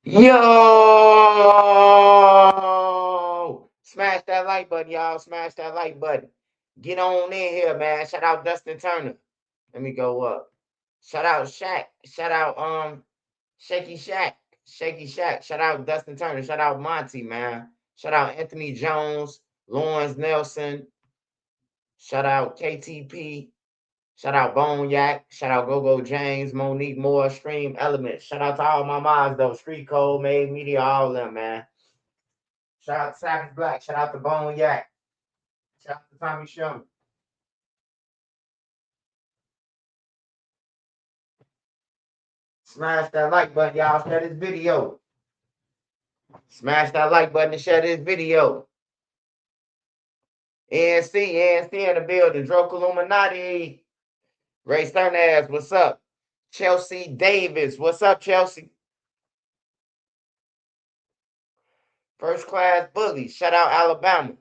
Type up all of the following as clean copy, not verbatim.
Yo! Smash that like button, y'all. Smash that like button. Get on in here, man. Shout out Dustin Turner. Let me go up. Shout out Shaq. Shout out Shaky Shack. Shaky Shack. Shout out Dustin Turner. Shout out Monty, man. Shout out Anthony Jones, Lawrence Nelson. Shout out KTP. Shout out Bone Yak. Shout out Go Go James, Monique Moore, Stream Element. Shout out to all my mods though. Street Code, Made Media, all of them, man. Shout out to Savage Black. Shout out to Bone Yak. Shout out to Tommy Sherman. Smash that like button, y'all. Share this video. Smash that like button and share this video. ANC in the building. Drunk Illuminati. Ray Sternaz, what's up? Chelsea Davis, what's up, Chelsea? First class bully. Shout out Alabama.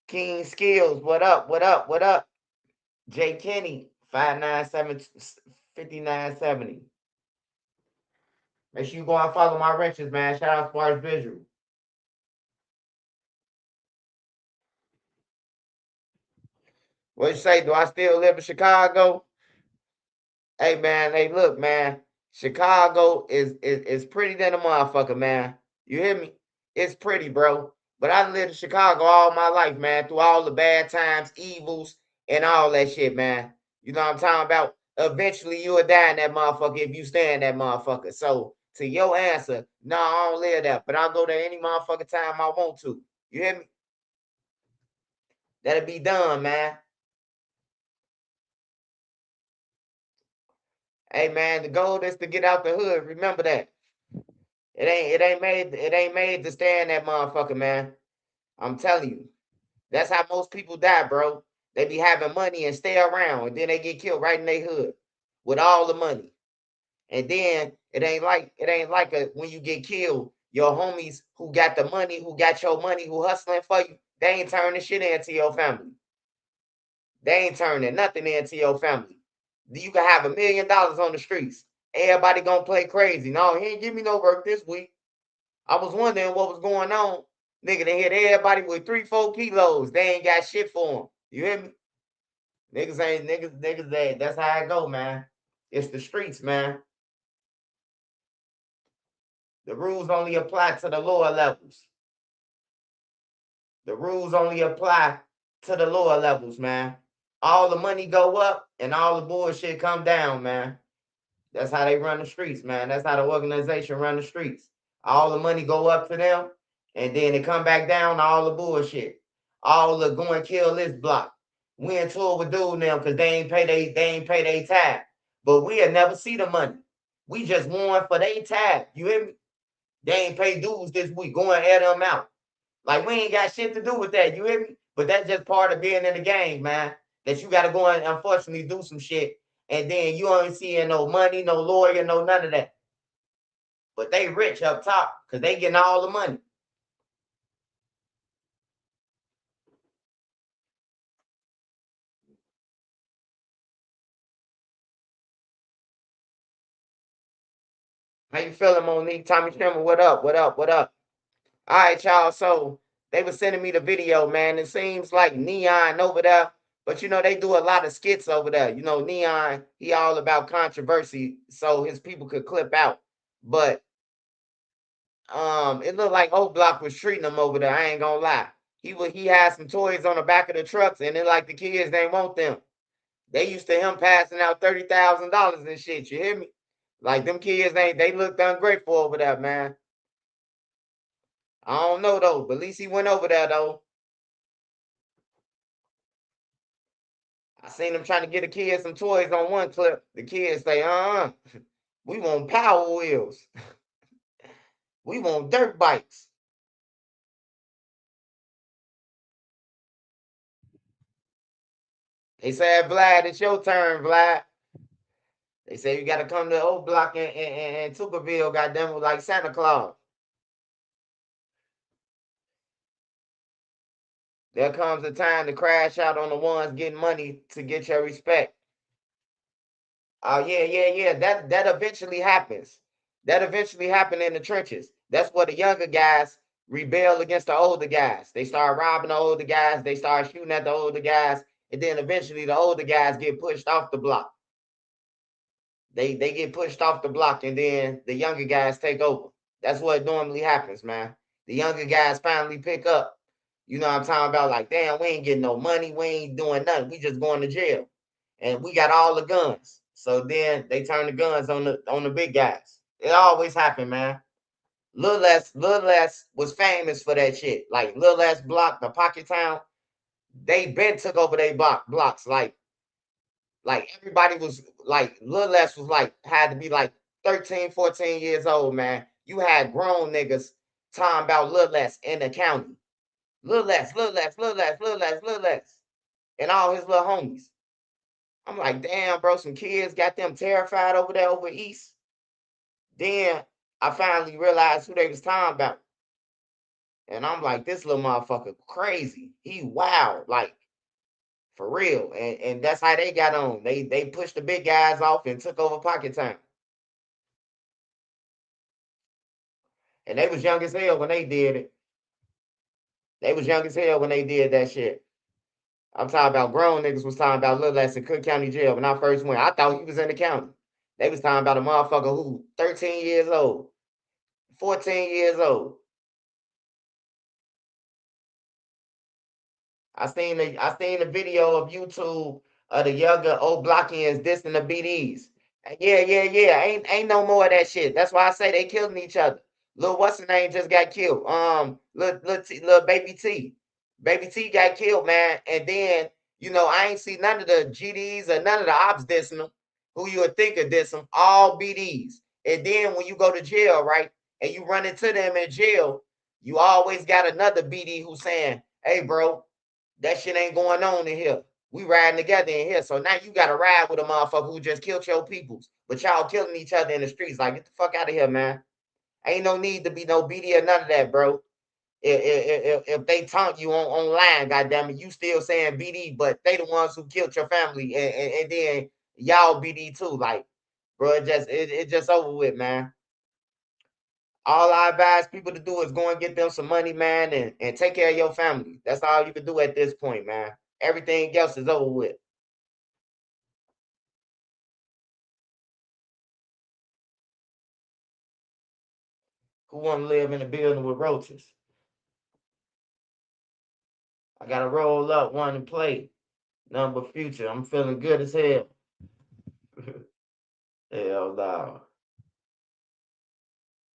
King Skills, what up? What up? What up? Jay Kenny, 597 5970. Make sure you go and follow my wrenches, man. Shout out Sparks Visual. What you say? Do I still live in Chicago? Hey man, hey look, man. Chicago is pretty than a motherfucker, man. You hear me? It's pretty, bro. But I lived in Chicago all my life, man, through all the bad times, evils, and all that shit, man. You know what I'm talking about? Eventually you'll die in that motherfucker if you stay in that motherfucker. So to your answer, no, I don't live there, but I'll go there any motherfucking time I want to. You hear me? That'll be done, man. Hey man, the goal is to get out the hood. Remember that. It ain't made to stay in that motherfucker, man. I'm telling you. That's how most people die, bro. They be having money and stay around, and then they get killed right in their hood with all the money. And then it ain't like when you get killed, your homies who got the money, who got your money, who hustling for you, they ain't turning shit into your family. They ain't turning nothing into your family. You can have $1 million on the streets. Everybody gonna play crazy. No, he ain't give me no work this week. I was wondering what was going on. Nigga, they hit everybody with 3, 4 kilos. They ain't got shit for them. You hear me? Niggas. That's how I go, man. It's the streets, man. The rules only apply to the lower levels. The rules only apply to the lower levels, man. All the money go up and all the bullshit come down, man. That's how they run the streets, man. That's how the organization run the streets. All the money go up to them, and then it come back down to all the bullshit. All the go and kill this block. We in tour with dude now because they ain't pay they tab. But we'll never see the money. We just won for they tab. You hear me? They ain't pay dues this week. Go and air them out. Like we ain't got shit to do with that. You hear me? But that's just part of being in the game, man. That you gotta go and unfortunately do some shit. And then you ain't seeing no money, no lawyer, no none of that. But they rich up top because they getting all the money. How you feeling, Monique? Tommy Sherman, what up? What up? What up? All right, y'all. So they were sending me the video, man. It seems like Neon over there, but they do a lot of skits over there. Neon, he all about controversy, so his people could clip out. But it looked like Oblock was treating him over there. I ain't gonna lie. He had some toys on the back of the trucks, and then like the kids, they want them. They used to him passing out $30,000 and shit. You hear me? Like them kids ain't they looked ungrateful over there, man. I don't know though, but at least he went over there though. I seen him trying to get the kids some toys on one clip. The kids say, we want power wheels. We want dirt bikes. They said, Vlad, it's your turn, Vlad. They say you got to come to Old Block and Tuberville, goddamn, like Santa Claus. There comes a time to crash out on the ones getting money to get your respect. Oh yeah. That eventually happens. That eventually happened in the trenches. That's where the younger guys rebel against the older guys. They start robbing the older guys. They start shooting at the older guys, and then eventually the older guys get pushed off the block. They get pushed off the block, and then the younger guys take over. That's what normally happens, man. The younger guys finally pick up. You know what I'm talking about? Like, damn, we ain't getting no money. We ain't doing nothing. We just going to jail, and we got all the guns. So then they turn the guns on the big guys. It always happen, man. Lil Les was famous for that shit. Like Lil Les block, the Pocket Town, they been took over their blocks. Like everybody was like Lil Les was like had to be like 13, 14 years old, man. You had grown niggas talking about Lil Les in the county. Lil Les, Lil Les, Lil Les, Lil Les, Lil Les, and all his little homies. I'm like, damn, bro, some kids got them terrified over there over east. Then I finally realized who they was talking about. And I'm like, this little motherfucker crazy. He wild, like for real. And that's how they got on. They pushed the big guys off and took over Pocket Town. And they was young as hell when they did it. They was young as hell when they did that shit. I'm talking about grown niggas was talking about Lil Les in Cook County Jail when I first went. I thought he was in the county. They was talking about a motherfucker who 13 years old, 14 years old. I seen the video of YouTube of the younger Oblockians dissing the BDs. Yeah. Ain't no more of that shit. That's why I say they killing each other. Lil what's the name just got killed. Lil Baby T. Baby T got killed, man. And then, I ain't see none of the GDs or none of the ops dissing them. Who you would think of dissing them, all BDs. And then when you go to jail, right, and you run into them in jail, you always got another BD who's saying, hey, bro, that shit ain't going on in here. We riding together in here. So now you got to ride with a motherfucker who just killed your peoples. But y'all killing each other in the streets. Like, get the fuck out of here, man. Ain't no need to be no BD or none of that, bro. If they taunt you online, goddamn it, you still saying BD, but they the ones who killed your family, and then y'all BD too. Like, bro, it just over with, man. All I advise people to do is go and get them some money, man, and take care of your family. That's all you can do at this point, man. Everything else is over with. Who want to live in a building with roaches? I got to roll up one and play. Number future. I'm feeling good as hell. Hell no.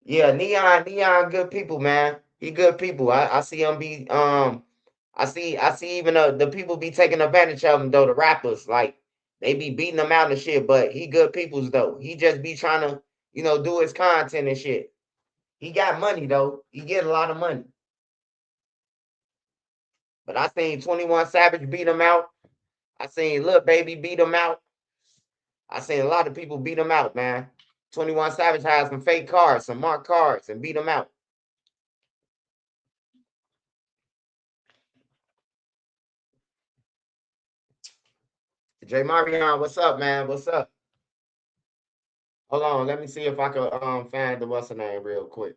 Yeah, Neon, good people, man. He good people. I see him be I see even the people be taking advantage of him though. The rappers like they be beating him out and shit, but he good peoples though. He just be trying to do his content and shit. He got money though. He get a lot of money. But I seen 21 Savage beat him out. I seen Lil Baby beat him out. I seen a lot of people beat him out, man. 21 Savage has some fake cards, some marked cards, and beat him out. J Marion, what's up, man? What's up? Hold on, let me see if I can find the what's her name real quick.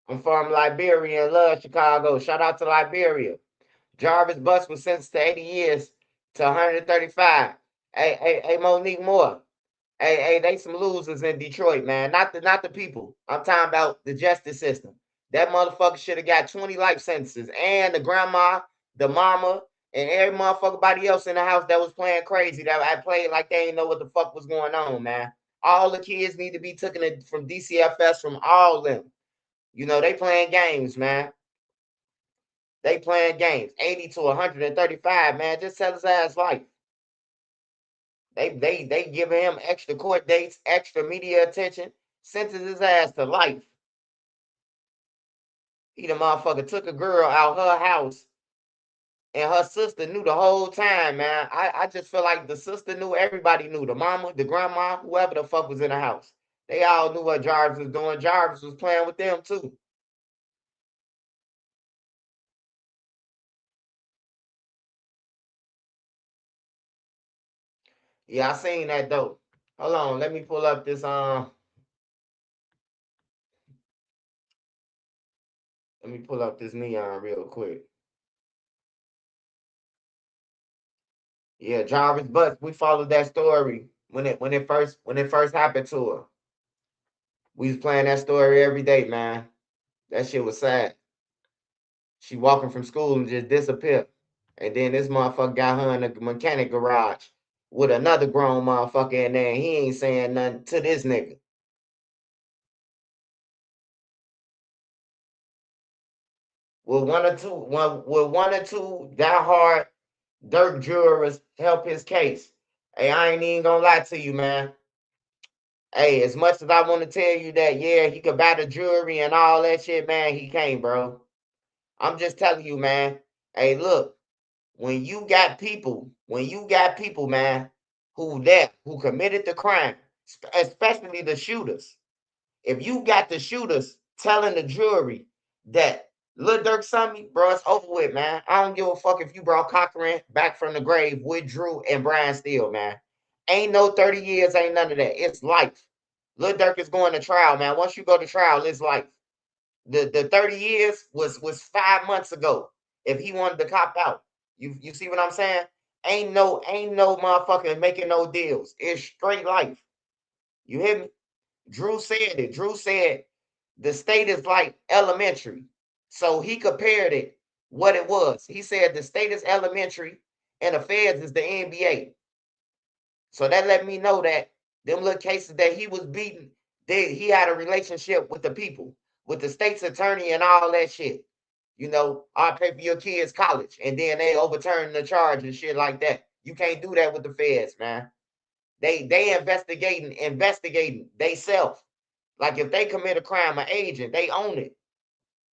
I'm from Liberia and love Chicago. Shout out to Liberia. Jarvis Butts was sentenced to 80 years to 135. Hey, Monique Moore. Hey, they some losers in Detroit, man. Not the people. I'm talking about the justice system. That motherfucker should have got 20 life sentences. And the grandma, the mama, and every motherfucker body else in the house that was playing crazy, that I played like they didn't know what the fuck was going on, man. All the kids need to be taken from DCFS from all of them. They playing games, man. They playing games. 80 to 135, man. Just tell his ass life. They giving him extra court dates, extra media attention, sentence his ass to life. He the motherfucker took a girl out her house And her sister knew the whole time, man. I just feel like the sister knew, everybody knew. The mama, the grandma, whoever the fuck was in the house. They all knew what Jarvis was doing. Jarvis was playing with them too. Yeah, I seen that though. Hold on, let me pull up this let me pull up this neon real quick. Yeah, Jarvis Butts. We followed that story when it first happened to her. We was playing that story every day, man. That shit was sad. She walking from school and just disappeared. And then this motherfucker got her in a mechanic garage with another grown motherfucker in there. And he ain't saying nothing to this nigga. Will one or two die hard Dirk jurors help his case? Hey, I ain't even gonna lie to you, man. Hey, as much as I want to tell you that, yeah, he could buy the jewelry and all that shit, man, he can't, bro. I'm just telling you, man. Hey, look, when you got people, man, who committed the crime, especially the shooters. If you got the shooters telling the jury that Lil Durk son me, bro, it's over with, man. I don't give a fuck if you brought Cochran back from the grave with Drew and Brian Steele, man. Ain't no 30 years, ain't none of that. It's life. Lil Durk is going to trial, man. Once you go to trial, it's life. The 30 years was 5 months ago. If he wanted to cop out, you see what I'm saying? Ain't no motherfucker making no deals. It's straight life. You hear me? Drew said it. Drew said the state is like elementary. So he compared it what it was. He said the state is elementary and the feds is the NBA. So that let me know that them little cases that he was beating, he had a relationship with the people, with the state's attorney and all that shit. I'll pay for your kids' college, and then they overturn the charge and shit like that. You can't do that with the feds, man. They investigating they self. Like if they commit a crime, an agent, they own it.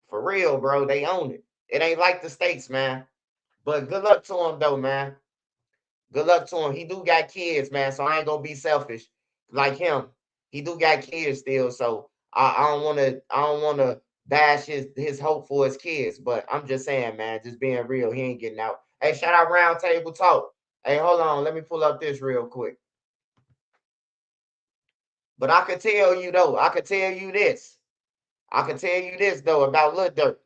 For real, bro. They own it. It ain't like the states, man. But good luck to him though, man. Good luck to him. He do got kids, man. So I ain't gonna be selfish like him. He do got kids still. So I don't wanna bash his hope for his kids. But I'm just saying, man, just being real, he ain't getting out. Hey, shout out Round Table Talk. Hey, hold on. Let me pull up this real quick. But I could tell you though, I could tell you this. I can tell you this though about Lil Durk.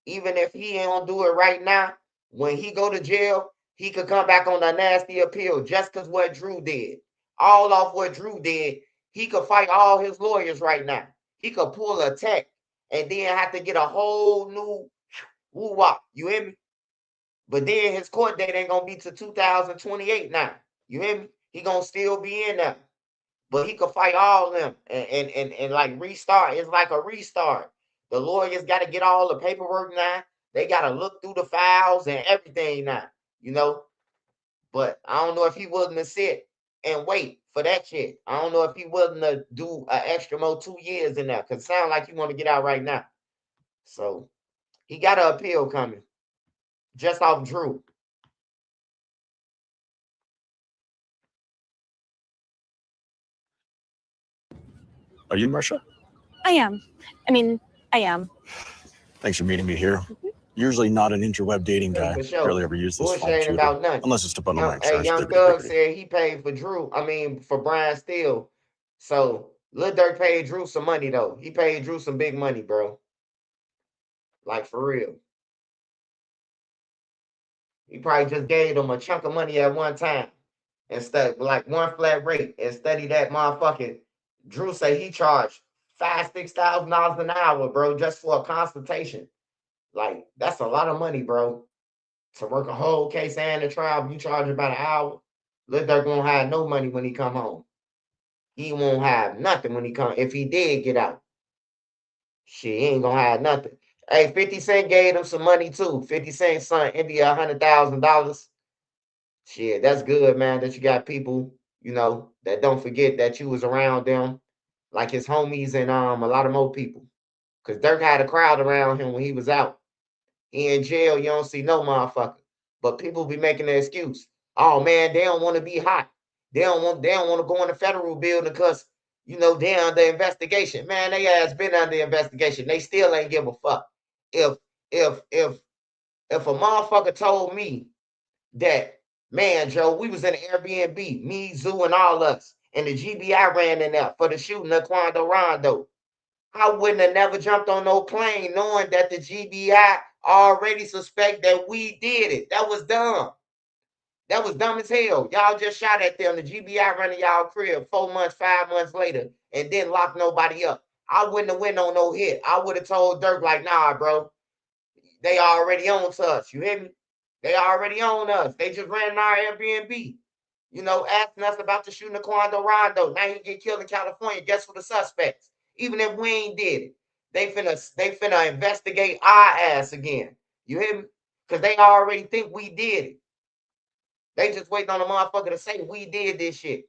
Even if he ain't gonna do it right now, when he go to jail, he could come back on a nasty appeal just because what Drew did. All off what Drew did, he could fight all his lawyers right now. He could pull a tech and then have to get a whole new woo wop. You hear me? But then his court date ain't gonna be to 2028 now. You hear me? He gonna still be in there. But he could fight all of them and like restart. It's like a restart. The lawyers got to get all the paperwork now. They got to look through the files and everything now, you know. But I don't know if he willing to sit and wait for that shit. I don't know if he willing to do an extra more 2 years in there. Cause it sound like he want to get out right now. So he got an appeal coming just off Drew. Are you Marsha? I am. I mean, I am. Thanks for meeting me here. Usually not an interweb dating guy. For sure. Barely ever use this Bullshit phone ain't tutor, about nothing. unless it's to bundle my Hey, insurance. Young Thug said he paid for Drew. I mean, for Brian Steele. So Lil Durk paid Drew some money though. He paid Drew some big money, bro. Like for real. He probably just gave him a chunk of money at one time instead, like one flat rate, and study that motherfucking. Drew say he charged $5,000-6,000 an hour, bro, just for a consultation. Like that's a lot of money, bro. To work a whole case and a trial, you charge about an hour. Lil Durk won't have no money when he come home. He won't have nothing when he come. If he did get out, shit, he ain't gonna have nothing. Hey, 50 Cent gave him some money too. 50 Cent son India $100,000. Shit, that's good, man. That you got people, that don't forget that you was around them, like his homies and a lot of more people. Cause Dirk had a crowd around him when he was out. He in jail, you don't see no motherfucker. But people be making an excuse. Oh man, they don't want to be hot. They don't want to go in the federal building because they under investigation. Man, they ass been under investigation. They still ain't give a fuck. If if if if a motherfucker told me that, man, Joe, we was in an Airbnb, me, Zoo, and all us, and the GBI ran in there for the shooting of Quando Rondo, I wouldn't have never jumped on no plane knowing that the GBI already suspect that we did it. That was dumb. That was dumb as hell. Y'all just shot at them. The GBI running y'all crib 4 months, 5 months later, and didn't lock nobody up. I wouldn't have went on no hit. I would have told Durk, like, nah, bro, they already on to us. You hear me? They already on us. They just ran our Airbnb. Asking us about the shooting of Quando Rondo. Now he get killed in California. Guess who the suspects? Even if we ain't did it, they finna investigate our ass again. You hear me? Because they already think we did it. They just waiting on a motherfucker to say we did this shit.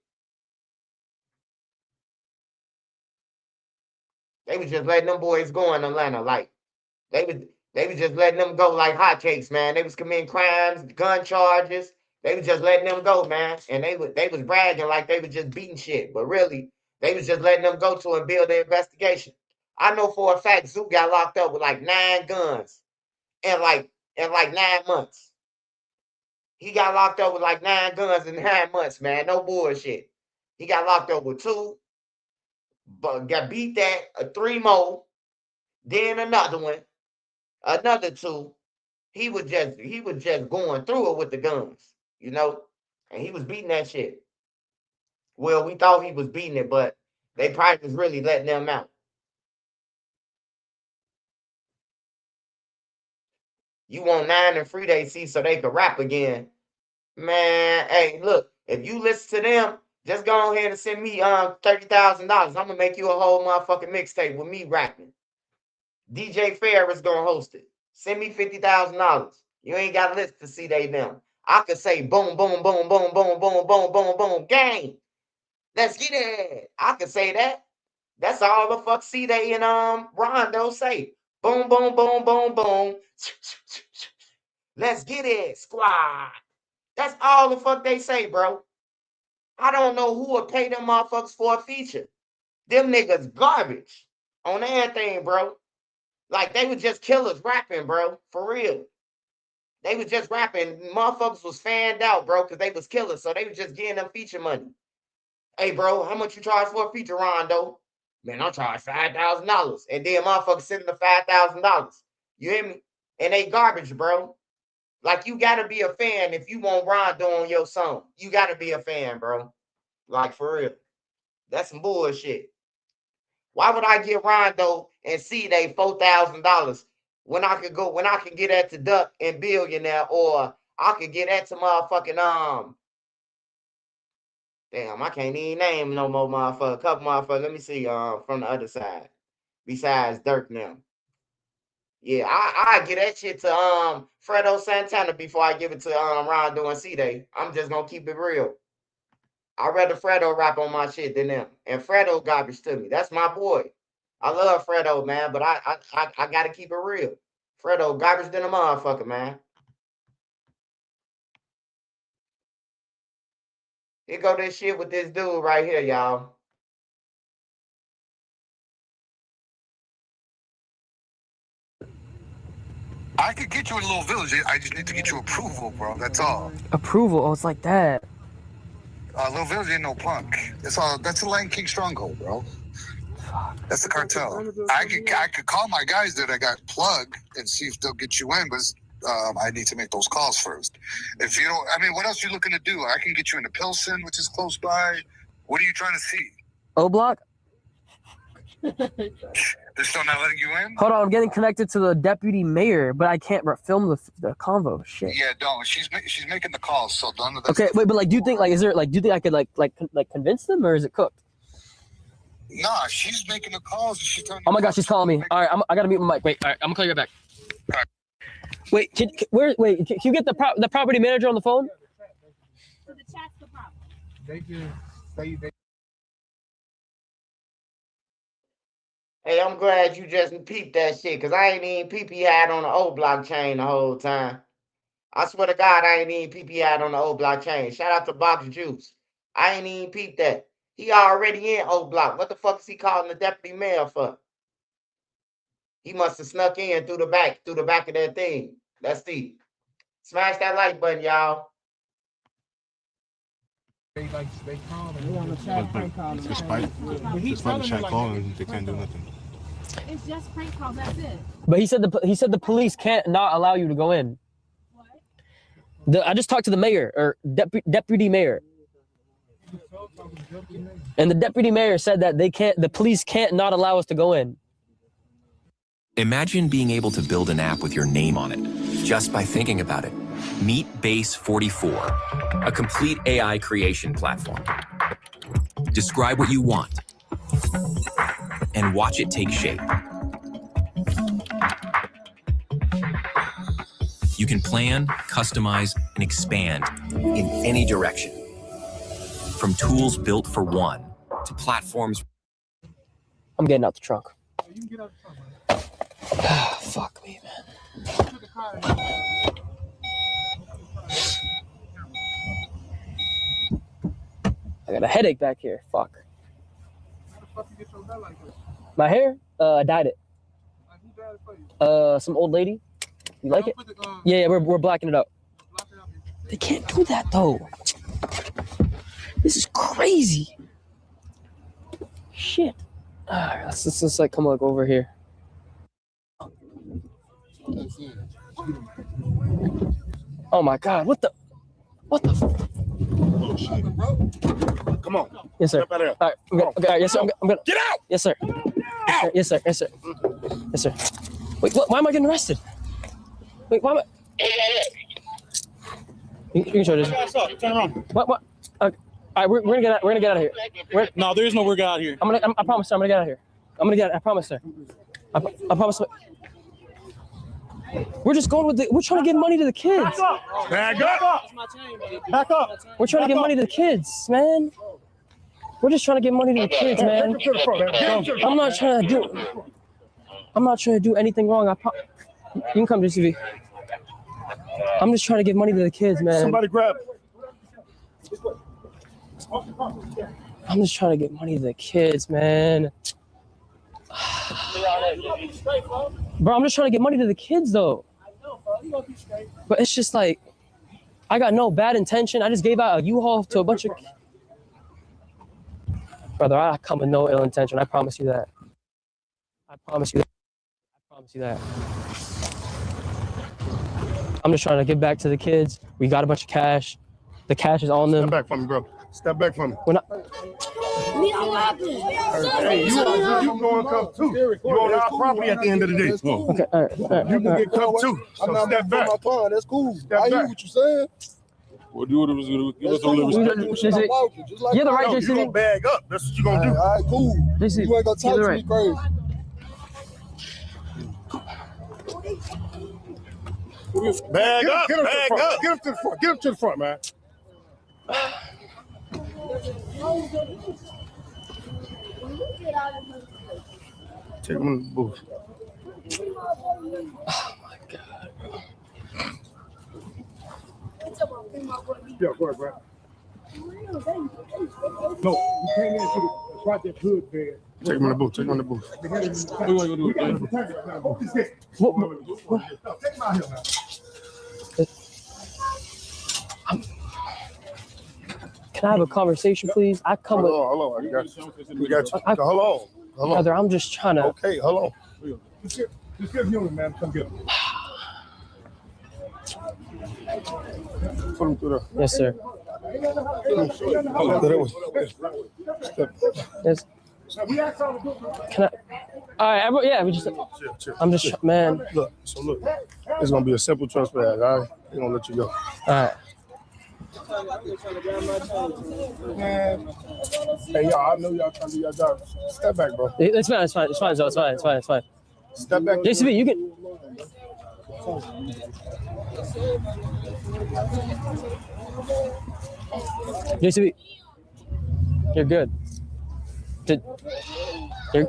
They was just letting them boys go in Atlanta. Like, they was just letting them go like hotcakes, man. They was committing crimes, gun charges. They was just letting them go, man. And they was bragging like they was just beating shit. But really, they was just letting them go to and build the investigation. I know for a fact Zoo got locked up with like 9 guns in like 9 months. He got locked up with like 9 guns in 9 months, man. No bullshit. He got locked up with 2, but got beat that 3 more, then another one, another 2. He was just going through it with the guns, and he was beating that shit. Well, we thought he was beating it, but they probably was really letting them out. You want 9 and free they see so they could rap again. Man, hey, look, if you listen to them, just go ahead and send me $30,000. I'm gonna make you a whole motherfucking mixtape with me rapping. DJ Fair is gonna host it. Send me $50,000. You ain't got to listen to see they them. I could say boom, boom, boom, boom, boom, boom, boom, boom, boom, gang. Let's get it. I could say that. That's all the fuck C they and Rondo say. Boom, boom, boom, boom, boom. Let's get it, squad. That's all the fuck they say, bro. I don't know who would pay them motherfuckers for a feature. Them niggas garbage on everything, bro. Like they were just killers rapping, bro. For real. They was just rapping. Motherfuckers was fanned out, bro, because they was killers. So they was just getting them feature money. Hey, bro, how much you charge for a feature, Rondo? Man, I'll charge $5,000. And then motherfuckers sending the $5,000. You hear me? And they garbage, bro. Like you gotta be a fan if you want Rondo on your song. You gotta be a fan, bro. Like for real. That's some bullshit. Why would I give Rondo and C they $4,000 when I can get that to Duck and Billionaire, or I could get that to motherfucking damn, I can't even name no more motherfucker. A couple motherfuckers. Let me see from the other side. Besides Dirk now. Yeah, I get that shit to Fredo Santana before I give it to Rondo and C Day. I'm just gonna keep it real. I'd rather Fredo rap on my shit than them. And Fredo garbage to me. That's my boy. I love Fredo, man, but I gotta keep it real. Fredo garbage than a motherfucker, man. Here go this shit with this dude right here, y'all. I could get you a little village. I just need to get you approval, bro. That's all. Approval? Oh, it's like that. Little village ain't no punk. That's the Lion King stronghold, bro. That's the cartel. I could call my guys that I got plugged and see if they'll get you in, but I need to make those calls first. If you don't, I mean, what else are you looking to do? I can get you into Pilsen, which is close by. What are you trying to see? Oblock? They're still not letting you in? Hold on, I'm getting connected to the deputy mayor, but I can't film the convo. Shit. Yeah, don't. She's making the calls, so don't. Okay, wait, but like, do you think I could like convince them, or is it cooked? Nah, she's making the calls. She's telling Oh my gosh, she's calling me. All right, I gotta mute my mic. Wait, all right, I'm gonna call you right back. All right. Wait, can you get the property manager on the phone? So the chat's the problem. They just say they. Hey, I'm glad you just peeped that shit, because I ain't even peep he had on the Oblock chain the whole time. I swear to God, I ain't even peep he had on the Oblock chain. Shout out to Box Juice. I ain't even peep that. He already in Oblock. What the fuck is he calling the deputy mayor for? He must have snuck in through the back of that thing. Let's see. Smash that like button, y'all. Despite the chat calling, they can't do nothing. It's just prank calls. That's it. But he said the police can't not allow you to go in. I just talked to the mayor or deputy mayor, and the deputy mayor said that the police can't not allow us to go in. Imagine being able to build an app with your name on it just by thinking about it. Meet Base 44, a complete AI creation platform. Describe what you want and watch it take shape. You can plan, customize, and expand in any direction. From tools built for one to platforms. I'm getting out the trunk. Fuck me, man. I got a headache back here. Fuck. My hair? I dyed it. Some old lady. You like it? Yeah, we're blacking it up. They can't do that though. This is crazy. Shit. Alright, let's just like come like over here. Oh my god, what the Oh, shit. Come on. Yes, sir. Step out of there. All right, okay, yes, sir. I'm gonna. Get out! Yes, sir. Out! Yes, sir. Yes, sir. Yes, sir. Wait, why am I getting arrested? Wait, why am I? You can show this. Turn around. What? All right, we're gonna get out. We're gonna get out of here. No, there is no word out here. I promise, sir. I'm gonna get out of here. I promise, sir. I promise. We're just going with we're trying to give money to the kids. Back up! Back up! We're trying to give money to the kids, man. We're just trying to give money to the kids, man. I'm not trying to do anything wrong. You can come, JCV. I'm just trying to give money to the kids, man. Somebody grab it. I'm just trying to give money to the kids, man. Bro, I'm just trying to get money to the kids, though. But it's just like, I got no bad intention. I just gave out a U-Haul to a bunch of... Brother, I come with no ill intention. I promise you that. I promise you that. I'm just trying to give back to the kids. We got a bunch of cash. The cash is on them. Step back from me, bro. Step back from me. We're not... Hey, you going to cuff too. You on our property at the end of the day. Okay, all right. You can get cuffed too. So step back. That's cool. Step I hear back. what you're saying. Well, do what it was. Give us a little respect. You're the right, No, you JCV. gonna bag up. That's what you gonna do. All right, cool. JCV, You ain't gonna talk you're to right. me crazy. Bag up. Get him Bag to the front. up. Get him to the front. Get him to the front, man. Take him in the booth. Oh my God, bro. Yeah, go ahead, bro. No, you came in to the Project Hood bed. Take him in the booth. Take him in the booth. What you gonna do? Take him out here, man. Can I have a conversation, please? I come with... Hold on. I got you. We got you. Hold on. Brother, I'm just trying to... Okay, hold on. Just get him, man. Come get him. Put him through there. Yes, sir. That way. Yes. Can I... All right, yeah, we just... Chill. I'm just... Man. Look, it's gonna be a simple transfer, all right? They're gonna let you go. All right. Man. Hey, y'all, I know y'all trying to do your job. Step back, bro. It's fine, Zoe. It's fine. Step back. JCB, you can... JCB, you're good. You're...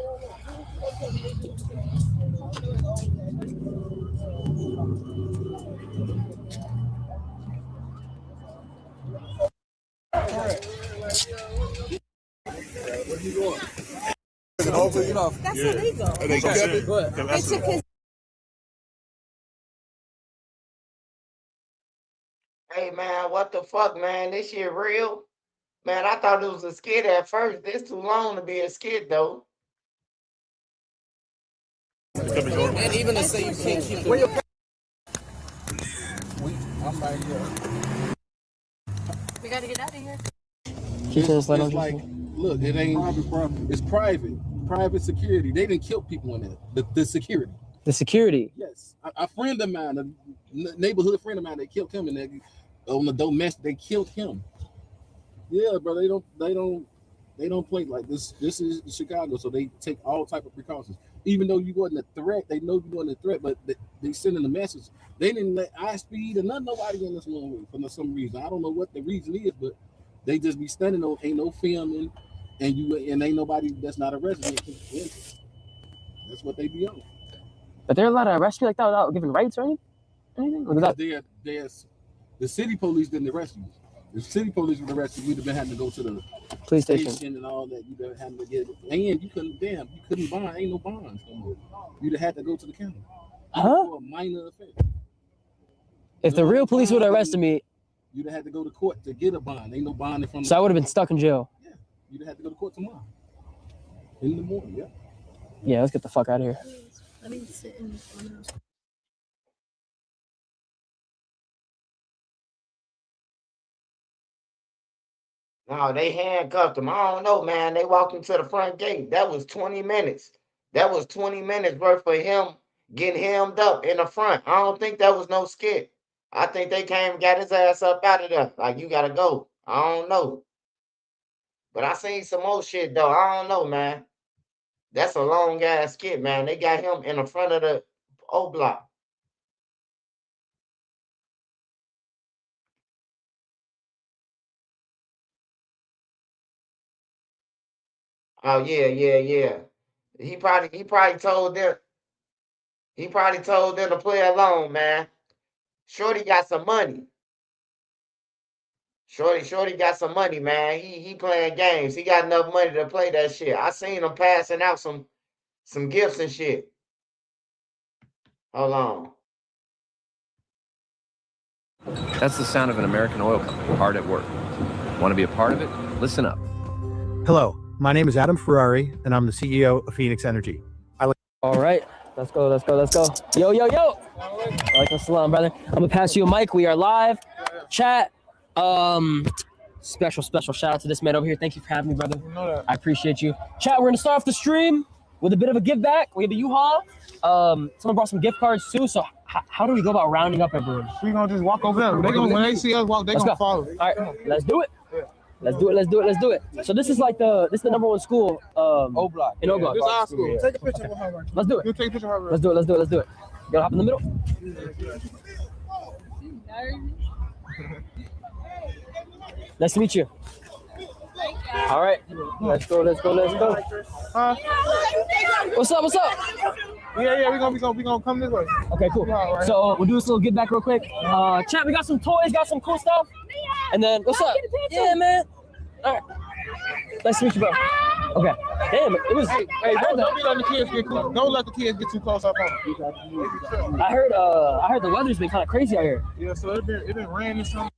Where you going? That's illegal. They kept it. They took his. Hey man, what the fuck, man? This shit real? Man, I thought it was a skit at first. This too long to be a skit though. And even to say you can't keep the. I'm right here. We gotta get out of here. It's like, look, it ain't it's private security. They didn't kill people in there. The security. The security. Yes, a friend of mine, a neighborhood friend of mine, they killed him, and they on the domestic, they killed him. Yeah, bro, they don't play like this. This is Chicago, so they take all type of precautions. Even though you wasn't a threat, they know you wasn't a threat, but they sending a message. They didn't let I-Speed or nobody in this one for some reason. I don't know what the reason is, but they just be standing on, ain't no filming, and ain't nobody that's not a resident. That's what they be on. But they're allowed to arrest you like that without giving rights or anything? There's the city police didn't arrest you. The city police would arrest you. We'd have been having to go to the police station and all that. You'd have had to get, and you couldn't bond. Ain't no bonds no more. You'd have had to go to the county. For a minor offense. If the real police would have arrested me, you'd have had to go to court to get a bond. Ain't no bond in front of. So I would have been stuck in jail. Yeah, you'd have had to go to court tomorrow. In the morning, yeah. Yeah, let's get the fuck out of here. Let me sit in one of those. No, they handcuffed him. I don't know, man. They walked him to the front gate. That was 20 minutes. That was 20 minutes worth for him getting hemmed up in the front. I don't think that was no skit. I think they came and got his ass up out of there. Like, you gotta go. I don't know. But I seen some more shit, though. I don't know, man. That's a long ass skit, man. They got him in the front of the Oblock. Oh yeah. He probably told them to play along, man. Shorty got some money. Shorty got some money, man. He playing games. He got enough money to play that shit. I seen him passing out some gifts and shit. Hold on. That's the sound of an American oil company hard at work. Want to be a part of it? Listen up. Hello, my name is Adam Ferrari, and I'm the CEO of Phoenix Energy. All right, let's go. Yo. Alaikum salam, brother. I'm gonna pass you a mic. We are live. Chat. Special shout out to this man over here. Thank you for having me, brother. I appreciate you. Chat, we're gonna start off the stream with a bit of a give back. We have a U-Haul. Someone brought some gift cards too. So how do we go about rounding up everyone? We gonna just walk over there. When they see us walk, they gonna follow. All right, let's do it. Let's do it. So this is the number one school. Oblock. In Oblock. This is our school. Take a picture of her. Let's do it. You take a picture of her. Let's do it. You gotta hop in the middle. Nice to meet you. All right, let's go. What's up? Yeah, we gonna come this way. Okay, cool. Right. So we'll do this little give back real quick. Chat, we got some toys, got some cool stuff. And then what's up? Yeah, man. All right. Nice to meet you, bro. Okay. Damn, it was. Hey, don't let the kids get close. Don't let the kids get too close up on them. I heard the weather's been kind of crazy out here. Yeah, so it been raining some.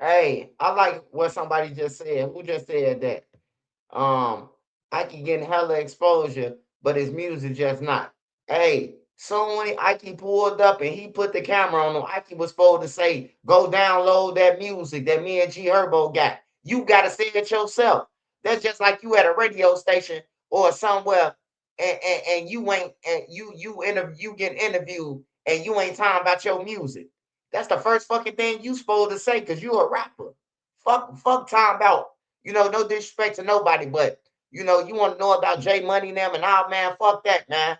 Hey, I like what somebody just said. Who just said that? Ike getting hella exposure, but his music just not. Hey, so when Ike pulled up and he put the camera on him, Ike was supposed to say, go download that music that me and G Herbo got. You gotta say it yourself. That's just like you at a radio station or somewhere and you ain't and you get interviewed and you ain't talking about your music. That's the first fucking thing you supposed to say because you're a rapper. Fuck time about, no disrespect to nobody, but you want to know about J Money and them and all, man, fuck that, man.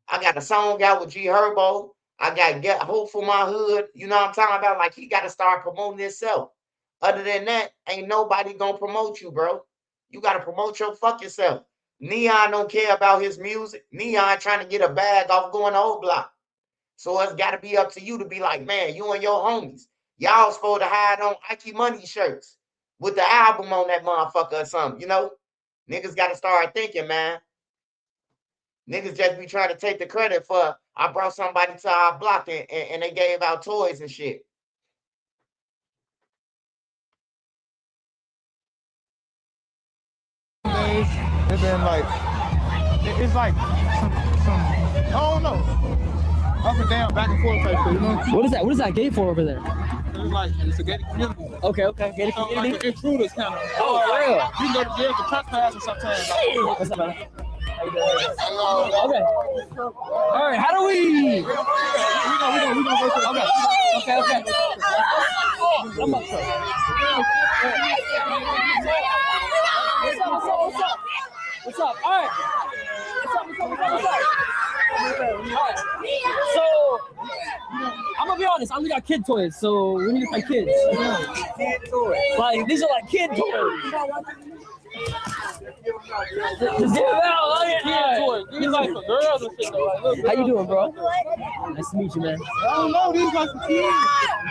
I got a song out with G Herbo. I got Get Hope for My Hood. You know what I'm talking about? Like, he got to start promoting himself. Other than that, ain't nobody going to promote you, bro. You got to promote your fucking self. Neon don't care about his music. Neon trying to get a bag off going to Oblock. So it's got to be up to you to be like, man, you and your homies, Y'all supposed to hide on Ike Money shirts with the album on that motherfucker or something, you know? Niggas got to start thinking, man. Niggas just be trying to take the credit for, I brought somebody to our block and they gave out toys and shit. It's been like, it's like some, I don't know, up and down, back and forth type shit, you know? What is that? What is that gate for over there? It's like, it's a gated community. Okay, gated So, community. like, intruders kind of. Oh, for real? You can go to jail for trespassing sometimes. What's up, man? Okay. All right. How do we? We gonna go to Okay. I'm up. What's up? All right. What's up? So, I'm gonna be honest. I only got kid toys, so we need to find kids. Kid toys. Like these are like kid toys. Just give them out. kid toys. These like for girls and shit though. Like, look, How you doing, bro? Nice to meet you, man. I don't know. These like for kids.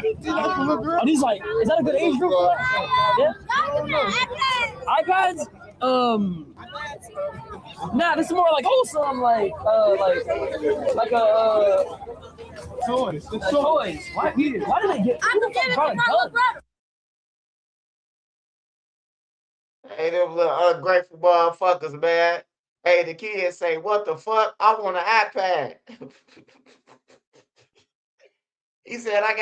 These like for little girls. Are these like? Is that a good age group for that? Yeah. iPads. Nah, this is more like wholesome, like Toys. toys. Why did they get? I'm giving brought a my gun? little brother. Hey, them little ungrateful motherfuckers, man. Hey, the kids say, what the fuck? I want an iPad. He said, I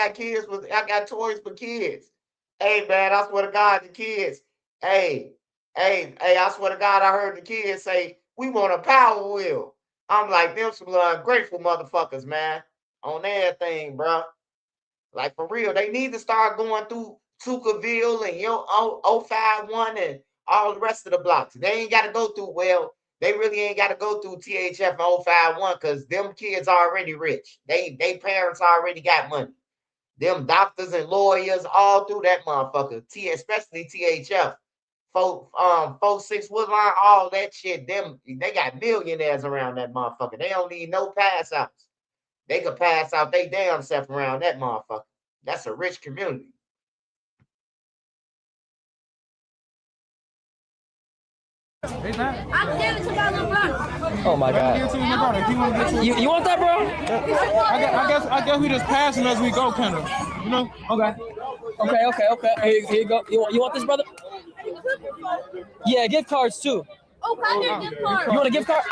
got toys for kids. Hey, man, I swear to God, the kids. Hey, I swear to God, I heard the kids say, we want a Power Wheel. I'm like, them some little ungrateful motherfuckers, man. On everything, bro. Like, for real, they need to start going through Tuckerville and 051 and all the rest of the blocks. They ain't got to go through, they really ain't got to go through THF and 051 because them kids already rich. They parents already got money. Them doctors and lawyers all through that motherfucker. Especially THF. 46 Woodline, all that shit. They got millionaires around that motherfucker. They don't need no pass outs. They could pass out they damn self around that motherfucker. That's a rich community. I'm giving to my little brother. Oh my Give God. it to my brother. If you want to get to You want that, bro? I guess we just passing as we go, kind of. You know? Okay. Here you go. You want this, brother? Yeah, gift cards too. Oh, I get a gift card. You want a gift card?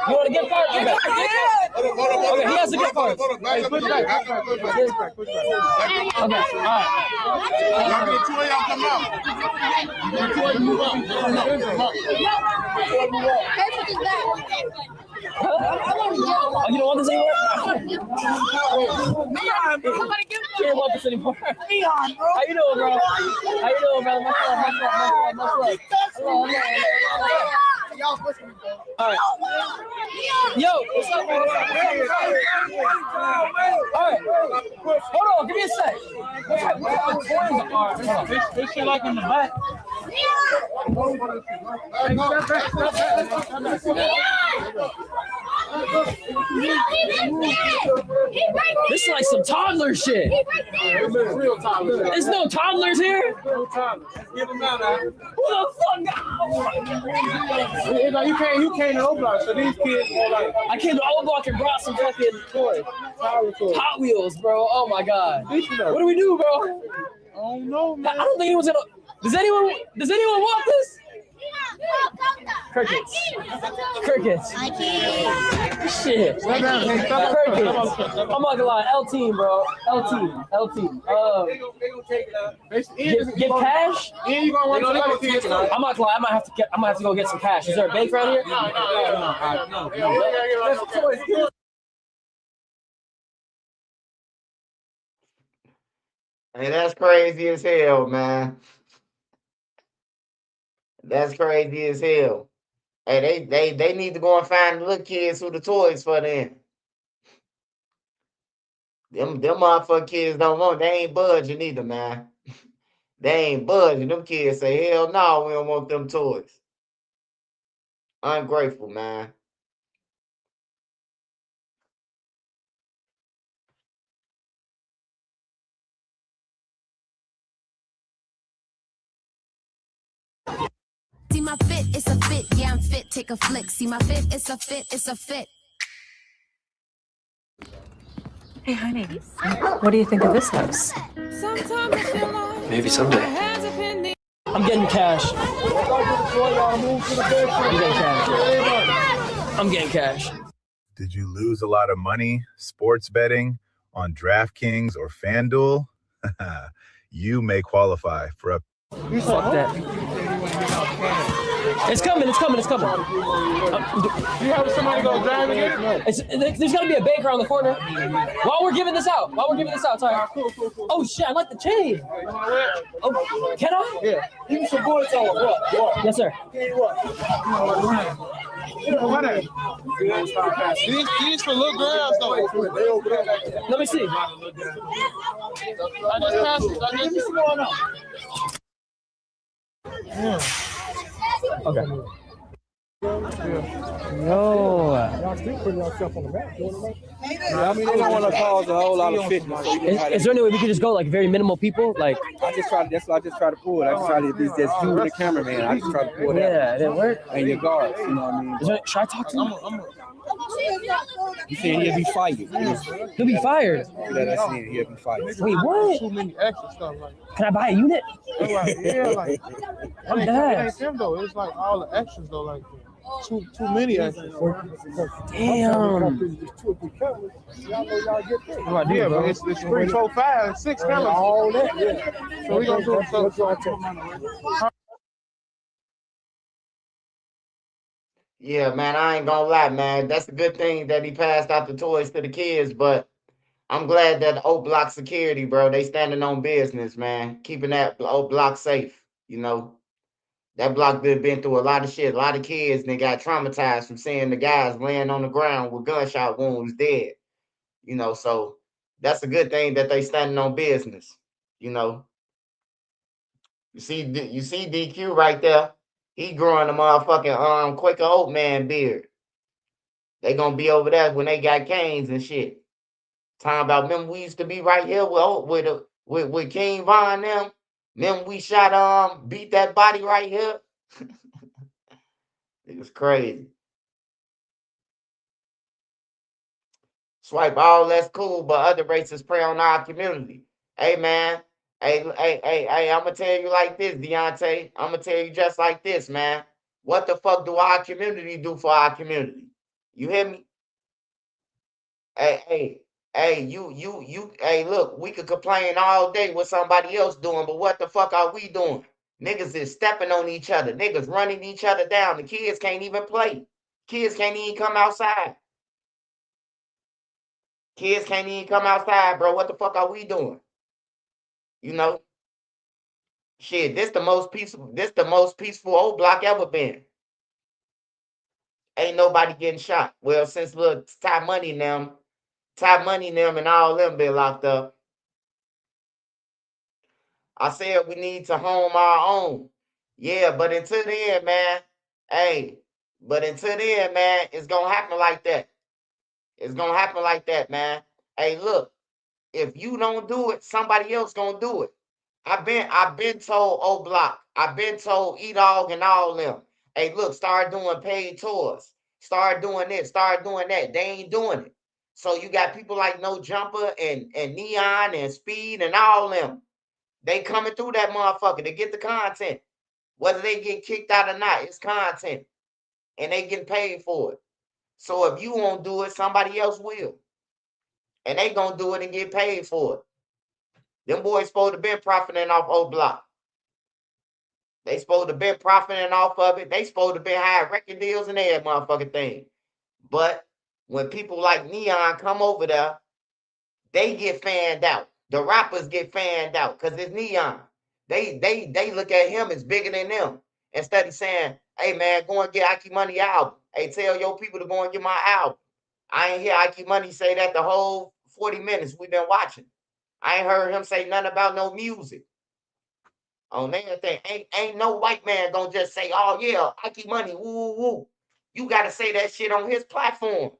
You want a gift card? Okay. Okay, he has a gift card. Push back. Okay, all right. Y'all get two of y'all come out. Get two of you move up. Pay for this bag. Oh, you don't want this anymore? Somebody give You don't want this anymore. How you doing, bro? Much love. All right. Yo, what's up, man? All right. Hold on, give me a sec. What type of toys are This shit like in the back. This is like some toddler shit. Real toddlers. There's no toddlers here. Real toddlers. Give them out. Who the fuck? You came to Oblock, so these kids are like. I came to Oblock and brought some fucking Toys. Hot Wheels, bro. Oh my God. What do we do, bro? I don't know, man. I don't think anyone's gonna. Does anyone want this? Crickets. Shit. Crickets. I'm not gonna lie. L team, bro. L team. Get cash? And you gonna want to other kids. I'm not gonna lie. I'm gonna have to go get some cash. Is there a bank around here? No. Hey, that's crazy as hell, man. That's crazy as hell. Hey, they need to go and find the little kids who the toys for them. Them motherfucking kids don't want. They ain't budging either, man. They ain't budging. Them kids say, hell no, we don't want them toys. Ungrateful, man. my fit, it's a fit. Yeah, I'm fit, take a flick. See my fit, it's a fit, it's a fit. Hey, honey, what do you think of this house? Maybe someday. I'm getting cash. I'm getting cash. Did you lose a lot of money sports betting on DraftKings or FanDuel? You may qualify for a... Fuck that. It's coming. You have somebody go drive again? There's got to be a banker on the corner. While we're giving this out, sorry. Oh shit, I like the chain. Oh, can I? Yeah. Give me some bullets on what? Yes, sir. These for little girls though. Let me see. I just passed it. Okay. Yo. Y'all still putting yourself on the map. Yeah, I mean, they don't want to cause a whole lot of fitness. So Is there any way we could just go like very minimal people? Like that's what I just try to pull it. I just try to just you and the cameraman. I just try to pull that. Yeah, it didn't work. And your guards, you know what I mean? Should I talk to him? You saying he'll be fired? He'll be fired. That's it. He'll be fired. Wait, what? Too many extra stuff like. Can I buy a unit? Yeah, like. I'm It dead. ain't them though. It's like all the extras though. Like too many extras. Damn. Yeah, but it's 3, 4, 5, 6 cameras. All that. Yeah. So we gonna do it. Yeah, man, I ain't gonna lie, man. That's a good thing that he passed out the toys to the kids, but I'm glad that Oblock security, bro, they standing on business, man. Keeping that Oblock safe, you know. That block been through a lot of shit. A lot of kids, they got traumatized from seeing the guys laying on the ground with gunshot wounds dead. You know, so that's a good thing that they standing on business, you know. You see DQ right there. He growing a motherfucking Quaker Oat man beard. They gonna be over there when they got canes and shit. Talking about remember we used to be right here with King Von them. Remember we shot beat that body right here. It was crazy. Swipe all that's cool, but other races prey on our community. Hey man. Hey, I'm gonna tell you like this, Deontay. I'm gonna tell you just like this, man. What the fuck do our community do for our community? You hear me? Hey, look, we could complain all day what somebody else doing, but what the fuck are we doing? Niggas is stepping on each other. Niggas running each other down. The kids can't even play. Kids can't even come outside. Kids can't even come outside, bro. What the fuck are we doing? You know? Shit, this the most peaceful old block ever been. Ain't nobody getting shot. Well, since look, Ty Money and them and all them been locked up. I said we need to home our own. Yeah, but until then, man, it's gonna happen like that. It's gonna happen like that, man. Hey, look, if you don't do it, somebody else gonna do it. I've been told Oblock, I've been told E-Dog and all them. Hey, look, start doing paid tours. Start doing this, start doing that. They ain't doing it. So you got people like No Jumper and Neon and Speed and all them. They coming through that motherfucker to get the content. Whether they get kicked out or not, it's content. And they getting paid for it. So if you won't do it, somebody else will. And they gonna do it and get paid for it. Them boys supposed to be profiting off Oblock. They supposed to be profiting off of it. They supposed to be high record deals and every motherfucking thing. But when people like Neon come over there, they get fanned out. The rappers get fanned out because it's Neon. They look at him as bigger than them. Instead of saying, hey man, go and get Ike Money album. Hey, tell your people to go and get my album. I ain't hear Ike Money say that the whole 40 minutes we've been watching. I ain't heard him say nothing about no music. On anything. Ain't no white man gonna just say, oh yeah, Ike Money, woo, woo. You gotta say that shit on his platform.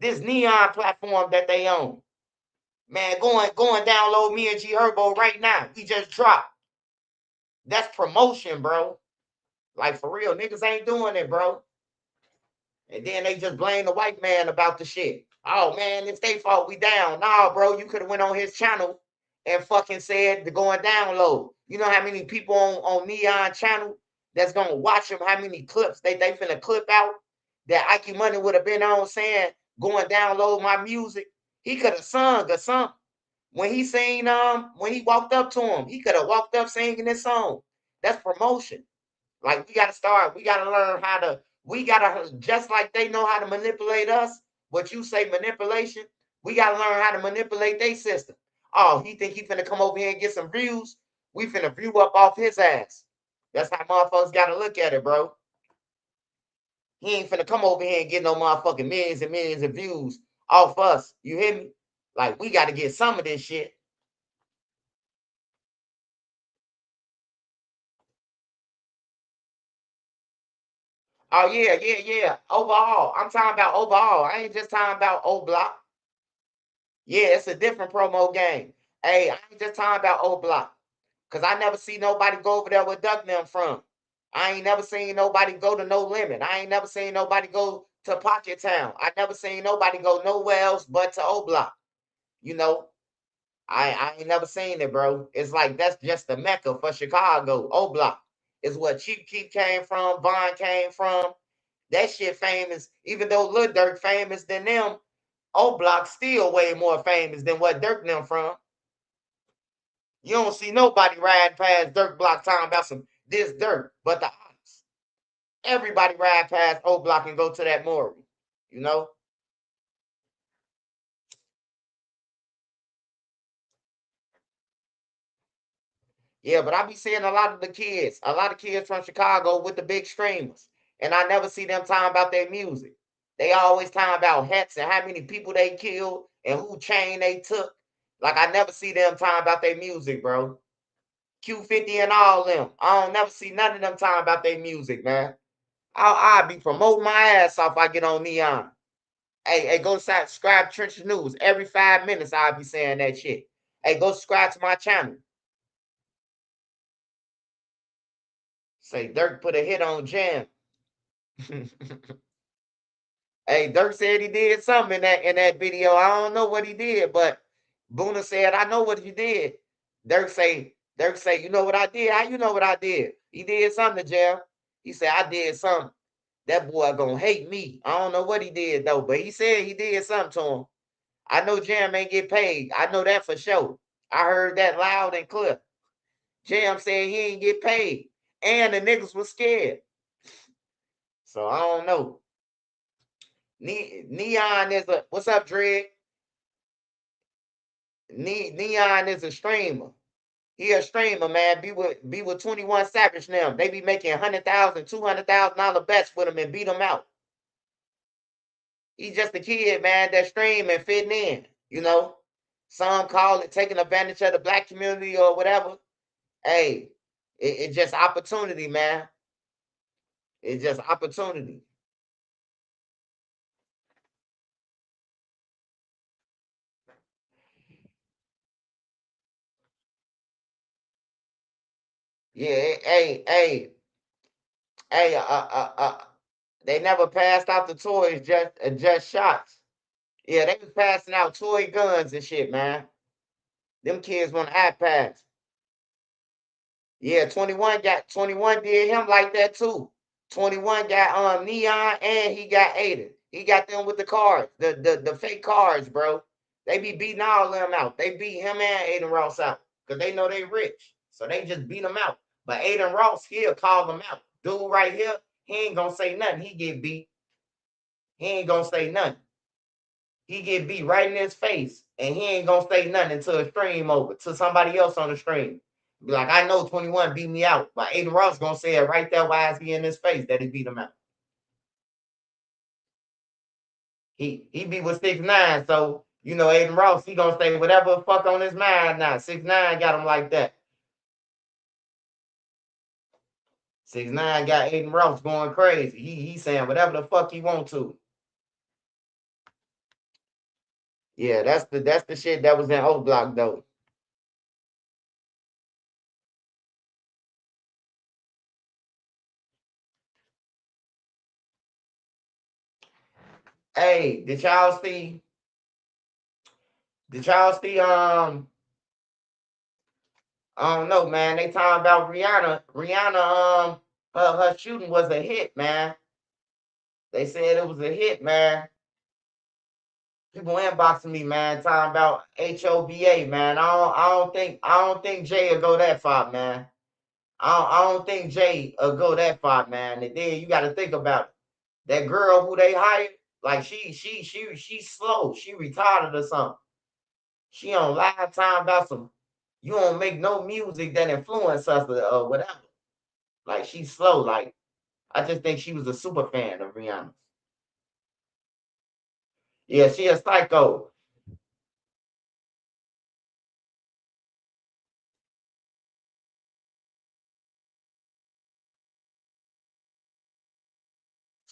This Neon platform that they own. Man, go and download me and G Herbo right now. He just dropped. That's promotion, bro. Like for real, niggas ain't doing it, bro. And then they just blame the white man about the shit. Oh man, it's their fault we down. Nah, bro, you could have went on his channel and fucking said the going down low. You know how many people on Neon channel that's gonna watch him, how many clips they finna clip out that Ike Money would have been on saying going download my music. He could have sung or something. When he seen when he walked up to him, he could have walked up singing this song. That's promotion. Like we gotta start, we gotta learn how to, we gotta, just like they know how to manipulate us, what you say manipulation, we gotta learn how to manipulate their system. Oh, he think he finna come over here and get some views? We finna view up off his ass. That's how motherfuckers gotta look at it, bro. He ain't finna come over here and get no motherfucking millions and millions of views off us. You hear me? Like we gotta get some of this shit. Oh yeah, yeah, yeah. Overall, I'm talking about overall. I ain't just talking about Oblock. Yeah, it's a different promo game. Hey, I ain't just talking about Oblock. Cause I never see nobody go over there with Duck them from. I ain't never seen nobody go to No Limit. I ain't never seen nobody go to Pocket Town. I never seen nobody go nowhere else but to Oblock. You know, I ain't never seen it, bro. It's like that's just the mecca for Chicago. Oblock is what Chief Keef came from, Vaughn came from. That shit famous. Even though Lil Durk famous than them, Oblock still way more famous than what Durk them from. You don't see nobody riding past Durk Block talking about some this Durk, but the ops. Everybody ride past Oblock and go to that Maury. You know? Yeah, but I be seeing a lot of kids from Chicago with the big streamers. And I never see them talking about their music. They always talking about hats and how many people they killed and who chain they took. Like I never see them talking about their music, bro. Q50 and all them. I don't never see none of them talking about their music, man. I'll be promoting my ass off if I get on Neon. Hey, go subscribe to Trenches News. Every 5 minutes I'll be saying that shit. Hey, go subscribe to my channel. Say Dirk put a hit on Jam. Hey, Dirk said he did something in that video. I don't know what he did, but Boona said, I know what you did. Dirk say, you know what I did? How you know what I did? He did something to Jam. He said, I did something. That boy gonna hate me. I don't know what he did though, but he said he did something to him. I know Jam ain't get paid. I know that for sure. I heard that loud and clear. Jam said he ain't get paid. And the niggas was scared. So I don't know. Neon is a, what's up, Dreg? Neon is a streamer. He a streamer, man. Be with 21 Savage now. They be making $100,000, $200,000 bets with him and beat him out. He's just a kid, man, that stream and fitting in, you know. Some call it taking advantage of the black community or whatever. Hey, it's just opportunity, man. It's just opportunity. Yeah, hey, they never passed out the toys, just shots. Yeah, they was passing out toy guns and shit, man. Them kids want iPads. Yeah, 21 did him like that too. 21 got Neon and he got Aiden. He got them with the cards, the fake cards, bro. They be beating all them out. They beat him and Aiden Ross out because they know they rich. So they just beat them out. But Aiden Ross, he'll call them out. Dude right here, he ain't gonna say nothing. He get beat. He ain't gonna say nothing. He get beat right in his face, and he ain't gonna say nothing until a stream over, to somebody else on the stream. Be like, I know 21 beat me out, but Aiden Ross gonna say it right there while he in his face that he beat him out. He be with 6ix9ine, so you know Aiden Ross, he gonna say whatever the fuck on his mind now. 6ix9ine got him like that. 6ix9ine got Aiden Ross going crazy. He saying whatever the fuck he want to. Yeah, that's the shit that was in Oblock though. Hey, did y'all see? I don't know, man. They talking about Rihanna. Her shooting was a hit, man. They said it was a hit, man. People inboxing me, man, talking about HOBA, man. I don't think Jay will go that far, man. I don't think Jay will go that far, man. And then you got to think about it. That girl who they hired, like she's slow. She retarded or something. She on live time about some. You don't make no music that influence us or whatever. Like she's slow. Like I just think she was a super fan of Rihanna. Yeah, she a psycho.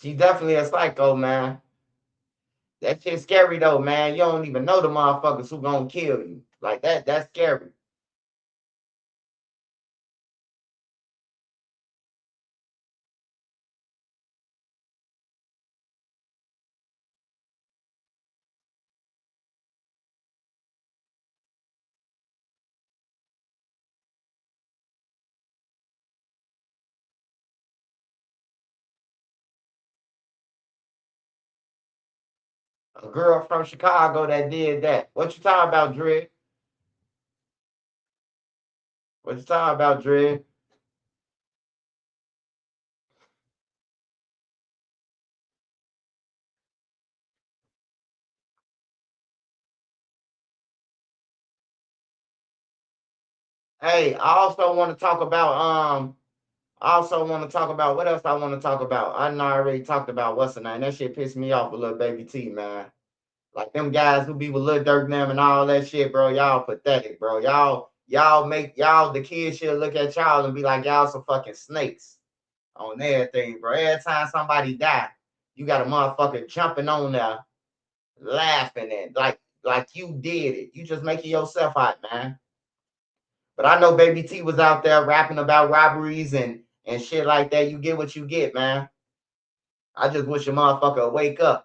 She definitely a psycho, man. That shit's scary though, man. You don't even know the motherfuckers who gonna kill you. Like that's scary. A girl from Chicago that did that. What you talking about, Dre? What you talking about, Dre? Hey, I also want to talk about what else I want to talk about. I done already talked about what's the name. That shit pissed me off with little baby T, man. Like them guys who be with Lil Durk and them and all that shit, bro. Y'all pathetic, bro. Y'all make y'all the kids should look at y'all and be like y'all some fucking snakes on everything, bro. Every time somebody die, you got a motherfucker jumping on there, laughing and like you did it. You just making yourself out, man. But I know Baby T was out there rapping about robberies and shit like that. You get what you get, man. I just wish a motherfucker would wake up.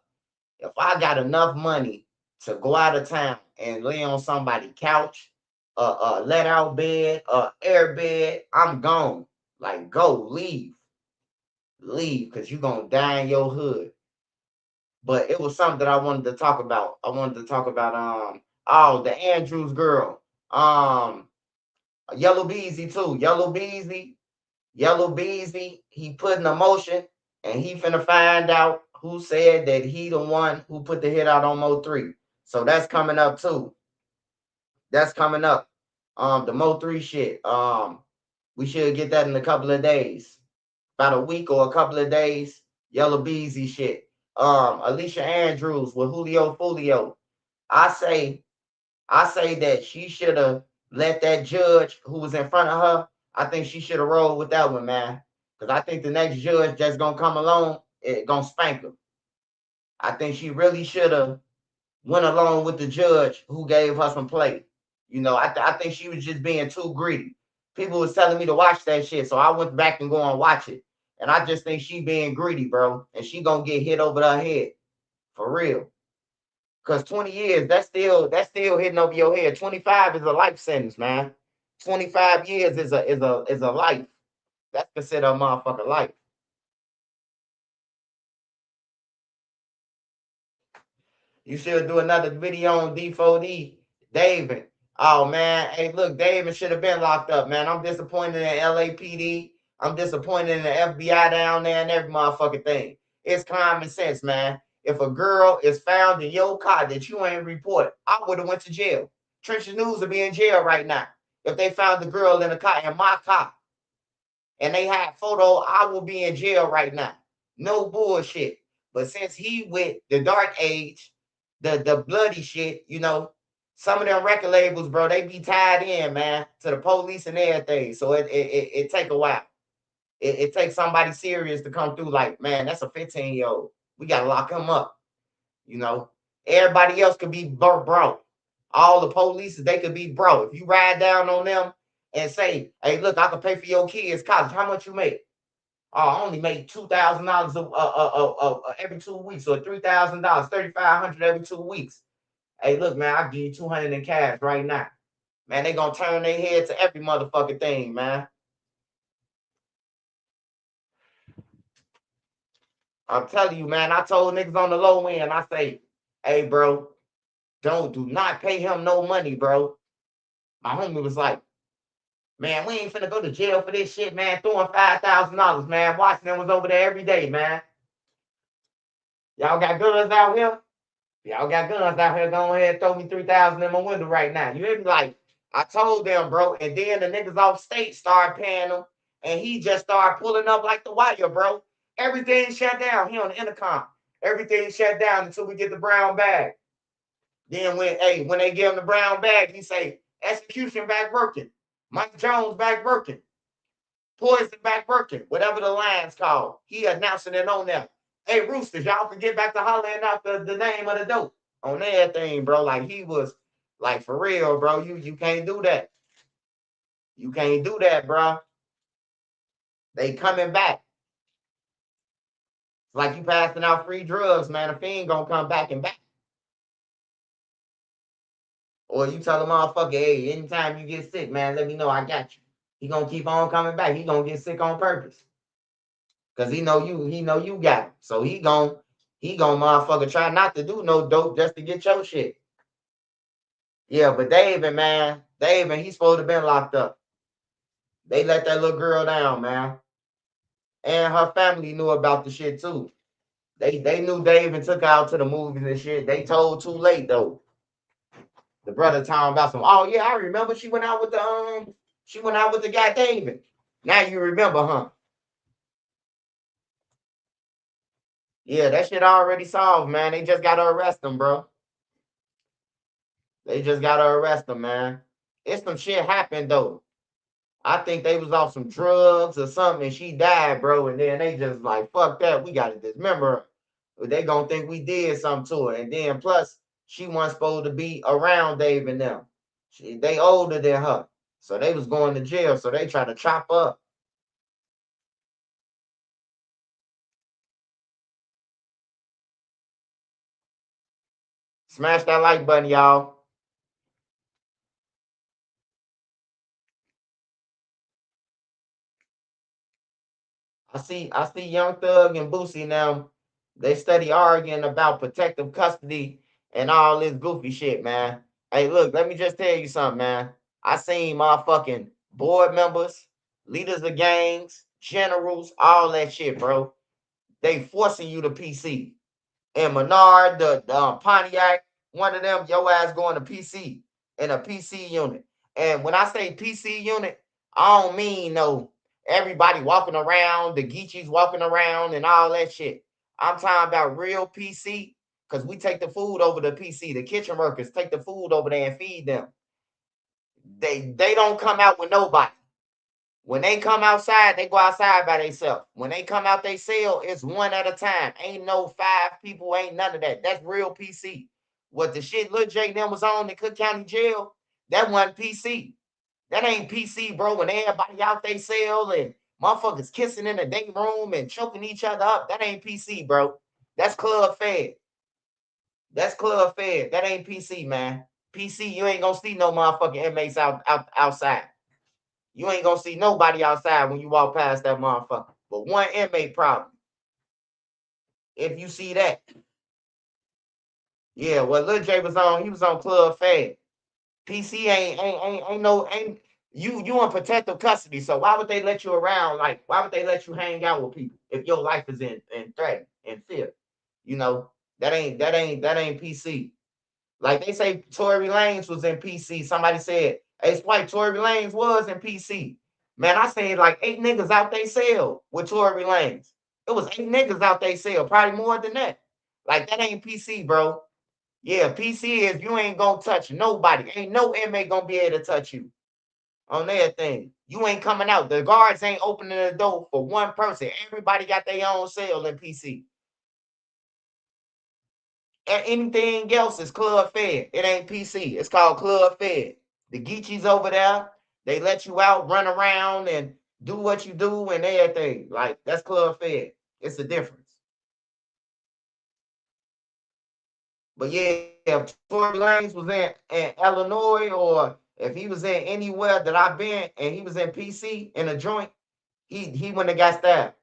If I got enough money to go out of town and lay on somebody's couch, let out bed, air bed, I'm gone. Like go, leave, cause you gonna die in your hood. But it was something that I wanted to talk about. I wanted to talk about the Andrews girl. Yellow Beezy too. Yellow Beezy, he put in a motion and he finna find out who said that he the one who put the hit out on Mo3. So that's coming up too. That's coming up. The Mo3 shit. We should get that in a couple of days. About a week or a couple of days. Yellow Beezy shit. Alicia Andrews with Julio Folio. I say that she should have let that judge who was in front of her. I think she should have rolled with that one, man. Because I think the next judge that's gonna come along, it gonna spank her. I think she really should have went along with the judge who gave her some play. You know, I think she was just being too greedy. People was telling me to watch that shit, so I went back and go and watch it. And I just think she being greedy, bro. And she gonna get hit over her head. For real. Cause 20 years, that's still hitting over your head. 25 is a life sentence, man. 25 years is a life. That's considered a motherfucking life. You should do another video on D4D. David. Oh man. Hey, look, David should have been locked up, man. I'm disappointed in LAPD. I'm disappointed in the FBI down there and every motherfucking thing. It's common sense, man. If a girl is found in your car that you ain't reported, I would have went to jail. Trenches News would be in jail right now. If they found the girl in the car, in my car, and they had photo, I will be in jail right now. No bullshit. But since he with the dark age, the bloody shit, you know, some of them record labels, bro, they be tied in, man, to the police and everything. So it take a while. It takes somebody serious to come through like, man, that's a 15-year-old. We got to lock him up, you know. Everybody else could be bro. All the police, they could be bro. If you ride down on them and say, hey, look, I can pay for your kids' college. How much you make? Oh, I only make $2,000 every 2 weeks, or $3,000, $3,500 every 2 weeks. Hey, look, man, I'll give you 200 in cash right now. Man, they gonna turn their head to every motherfucking thing, man. I'm telling you, man, I told niggas on the low end, I say, hey, bro, do not pay him no money, bro. My homie was like, man, we ain't finna go to jail for this shit, man. Throwing $5,000, man. Washington was over there every day, man. Y'all got guns out here? Y'all got guns out here. Go ahead and throw me 3,000 in my window right now. You hear me? Like, I told them, bro. And then the niggas off state started paying him. And he just started pulling up like the wire, bro. Everything shut down. He on the intercom. Everything shut down until we get the brown bag. Then when they give him the brown bag, he say, execution back working. Mike Jones back working. Poison back working. Whatever the line's called. He announcing it on there. Hey, Roosters, y'all can get back to hollering out the name of the dope on everything, bro. Like, he was, like, for real, bro. You can't do that. You can't do that, bro. They coming back. It's like you passing out free drugs, man. A fiend gonna come back and back. Or you tell the motherfucker, hey, anytime you get sick, man, let me know, I got you. He gonna keep on coming back. He gonna get sick on purpose. Cause he know you got him. So he gon' motherfucker try not to do no dope just to get your shit. Yeah, but David, man, he's supposed to have been locked up. They let that little girl down, man. And her family knew about the shit too. They knew David took her out to the movies and shit. They told too late though. The brother talking about some, oh yeah, I remember she went out with the guy David. Now you remember, huh? Yeah, that shit already solved, man. They just gotta arrest him, bro. They just gotta arrest him, man. It's some shit happened though. I think they was off some drugs or something, and she died, bro. And then they just like, fuck that, we gotta dismember her. They gonna think we did something to her. And then plus, she wasn't supposed to be around Dave and them. They older than her. So they was going to jail. So they try to chop up. Smash that like button, y'all. I see Young Thug and Boosie now. They study arguing about protective custody and all this goofy shit, man. Hey, look, let me just tell you something, man. I seen motherfucking board members, leaders of gangs, generals, all that shit, bro. They forcing you to PC. And Menard, the Pontiac, one of them, your ass going to PC in a PC unit. And when I say PC unit, I don't mean no everybody walking around, the Geechees walking around and all that shit. I'm talking about real PC because we take the food over to PC. The kitchen workers take the food over there and feed them. They don't come out with nobody. When they come outside, they go outside by themselves. When they come out they cell, it's one at a time. Ain't no 5 people, ain't none of that. That's real PC. What the shit Lil J and them was on in Cook County Jail, that wasn't PC. That ain't PC, bro. When everybody out they cell and motherfuckers kissing in the day room and choking each other up, that ain't PC, bro. That's club fed. That's club fed. That ain't PC, man. PC, you ain't gonna see no motherfucking inmates outside. You ain't gonna see nobody outside when you walk past that motherfucker. But one inmate problem. If you see that. Yeah, well, Lil J was on, he was on Club Fed. PC ain't you in protective custody. So why would they let you around? Like, why would they let you hang out with people if your life is in threat and fear? You know, that ain't PC. Like they say Tory Lanez was in PC. Somebody said, hey, Swipe, Tory Lanez was in PC. Man, I seen like 8 niggas out they cell with Tory Lanez. It was 8 niggas out they cell, probably more than that. Like that ain't PC, bro. Yeah, PC is you ain't gonna touch nobody. Ain't no inmate gonna be able to touch you on their thing. You ain't coming out. The guards ain't opening the door for one person. Everybody got their own cell in PC. And anything else is club fed. It ain't PC. It's called club fed. The Geechees over there, they let you out, run around, and do what you do and everything. Like, that's club fed. It's a difference. But yeah, if Tory Lanez was in Illinois, or if he was in anywhere that I've been and he was in PC in a joint, he wouldn't have got stabbed.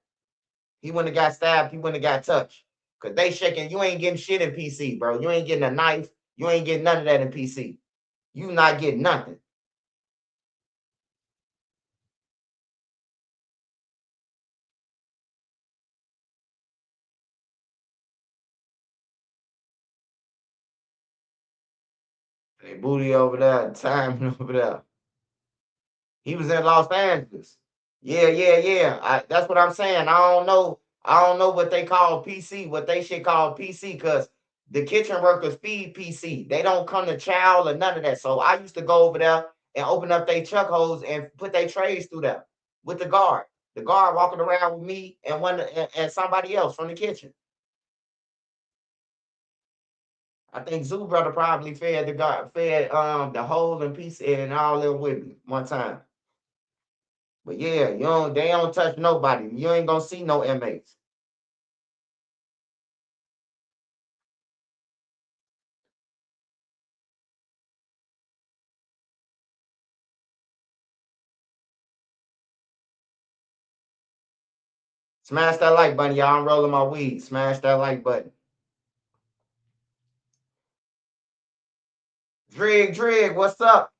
He wouldn't have got stabbed. He wouldn't have got touched. Because they shaking, you ain't getting shit in PC, bro. You ain't getting a knife. You ain't getting none of that in PC. You not getting nothing. Hey, Booty over there, Time over there. He was in Los Angeles. Yeah. That's what I'm saying. I don't know what they call PC, what they should call PC, because the kitchen workers feed PC. They don't come to chow or none of that. So I used to go over there and open up their chuck holes and put their trays through there with the guard. The guard walking around with me and somebody else from the kitchen. I think Zoo Brother probably fed the hole and PC and all them with me one time. But yeah, they don't touch nobody. You ain't gonna see no inmates. Smash that like button, y'all. I'm rolling my weed. Smash that like button. Drig, what's up?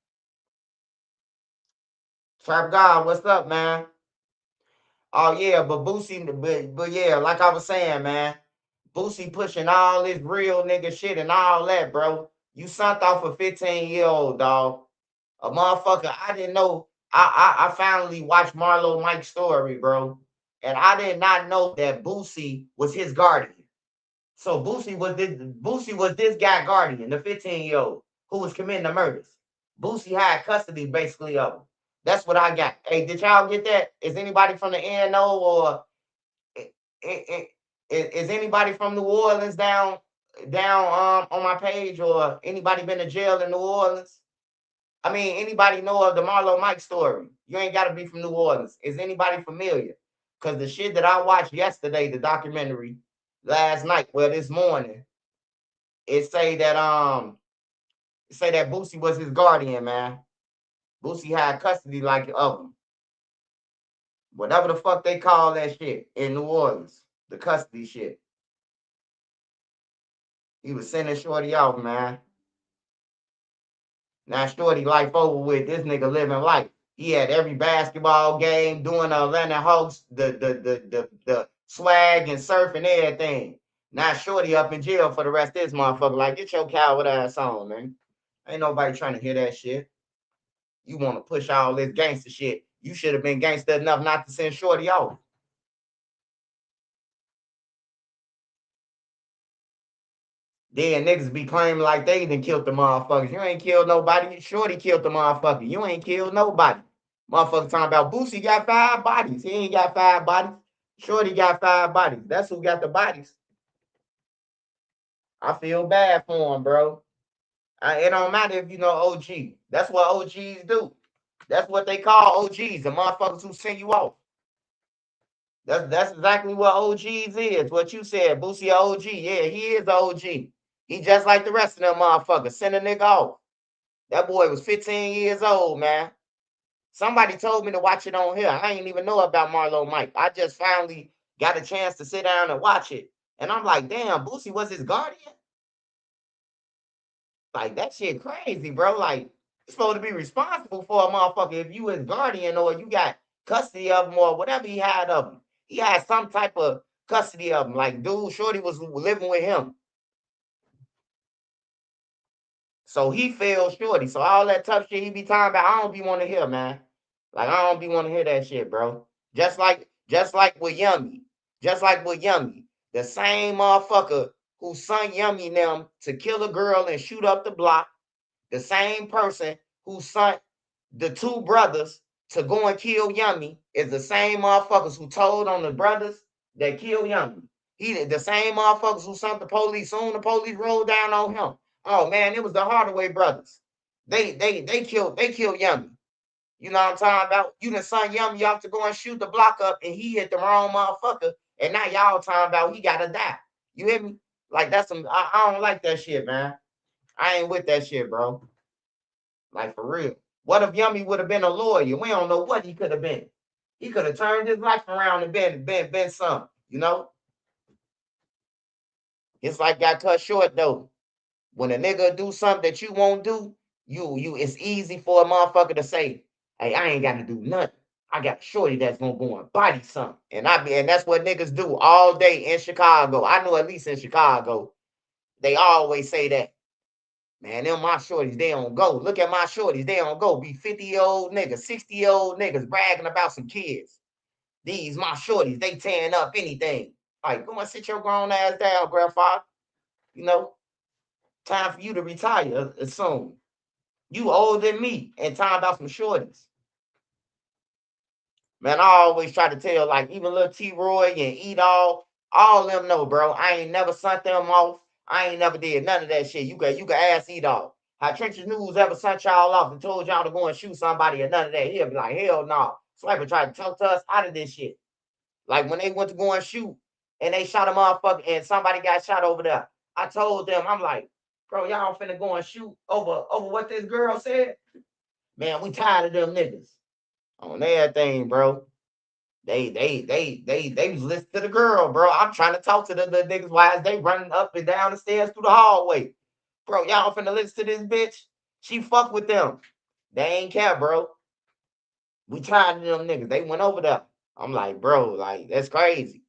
Trap God, what's up, man? Oh yeah, but Boosie, but yeah, like I was saying, man, Boosie pushing all this real nigga shit and all that, bro. You sent off a 15-year-old dog. A motherfucker, I didn't know. I finally watched Marlo Mike's story, bro. And I did not know that Boosie was his guardian. So Boosie was this guy guardian, the 15-year-old who was committing the murders. Boosie had custody basically of him. That's what I got. Hey, did y'all get that? Is anybody from the ANO or is anybody from New Orleans down on my page, or anybody been to jail in New Orleans? I mean, anybody know of the Marlo Mike story? You ain't got to be from New Orleans. Is anybody familiar? Because the shit that I watched yesterday, the documentary, last night, well, this morning, it say that Boosie was his guardian, man. Boosie had custody like of him. Whatever the fuck they call that shit in New Orleans, the custody shit. He was sending Shorty out, man. Now Shorty life over with. This nigga living life. He had every basketball game, doing the Atlanta Hawks, the swag and surf and everything. Now Shorty up in jail for the rest of this motherfucker. Like, get your coward ass on, man. Ain't nobody trying to hear that shit. You want to push all this gangster shit. You should have been gangster enough not to send Shorty off. Then niggas be claiming like they done killed the motherfuckers. You ain't killed nobody. Shorty killed the motherfucker. You ain't killed nobody. Motherfucker talking about Boosie got 5 bodies. He ain't got 5 bodies. Shorty got 5 bodies. That's who got the bodies. I feel bad for him, bro. It don't matter if you know OG. That's what OGs do. That's what they call OGs, the motherfuckers who send you off. That's exactly what OGs is. What you said, Boosie OG. Yeah, he is OG. He just like the rest of them motherfuckers. Send a nigga off. That boy was 15 years old, man. Somebody told me to watch it on here. I ain't even know about Marlo Mike. I just finally got a chance to sit down and watch it. And I'm like, damn, Boosie was his guardian? Like, that shit crazy, bro. Like, you're supposed to be responsible for a motherfucker if you his guardian or you got custody of him or whatever he had of him. He had some type of custody of him. Like, dude, Shorty was living with him. So he failed Shorty. So all that tough shit he be talking about, I don't be want to hear, man. Like, I don't be want to hear that shit, bro. Just like with Yummy. Just like with Yummy. The same motherfucker who sent Yummy them to kill a girl and shoot up the block. The same person who sent the 2 brothers to go and kill Yummy is the same motherfuckers who told on the brothers that killed Yummy. The same motherfuckers who sent the police. Soon the police rolled down on him. Oh man, it was the Hardaway brothers. They killed Yummy. You know what I'm talking about? You done son Yummy off to go and shoot the block up, and he hit the wrong motherfucker, and now y'all talking about he gotta die. You hear me? Like that's some. I don't like that shit, man. I ain't with that shit, bro. Like for real. What if Yummy would have been a lawyer? We don't know what he could have been. He could have turned his life around and been some. You know. It's like got cut short though. When a nigga do something that you won't do, it's easy for a motherfucker to say, "Hey, I ain't got to do nothing. I got a shorty that's gonna go and body something." And that's what niggas do all day in Chicago. I know at least in Chicago, they always say that. Man, them my shorties, they don't go. Look at my shorties, they don't go. Be 50-year-old niggas, 60-year-old niggas bragging about some kids. These my shorties, they tearing up anything. Like, go and sit your grown ass down, grandfather. You know, time for you to retire soon. You older than me and talking about some shorties. Man, I always try to tell, like, even little T-Roy and all them know, bro. I ain't never sent them off. I ain't never did none of that shit. You can ask E-Dog. How Trenches News ever sent y'all off and told y'all to go and shoot somebody or none of that. He'll be like, hell no. Swiper tried to talk to us out of this shit. Like when they went to go and shoot and they shot a motherfucker and somebody got shot over there. I told them, I'm like, bro, y'all finna go and shoot over what this girl said? Man, we tired of them niggas. On everything, bro. They was listening to the girl, bro. I'm trying to talk to the niggas while they running up and down the stairs through the hallway. Bro, y'all finna listen to this bitch? She fuck with them. They ain't care, bro. We tired of them niggas. They went over there. I'm like, bro, like, that's crazy.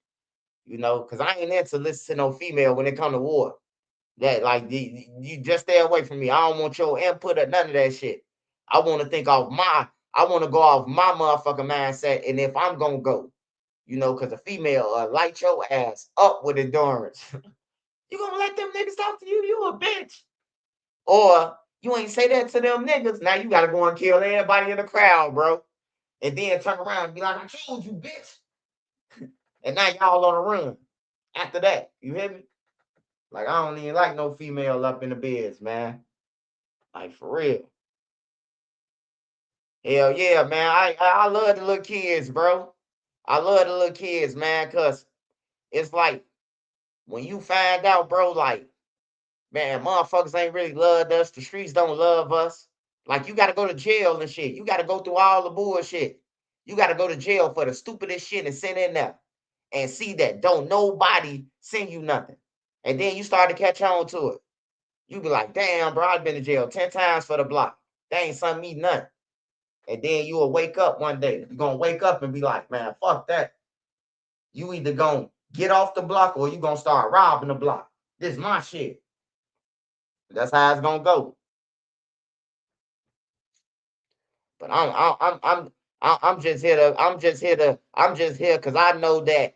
You know, because I ain't into listen to no female when it come to war. That, like, you just stay away from me. I don't want your input or none of that shit. I want to I want to go off my motherfucking mindset, and if I'm going to go, you know, because a female light your ass up with endurance. You going to let them niggas talk to you? You a bitch. Or you ain't say that to them niggas. Now you got to go and kill everybody in the crowd, bro. And then turn around and be like, I told you, bitch. And now y'all on the run after that. You hear me? Like, I don't even like no female up in the beds, man. Like, for real. Hell yeah, man. I love the little kids, bro. I love the little kids, man, because it's like, when you find out, bro, like, man, motherfuckers ain't really loved us. The streets don't love us. Like, you got to go to jail and shit. You got to go through all the bullshit. You got to go to jail for the stupidest shit and sit in there and see that don't nobody send you nothing. And then you start to catch on to it. You be like, damn, bro, I've been to jail 10 times for the block. They ain't sent me nothing. And then you will wake up one day. You're going to wake up and be like, man, fuck that. You either going to get off the block or you going to start robbing the block. This is my shit. That's how it's going to go. But I'm just here because I know that,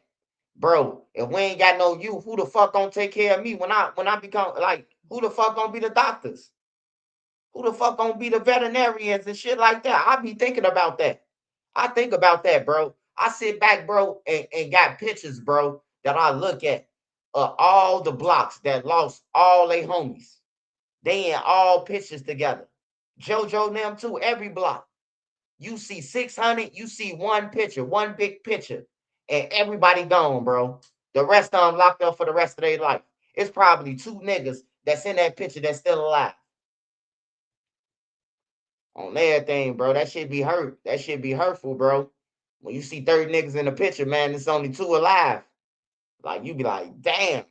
bro, if we ain't got no youth, who the fuck gonna take care of me when I become, like, who the fuck gonna be the doctors? Who the fuck gonna be the veterinarians and shit like that? I be thinking about that. I think about that, bro. I sit back, bro, and got pictures, bro, that I look at all the blocks that lost all they homies. They in all pictures together. JoJo and them too, every block. You see 600, you see one picture, one big picture, and everybody gone, bro. The rest of them locked up for the rest of their life. It's probably 2 niggas that's in that picture that's still alive. On everything, bro. That shit be hurt. That shit be hurtful, bro. When you see 30 niggas in the picture, man, it's only 2 alive. Like, you be like, damn.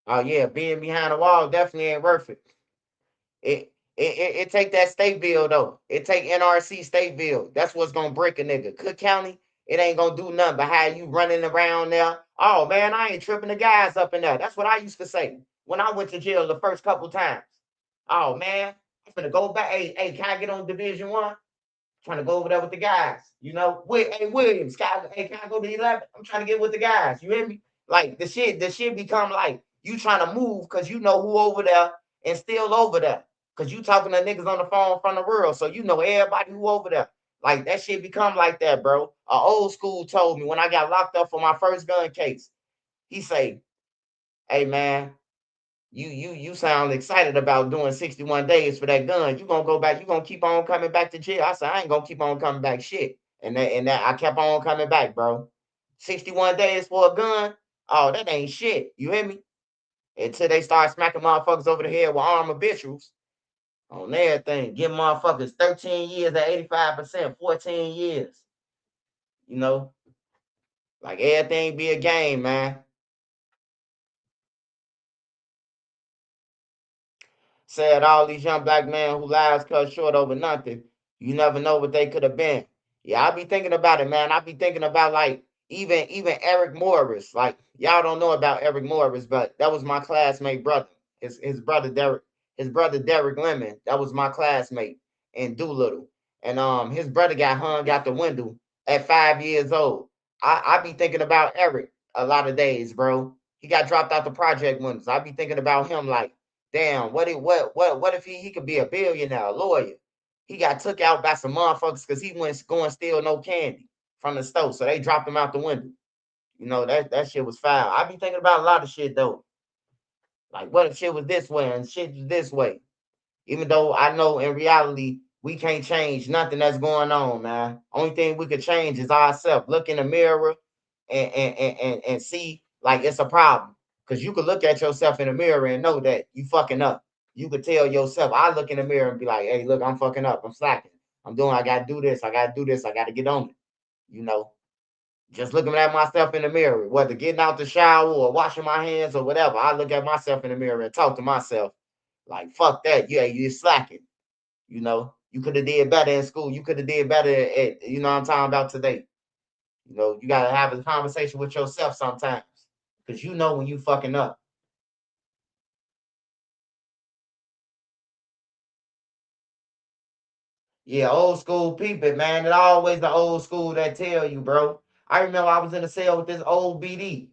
Oh, yeah, being behind the wall definitely ain't worth it. It take that state bill, though. It take NRC state bill. That's what's going to break a nigga. Cook County, it ain't going to do nothing but how you running around there. Oh, man, I ain't tripping the guys up in there. That's what I used to say when I went to jail the first couple times. Oh, man, I'm going to go back. Hey, can I get on Division 1? Trying to go over there with the guys, you know. Hey, Williams, can I go to 11? I'm trying to get with the guys. You hear me? Like, the shit become like you trying to move because you know who over there and still over there. Because you talking to niggas on the phone from the world. So you know everybody who over there. Like that shit become like that, bro. Old school told me when I got locked up for my first gun case. He say, "Hey man, you sound excited about doing 61 days for that gun. You gonna go back, you gonna keep on coming back to jail." I said, "I ain't gonna keep on coming back shit." And that I kept on coming back, bro. 61 days for a gun. Oh, that ain't shit. You hear me? Until they start smacking motherfuckers over the head with armed habituals on everything. Give motherfuckers 13 years at 85%, 14 years. You know, like everything be a game, man. Said all these young black men who lives cut short over nothing. You never know what they could have been. Yeah, I be thinking about it, man. I be thinking about like even Eric Morris. Like y'all don't know about Eric Morris, but that was my classmate brother. His brother Derek Lemon. That was my classmate in Doolittle. And his brother got hung out the window at 5 years old. I be thinking about Eric a lot of days, bro. He got dropped out the project windows. I be thinking about him like, damn, what if he could be a billionaire, a lawyer? He got took out by some motherfuckers because he went going steal no candy from the store. So they dropped him out the window. You know, that shit was foul. I be thinking about a lot of shit though. Like what if shit was this way and shit was this way? Even though I know in reality we can't change nothing that's going on, man. Only thing we could change is ourselves. Look in the mirror and see like it's a problem. Because you could look at yourself in the mirror and know that you fucking up. You could tell yourself, I look in the mirror and be like, hey, look, I'm fucking up. I'm slacking. I gotta do this. I gotta do this. I gotta get on it. You know, just looking at myself in the mirror, whether getting out the shower or washing my hands or whatever, I look at myself in the mirror and talk to myself like, fuck that. Yeah, you're slacking. You know, you could have did better in school. You could have did better at, you know what I'm talking about today. You know, you got to have a conversation with yourself sometimes because you know when you fucking up. Yeah, old school people, man. It's always the old school that tell you, bro. I remember I was in a cell with this old BD,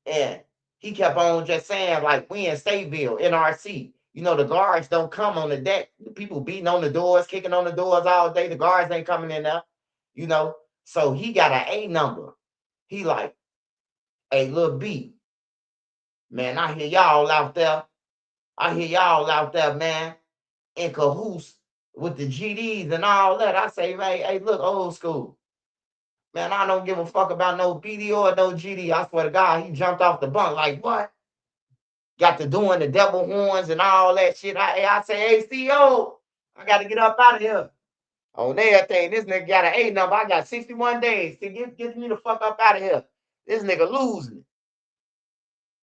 and he kept on just saying, like, we in Stateville, NRC. You know, the guards don't come on the deck. The people beating on the doors, kicking on the doors all day. The guards ain't coming in there, you know. So he got an A number. He like, hey, little B, man, I hear y'all out there. I hear y'all out there, man, in cahoots with the GDs and all that. I say, man, hey, look, old school. Man, I don't give a fuck about no BD or no GD. I swear to God, he jumped off the bunk like, what? Got to doing the devil horns and all that shit. I say, hey, CO, I got to get up out of here. On everything, this nigga got an A number. I got 61 days to get me the fuck up out of here. This nigga losing.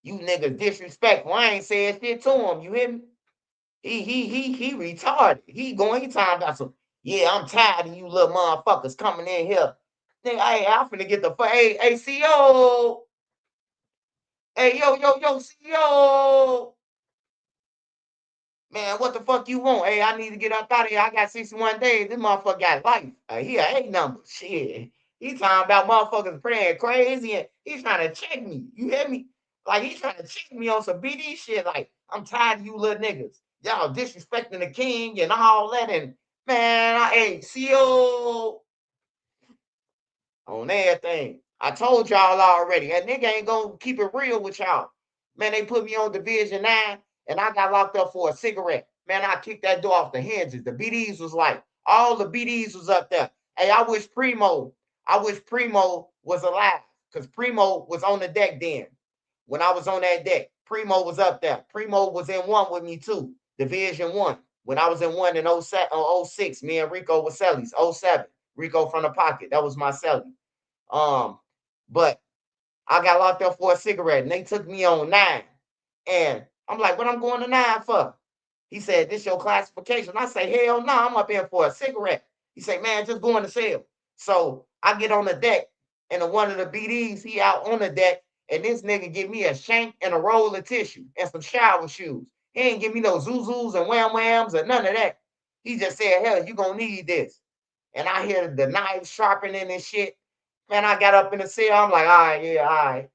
You niggas disrespectful. I ain't saying shit to him. You hear me? He retarded. He talking about some, yeah, I'm tired of you little motherfuckers coming in here. Nigga, I'm finna get the fuck. Hey, CO. Hey, yo, CO. Man, what the fuck you want? Hey, I need to get up out of here. I got 61 days. This motherfucker got life. He a A number. Shit. He talking about motherfuckers praying crazy and he's trying to check me. You hear me? Like he's trying to check me on some BD shit. Like, I'm tired of you little niggas. Y'all disrespecting the king and all that. And man, I ain't CO on everything. I told y'all already. That nigga ain't gonna keep it real with y'all. Man, they put me on Division 9 and I got locked up for a cigarette. Man, I kicked that door off the hinges. The BDs was like, all the BDs was up there. Hey, I wish Primo was alive because Primo was on the deck then. When I was on that deck, Primo was up there. Primo was in one with me too, Division 1. When I was in one in 06, me and Rico was cellies. 07, Rico from the pocket. That was my cellie. But I got locked up for a cigarette and they took me on 9. And I'm like, what I'm going to 9 for? He said, this your classification. I say, hell no, I'm up here for a cigarette. He said, man, just go in the cell. So I get on the deck and one of the BDs, he out on the deck and this nigga give me a shank and a roll of tissue and some shower shoes. He ain't give me no zuzus and wham whams or none of that. He just said, hell, you gonna need this. And I hear the knife sharpening and shit. Man, I got up in the cell. I'm like, all right, yeah, all right.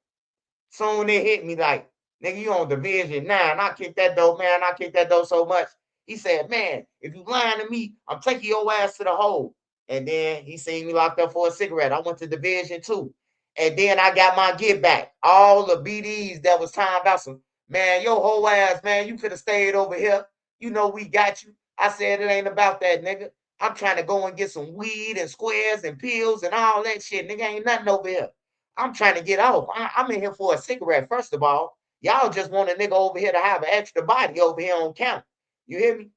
Soon it hit me like, nigga, you on Division 9. I kicked that dope, man. I kicked that dope so much. He said, man, if you lying to me, I'm taking your ass to the hole. And then he seen me locked up for a cigarette. I went to Division 2. And then I got my get back. All the BDs that was talking about some, man, your whole ass, man, you could have stayed over here. You know we got you. I said it ain't about that, nigga. I'm trying to go and get some weed and squares and pills and all that shit. Nigga, ain't nothing over here. I'm trying to get off. I'm in here for a cigarette, first of all. Y'all just want a nigga over here to have an extra body over here on camera. You hear me?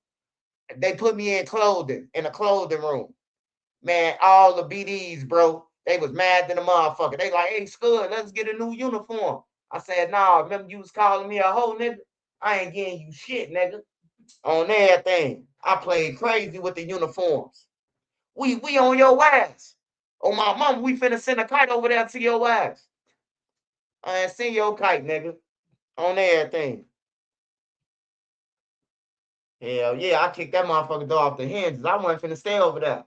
They put me in clothing, in a clothing room. Man, all the BDs, bro, they was mad than a motherfucker. They like, hey, Scud, let's get a new uniform. I said, nah, remember you was calling me a hoe, nigga? I ain't getting you shit, nigga. On everything. I played crazy with the uniforms. We on your ass. On my mama, we finna send a kite over there to your ass. I ain't seen your kite, nigga. On everything. Hell yeah, I kicked that motherfucker door off the hinges. I wasn't finna stay over there.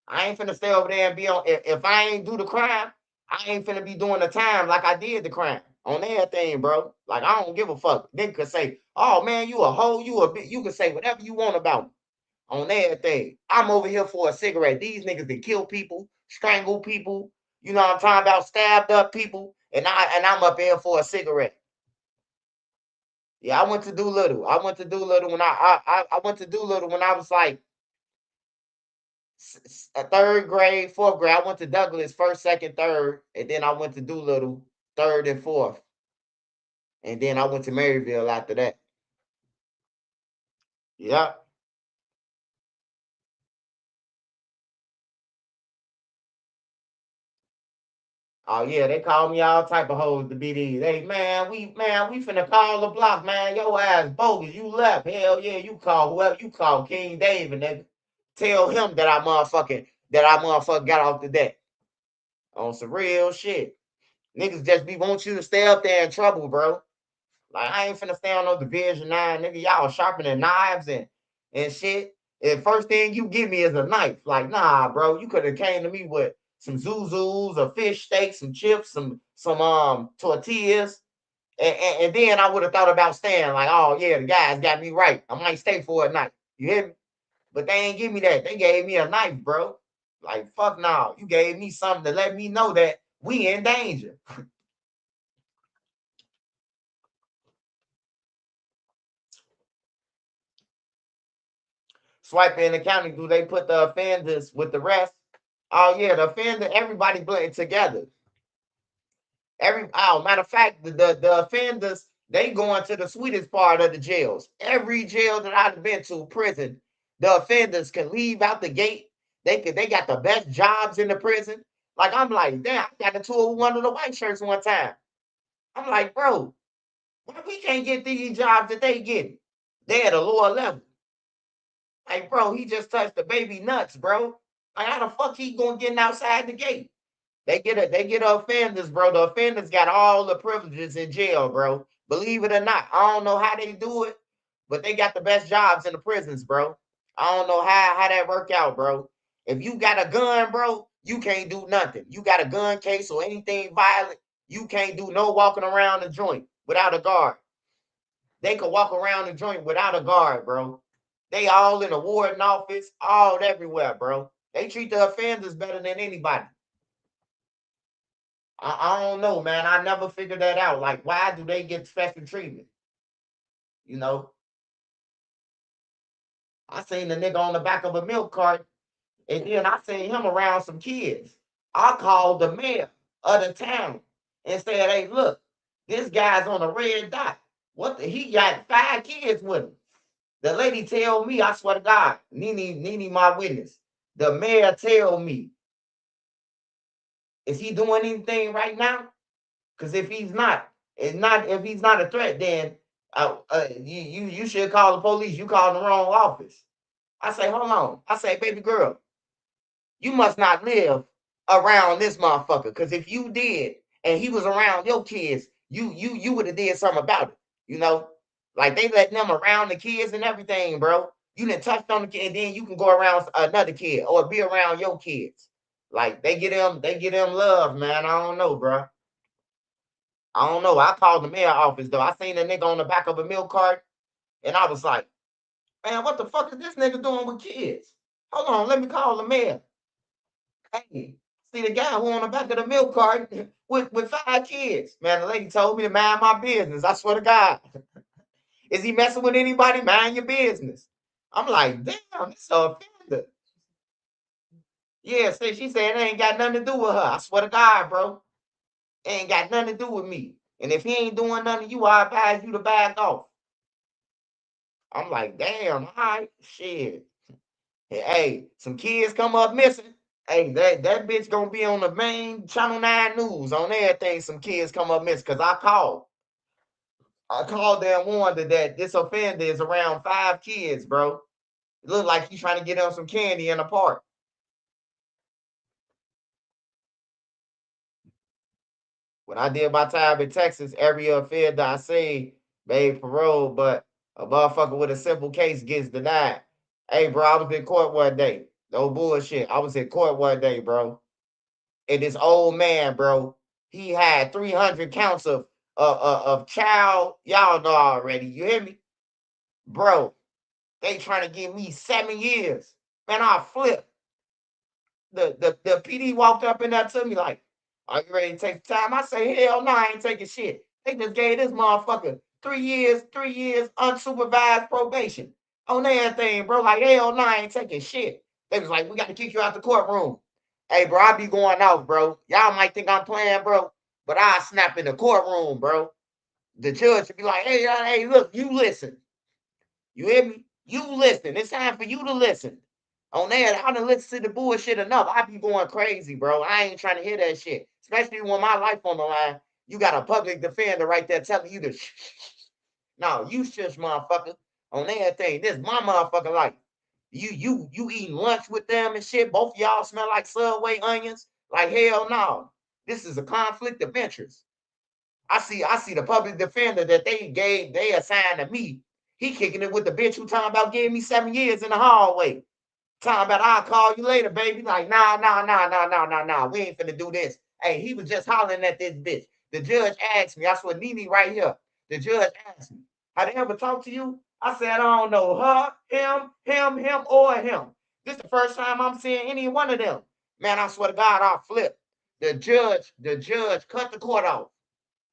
I ain't finna stay over there and be on. If I ain't do the crime, I ain't finna be doing the time like I did the crime on everything, bro. Like I don't give a fuck. They could say, "Oh man, you a hoe, you a bitch." You can say whatever you want about me on everything. I'm over here for a cigarette. These niggas that kill people, strangle people. You know what I'm talking about? Stabbed up people, and I'm up here for a cigarette. Yeah, I went to Doolittle. I went to Doolittle when I went to Doolittle when I was like a third grade, fourth grade. I went to Douglas first, second, third, and then I went to Doolittle third and fourth, and then I went to Maryville after that. Yep. Oh yeah, they call me all type of hoes to be these. Hey man, we finna call the block, man. Your ass bogus. You left. Hell yeah, you call whoever you call King David, nigga. Tell him that I motherfucking got off the deck. On some real shit. Niggas just be want you to stay up there in trouble, bro. Like I ain't finna stay on no Division 9, nigga. Y'all sharpening knives and shit. And first thing you give me is a knife. Like, nah, bro. You could have came to me with some zuzus, a fish steak, some chips, some tortillas. And then I would have thought about staying. Like, oh yeah, the guys got me right. I might stay for a night. You hear me? But they ain't give me that. They gave me a knife, bro. Like, fuck no. You gave me something to let me know that we in danger. Swiping in the county, do they put the offenders with the rest? Oh yeah, the offender, everybody blended together. Matter of fact, the offenders, they going to the sweetest part of the jails. Every jail that I've been to, prison, the offenders can leave out the gate. They got the best jobs in the prison. Like I'm like, damn, I got into it with one of the white shirts one time. I'm like, bro, why we can't get these jobs that they getting? They at a lower level. Like, bro, he just touched the baby nuts, bro. Like, how the fuck he gonna get outside the gate? They get offenders, bro. The offenders got all the privileges in jail, bro. Believe it or not. I don't know how they do it, but they got the best jobs in the prisons, bro. I don't know how that work out, bro. If you got a gun, bro, you can't do nothing. You got a gun case or anything violent, you can't do no walking around the joint without a guard. They could walk around the joint without a guard, bro. They all in the warden office, all everywhere, bro. They treat the offenders better than anybody. I don't know, man. I never figured that out. Like, why do they get special treatment? You know, I seen the nigga on the back of a milk cart, and then I seen him around some kids. I called the mayor of the town and said, hey, look, this guy's on a red dot. He got 5 kids with him. The lady tell me, I swear to God, Nene, my witness. The mayor tell me, is he doing anything right now? Because if he's not, if he's not a threat, then you should call the police. You called the wrong office. I say, hold on. I say, baby girl, you must not live around this motherfucker. Because if you did and he was around your kids, you would have did something about it. You know, like they let them around the kids and everything, bro. You done touched on the kid, and then you can go around another kid or be around your kids. Like they get them love, man. I don't know, bro. I don't know. I called the mayor office though. I seen a nigga on the back of a milk cart, and I was like, man, what the fuck is this nigga doing with kids? Hold on, let me call the mayor. Hey, see the guy who on the back of the milk carton with 5 kids. Man, the lady told me to mind my business. I swear to God. Is he messing with anybody? Mind your business. I'm like, damn, this so offended. Yeah, see, she said it ain't got nothing to do with her. I swear to God, bro. It ain't got nothing to do with me. And if he ain't doing nothing to you, I advise you to back off. I'm like, damn, all right, shit. Hey, some kids come up missing. Hey, that bitch gonna be on the main Channel 9 news on everything. Some kids come up missing because I called. I called there and warned her that this offender is around 5 kids, bro. It looked like he's trying to get them some candy in the park. When I did my time in Texas, every offender I seen made parole, but a motherfucker with a simple case gets denied. Hey, bro, I was in court one day. No bullshit. I was in court one day, bro. And this old man, bro, he had 300 counts of child. Y'all know already. You hear me? Bro, they trying to give me 7 years. Man, I flip. The PD walked up in there to me like, are you ready to take the time? I say, hell no, I ain't taking shit. They just gave this motherfucker 3 years unsupervised probation on everything, bro. Like, hell no, I ain't taking shit. They was like, we got to kick you out the courtroom. Hey, bro, I be going out, bro. Y'all might think I'm playing, bro, but I snap in the courtroom, bro. The judge would be like, hey, look, you listen. You hear me? You listen. It's time for you to listen. On there, I done listened to the bullshit enough. I be going crazy, bro. I ain't trying to hear that shit. Especially when my life on the line. You got a public defender right there telling you to No, you shush, motherfucker. On everything. This is my motherfucking life. You eating lunch with them and shit. Both of y'all smell like Subway onions. Like hell no. This is a conflict of interest. I see the public defender that they assigned to me. He kicking it with the bitch who talking about giving me 7 years in the hallway. Talking about I'll call you later, baby. Like, nah. We ain't finna do this. Hey, he was just hollering at this bitch. The judge asked me, I swear, Nene right here. The judge asked me, have they ever talked to you? I said, I don't know her, him, or him. This is the first time I'm seeing any one of them. Man, I swear to God, I'll flip. The judge cut the court off.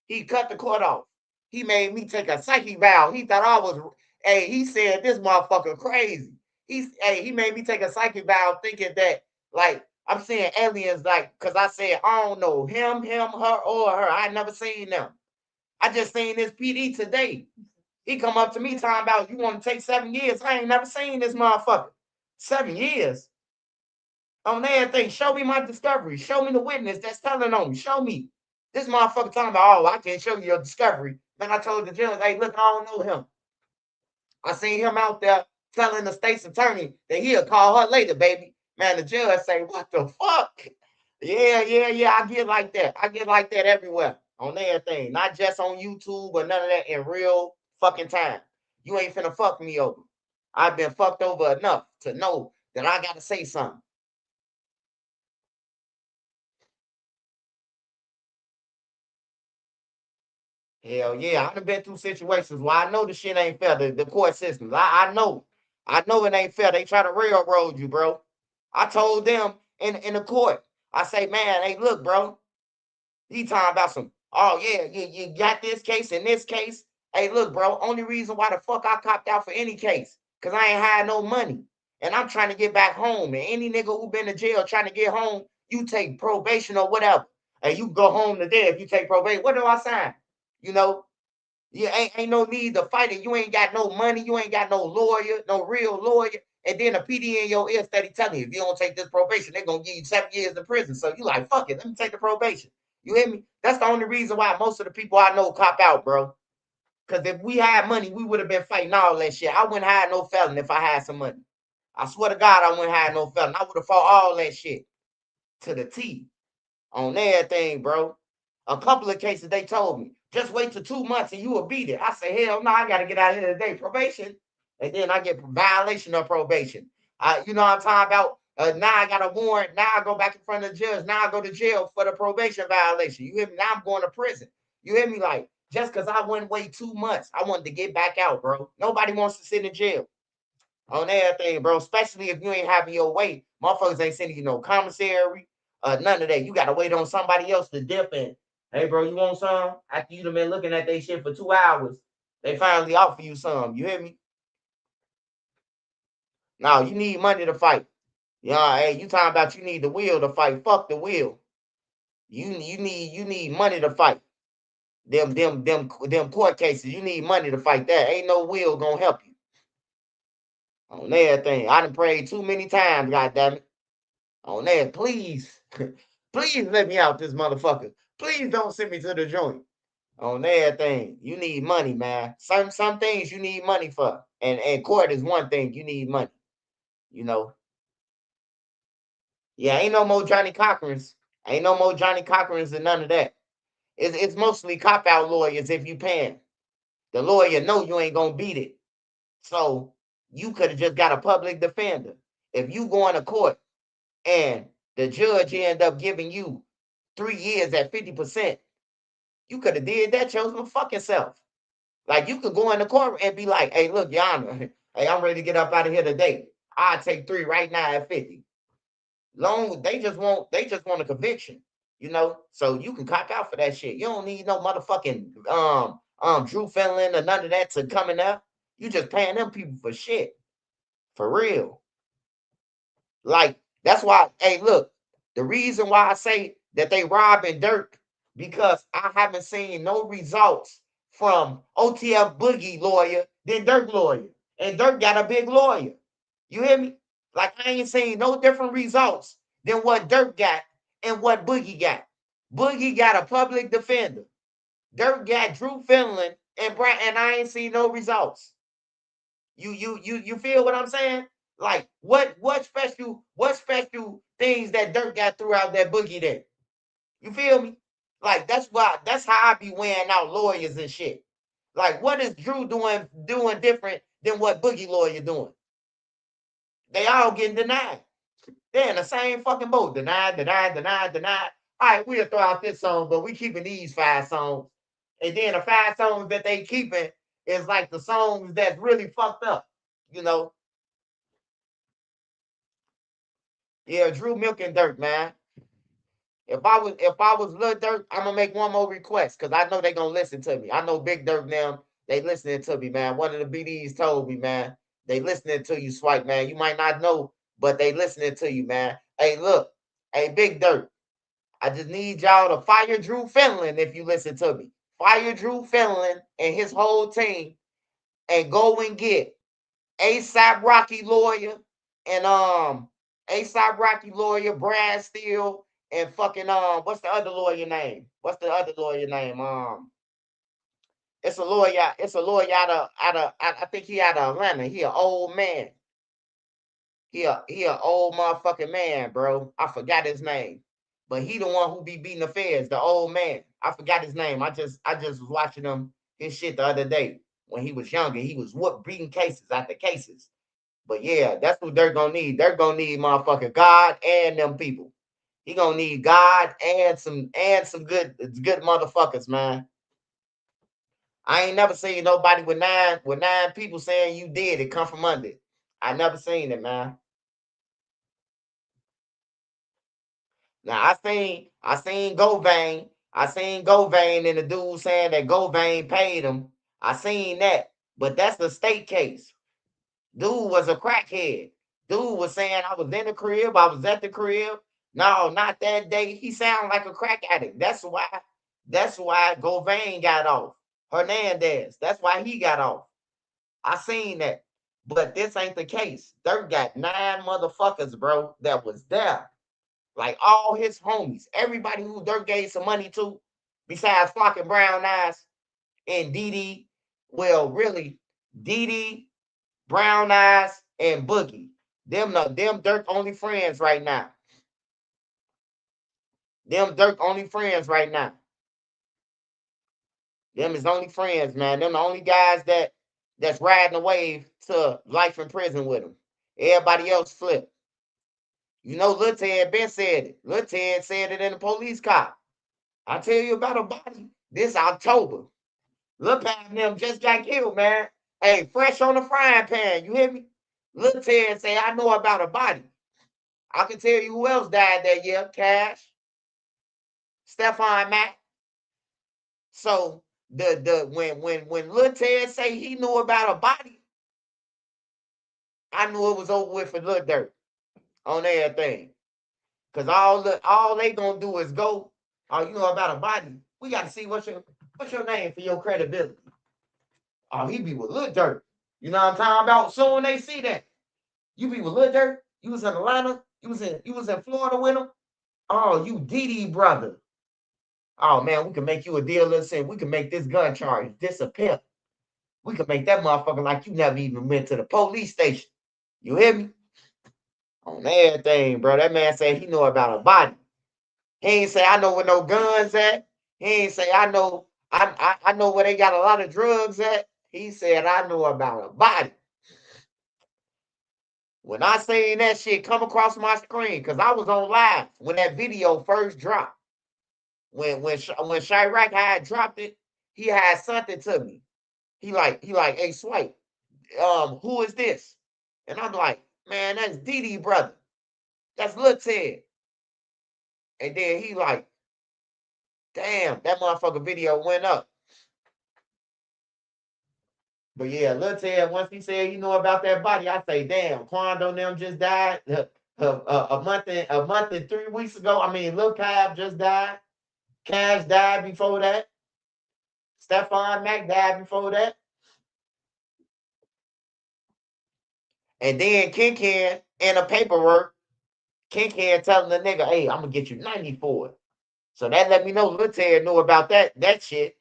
He cut the court off. He made me take a psyche valve. He thought I was, hey, he said this motherfucker crazy. He made me take a psyche valve thinking that, like, I'm seeing aliens, like, because I said, I don't know him, her, or her. I never seen them. I just seen this PD today. He come up to me talking about, you want to take 7 years? I ain't never seen this motherfucker. 7 years? On everything. Show me my discovery. Show me the witness that's telling on me. Show me. This motherfucker talking about, oh, I can't show you your discovery. Man, I told the judge, hey, look, I don't know him. I seen him out there telling the state's attorney that he'll call her later, baby. Man, the judge say, what the fuck? Yeah. I get like that. I get like that everywhere on everything. Not just on YouTube or none of that in real fucking time. You ain't finna fuck me over. I've been fucked over enough to know that I gotta say something. Hell yeah, I done been through situations where I know the shit ain't fair. The court systems, I know. I know it ain't fair. They try to railroad you, bro. I told them in the court, I say, man, hey, look, bro. He talking about some, oh yeah, you got this case and this case. Hey, look, bro, only reason why the fuck I copped out for any case, because I ain't had no money. And I'm trying to get back home. And any nigga who been to jail trying to get home, you take probation or whatever. And you go home today if you take probation. What do I sign? You know, you ain't no need to fight it. You ain't got no money. You ain't got no lawyer, no real lawyer. And then a PD in your ear steady telling you, if you don't take this probation, they're going to give you 7 years in prison. So you like, fuck it, let me take the probation. You hear me? That's the only reason why most of the people I know cop out, bro. Because if we had money, we would have been fighting all that shit. I wouldn't have no felon if I had some money. I swear to God, I wouldn't have no felon. I would have fought all that shit to the T on everything, bro. A couple of cases they told me, just wait till 2 months and you will beat it. I say, hell no, I got to get out of here today. Probation. And then I get violation of probation. You know what I'm talking about? Now I got a warrant. Now I go back in front of the judge. Now I go to jail for the probation violation. You hear me? Now I'm going to prison. You hear me? Like, just because I wouldn't wait 2 months, I wanted to get back out, bro. Nobody wants to sit in jail on everything, bro. Especially if you ain't having your way. Motherfuckers ain't sending you no commissary. none of that. You gotta wait on somebody else to dip in. Hey, bro, you want some? After you've been looking at their shit for 2 hours, they finally offer you some. You hear me? No, you need money to fight. Yeah, hey, you talking about you need the will to fight. Fuck the will. You need money to fight. Them court cases. You need money to fight that. Ain't no will gonna help you on everything. I done prayed too many times, goddammit. On that, please, please let me out this motherfucker. Please don't send me to the joint. On everything, you need money, man. Some things you need money for, and court is one thing you need money. You know, yeah, ain't no more Johnny Cochrans. Ain't no more Johnny Cochrans and none of that. It's mostly cop out lawyers if you paying. The lawyer know you ain't gonna beat it, so you could have just got a public defender. If you go into court and the judge end up giving you 3 years at 50%, you could have did that your fucking self. Like you could go in the court and be like, "Hey, look, Your Honor, hey, I'm ready to get up out of here today. I'll take 3 right now at 50." Long they just want a conviction, you know. So you can cop out for that shit. You don't need no motherfucking Drew Finland or none of that to come in there. You just paying them people for shit. For real. Like, that's why, hey, look, the reason why I say that they robbing Durk, because I haven't seen no results from OTF Boogie lawyer than Durk lawyer. And Durk got a big lawyer. You hear me? Like, I ain't seen no different results than what Durk got and what Boogie got. Boogie got a public defender. Durk got Drew Finland and I ain't seen no results. You feel what I'm saying? Like what special things that Durk got throughout that Boogie there? You feel me? Like that's how I be weighing out lawyers and shit. Like what is Drew doing different than what Boogie lawyer doing? They all getting denied. They're in the same fucking boat. Denied. All right, we'll throw out this song, but we keeping these 5 songs. And then the 5 songs that they keeping is like the songs that's really fucked up, you know. Yeah, Drew Milk and Durk, man. If I was Lil Durk, I'm gonna make one more request because I know they gonna listen to me. I know Big Durk now, they listening to me, man. One of the BDs told me, man, they listening to you, Swipe, man. You might not know, but they listening to you, man. Hey, look, hey, Big Durk, I just need y'all to fire Drew Finland if you listen to me. Fire Drew Finland and his whole team and go and get ASAP Rocky lawyer and ASAP Rocky lawyer, Brad Steele, and fucking what's the other lawyer name? It's a lawyer out of I think he out of Atlanta. He an old man. He an old motherfucking man, bro. I forgot his name. But he the one who be beating the feds, the old man. I forgot his name. I just was watching his shit the other day when he was younger. He was beating cases after cases. But yeah, that's what they're gonna need. They're gonna need motherfucking God and them people. He gonna need God and some good motherfuckers, man. I ain't never seen nobody with nine people saying you did it come from under it. I never seen it, man. Now I seen Govain. I seen Govain and the dude saying that Govain paid him. I seen that, but that's the state case. Dude was a crackhead. Dude was saying I was in the crib, I was at the crib. No, not that day. He sounded like a crack addict. That's why Govain got off. Hernandez. That's why he got off. I seen that. But this ain't the case. Dirk got 9 motherfuckers, bro, that was there. Like all his homies, everybody who Dirk gave some money to, besides fucking Brown Eyes and Didi. Well, really, Didi, Brown Eyes, and Boogie. Them Dirk only friends right now. Them Dirk only friends right now. Them is only friends, man. Them the only guys that's riding the wave to life in prison with him. Everybody else flipped. You know, Lil Ted Ben said it. Lil Ted said it in the police cop. I tell you about a body this October. Lil Pat and them just got killed, man. Hey, fresh on the frying pan. You hear me? Lil Ted say, I know about a body. I can tell you who else died that year. Cash, Stephon Mack. So when Lil Ted say he knew about a body, I knew it was over with for Lil Durk on everything. Cause all they gonna do is go, oh, you know about a body. We gotta see what's your name for your credibility. Oh, he be with Lil Durk. You know what I'm talking about? Soon they see that. You be with Lil Durk, you was in Atlanta, you was in Florida with him. Oh, you Didi brother. Oh man, we can make you a deal. Listen, we can make this gun charge disappear. We can make that motherfucker like you never even went to the police station. You hear me? On everything, bro. That man said he know about a body. He ain't say I know where no guns at. He ain't say I know I know where they got a lot of drugs at. He said I know about a body. When I seen that shit come across my screen, because I was on live when that video first dropped. When Chirac had dropped it, he had something to me. He like, hey Swipe, who is this? And I'm like, man, that's Didi brother. That's Lil Ted. And then he like, damn, that motherfucker video went up. But yeah, Lil Ted, once he said he know about that body, I say, damn, Quando and them just died a month and 3 weeks ago. I mean, Lil Cab just died. Cash died before that. Stephon Mack died before that. And then Ken in the paperwork, Ken telling the nigga, hey, I'm gonna get you 90 for it. So that let me know Lil Ted knew about that shit.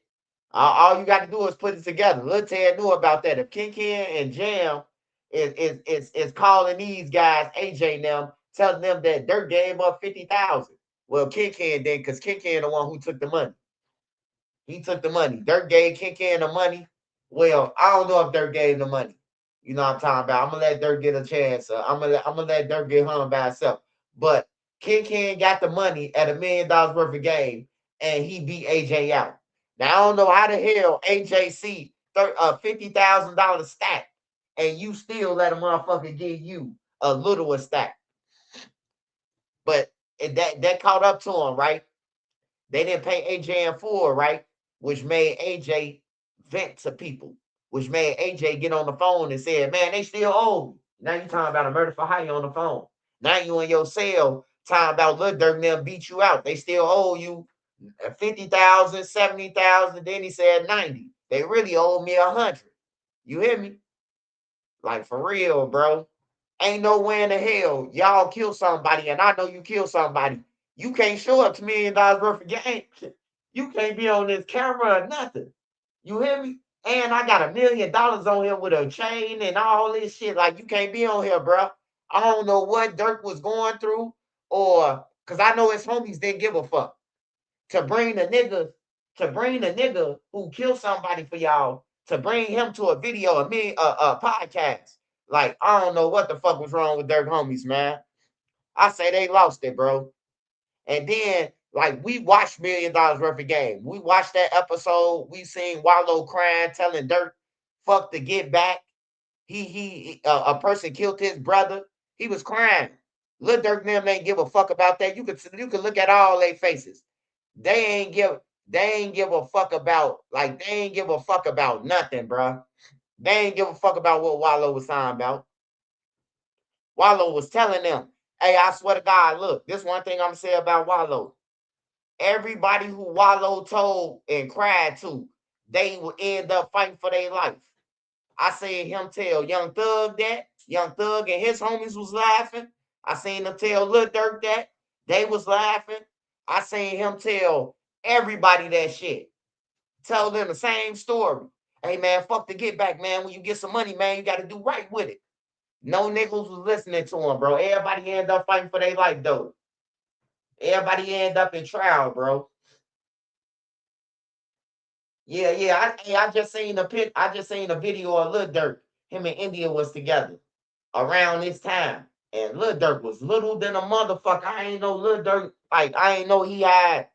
All you got to do is put it together. Lil Ted knew about that. If Ken and Jam is calling these guys, AJ and them, telling them that Dirk gave up 50,000. Well, Ken did, because Ken the one who took the money. He took the money. Dirk gave Ken the money. Well, I don't know if Dirk gave the money. You know what I'm talking about. I'm gonna let Dirk get a chance. I'm gonna let Dirk get hung by himself. But Ken got the money at $1 million worth of game, and he beat AJ out. Now I don't know how the hell AJ see $50,000 stack, and you still let a motherfucker give you a little stack. But that caught up to him, right? They didn't pay AJ in full, right? Which made AJ vent to people, which made AJ get on the phone and said, man, they still owe me. Now you talking about a murder for hire on the phone. Now you in your cell talking about Lil Durk and them beat you out. They still owe you 50,000, 70,000. Then he said 90. They really owe me 100. You hear me? Like for real, bro. Ain't no way in the hell y'all kill somebody, and I know you kill somebody. You can't show up to $1 million worth of game. You can't be on this camera or nothing. You hear me? And I got $1 million on here with a chain and all this shit. Like, you can't be on here, bro. I don't know what Dirk was going through, or because I know his homies didn't give a fuck. To bring the nigga who killed somebody for y'all, to bring him to a video, a podcast. Like, I don't know what the fuck was wrong with Dirk homies, man. I say they lost it, bro. And then, like, we watched $1 million worth of game. We watched that episode. We seen Wallow crying, telling Dirk, fuck to get back. A person killed his brother. He was crying. Lil Durk and them ain't give a fuck about that. You could look at all their faces. They ain't give a fuck about, like, they ain't give a fuck about nothing, bro. They ain't give a fuck about what Wallow was talking about. Wallow was telling them, hey, I swear to God, look, this one thing I'm gonna say about Wallow. Everybody who Wallow told and cried to, they will end up fighting for their life. I seen him tell Young Thug that. Young Thug and his homies was laughing. I seen him tell Lil Durk that. They was laughing. I seen him tell everybody that shit. Tell them the same story. Hey, man, fuck the get back, man. When you get some money, man, you got to do right with it. No niggas was listening to him, bro. Everybody ended up fighting for their life, though. Everybody ended up in trial, bro. Yeah. I just seen a video of Lil Durk. Him and India was together around this time. And Lil Durk was little than a motherfucker. I ain't know Lil Durk, like, I ain't know he had,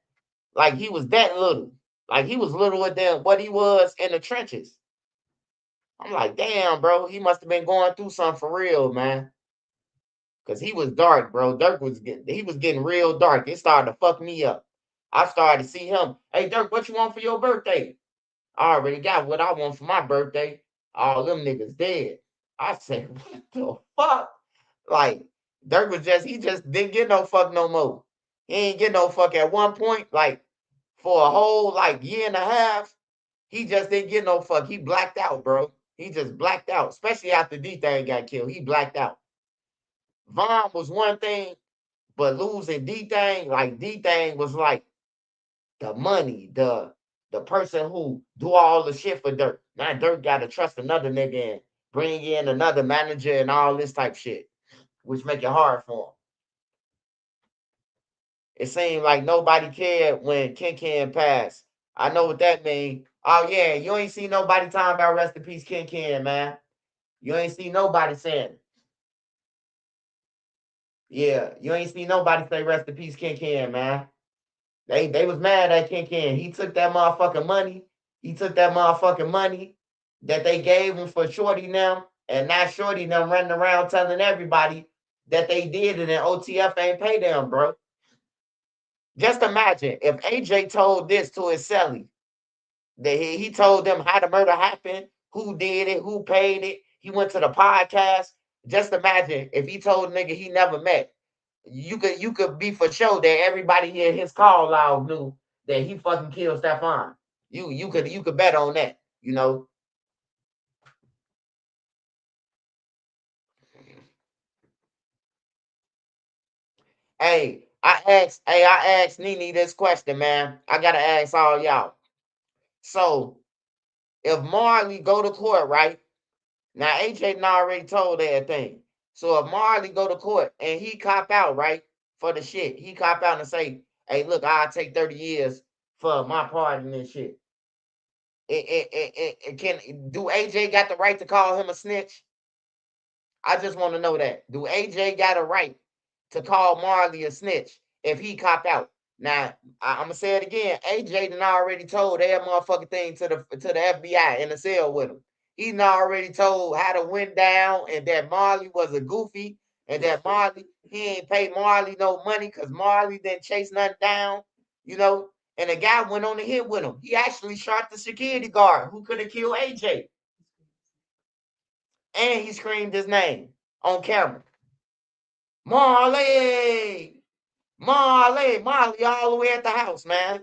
like, he was that little. Like, he was littler than what he was in the trenches. I'm like, damn, bro, he must have been going through something for real, man. Cause he was dark, bro. Durk was getting real dark. It started to fuck me up. I started to see him. Hey, Durk, what you want for your birthday? I already got what I want for my birthday. All them niggas dead. I said, what the fuck? Like, Durk he just didn't get no fuck no more. He ain't get no fuck at one point, like, for a whole, like, year and a half. He just didn't get no fuck. He blacked out, bro. He just blacked out, especially after D-Thang got killed. He blacked out. Von was one thing, but losing D-Thang, like, D-Thang was like the money, the person who do all the shit for Durk. Now Durk got to trust another nigga and bring in another manager and all this type shit, which make it hard for him. It seemed like nobody cared when Ken passed. I know what that means. Oh yeah, you ain't see nobody talking about rest in peace Ken, man. You ain't see nobody saying it. Yeah, you ain't see nobody say rest in peace Ken, man. They was mad at Ken. He took that motherfucking money. He took that motherfucking money that they gave him for Shorty them, and now Shorty them running around telling everybody that they did it and OTF ain't pay them, bro. Just imagine if AJ told this to his cellie, that he told them how the murder happened, who did it, who paid it. He went to the podcast. Just imagine if he told a nigga he never met. You could be for sure that everybody in his call log knew that he fucking killed Stefan. You could bet on that, you know. I asked Nene this question, man. I gotta ask all y'all. So if Marley go to court, right? Now AJ done already told everything. So if Marley go to court and he cop out, right, for the shit, he cop out and say, hey, look, I'll take 30 years for my part in this shit. Do AJ got the right to call him a snitch? I just want to know that. Do AJ got a right to call Marley a snitch if he cop out? Now, I'm gonna say it again. AJ done already told that motherfucking thing to the FBI in the cell with him. He done already told how to went down and that Marley was a goofy and that Marley, he ain't pay Marley no money because Marley didn't chase nothing down, you know. And the guy went on the hit with him. He actually shot the security guard who could have killed AJ. And he screamed his name on camera. Marley! Marley all the way at the house, man.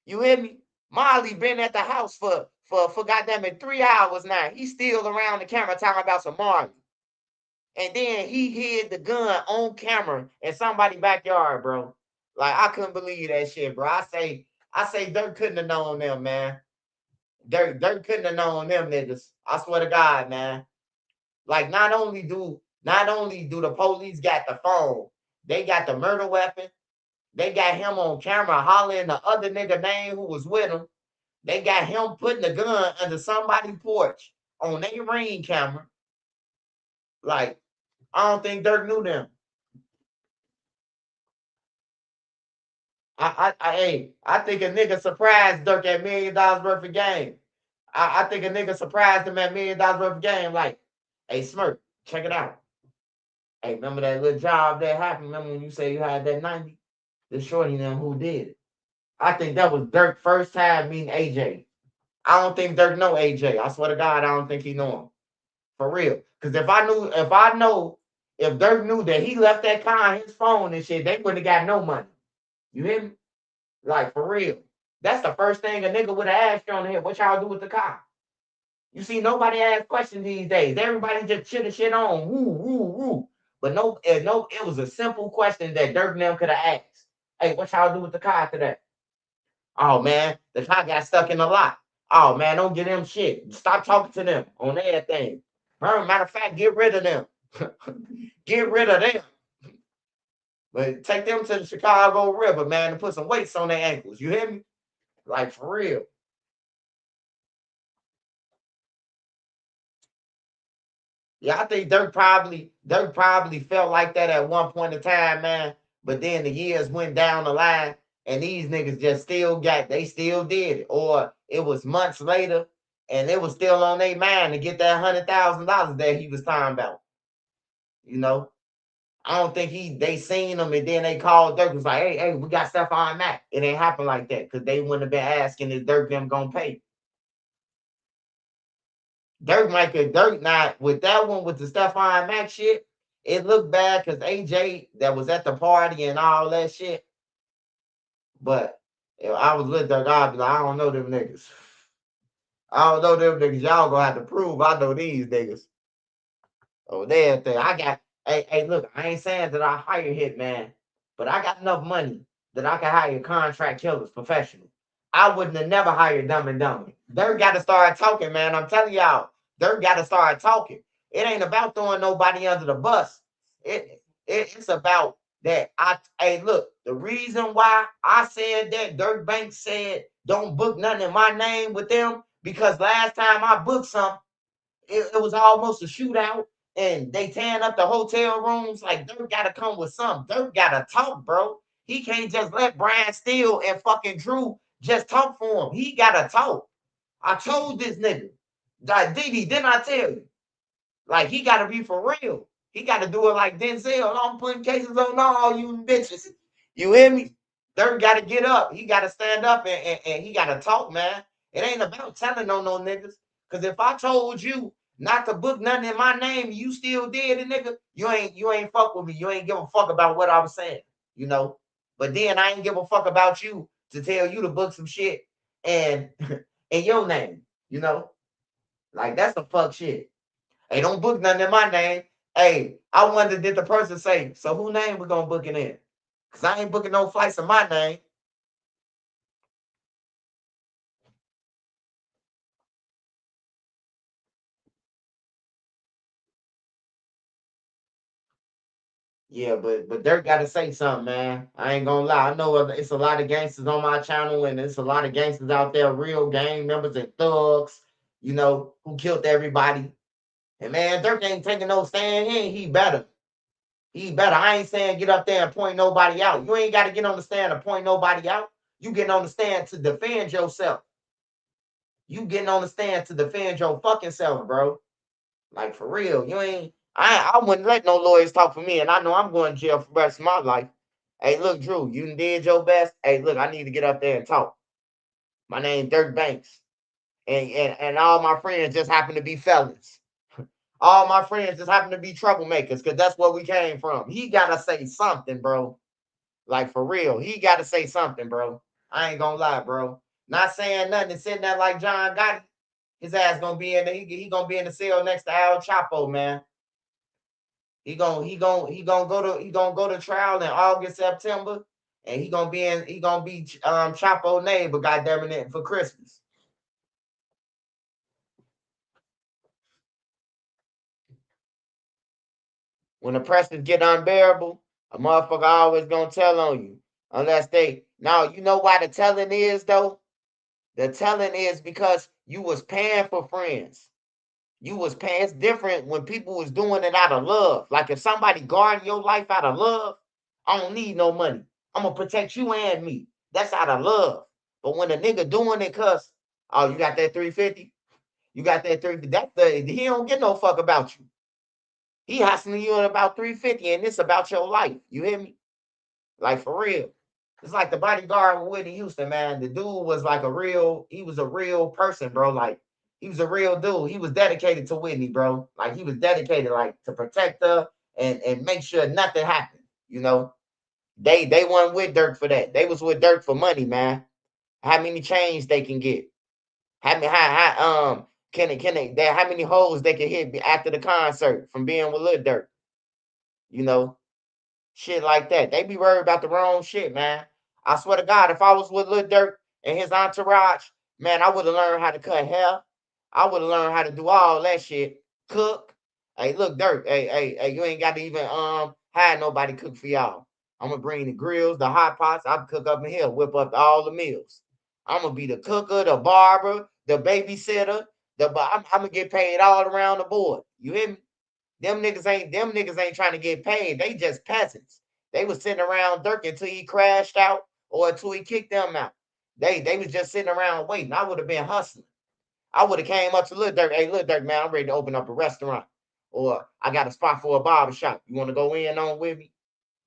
You hear me? Marley been at the house for goddamn it 3 hours now. He's still around the camera talking about some Marley. And then he hid the gun on camera in somebody's backyard, bro. Like, I couldn't believe that shit, bro. I say Durk couldn't have known them, man. Durk couldn't have known them niggas. I swear to God, man. Like, not only do the police got the phone, they got the murder weapon. They got him on camera hollering the other nigga name who was with him. They got him putting the gun under somebody's porch on their ring camera. Like, I don't think Durk knew them. I think a nigga surprised Durk at $1 million worth of game. I think a nigga surprised him at $1 million worth of game. Like, hey, Smirk, check it out. Hey, remember that little job that happened? Remember when you say you had that 90? The shorty them who did it. I think that was Durk's first time meeting AJ. I don't think Durk know AJ. I swear to God, I don't think he know him. For real. Because if Durk knew that he left that car on his phone and shit, they wouldn't have got no money. You hear me? Like, for real. That's the first thing a nigga would have asked you on here. What y'all do with the car? You see, nobody ask questions these days. Everybody just chill the shit on. Woo, woo, woo. But it was a simple question that Durk and them could have asked. Hey, what y'all do with the car today? Oh, man, the car got stuck in the lot. Oh, man, don't get them shit. Stop talking to them on everything. Matter of fact, get rid of them. Get rid of them. But take them to the Chicago River, man, and put some weights on their ankles. You hear me? Like, for real. Yeah, I think Durk probably felt like that at one point in time, man. But then the years went down the line, and these niggas just they still did it. Or it was months later, and it was still on their mind to get that $100,000 that he was talking about. You know? I don't think they seen him and then they called Durk. Was like, hey, we got Stephon Mack. It ain't happen like that because they wouldn't have been asking if Durk them gonna pay. Durk not with that one with the Stephon Mack shit. It looked bad because AJ that was at the party and all that shit. But if I was with Durk, I'd be like, I don't know them niggas. I don't know them niggas. Y'all gonna have to prove I know these niggas. Oh, there thing. Hey, look, I ain't saying that I hire Hitman, but I got enough money that I can hire contract killers, professional. I wouldn't have never hired Dumb and Dumber. Dirk got to start talking, man. I'm telling y'all, Dirk got to start talking. It ain't about throwing nobody under the bus. It's about that. Hey, look, the reason why I said that Dirk Banks said don't book nothing in my name with them because last time I booked something, it was almost a shootout and they tearing up the hotel rooms. Like, Dirk got to come with something. Dirk got to talk, bro. He can't just let Brian Steele and fucking Drew just talk for him. He got to talk. I told this nigga. Diddy, didn't I tell you? Like, he got to be for real. He got to do it like Denzel. I'm putting cases on all you bitches. You hear me? Dirk got to get up. He got to stand up and he got to talk, man. It ain't about telling on no niggas. Because if I told you not to book nothing in my name, you still did it, nigga, you ain't fuck with me. You ain't give a fuck about what I was saying, you know? But then I ain't give a fuck about you to tell you to book some shit and in your name, you know? Like, that's some fuck shit. Hey, don't book nothing in my name. Hey, I wonder did the person say, so who name we gonna book it in? Because I ain't booking no flights in my name. Yeah, but Dirk got to say something, man. I ain't gonna lie. I know it's a lot of gangsters on my channel, and it's a lot of gangsters out there, real gang members and thugs, you know, who killed everybody. And man, Dirk ain't taking no stand. He better. He better. I ain't saying get up there and point nobody out. You ain't got to get on the stand and point nobody out. You getting on the stand to defend yourself. You getting on the stand to defend your fucking self, bro. Like, for real. You ain't. I wouldn't let no lawyers talk for me, and I know I'm going to jail for the rest of my life. Hey, look, Drew, you did your best. Hey, look, I need to get up there and talk. My name Dirk Banks. And all my friends just happen to be felons. All my friends just happen to be troublemakers, because that's where we came from. He gotta say something, bro. Like, for real. He gotta say something, bro. I ain't gonna lie, bro. Not saying nothing and sitting there like John Gotti. His ass gonna be in the he gonna be in the cell next to Al Chapo, man. He gonna go to trial in August, September, and he gonna be Chapo neighbor, goddamn it, for Christmas. When the pressures get unbearable, a motherfucker always gonna tell on you. Unless they now, you know why the telling is though? The telling is because you was paying for friends. You was paying. It's different when people was doing it out of love. Like if somebody guarding your life out of love, I don't need no money. I'm gonna protect you and me. That's out of love. But when a nigga doing it cause, oh, you got that 350? You got that 350? He don't get no fuck about you. He hustling you at about 350, and it's about your life. You hear me? Like, for real. It's like the bodyguard with Whitney Houston, man. The dude was like he was a real person, bro. Like, he was a real dude. He was dedicated to Whitney, bro. Like, he was dedicated, like, to protect her and make sure nothing happened. You know, they weren't with Dirk for that. They was with Dirk for money, man. How many chains they can get? How many holes they can hit after the concert from being with Lil Durk? You know, shit like that. They be worried about the wrong shit, man. I swear to God, if I was with Lil Durk and his entourage, man, I would have learned how to cut hair. I would have learned how to do all that shit. Cook. Hey, look, Dirk. Hey, you ain't got to even hire nobody cook for y'all. I'm gonna bring the grills, the hot pots. I can cook up in here, whip up all the meals. I'm gonna be the cooker, the barber, the babysitter. I'm gonna get paid all around the board. You hear me? Them niggas ain't trying to get paid. They just peasants. They was sitting around Dirk until he crashed out or until he kicked them out. They was just sitting around waiting. I would have been hustling. I would have came up to Lil Durk. Hey, Lil Durk, man, I'm ready to open up a restaurant. Or I got a spot for a barbershop. You want to go in on with me?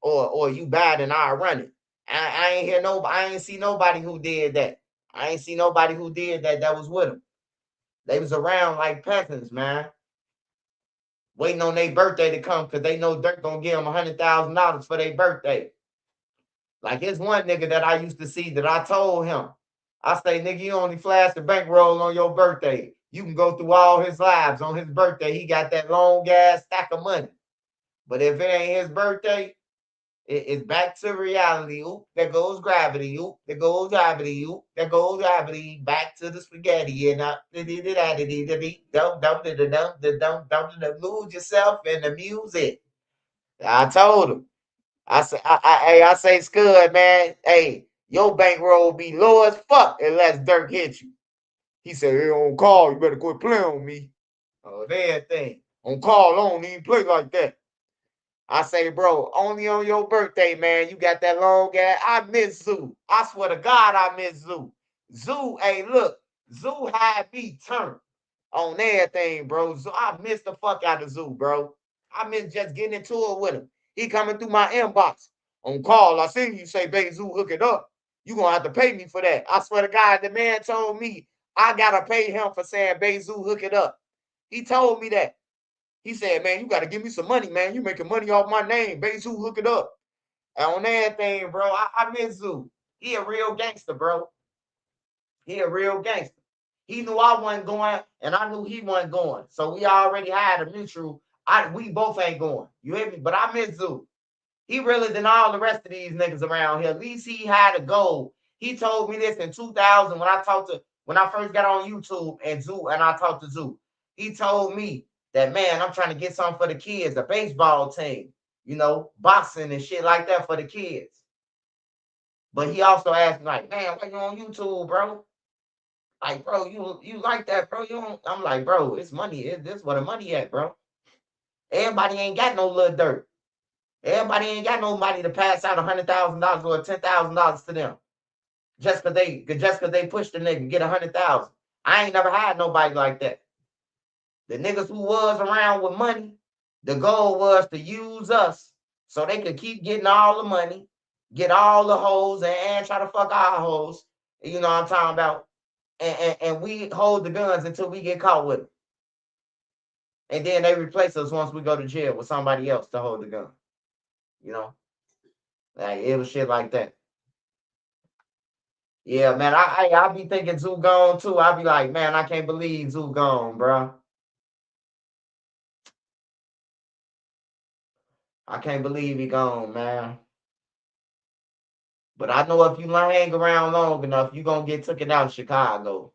Or you bad and I'll run it. I ain't hear nobody. I ain't see nobody who did that. I ain't see nobody who did that was with him. They was around like peasants, man. Waiting on their birthday to come because they know Durk gonna give them $100,000 for their birthday. Like it's one nigga that I used to see that I told him, I say, nigga, you only flash the bankroll on your birthday. You can go through all his lives on his birthday. He got that long ass stack of money. But if it ain't his birthday, it's back to reality. Oop, there goes gravity. Oop, there goes gravity. Oop, there goes gravity. Back to the spaghetti and don't lose yourself in the music. I told him. I say, Scud, man. Hey, your bankroll be low as fuck unless Durk hit you. He said, hey, on call, you better quit playing on me. Oh, everything. On call, I don't even play like that. I say, bro, only on your birthday, man. You got that long ass. I miss Zoo. I swear to God, I miss Zoo. Zoo, hey, look, Zoo had me turned on everything, bro. Zoo, I miss the fuck out of Zoo, bro. I miss just getting into it with him. He coming through my inbox on call. I seen you say, "Baby Zoo, hook it up." You gonna have to pay me for that. I swear to God, the man told me I gotta pay him for saying, "Baby Zoo, hook it up." He told me that. He said, man, you got to give me some money, man. You making money off my name. Bezoo, hook it up. And on everything, bro, I miss Zoo. He a real gangster, bro. He a real gangster. He knew I wasn't going, and I knew he wasn't going. So we already had a mutual. We both ain't going. You hear me? But I miss Zoo. He really than all the rest of these niggas around here. At least he had a goal. He told me this in 2000 when I first got on YouTube and I talked to Zoo. He told me that, man, I'm trying to get something for the kids, a baseball team, boxing and shit like that for the kids. But he also asked me, like, man, why you on YouTube, bro? Like, bro, you like that, bro? You don't. I'm like, bro, it's money. This where the money at, bro. Everybody ain't got no Lil Durk. Everybody ain't got no money to pass out $100,000 or $10,000 to them. Just cause they push the nigga get 100,000. I ain't never had nobody like that. The niggas who was around with money, the goal was to use us so they could keep getting all the money, get all the hoes, and try to fuck our hoes. You know what I'm talking about? And we hold the guns until we get caught with them. And then they replace us once we go to jail with somebody else to hold the gun. You know? Like, it was shit like that. Yeah, man, I be thinking Zoo gone too. I be like, man, I can't believe Zoo gone, bro. I can't believe he gone, man. But I know if you hang around long enough, you gonna get taken out of Chicago.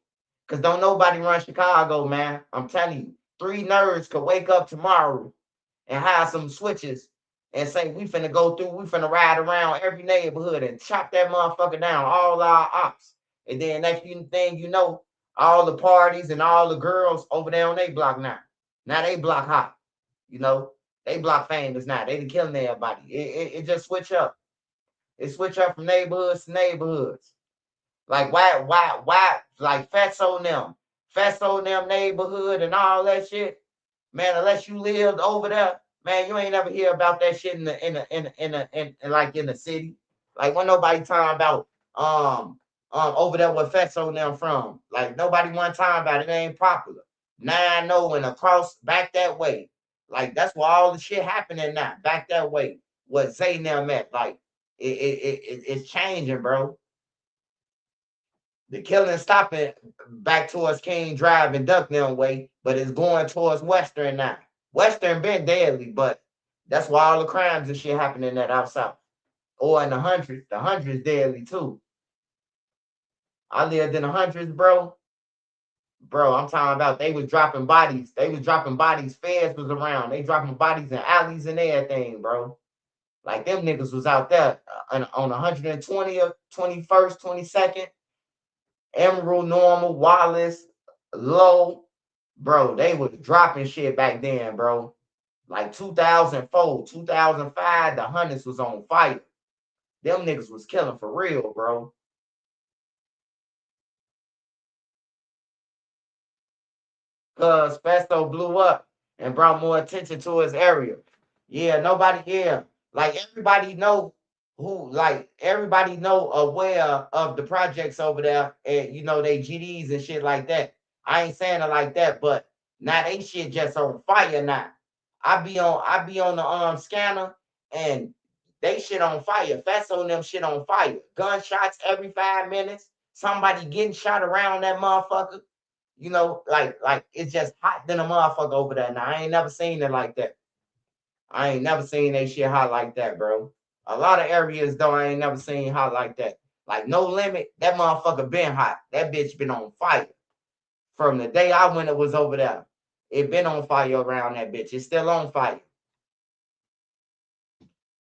Cause don't nobody run Chicago, man. I'm telling you, 3 nerds could wake up tomorrow and have some switches and say, we finna go through, we finna ride around every neighborhood and chop that motherfucker down, all our ops. And then next thing you know, all the parties and all the girls over there on they block now. Now they block hot. They block famous now. They done killing everybody. It just switch up. It switch up from neighborhoods to neighborhoods. Like why like Fatso them neighborhood and all that shit. Man, unless you lived over there, man, you ain't never hear about that shit in the city. Like when nobody talking about over there where Fatso them from. Like nobody one time about it. It ain't popular. Now I know and across back that way. Like that's where all the shit happening now. Back that way. What Zay now met. Like it's changing, bro. The killing stopping back towards King Drive and Ducknell way, but it's going towards Western now. Western been deadly, but that's why all the crimes and shit happening at out south. Or in the hundreds. The hundreds deadly too. I lived in the hundreds, bro. Bro, I'm talking about they was dropping bodies. They was dropping bodies. Feds was around. They dropping bodies in alleys and everything, bro. Like them niggas was out there on 120th, 21st, 22nd. Emerald, Normal, Wallace, Low. Bro, they was dropping shit back then, bro. Like 2004, 2005, the hundreds was on fire. Them niggas was killing for real, bro. Cause Festo blew up and brought more attention to his area. Yeah, nobody here. Like everybody know everybody know aware of the projects over there and they GDs and shit like that. I ain't saying it like that, but now they shit just on fire now. I be on the scanner and they shit on fire. Fast on them shit on fire. Gunshots every 5 minutes. Somebody getting shot around that motherfucker. Like it's just hot than a motherfucker over there. Now I ain't never seen it like that. I ain't never seen that shit hot like that, bro. A lot of areas though, I ain't never seen hot like that. Like No Limit, that motherfucker been hot. That bitch been on fire. From the day I went, it was over there. It been on fire around that bitch. It's still on fire.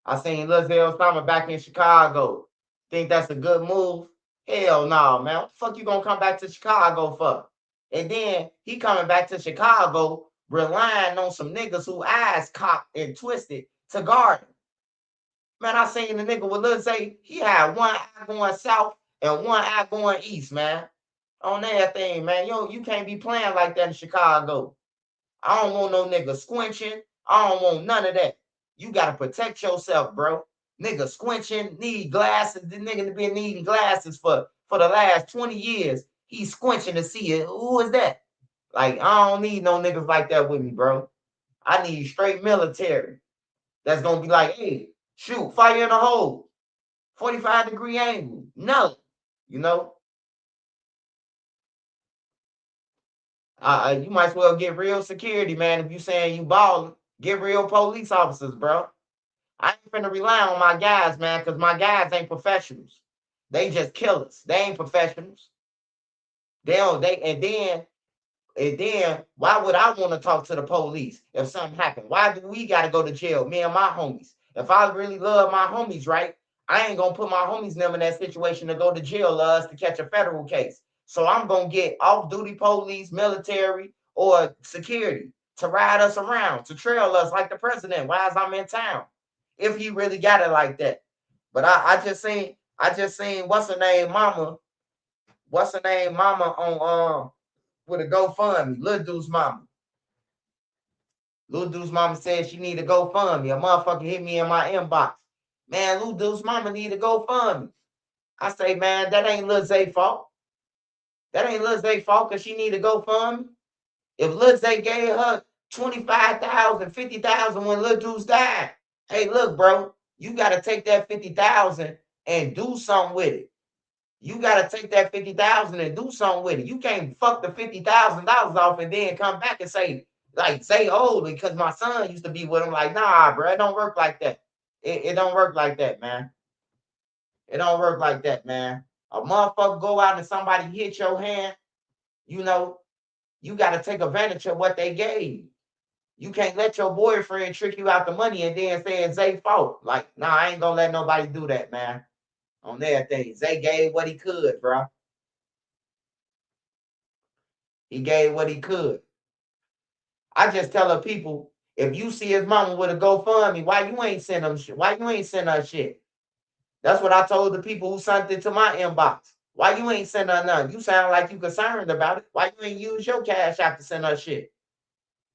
I seen Lil Durk back in Chicago. Think that's a good move? Hell no, man. What the fuck you gonna come back to Chicago for? And then he coming back to Chicago relying on some niggas who eyes cocked and twisted to guard him. Man, I seen the nigga with Lil Zay, he had one eye going south and one eye going east, man. On that thing, man. You can't be playing like that in Chicago. I don't want no nigga squinching. I don't want none of that. You gotta protect yourself, bro. Nigga squinching, need glasses. The nigga been needing glasses for the last 20 years. He's squinching to see it. Who is that? Like, I don't need no niggas like that with me, bro. I need straight military. That's gonna be like, hey, shoot, fire in a hole. 45-degree angle. No. You might as well get real security, man. If you saying you balling, get real police officers, bro. I ain't finna rely on my guys, man, because my guys ain't professionals. They just killers. They ain't professionals. And then why would I want to talk to the police if something happened? Why do we gotta go to jail? Me and my homies. If I really love my homies, right? I ain't gonna put my homies them in that situation to go to jail us to catch a federal case. So I'm gonna get off-duty police, military, or security to ride us around, to trail us like the president while I'm in town. If he really got it like that. But I just seen what's her name mama on with a GoFundMe. Lil Dude's mama. Lil Dude's mama said she need a GoFundMe. A motherfucker hit me in my inbox. Man, Lil Dude's mama need a GoFundMe. I say, man, that ain't Lil Zay fault. That ain't Lil Zay fault because she need a GoFundMe. If Lil Zay gave her 25,000, 50,000 when Lil Dude's died, hey, look, bro, you got to take that 50,000 and do something with it. You got to take that 50,000 and do something with it. You can't fuck the $50,000 off and then come back and say, oh, because my son used to be with him. Like, nah, bro, it don't work like that. It don't work like that, man. It don't work like that, man. A motherfucker go out and somebody hit your hand, you got to take advantage of what they gave. You can't let your boyfriend trick you out the money and then say it's Zay's fault. Like, nah, I ain't gonna let nobody do that, man. On their thing. Zay gave what he could, bro. He gave what he could. I just tell the people, if you see his mama with a GoFundMe, why you ain't send them shit? Why you ain't send her shit? That's what I told the people who sent it to my inbox. Why you ain't send her none? You sound like you concerned about it. Why you ain't use your cash app to send her shit?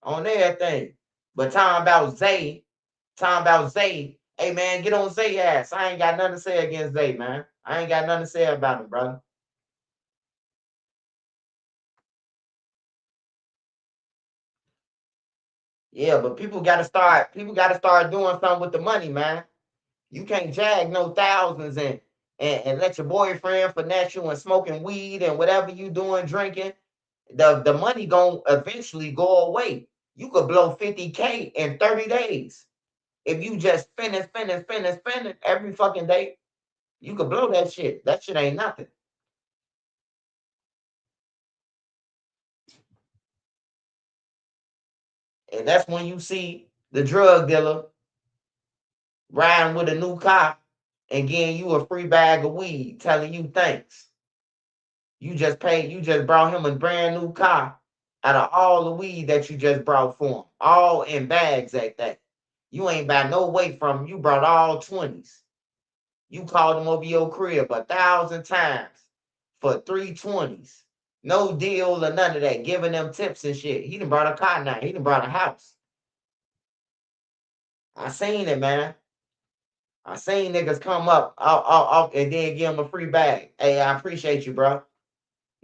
On their thing. But talking about Zay, hey man, get on Zay ass. I ain't got nothing to say against Zay, man. I ain't got nothing to say about him, brother. Yeah, but people gotta start doing something with the money, man. You can't jag no thousands and let your boyfriend finesse you and smoking weed and whatever you doing, drinking. The money gonna eventually go away. You could blow 50K in 30 days. If you just spending every fucking day, you could blow that shit. That shit ain't nothing. And that's when you see the drug dealer riding with a new car and getting you a free bag of weed, telling you thanks. You just brought him a brand new car out of all the weed that you just brought for him. All in bags at that. You ain't buy no weight from him. You brought all 20s. You called him over your crib 1,000 times for 320s. No deal or none of that. Giving them tips and shit. He done brought a car now. He done brought a house. I seen it, man. I seen niggas come up and then give them a free bag. Hey, I appreciate you, bro.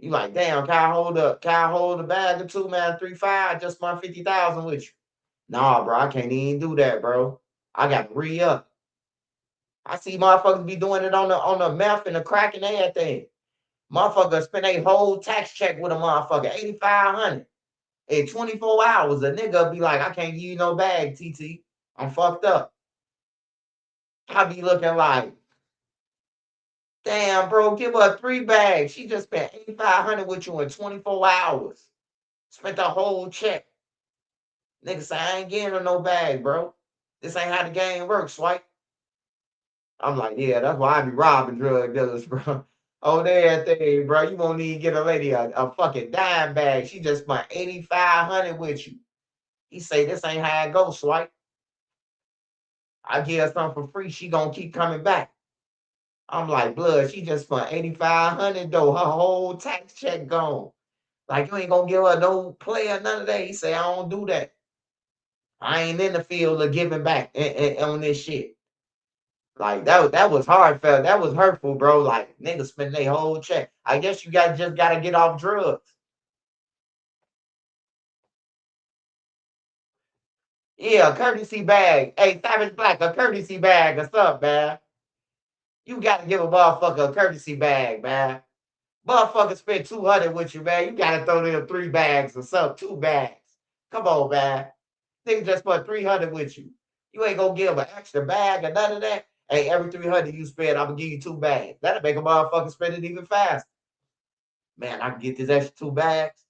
You like, damn, can I hold a bag or two, man? 3-5, just my 50,000 with you. Nah, bro, I can't even do that, bro. I got to re-up. I see motherfuckers be doing it on the meth and the crack and everything. Motherfucker spend a whole tax check with a motherfucker, 8,500. In 24 hours, a nigga be like, I can't give you no bag, TT. I'm fucked up. I be looking like, damn, bro, give her 3 bags. She just spent 8,500 with you in 24 hours. Spent the whole check. Nigga say, I ain't getting her no bag, bro. This ain't how the game works, swipe. I'm like, yeah, that's why I be robbing drug dealers, bro. Oh, that thing, bro. You won't even get a lady a fucking dime bag. She just spent 8,500 with you. He say, this ain't how it goes, swipe. I give her something for free. She gonna keep coming back. I'm like, blood, she just spent 8,500 though. Her whole tax check gone. Like, you ain't gonna give her no play or none of that. He say, I don't do that. I ain't in the field of giving back on this shit. Like that was hard, fella. That was hurtful, bro. Like niggas spend their whole check. I guess you just gotta get off drugs. Yeah, a courtesy bag. Hey, Savage Black, a courtesy bag. What's up, man? You gotta give a motherfucker a courtesy bag, man. Motherfucker spent 200 with you, man. You gotta throw them 3 bags or something, 2 bags. Come on, man. Nigga just spent 300 with you. You ain't gonna give an extra bag or none of that. Hey, every 300 you spend, I'm gonna give you 2 bags. That'll make a motherfucker spend it even faster. Man, I can get this extra 2 bags.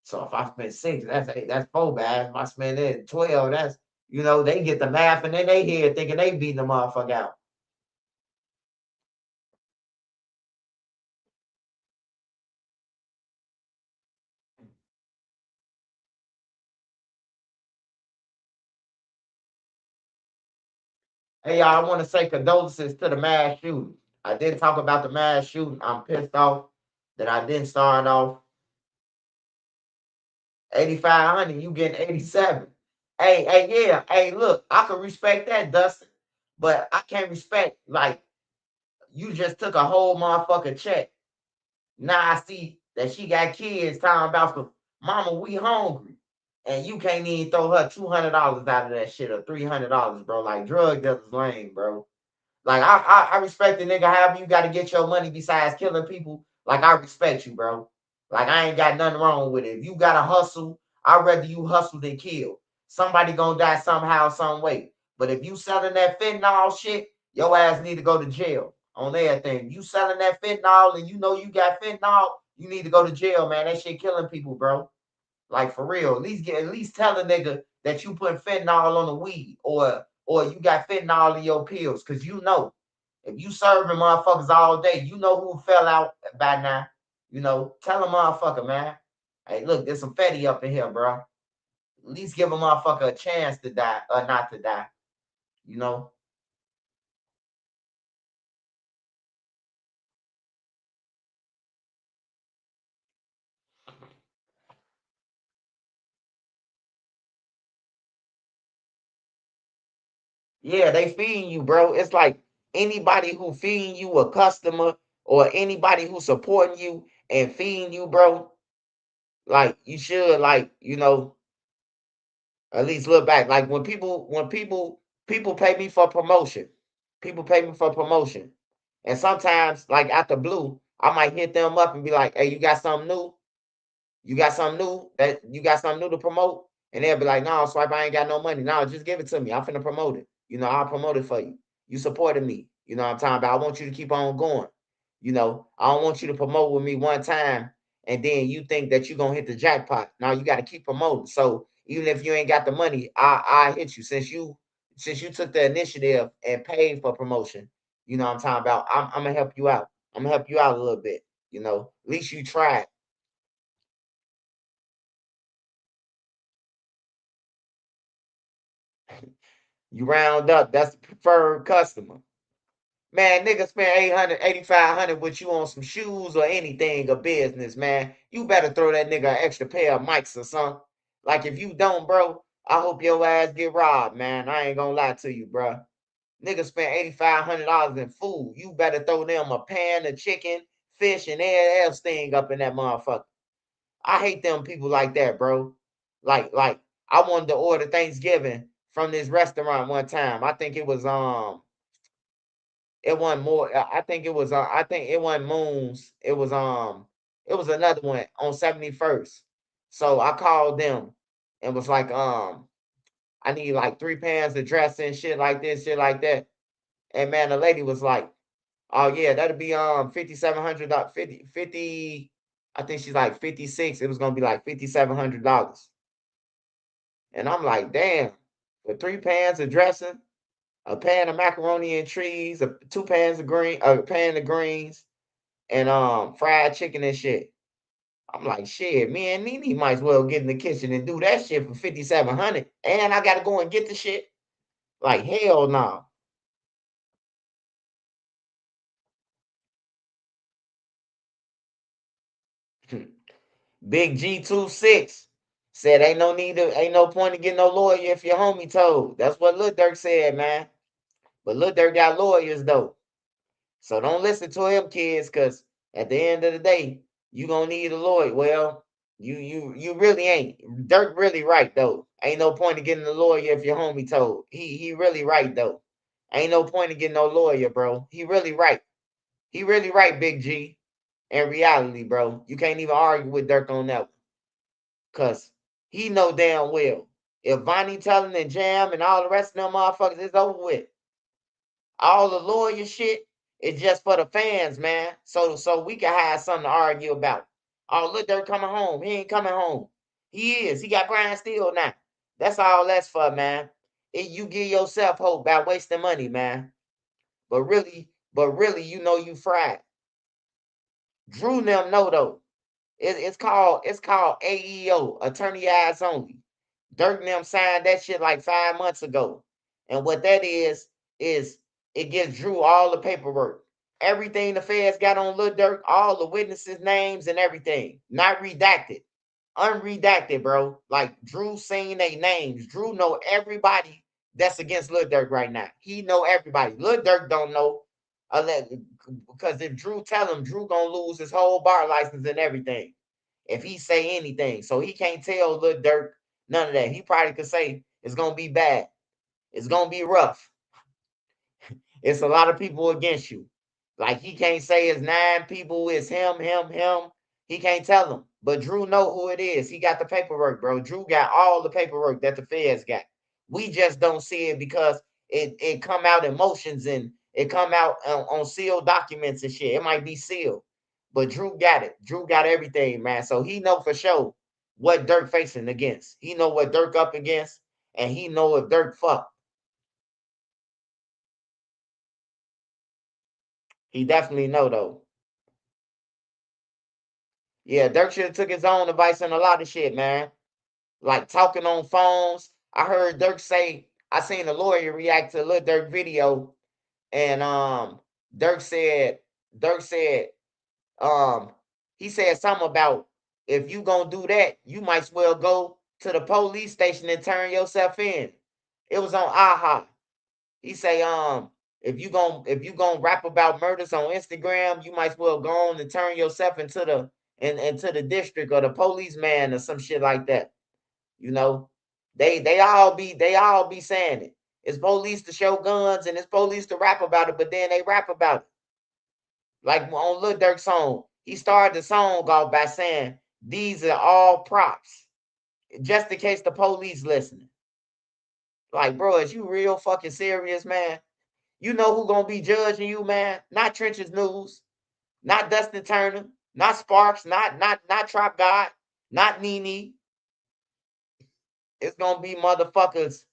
So if I spend 6, that's 4 bags. If I spend it 12, that's they get the math and then they hear thinking they beating the motherfucker out. Hey, y'all, I want to say condolences to the mass shooting. I didn't talk about the mass shooting. I'm pissed off that I didn't start off 8,500. You getting 87. Hey, yeah. Hey, look, I can respect that, Dustin, but I can't respect like you just took a whole motherfucker check. Now I see that she got kids talking about some mama, we hungry. And you can't even throw her $200 out of that shit or $300, bro. Like drug dealers lame, bro. Like I respect the nigga. However you got to get your money besides killing people. Like I respect you, bro. Like I ain't got nothing wrong with it. If you gotta hustle, I'd rather you hustle than kill. Somebody gonna die somehow, some way. But if you selling that fentanyl shit, your ass need to go to jail on everything. You selling that fentanyl and you know you got fentanyl, you need to go to jail, man. That shit killing people, bro. Like for real. At least tell a nigga that you put fentanyl on the weed or you got fentanyl in your pills. Cause you know if you serving motherfuckers all day, you know who fell out by now. Tell a motherfucker, man. Hey, look, there's some fatty up in here, bro. At least give a motherfucker a chance to die or not to die. You know? Yeah, they feeding you, bro. It's like anybody who feeding you a customer or anybody who supporting you and feeding you, bro. Like you should, like at least look back. Like when people pay me for promotion, people pay me for promotion, and sometimes like out the blue, I might hit them up and be like, "Hey, you got something new? You got something new to promote?" And they'll be like, "No, Swipe, I ain't got no money. No, just give it to me. I'm finna promote it. I'll promote it for you. You supported me. You know what I'm talking about. I want you to keep on going. I don't want you to promote with me one time and then you think that you're gonna hit the jackpot. Now you got to keep promoting. So even if you ain't got the money, I hit you since you took the initiative and paid for promotion. You know what I'm talking about. I'm gonna help you out. I'm gonna help you out a little bit. At least you tried. You round up. That's the preferred customer. Man, nigga spend 800, 8,500 with you on some shoes or anything, a business, man. You better throw that nigga an extra pair of mics or something. Like if you don't, bro, I hope your ass get robbed, man. I ain't gonna lie to you, bro. Niggas spent $8,500 in food. You better throw them a pan of chicken, fish, and everything else thing up in that motherfucker. I hate them people like that, bro. Like I wanted to order Thanksgiving from this restaurant one time. I think it was it wasn't more. I think it was I think it wasn't Moons. It was another one on 71st. So I called them and was like, I need like 3 pans of dressing, shit like this, shit like that. And man, the lady was like, oh yeah, that'll be $5,700, 50, I think she's like 56. It was gonna be like $5,700. And I'm like, damn, for 3 pans of dressing, a pan of macaroni and cheese, 2 pans of a pan of greens, and fried chicken and shit. I'm like, shit, me and Nene might as well get in the kitchen and do that shit for 5,700. And I gotta go and get the shit. Like, hell no. Big G26 said ain't no point in getting no lawyer if your homie told. That's what Lil Durk said, man. But Lil Durk got lawyers though. So don't listen to him, kids, because at the end of the day, you gonna need a lawyer. Well, you really ain't. Durk really right though. Ain't no point in getting a lawyer if your homie told. He really right though. Ain't no point in getting no lawyer, bro. He really right. He really right, Big G. In reality, bro, you can't even argue with Durk on that one. Cause he know damn well if Vonnie telling and Jam and all the rest of them motherfuckers is over with. All the lawyer shit is just for the fans, man. So we can have something to argue about. Oh, look, they're coming home. He ain't coming home. He is. He got grind steel now. That's all that's for, man. You give yourself hope by wasting money, man. But really, you know you fried. Drew them know though. It's called AEO, attorney eyes only. Dirk and them signed that shit like 5 months ago. And what that is it gives Drew all the paperwork. Everything the feds got on Lil Durk, all the witnesses' names and everything. Not redacted. Unredacted, bro. Like Drew saying their names. Drew know everybody that's against Lil Durk right now. He know everybody. Lil Durk don't know. Because if Drew tell him, Drew gonna lose his whole bar license and everything. If he say anything. So he can't tell Lil Durk none of that. He probably could say it's gonna be bad. It's gonna be rough. It's a lot of people against you. Like he can't say it's 9 people, it's him. He can't tell them. But Drew know who it is. He got the paperwork, bro. Drew got all the paperwork that the feds got. We just don't see it because it come out in motions and it come out on sealed documents and shit. It might be sealed. But Drew got it. Drew got everything, man. So he know for sure what Durk facing against. He know what Durk up against, and he know if Durk fuck. He definitely know though. Yeah, Durk should have took his own advice on a lot of shit, man. Like talking on phones. I heard Durk say, I seen a lawyer react to a Lil Durk video, and Durk said, Durk said, um, he said something about if you gonna do that, you might as well go to the police station and turn yourself in. It was on AHA. He say, if you gonna rap about murders on Instagram, you might as well go on and turn yourself into the district or the policeman or some shit like that. You know, they all be saying it. It's police to show guns and it's police to rap about it, but then they rap about it. Like on Lil Durk's song, he started the song off by saying, "These are all props," just in case the police listening. Like, bro, is you real fucking serious, man? You know who gonna be judging you, man? Not Trenches News, not Dustin Turner, not Sparks, not Trap God, not Nene. It's gonna be motherfuckers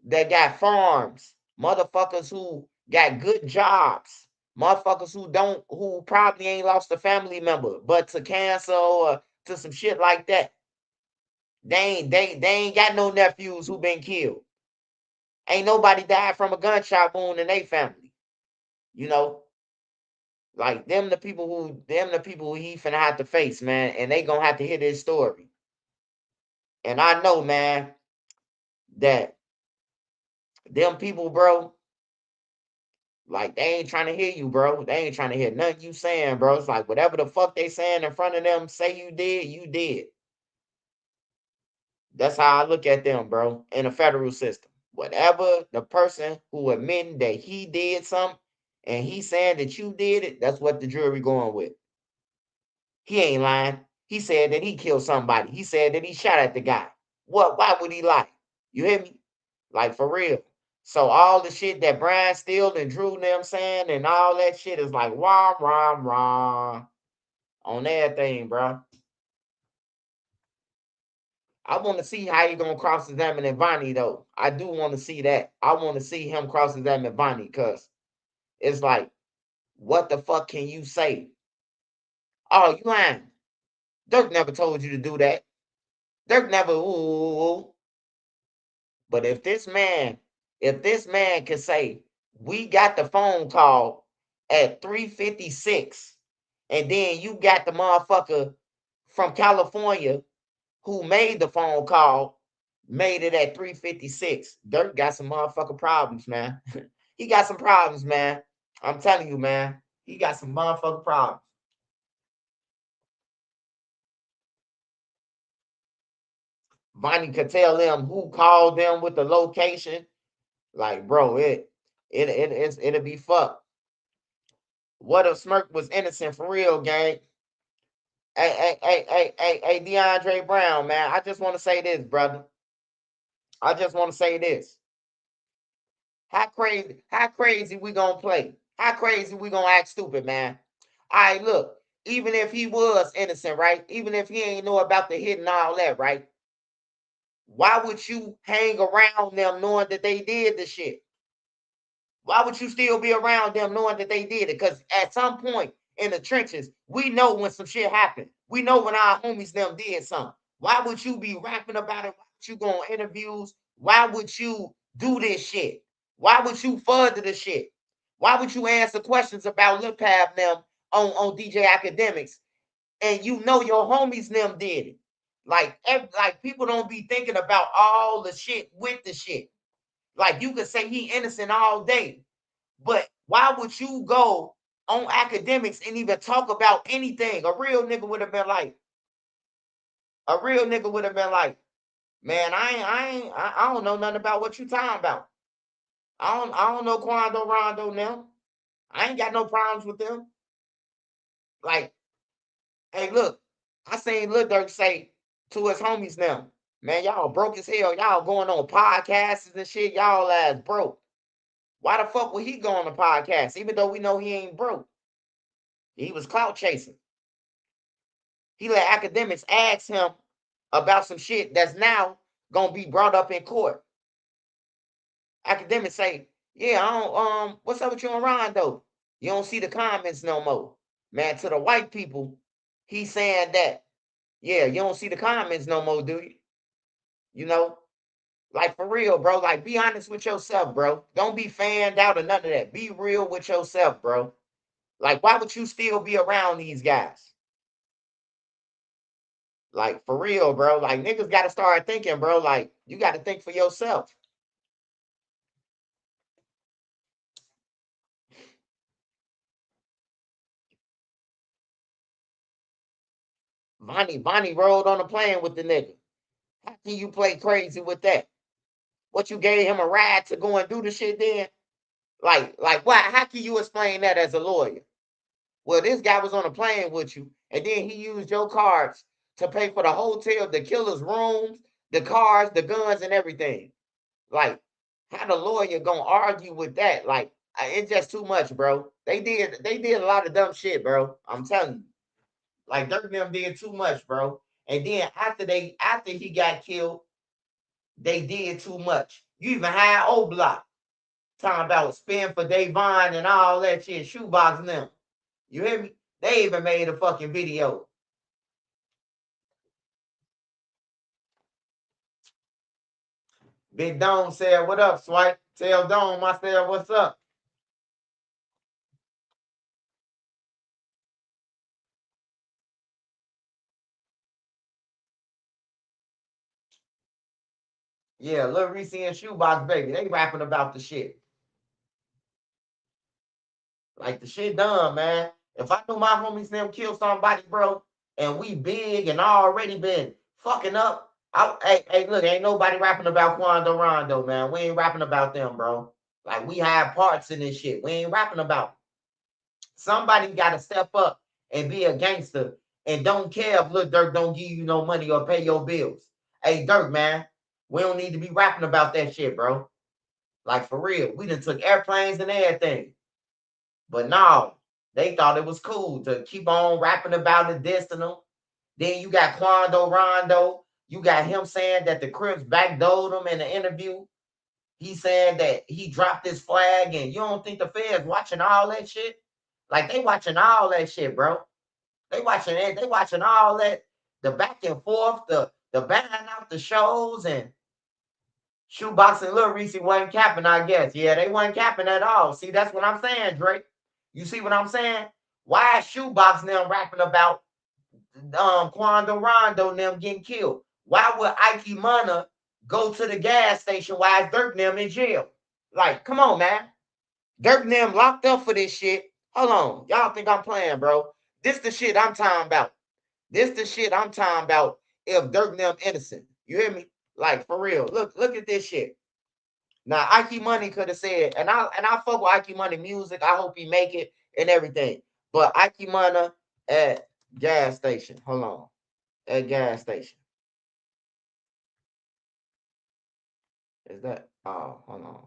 that got farms, motherfuckers who got good jobs, motherfuckers who probably ain't lost a family member, but to cancer or to some shit like that. They ain't got no nephews who been killed. Ain't nobody died from a gunshot wound in their family. You know, like them the people who he finna have to face, man, and they gonna have to hear this story. And I know, man, that them people, bro, like, they ain't trying to hear you, bro. They ain't trying to hear nothing you saying, bro. It's like whatever the fuck they saying in front of them, say you did, you did. That's how I look at them, bro, in the federal system. Whatever the person who admitting that he did something and he saying that you did it, that's what the jury going with. He ain't lying. He said that he killed somebody. He said that he shot at the guy. What? Why would he lie? You hear me? Like, for real. So all the shit that Brian Steele and Drew them saying and all that shit is like wah wah wah on everything, bro. I want to see how he gonna cross-examine Vonnie though. I do want to see that. I want to see him cross-examine Vonnie because it's like, what the fuck can you say? Oh, you lying. Dirk never told you to do that. Dirk never ooh. But if this man can say, we got the phone call at 3:56, and then you got the motherfucker from California who made the phone call, made it at 3:56. Dirk got some motherfucking problems, man. He got some problems, man. I'm telling you, man. He got some motherfucking problems. Vonnie could tell them who called them with the location. Like, bro, it'll be fucked. What if Smirk was innocent for real, gang? Hey, DeAndre Brown, man. I just want to say this, brother. I just want to say this. How crazy we gonna play? How crazy we gonna act stupid, man? All right, look. Even if he was innocent, right? Even if he ain't know about the hit and all that, right? Why would you hang around them knowing that they did the shit? Why would you still be around them knowing that they did it? Because at some point in the trenches, we know when some shit happened. We know when our homies them did something. Why would you be rapping about it? Why would you go on interviews? Why would you do this shit? Why would you further the shit? Why would you answer questions about Lil Pab them on DJ Academics and you know your homies them did it? Like people don't be thinking about all the shit with the shit. Like, you could say he innocent all day, but why would you go on Academics and even talk about anything? A real nigga would have been like, man, I don't know nothing about what you talking about. I don't know Quando Rondo now. I ain't got no problems with them. Like, hey, look, I seen Lil Durk say to his homies now, man, y'all broke as hell. Y'all going on podcasts and shit. Y'all ass broke. Why the fuck would he go on the podcast, even though we know he ain't broke? He was clout chasing. He let Academics ask him about some shit that's now gonna be brought up in court. Academics say, yeah, I don't, what's up with you and Rondo? You don't see the comments no more. Man, to the white people, he's saying that, yeah, you don't see the comments no more, do you? You know, like, for real, bro. Like, be honest with yourself, bro. Don't be fanned out or none of that. Be real with yourself, bro. Like, why would you still be around these guys? Like, for real, bro. Like, niggas got to start thinking, bro. Like, you got to think for yourself. Vonnie rolled on the plane with the nigga. How can you play crazy with that? What, you gave him a ride to go and do the shit then? Like, why? How can you explain that as a lawyer? Well, this guy was on a plane with you, and then he used your cards to pay for the hotel, the killer's rooms, the cars, the guns, and everything. Like, how the lawyer gonna argue with that? Like, it's just too much, bro. They did a lot of dumb shit, bro. I'm telling you. Like, Dirk and them did too much, bro. And then after he got killed, they did too much. You even had Oblock talking about spin for Davon and all that shit, shoeboxing them. You hear me? They even made a fucking video. Big Dome said, what up, Swipe? Tell Dome I said, what's up? Yeah, Lil Reese and Shoebox Baby, they rapping about the shit. Like the shit done, man. If I knew my homies them kill somebody, bro, and we big and already been fucking up, hey, look, ain't nobody rapping about Quando Rondo, man. We ain't rapping about them, bro. Like we have parts in this shit. We ain't rapping about them. Somebody got to step up and be a gangster and don't care if Lil Durk don't give you no money or pay your bills. Hey, Durk, man, we don't need to be rapping about that shit, bro. Like for real. We done took airplanes and everything. But no, they thought it was cool to keep on rapping about it, dissing them. Then you got Quando Rondo. You got him saying that the Crips backdoored him in the interview. He said that he dropped his flag, and you don't think the feds watching all that shit? Like they watching all that shit, bro. They watching it. They watching all that, the back and forth, the buying out the shows, and Shoebox and Lil Reese wasn't capping, I guess. Yeah, they wasn't capping at all. See, that's what I'm saying, Drake. You see what I'm saying? Why is Shoebox now rapping about Quando Rondo and them getting killed? Why would Ike Mana go to the gas station while Dirk and them in jail? Like, come on, man. Dirk and them locked up for this shit. Hold on. Y'all think I'm playing, bro. This the shit I'm talking about. This the shit I'm talking about if Dirk and them innocent. You hear me? Like, for real. Look at this shit. Now, Ike Money could have said, and I fuck with Ike Money music. I hope he make it and everything. But Ike Money at gas station. Hold on. At gas station. Is that? Oh, hold on.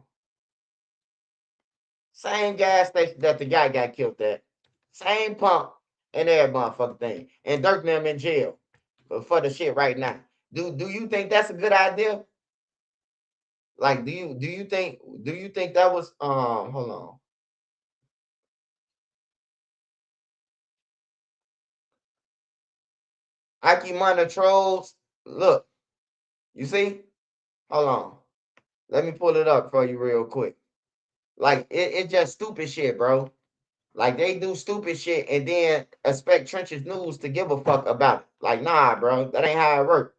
Same gas station that the guy got killed at. Same pump and every motherfucking thing. And Dirk and them in jail for the shit right now. Do you think that's a good idea? Like, do you think that was hold on. Ike Money trolls. Look, you see? Hold on. Let me pull it up for you real quick. Like it's just stupid shit, bro. Like they do stupid shit and then expect Trenches News to give a fuck about it. Like, nah, bro, that ain't how it works.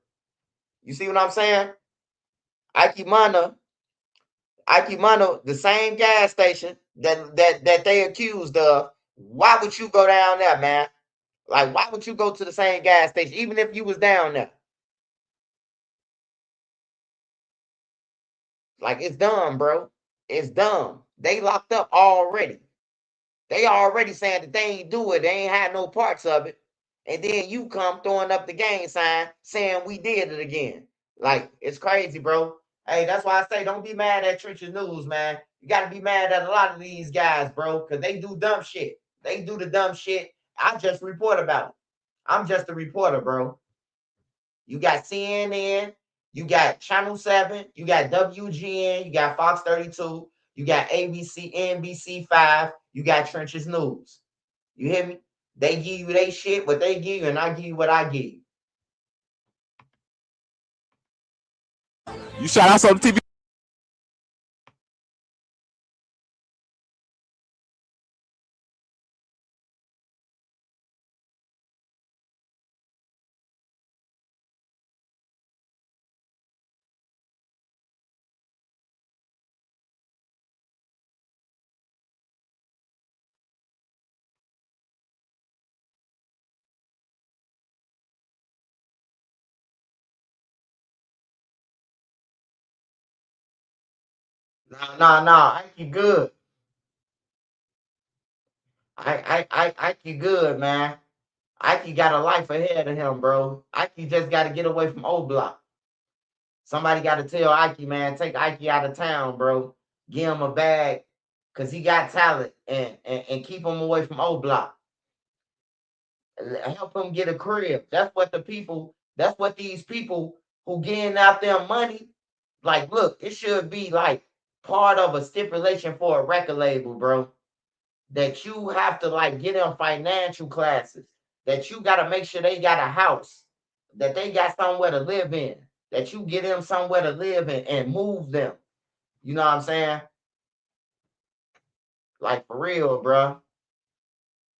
You see what I'm saying? Ike Mana, the same gas station that they accused of. Why would you go down there, man? Like, why would you go to the same gas station, even if you was down there? Like, it's dumb, bro. It's dumb. They locked up already. They already saying that they ain't do it. They ain't had no parts of it. And then you come throwing up the gang sign saying we did it again. Like, it's crazy, bro. Hey, that's why I say don't be mad at Trenches News, man. You got to be mad at a lot of these guys, bro, because they do dumb shit. They do the dumb shit. I just report about it. I'm just a reporter, bro. You got CNN, you got Channel 7, you got WGN, you got Fox 32, you got ABC, NBC 5, you got Trenches News. You hear me? They give you they shit, what they give you, and I give you what I give you. You shot us on TV. No, Ike good. Ike good, man. Ike got a life ahead of him, bro. Ike just got to get away from Oblock. Somebody got to tell Ike, man, take Ike out of town, bro. Give him a bag, cause he got talent, and keep him away from Oblock. Help him get a crib. That's what these people who getting out their money, like, look, it should be like part of a stipulation for a record label, bro. That you have to like get them financial classes. That you got to make sure they got a house. That they got somewhere to live in. That you get them somewhere to live in and move them. You know what I'm saying? Like for real, bro.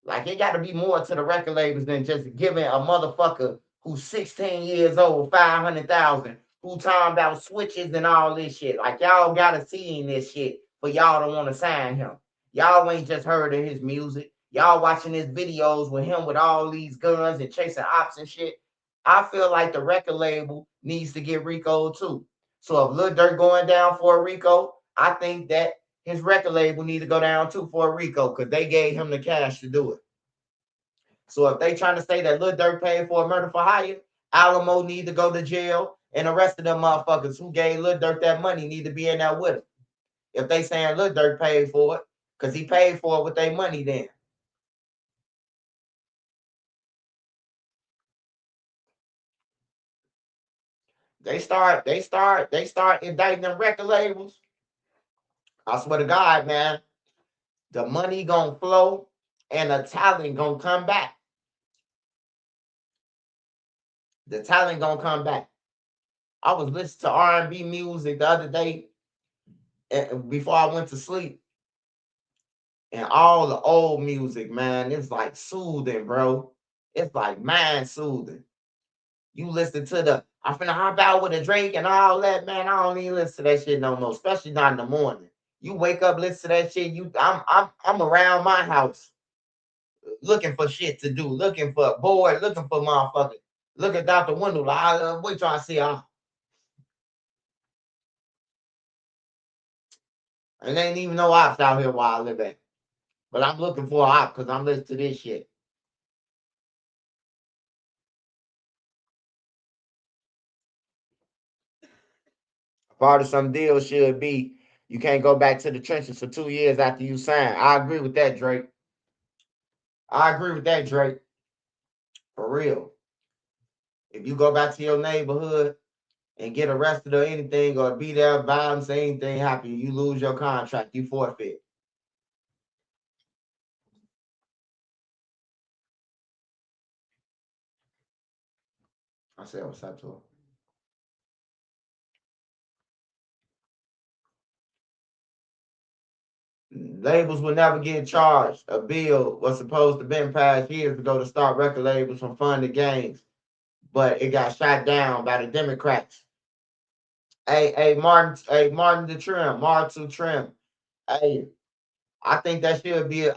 Like it got to be more to the record labels than just giving a motherfucker who's 16 years old 500,000 who talking about switches and all this shit. Like, y'all gotta see this shit for y'all to want to sign him. Y'all ain't just heard of his music. Y'all watching his videos with him with all these guns and chasing ops and shit. I feel like the record label needs to get Rico too. So if Lil Durk going down for a Rico, I think that his record label need to go down too for a Rico because they gave him the cash to do it. So if they trying to say that Lil Durk paid for a murder for hire, Alamo need to go to jail, and the rest of them motherfuckers who gave Lil Durk that money need to be in there with him. If they saying Lil Durk paid for it, because he paid for it with their money then. They start indicting them record labels. I swear to God, man, the money gonna flow and the talent gonna come back. The talent gonna come back. I was listening to R&B music the other day before I went to sleep. And all the old music, man, it's like soothing, bro. It's like mind soothing. You listen to I'm finna hop out with a drink and all that, man. I don't even listen to that shit no more, especially not in the morning. You wake up, listen to that shit. I'm around my house looking for shit to do, looking for bored, looking for motherfuckers, looking out the window like, what you trying to see? And there ain't even no ops out here where I live at. But I'm looking for an op because I'm listening to this shit. Part of some deal should be you can't go back to the trenches for 2 years after you sign. I agree with that, Drake. I agree with that, Drake. For real. If you go back to your neighborhood and get arrested or anything or be there, violence, anything happen, you lose your contract, you forfeit. I said what's up to him. Labels will never get charged. A bill was supposed to have been passed years ago to start record labels from funding gangs, but it got shot down by the Democrats. Hey, Martin the Trim, Martin Trim. Hey, I think that should be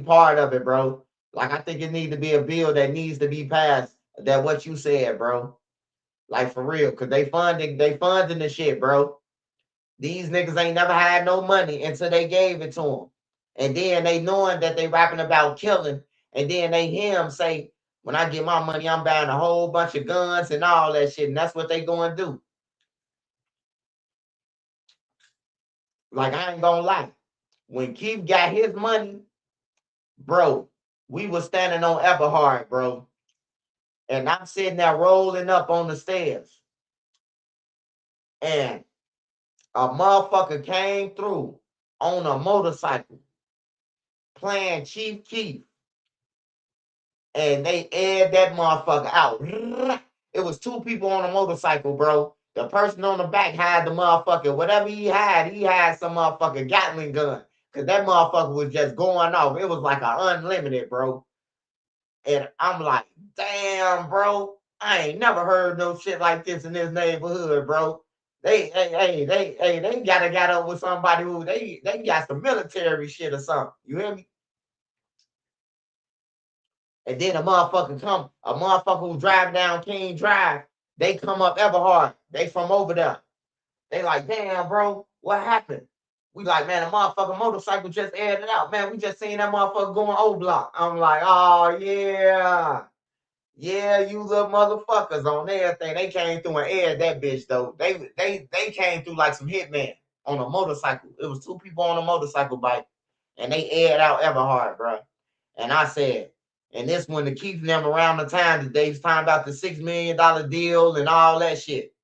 part of it, bro. Like I think it needs to be a bill that needs to be passed. That what you said, bro. Like for real, cause they funding the shit, bro. These niggas ain't never had no money until they gave it to them. And then they knowing that they rapping about killing, and then they hear him say, when I get my money, I'm buying a whole bunch of guns and all that shit. And that's what they going to do. Like, I ain't gonna lie. When Keith got his money, bro, we was standing on Everhard, bro. And I'm sitting there rolling up on the stairs. And a motherfucker came through on a motorcycle playing Chief Keef. And they aired that motherfucker out. It was 2 people on a motorcycle, bro. The person on the back had the motherfucker. Whatever he had some motherfucking Gatling gun. Because that motherfucker was just going off. It was like an unlimited, bro. And I'm like, damn, bro. I ain't never heard no shit like this in this neighborhood, bro. They gotta got up with somebody who they got some military shit or something. You hear me? And then a motherfucker who drive down King Drive, they come up Everhard. They from over there. They like, damn, bro, what happened? We like, man, a motherfucking motorcycle just aired it out. Man, we just seen that motherfucker going Oblock. I'm like, oh, yeah. Yeah, you little motherfuckers on everything. They came through and aired that bitch, though. They came through like some hitmen on a motorcycle. It was 2 people on a motorcycle bike, and they aired out Everhard, bro. And I said, and this one to keep them around the time that they was talking about the $6 million deal and all that shit.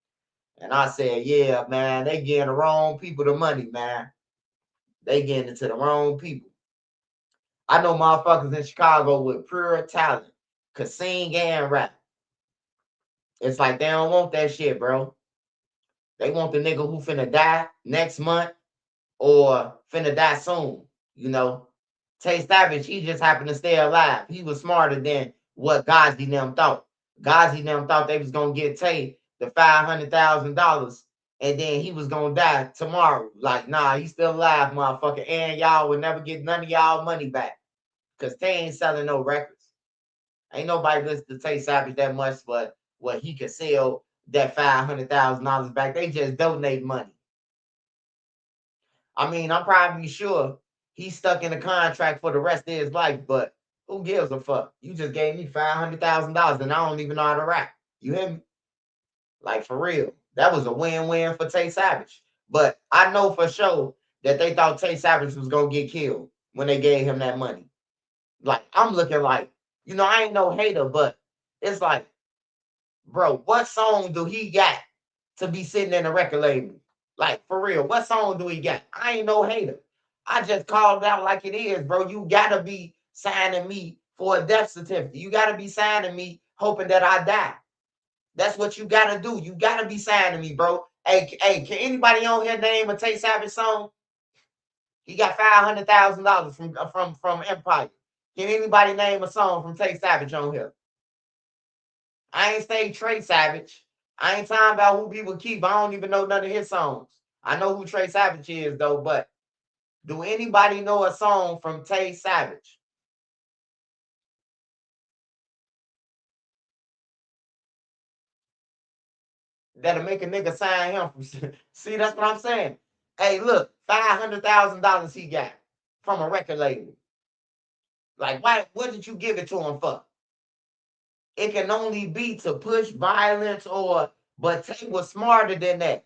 And I said, yeah, man, they getting the wrong people the money, man. They getting it to the wrong people. I know motherfuckers in Chicago with pure talent, could sing and rap. It's like they don't want that shit, bro. They want the nigga who finna die next month or finna die soon, you know. Tay Savage, he just happened to stay alive. He was smarter than what Ghazi and them thought. Ghazi and them thought they was gonna get Tay the $500,000 and then he was gonna die tomorrow. Like, nah, he's still alive, motherfucker. And y'all would never get none of y'all money back. Cause Tay ain't selling no records. Ain't nobody listen to Tay Savage that much, but what he could sell that $500,000 back. They just donate money. I mean, I'm probably sure he's stuck in a contract for the rest of his life, but who gives a fuck? You just gave me $500,000 and I don't even know how to rap. You hear me? Like, for real. That was a win-win for Tay Savage. But I know for sure that they thought Tay Savage was going to get killed when they gave him that money. Like, I'm looking like, you know, I ain't no hater, but it's like, bro, what song do he got to be sitting in a record label? Like, for real, what song do he got? I ain't no hater. I just called it out like it is, bro. You gotta be signing me for a death certificate. You gotta be signing me hoping that I die. That's what you gotta do. You gotta be signing me, bro. Hey, can anybody on here name a Tay Savage song? He got $500,000 from Empire. Can anybody name a song from Tay Savage on here? I ain't say Trey Savage. I ain't talking about who people keep. I don't even know none of his songs. I know who Trey Savage is, though, but do anybody know a song from Tay Savage? That'll make a nigga sign him. See, that's what I'm saying. Hey, look, $500,000 he got from a record label. Like, why? What did you give it to him for? It can only be to push violence but Tay was smarter than that.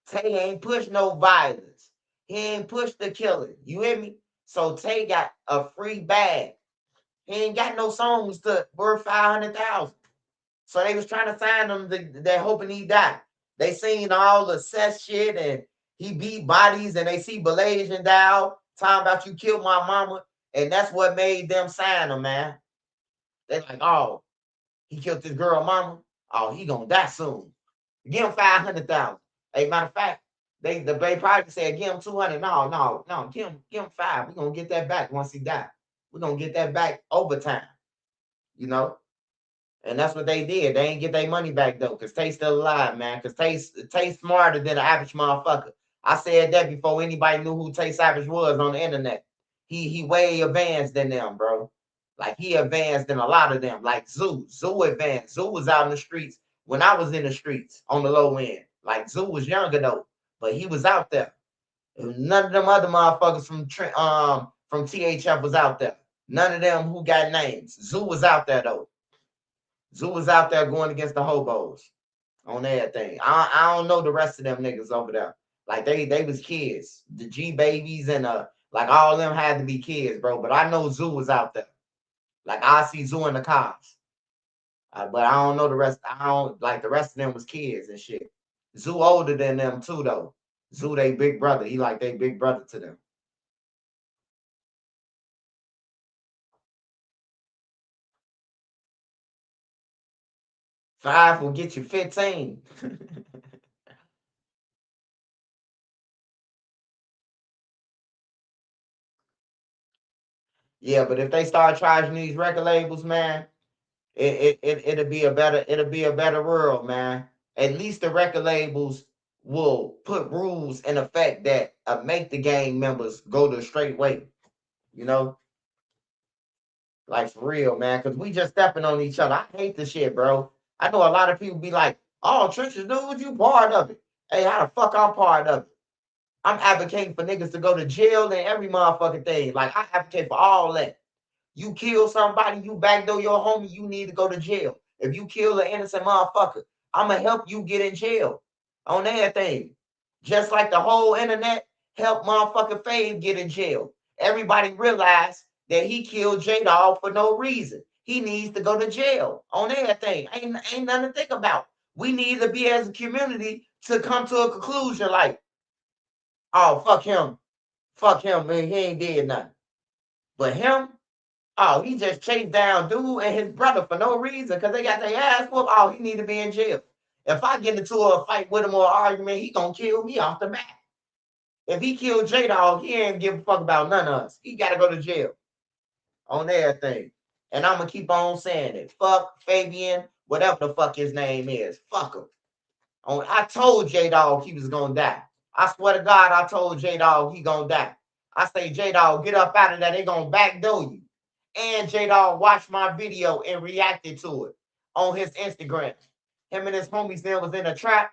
Tay ain't push no violence. He ain't push the killing. You hear me? So Tay got a free bag. He ain't got no songs to worth 500,000. So they was trying to sign him. They're hoping he died. They seen all the sex shit and he beat bodies and they see Belasian Dow talking about you killed my mama. And that's what made them sign him, man. They're like, oh, he killed this girl mama. Oh, he gonna die soon. Give him 500,000. Hey, matter of fact, they probably said give him 200. No, give him 5. We're gonna get that back once he died. We're gonna get that back overtime. You know? And that's what they did. They ain't get their money back though, because Tay's still alive, man. Because Tay's smarter than the average motherfucker. I said that before anybody knew who Tay Savage was on the internet. He way advanced than them, bro. Like he advanced than a lot of them. Like Zoo advanced. Zoo was out in the streets when I was in the streets on the low end. Like Zoo was younger though, but he was out there. None of them other motherfuckers from THF was out there. None of them who got names. Zoo was out there though. Zoo was out there going against the hobos on everything. I don't know the rest of them niggas over there. Like they was kids. The G babies and like all of them had to be kids, bro. But I know Zoo was out there. Like I see Zoo in the cops. But I don't know the rest. I don't like the rest of them was kids and shit. Zoo older than them too though. Zoo they big brother. He like they big brother to them. Five will get you 15. Yeah, but if they start charging these record labels, man, it'll be a better world, man. At least the record labels will put rules in effect that make the gang members go the straight way. You know, like for real, man. Because we just stepping on each other. I hate this shit, bro. I know a lot of people be like, "Oh, Trenches, dude, you part of it." Hey, how the fuck I'm part of it? I'm advocating for niggas to go to jail and every motherfucking thing. Like I advocate for all that. You kill somebody, you backdoor your homie, you need to go to jail. If you kill an innocent motherfucker, I'm going to help you get in jail on everything. Just like the whole internet helped motherfucker Fave get in jail. Everybody realized that he killed J-Dog for no reason. He needs to go to jail on everything. Ain't nothing to think about. We need to be as a community to come to a conclusion like, oh, fuck him. Fuck him, man. He ain't did nothing. But him, oh, he just chased down dude and his brother for no reason because they got their ass whooped. Oh, he need to be in jail. If I get into a fight with him or an argument, he gonna kill me off the bat. If he killed J-Dog, he ain't give a fuck about none of us. He gotta go to jail on everything. And I'm going to keep on saying it. Fuck Fabian, whatever the fuck his name is. Fuck him. I told J-Dog he was going to die. I swear to God, I told J-Dog he going to die. I say, J-Dog, get up out of there. They going to backdoor you. And J-Dog watched my video and reacted to it on his Instagram. Him and his homies there was in a trap.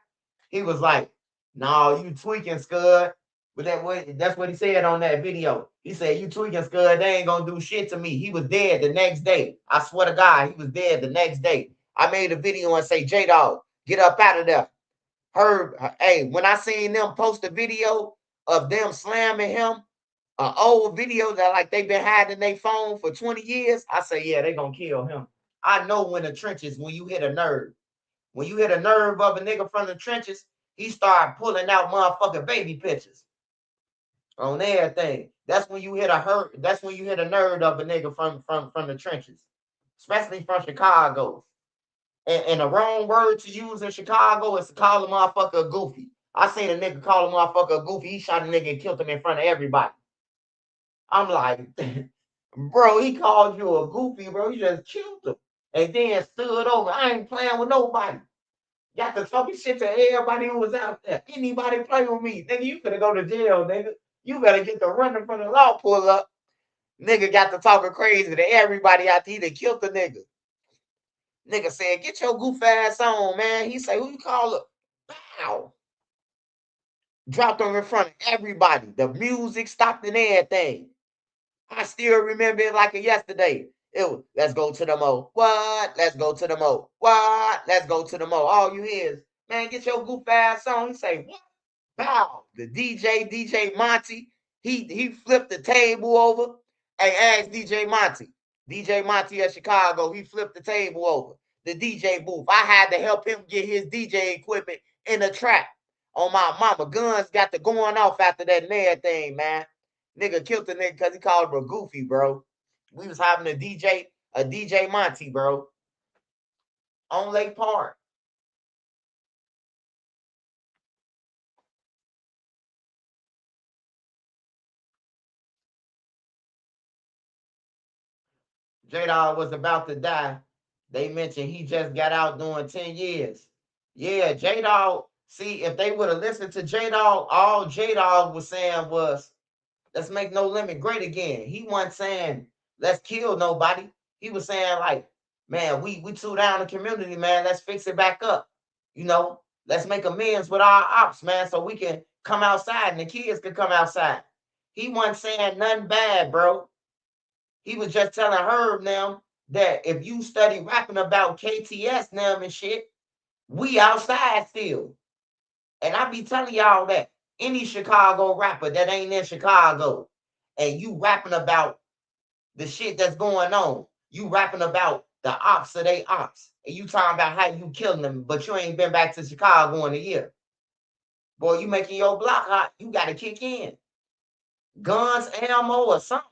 He was like, no, you tweaking, Scud. But that's what he said on that video. He said, you tweaking, Scud. They ain't going to do shit to me. He was dead the next day. I swear to God, he was dead the next day. I made a video and say, J-Dog, get up out of there. Hey, when I seen them post a video of them slamming him, an old video that like they've been hiding their phone for 20 years, I say, yeah, they gonna kill him. I know when the trenches, when you hit a nerve. When you hit a nerve of a nigga from the trenches, he start pulling out motherfucking baby pictures on everything. That's when you hit a hurt. That's when you hit a nerve of a nigga from the trenches, especially from Chicago. And the wrong word to use in Chicago is to call a motherfucker a goofy. I seen a nigga call a motherfucker a goofy. He shot a nigga and killed him in front of everybody. I'm like, bro, he called you a goofy, bro. You just killed him. And then stood over. I ain't playing with nobody. Got to talking shit to everybody who was out there. Anybody play with me, nigga, you finna go to jail, nigga. You better get the running from the law pull up. Nigga got to talking crazy to everybody out there. He done killed the nigga. Nigga said, get your goof ass on, man. He said, who you call up? Bow. Dropped him in front of everybody. The music stopped and everything. I still remember it like yesterday. It was, let's go to the mo. What? Let's go to the mo. What? Let's go to the mo. All you hear is, man, get your goof ass on. He say, what? Bow. The DJ Monty, he flipped the table over. Hey, ask DJ Monty. DJ Monty of Chicago, he flipped the table over. The DJ booth. I had to help him get his DJ equipment in the trap. On my mama, guns got to going off after that and everything, man. Nigga killed the nigga because he called him a goofy, bro. We was having a DJ Monty, bro. On Lake Park. J-Dog was about to die. They mentioned he just got out doing 10 years. Yeah, J-Dog, see, if they would have listened to J-Dog, all J-Dog was saying was, let's make No Limit great again. He wasn't saying, let's kill nobody. He was saying, like, man, we too down the community, man. Let's fix it back up. You know, let's make amends with our ops, man, so we can come outside and the kids can come outside. He wasn't saying nothing bad, bro. He was just telling Herb now that if you study rapping about KTS now and shit, we outside still. And I be telling y'all that any Chicago rapper that ain't in Chicago and you rapping about the shit that's going on, you rapping about the ops of they ops, and you talking about how you killing them, but you ain't been back to Chicago in a year. Boy, you making your block hot, you got to kick in. Guns, ammo, or something.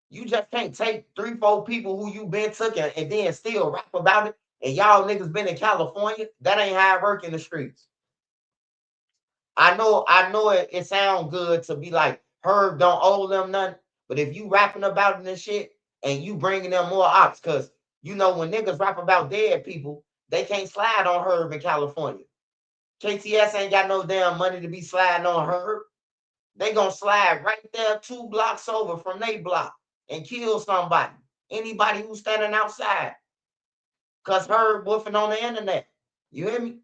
You just can't take 3-4 people who you been took and then still rap about it. And y'all niggas been in California. That ain't how it work in the streets. I know it sounds good to be like, Herb don't owe them nothing. But if you rapping about this shit and you bringing them more ops, because you know when niggas rap about dead people, they can't slide on Herb in California. KTS ain't got no damn money to be sliding on Herb. They gonna slide right there 2 blocks over from they block and kill somebody. Anybody who's standing outside. Cause Herb woofing on the internet. You hear me?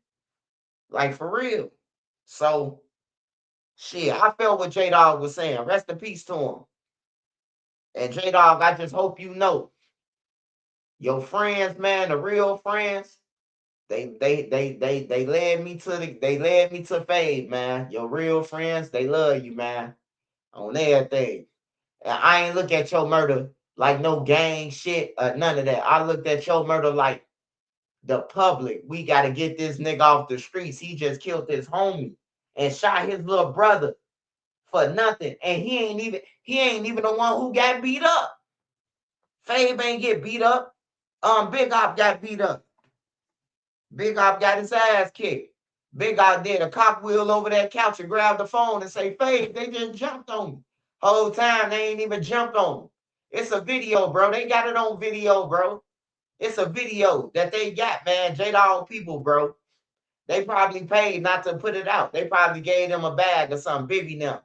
Like for real. So shit, I felt what J-Dog was saying. Rest in peace to him. And J-Dog, I just hope you know. Your friends, man, the real friends, they led me to fade, man. Your real friends, they love you, man. On everything. And I ain't look at your murder like no gang shit, none of that. I looked at your murder like the public. We got to get this nigga off the streets. He just killed his homie and shot his little brother for nothing. And he ain't even the one who got beat up. Fabe ain't get beat up. Big Op got beat up. Big Op got his ass kicked. Big Op did a cockwheel over that couch and grabbed the phone and say, Fabe, they just jumped on me. Whole time they ain't even jumped on him. It's a video, bro. They got it on video, bro. It's a video that they got, man. J-Dog people, bro. They probably paid not to put it out. They probably gave them a bag or something. Bibby them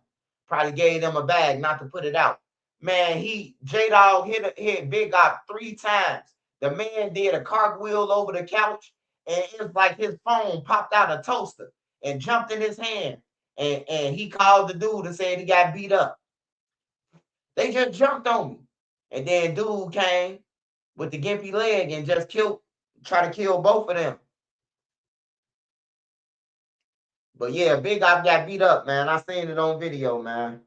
probably gave them a bag not to put it out. Man, J-Dog hit Big Op 3 times. The man did a cartwheel over the couch, and it's like his phone popped out a toaster and jumped in his hand. And he called the dude and said he got beat up. They just jumped on me. And then dude came with the gimpy leg and just try to kill both of them. But yeah, Big Op got beat up, man. I seen it on video, man.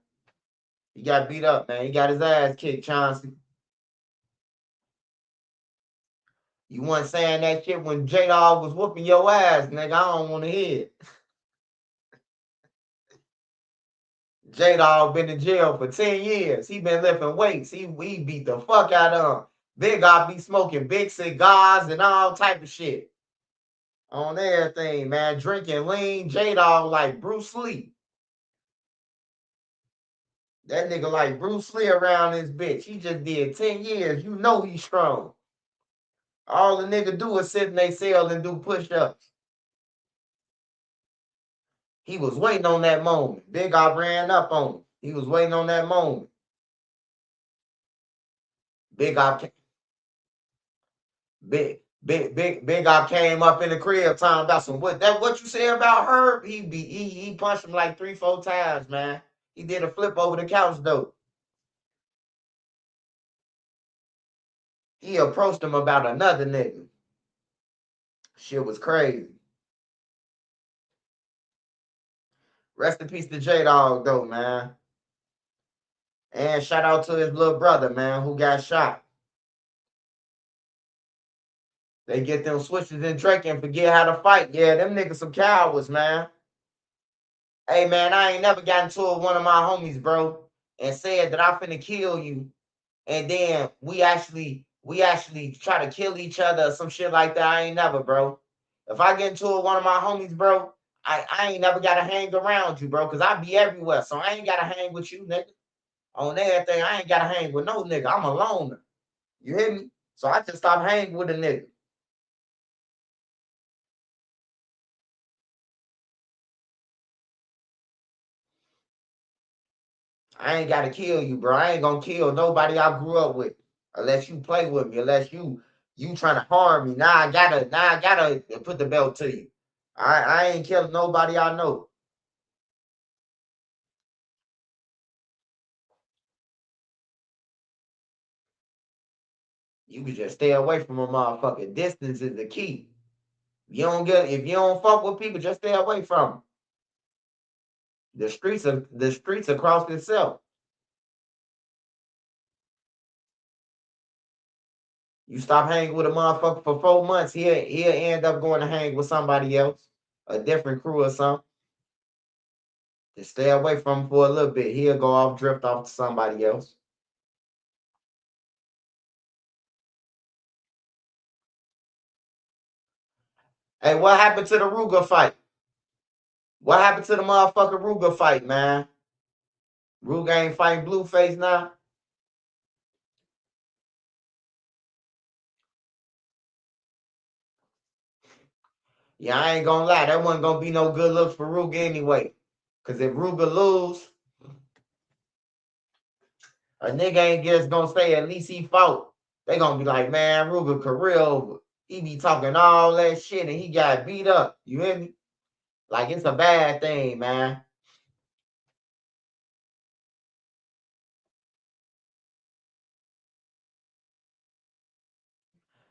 He got beat up, man. He got his ass kicked, Chauncey. You weren't saying that shit when J-Dog was whooping your ass, nigga. I don't want to hear it. J-Dog been in jail for 10 years. He been lifting weights. He beat the fuck out of him. Big Op be smoking big cigars and all type of shit. On everything, man. Drinking lean. J-Dog like Bruce Lee. That nigga like Bruce Lee around this bitch. He just did 10 years. You know he's strong. All the nigga do is sit in their cell and do push-ups. He was waiting on that moment. Big Op ran up on him. He was waiting on that moment. Big Op came up in the crib talking about some what you say about Herb? He punched him like 3-4 times, man. He did a flip over the couch though. He approached him about another nigga. Shit was crazy. Rest in peace to J-Dog though, man. And shout out to his little brother, man, who got shot. They get them switches and Drake and forget how to fight. Yeah, them niggas some cowards, man. Hey, man, I ain't never got into it with one of my homies, bro, and said that I finna kill you. And then we actually try to kill each other or some shit like that. I ain't never, bro. If I get into it with one of my homies, bro, I ain't never got to hang around you, bro, because I be everywhere. So I ain't got to hang with you, nigga. On everything, I ain't got to hang with no nigga. I'm a loner. You hear me? So I just stopped hanging with a nigga. I ain't got to kill you, bro. I ain't going to kill nobody I grew up with unless you play with me, unless you trying to harm me. Now I gotta put the belt to you. I ain't killing nobody I know. You can just stay away from a motherfucker. Distance is the key. If you don't fuck with people, just stay away from them. The streets across itself. You stop hanging with a motherfucker for 4 months, he'll end up going to hang with somebody else, a different crew or something. Just stay away from him for a little bit. He'll go off, drift off to somebody else. Hey, what happened to the Ruger fight? What happened to the motherfucking Ruger fight, man? Ruger ain't fighting Blueface now? Yeah, I ain't gonna lie. That wasn't gonna be no good looks for Ruger anyway. Because if Ruger lose, a nigga ain't just gonna say at least he fought. They gonna be like, man, Ruger career over. He be talking all that shit and he got beat up. You hear me? Like, it's a bad thing, man.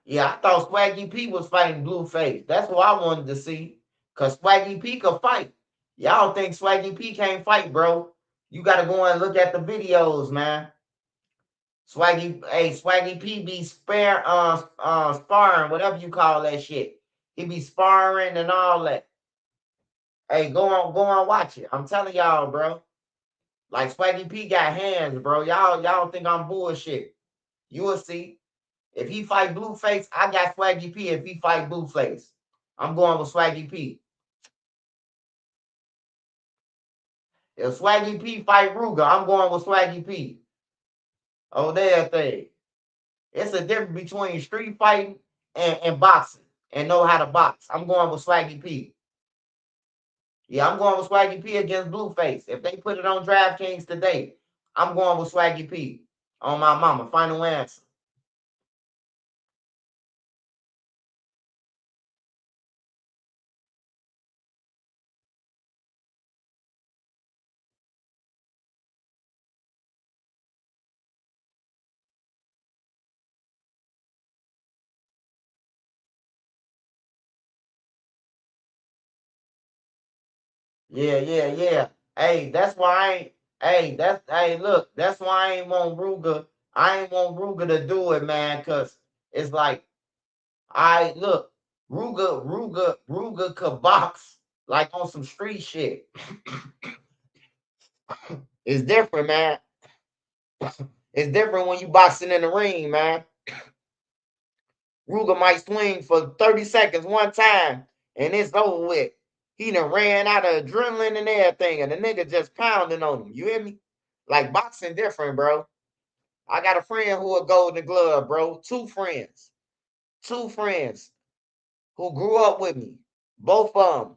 Yeah, I thought Swaggy P was fighting Blueface. That's what I wanted to see. Because Swaggy P could fight. Y'all think Swaggy P can't fight, bro. You got to go and look at the videos, man. Swaggy P be sparring, whatever you call that shit. He be sparring and all that. Hey, go on, watch it. I'm telling y'all, bro. Like Swaggy P got hands, bro. Y'all think I'm bullshit. You will see. If he fight Blueface, I got Swaggy P. If he fight Blueface, I'm going with Swaggy P. If Swaggy P fight Ruger, I'm going with Swaggy P. Oh, that thing. It's a difference between street fighting and boxing and know how to box. I'm going with Swaggy P. Yeah, I'm going with Swaggy P against Blueface. If they put it on DraftKings today, I'm going with Swaggy P on my mama. Final answer. Yeah. Hey, that's why I ain't. Look, that's why I ain't want Ruger. I ain't want Ruger to do it, man, cause it's like, look, Ruger could box like on some street shit. It's different, man. It's different when you boxing in the ring, man. Ruger might swing for 30 seconds one time, and it's over with. He done ran out of adrenaline and everything, and the nigga just pounding on him. You hear me? Like boxing different, bro. I got a friend who a Golden Glove, bro. Two friends who grew up with me. Both of them.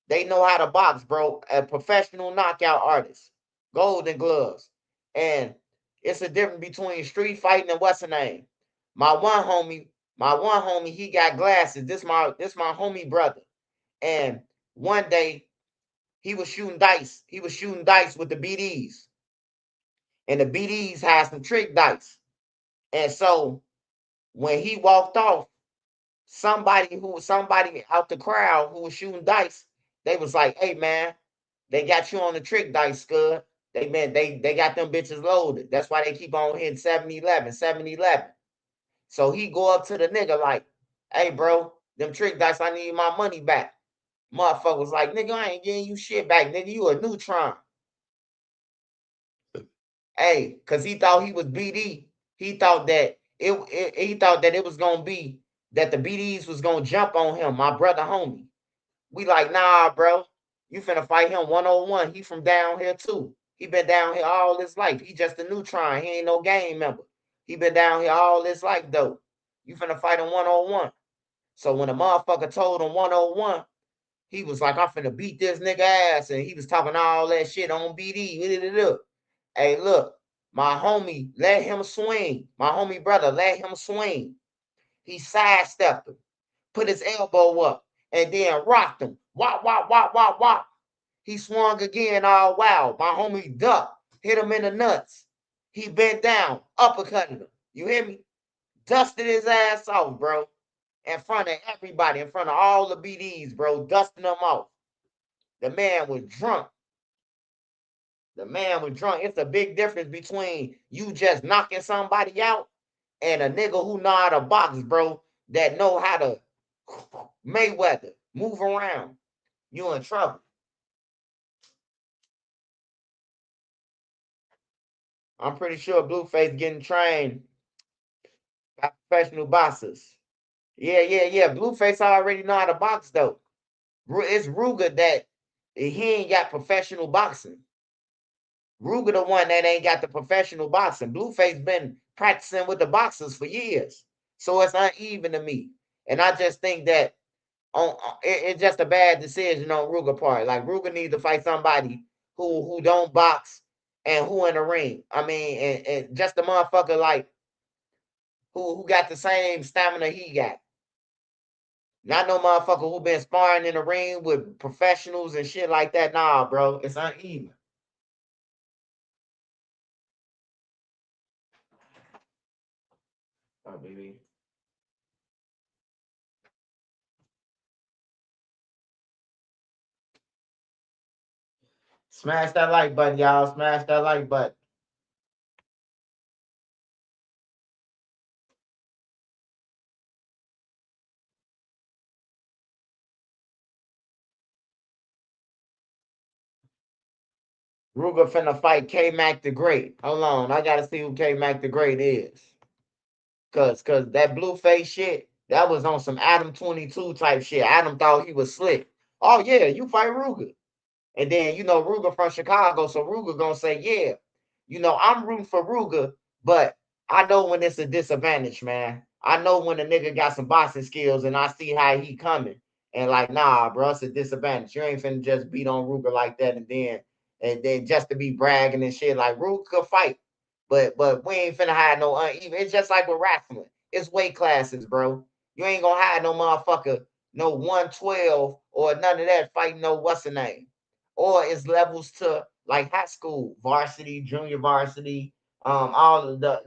They know how to box, bro. A professional knockout artist. Golden Gloves. And it's a difference between street fighting and what's the name. My one homie, he got glasses. This my homie brother. And one day he was shooting dice. He was shooting dice with the BDs. And the BDs had some trick dice. And so when he walked off, somebody out the crowd who was shooting dice, they was like, "Hey man, they got you on the trick dice, Scud. They got them bitches loaded. That's why they keep on hitting 7-11, 7-11." So he go up to the nigga like, "Hey bro, them trick dice, I need my money back." Motherfucker was like, "Nigga, I ain't getting you shit back, nigga. You a neutron." Hey, cause he thought he was BD. He thought that it was gonna be that the BDs was gonna jump on him, my brother homie. We like, nah, bro. You finna fight him 101. He from down here too. He been down here all his life. He just a neutron. He ain't no game member. He been down here all his life though. You finna fight him 101. So when the motherfucker told him 101, he was like, I'm finna beat this nigga ass. And he was talking all that shit on BD. Hey, look, my homie let him swing. My homie brother let him swing. He sidestepped him, put his elbow up, and then rocked him. Wop, wop, wop, wop, wop. He swung again all wild. My homie ducked, hit him in the nuts. He bent down, uppercutted him. You hear me? Dusted his ass off, bro. In front of everybody, in front of all the BDs, bro. Dusting them off. The man was drunk. It's a big difference between you just knocking somebody out and a nigga who know how to box, bro, that know how to Mayweather, move around. You in trouble. I'm pretty sure Blueface getting trained by professional boxers. Yeah. Blueface already know how to box, though. It's Ruger that he ain't got professional boxing. Ruger the one that ain't got the professional boxing. Blueface been practicing with the boxers for years. So it's uneven to me. And I just think that it's just a bad decision on Ruger part. Like Ruger needs to fight somebody who don't box and who in the ring. I mean, and just a motherfucker like who got the same stamina he got. Not no motherfucker who been sparring in the ring with professionals and shit like that. Nah, bro, it's uneven. Oh, baby. Smash that like button, y'all. Smash that like button. Ruger finna fight K-Mac the Great. Hold on, I gotta see who K-Mac the Great is. Cause that Blueface shit, that was on some Adam 22 type shit. Adam thought he was slick. Oh yeah, you fight Ruger. And then, Ruger from Chicago, so Ruger gonna say, yeah, I'm rooting for Ruger, But I know when it's a disadvantage, man. I know when a nigga got some boxing skills and I see how he coming. And like, nah, bro, it's a disadvantage. You ain't finna just beat on Ruger like that and then just to be bragging and shit. Like Ruger could fight. But we ain't finna hide no uneven. It's just like with wrestling. It's weight classes, bro. You ain't gonna hide no motherfucker, no 112 or none of that fighting no what's the name. Or it's levels to like high school, varsity, junior varsity, all of the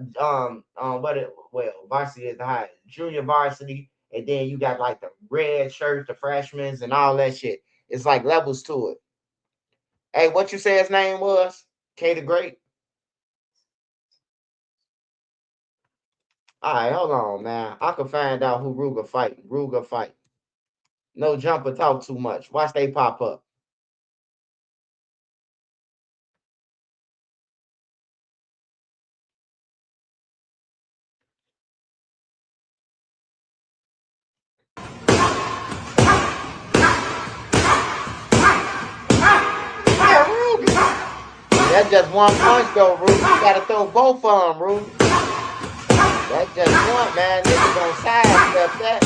varsity is the highest, junior varsity, and then you got like the red shirt, the freshmen, and all that shit. It's like levels to it. Hey, what you say his name was? K the Great. All right, hold on, man. I can find out who Ruger fight. Ruger fight. No jumper talk too much. Watch they pop up. Yeah, Ruger. That's just one punch though, Ruger. You gotta throw both of them, Ruger. That's just one, man. Niggas gonna sidestep that.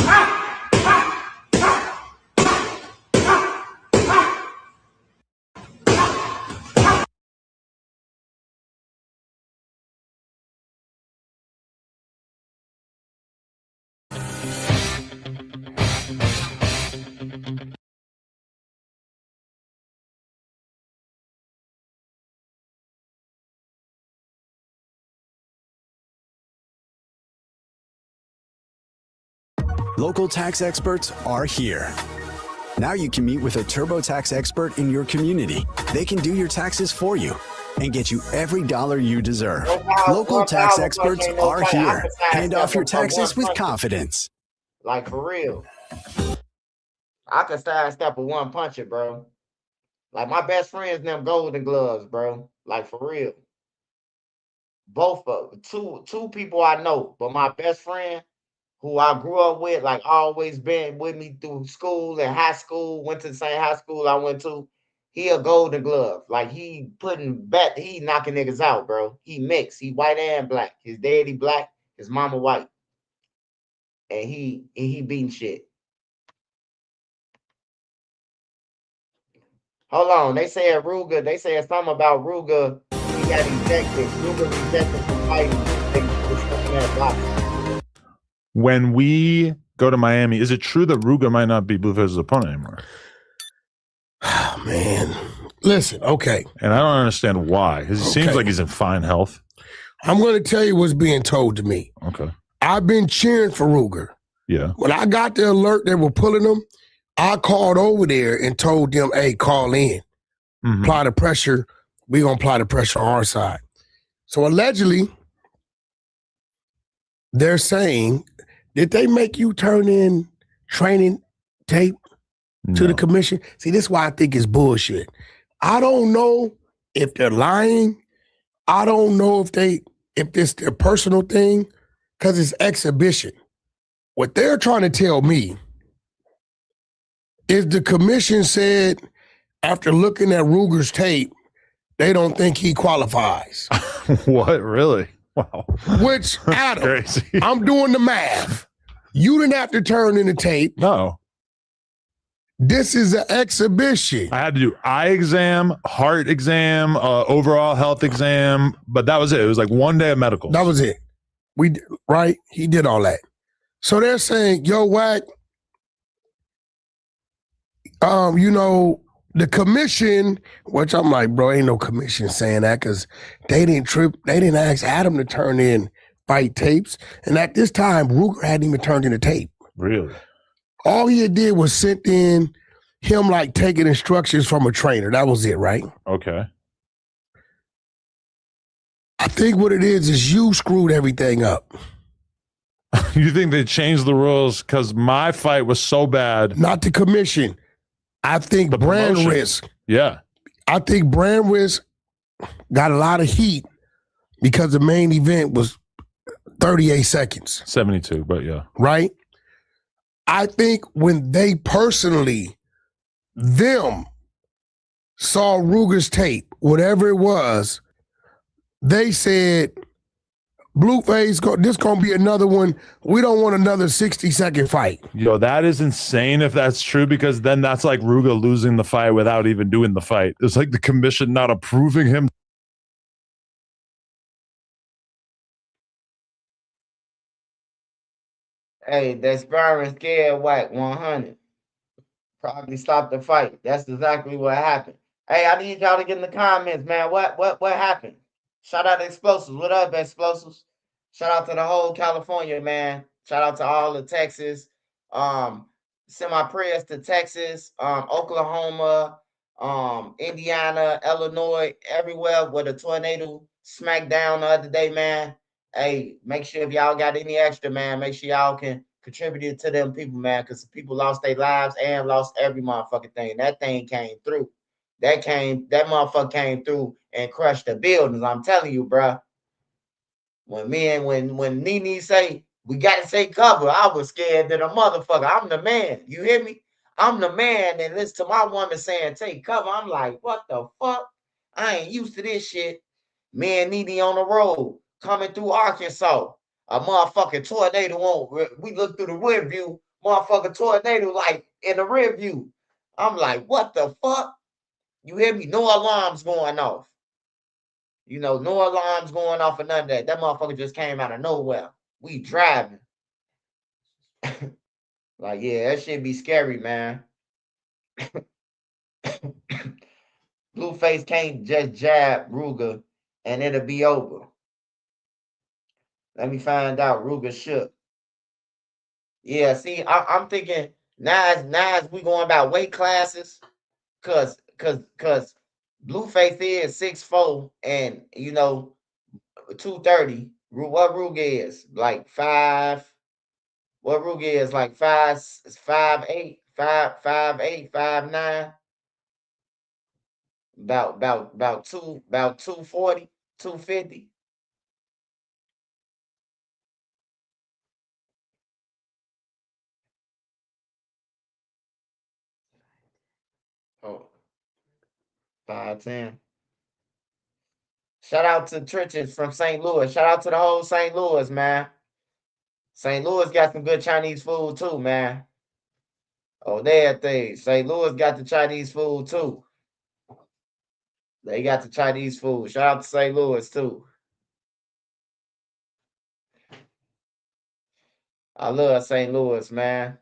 Local tax experts are here. Now you can meet with a TurboTax expert in your community. They can do your taxes for you and get you every dollar you deserve. Local tax experts are here. Hand off your taxes with confidence. Like for real. I can sidestep a one puncher, bro. Like my best friends them golden gloves, bro. Like for real. Both of two people I know, but my best friend who I grew up with, like always been with me through school and high school, went to the same high school I went to. He a golden glove. Like he knocking niggas out, bro. He mixed. He white and black. His daddy black, his mama white. And he beating shit. Hold on. They said Ruger, they said something about Ruger. He got ejected. Ruger rejected from fighting. When we go to Miami, is it true that Ruger might not be Blueface's opponent anymore? Man, listen, okay. And I don't understand why, because he seems like he's in fine health. I'm going to tell you what's being told to me. Okay. I've been cheering for Ruger. Yeah. When I got the alert they were pulling him, I called over there and told them, hey, call in. Apply the pressure. We're going to apply the pressure on our side. So allegedly, they're saying, did they make you turn in training tape to the commission? See, this is why I think it's bullshit. I don't know if they're lying. I don't know if this their personal thing, because it's exhibition. What they're trying to tell me is the commission said after looking at Ruger's tape, they don't think he qualifies. What? Really? Wow. Which, Adam, I'm doing the math. You didn't have to turn in the tape. No. This is an exhibition. I had to do eye exam, heart exam, overall health exam, but that was it. It was like one day of medical. That was it. Right? He did all that. So they're saying, yo, Wack, the commission, which I'm like, bro, ain't no commission saying that because they didn't ask Adam to turn in fight tapes. And at this time, Ruger hadn't even turned in the tape. Really? All he did was sent in him like taking instructions from a trainer. That was it, right? Okay. I think what it is you screwed everything up. You think they changed the rules because my fight was so bad? Not the commission. I think the brand promotion. risk. Yeah. I think brand risk got a lot of heat because the main event was 38 seconds. 72, but yeah. Right? I think when they personally, them, saw Ruger's tape, whatever it was, they said, Blueface, this gonna be another one. We don't want another 60-second fight. Yo, that is insane if that's true, because then that's like Ruga losing the fight without even doing the fight. It's like the commission not approving him. Hey, that sparring scared whack 100. Probably stopped the fight. That's exactly what happened. Hey, I need y'all to get in the comments, man. What happened? Shout out to Explosives. What up, Explosives? Shout out to the whole California, man. Shout out to all of Texas. Send my prayers to Texas, Oklahoma, Indiana, Illinois, everywhere where the tornado smacked down the other day, man. Hey, make sure if y'all got any extra, man, make sure y'all can contribute to them people, man, because people lost their lives and lost every motherfucking thing. That thing came through. That motherfucker came through and crushed the buildings. I'm telling you, bro. When Nene say we gotta say cover, I was scared that a motherfucker. I'm the man. You hear me? I'm the man, and listen to my woman saying take cover. I'm like, what the fuck? I ain't used to this shit. Me and Nene on the road coming through Arkansas. A motherfucking tornado on. We look through the rear view. Motherfucking tornado like in the rear view. I'm like, what the fuck? You hear me? No alarms going off. You know, no alarms going off or none of that. That motherfucker just came out of nowhere. We driving. Like, yeah, that shit be scary, man. Blueface can't just jab Ruger and it'll be over. Let me find out. Ruger shook. Yeah, see, I'm thinking now as we going about weight classes, cause Blueface is 6'4" and 230. What Ruger is like 5. What Ruger is like 5'8", 5'9". About 240, 250. Oh, 5'10". Shout out to Trenches from St. Louis. Shout out to the whole St. Louis, man. St. Louis got some good Chinese food too, man. Oh, there things. St. Louis got the Chinese food too. They got the Chinese food. Shout out to St. Louis too. I love St. Louis, man.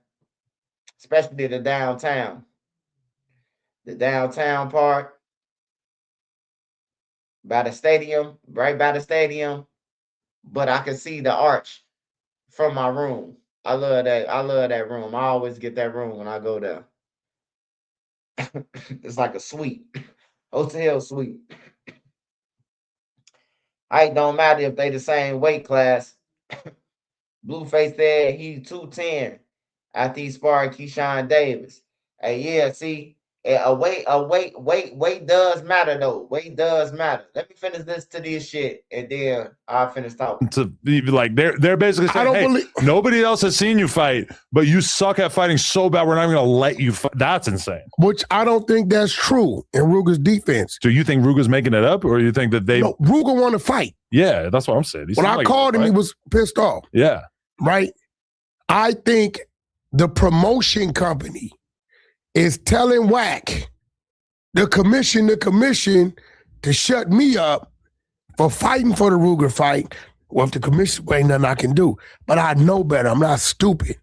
Especially the downtown. The downtown part. By the stadium, right by the stadium. But I can see the arch from my room. I love that. I love that room. I always get that room when I go there. It's like a suite. Hotel suite. Height don't matter if they the same weight class. Blueface said he 210 after he sparred Keyshawn Davis. Hey, yeah, see, weight does matter though. Weight does matter. Let me finish this to this shit, and then I'll finish talking. To be like they're basically saying, hey, nobody else has seen you fight, but you suck at fighting so bad we're not even gonna let you fight. That's insane. Which I don't think that's true in Ruger's defense. Do you think Ruger's making it up, or you think that they? No, Ruger want to fight. Yeah, that's what I'm saying. When I called him, he was pissed off. Yeah, right. I think the promotion company is telling WAC, the commission to shut me up for fighting for the Ruger fight. Well, if the commission ain't nothing I can do. But I know better. I'm not stupid.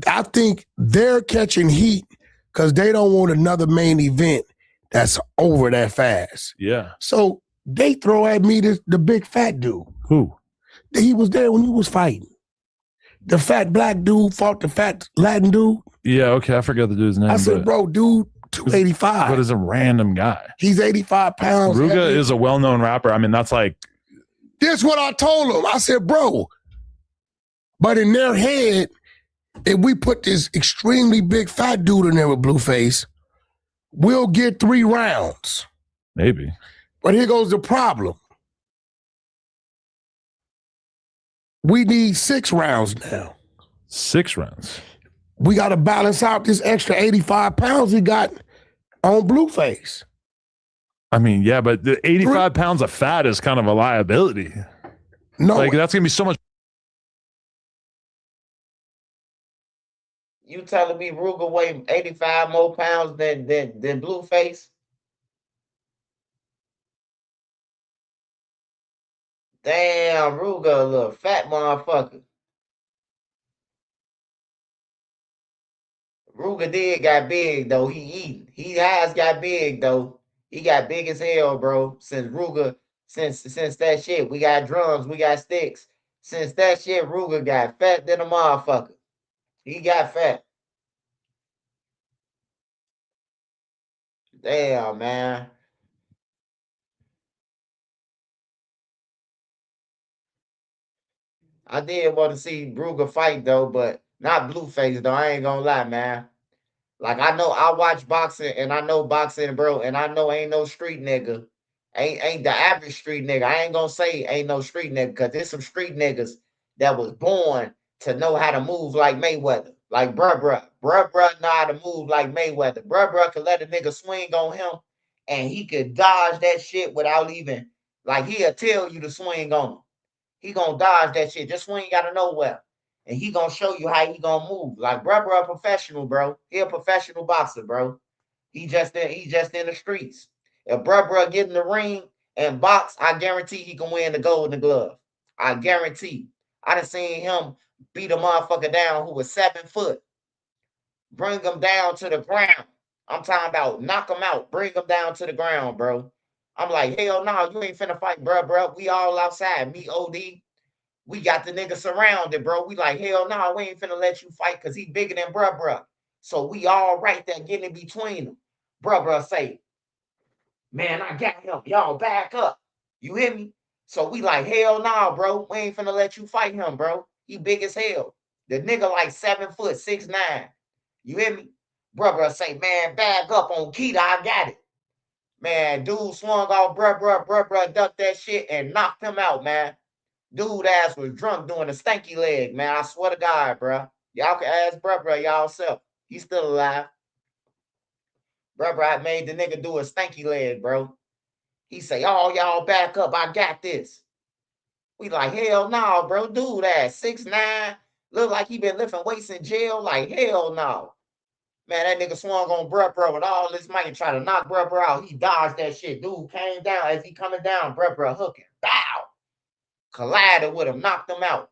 I think they're catching heat because they don't want another main event that's over that fast. Yeah. So they throw at me the big fat dude. Who? He was there when you was fighting. The fat black dude fought the fat Latin dude. Yeah, okay, I forget the dude's name. I said, bro, dude, 285. But is a random guy. He's 85 pounds. Ruga heavy. is a well-known rapper. I mean, that's like. This is what I told him. I said, bro, but in their head, if we put this extremely big fat dude in there with Blueface, we'll get 3 rounds. Maybe. But here goes the problem. We need 6 rounds now. 6 rounds. We got to balance out this extra 85 pounds he got on Blueface. I mean, yeah, but the 85 pounds of fat is kind of a liability. No, like that's gonna be so much. You telling me Ruger weigh 85 more pounds than Blueface? Damn, Ruger, a little fat motherfucker. Ruger did got big though. He eating. He has got big though. He got big as hell, bro. Since Ruger, since that shit, we got drums, we got sticks. Since that shit, Ruger got fat than a motherfucker. He got fat. Damn, man. I did want to see Ruger fight though, but not Blueface though. I ain't gonna lie, man. Like I know I watch boxing and I know boxing, bro, and I know ain't no street nigga. Ain't the average street nigga. I ain't gonna say ain't no street nigga, because there's some street niggas that was born to know how to move like Mayweather. Like bruh know how to move like Mayweather. Bruh could let a nigga swing on him and he could dodge that shit without even, like, he'll tell you to swing on him. He gonna dodge that shit. Just swing out of nowhere. And he gonna show you how he gonna move. Like bro, a professional, bro. He a professional boxer, bro. He just in the streets. If bro get in the ring and box, I guarantee he can win the Golden Glove. I guarantee. I done seen him beat a motherfucker down who was 7 foot. Bring him down to the ground. I'm talking about knock him out. Bring him down to the ground, bro. I'm like, hell no, you ain't finna fight, bro. We all outside. Me, OD. We got the nigga surrounded, bro. We like, hell no, we ain't finna let you fight because he bigger than bruh. So we all right there getting in between them. Bruh say, man, I got him. Y'all back up. You hear me? So we like, hell no, bro. We ain't finna let you fight him, bro. He big as hell. The nigga like 7 foot, 6'9". You hear me? Bruh say, man, back up on Keita. I got it. Man, dude swung off bruh ducked that shit and knocked him out, man. Dude ass was drunk doing a stanky leg, man. I swear to God, bro. Y'all can ask bruh y'all self. He's still alive. Bruh, I made the nigga do a stanky leg, bro. He say, oh, y'all back up. I got this. We like, hell no, bro. Dude ass 6'9". Look like he been lifting weights in jail. Like, hell no. Man, that nigga swung on bruh with all this might try to knock bruh out. He dodged that shit. Dude came down. As he coming down, bruh hooking. Bow. Collided with him, knocked him out.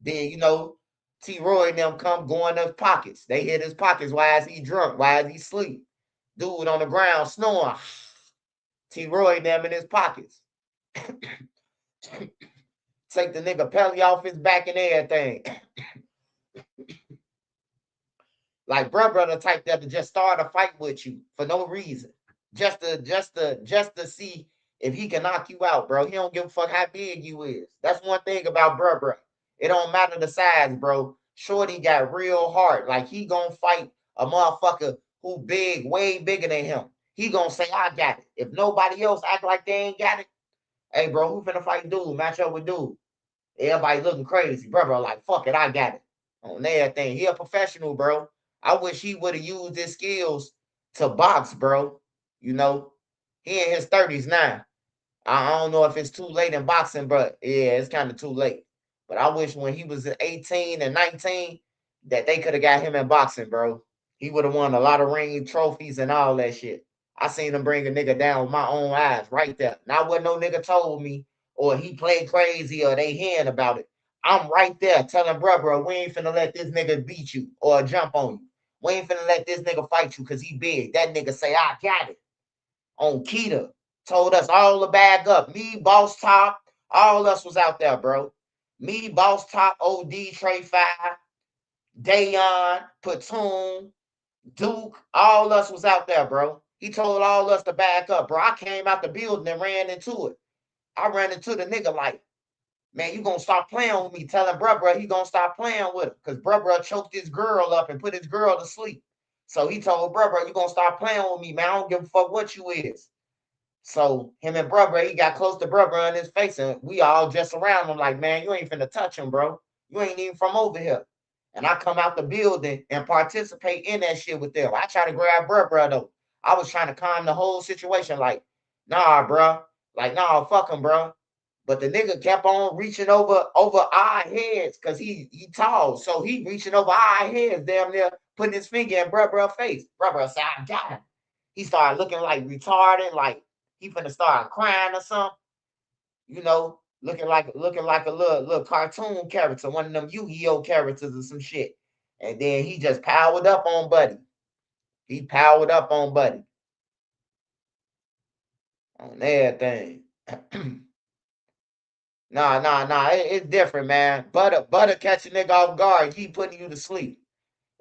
Then, you know, T-Roy and them come going in his pockets. They hit his pockets. Why is he drunk? Why is he sleep? Dude on the ground snoring. T-Roy and them in his pockets. Take the nigga pelly off his back and everything. Like bruh the type that to just start a fight with you for no reason. Just to see if he can knock you out, bro. He don't give a fuck how big you is. That's one thing about bruh. It don't matter the size, bro. Shorty got real heart. Like he gonna fight a motherfucker who big, way bigger than him. He gonna say, I got it. If nobody else act like they ain't got it, hey, bro, who finna fight dude? Match up with dude. Everybody looking crazy. Bro, like, fuck it, I got it. On everything. He a professional, bro. I wish he would have used his skills to box, bro. You know, he in his 30s now. I don't know if it's too late in boxing, but yeah, it's kind of too late. But I wish when he was 18 and 19 that they could have got him in boxing, bro. He would have won a lot of ring trophies and all that shit. I seen him bring a nigga down with my own eyes right there. Not what no nigga told me or he played crazy or they hearing about it. I'm right there telling bro, we ain't finna let this nigga beat you or jump on you. We ain't finna let this nigga fight you because he big. That nigga say, I got it. On Keita. Told us all to bag up. Me, Boss Top, all us was out there, bro. Me, Boss Top, OD, Trey 5, Dayon, Platoon, Duke, all us was out there, bro. He told all us to back up, bro. I came out the building and ran into it. I ran into the nigga like, man, you gonna stop playing with me, telling bruh he gonna stop playing with him. Because bruh choked his girl up and put his girl to sleep. So he told bruh, you gonna stop playing with me, man. I don't give a fuck what you is. So him and bruh, he got close to bruh in his face, and we all just around him like, man, you ain't finna touch him, bro. You ain't even from over here. And I come out the building and participate in that shit with them. I try to grab bruh though. I was trying to calm the whole situation like, nah, bruh. Like, nah, fuck him, bruh. But the nigga kept on reaching over our heads because he tall. So he reaching over our heads, damn near putting his finger in bruh face. Bruh said, I got him. He started looking like retarded, like he finna start crying or something. You know, looking like a little cartoon character, one of them Yu-Gi-Oh characters or some shit. And then he just powered up on Buddy. He powered up on Buddy. On everything. Nah. It's different, man. Butter catch a nigga off guard. He putting you to sleep.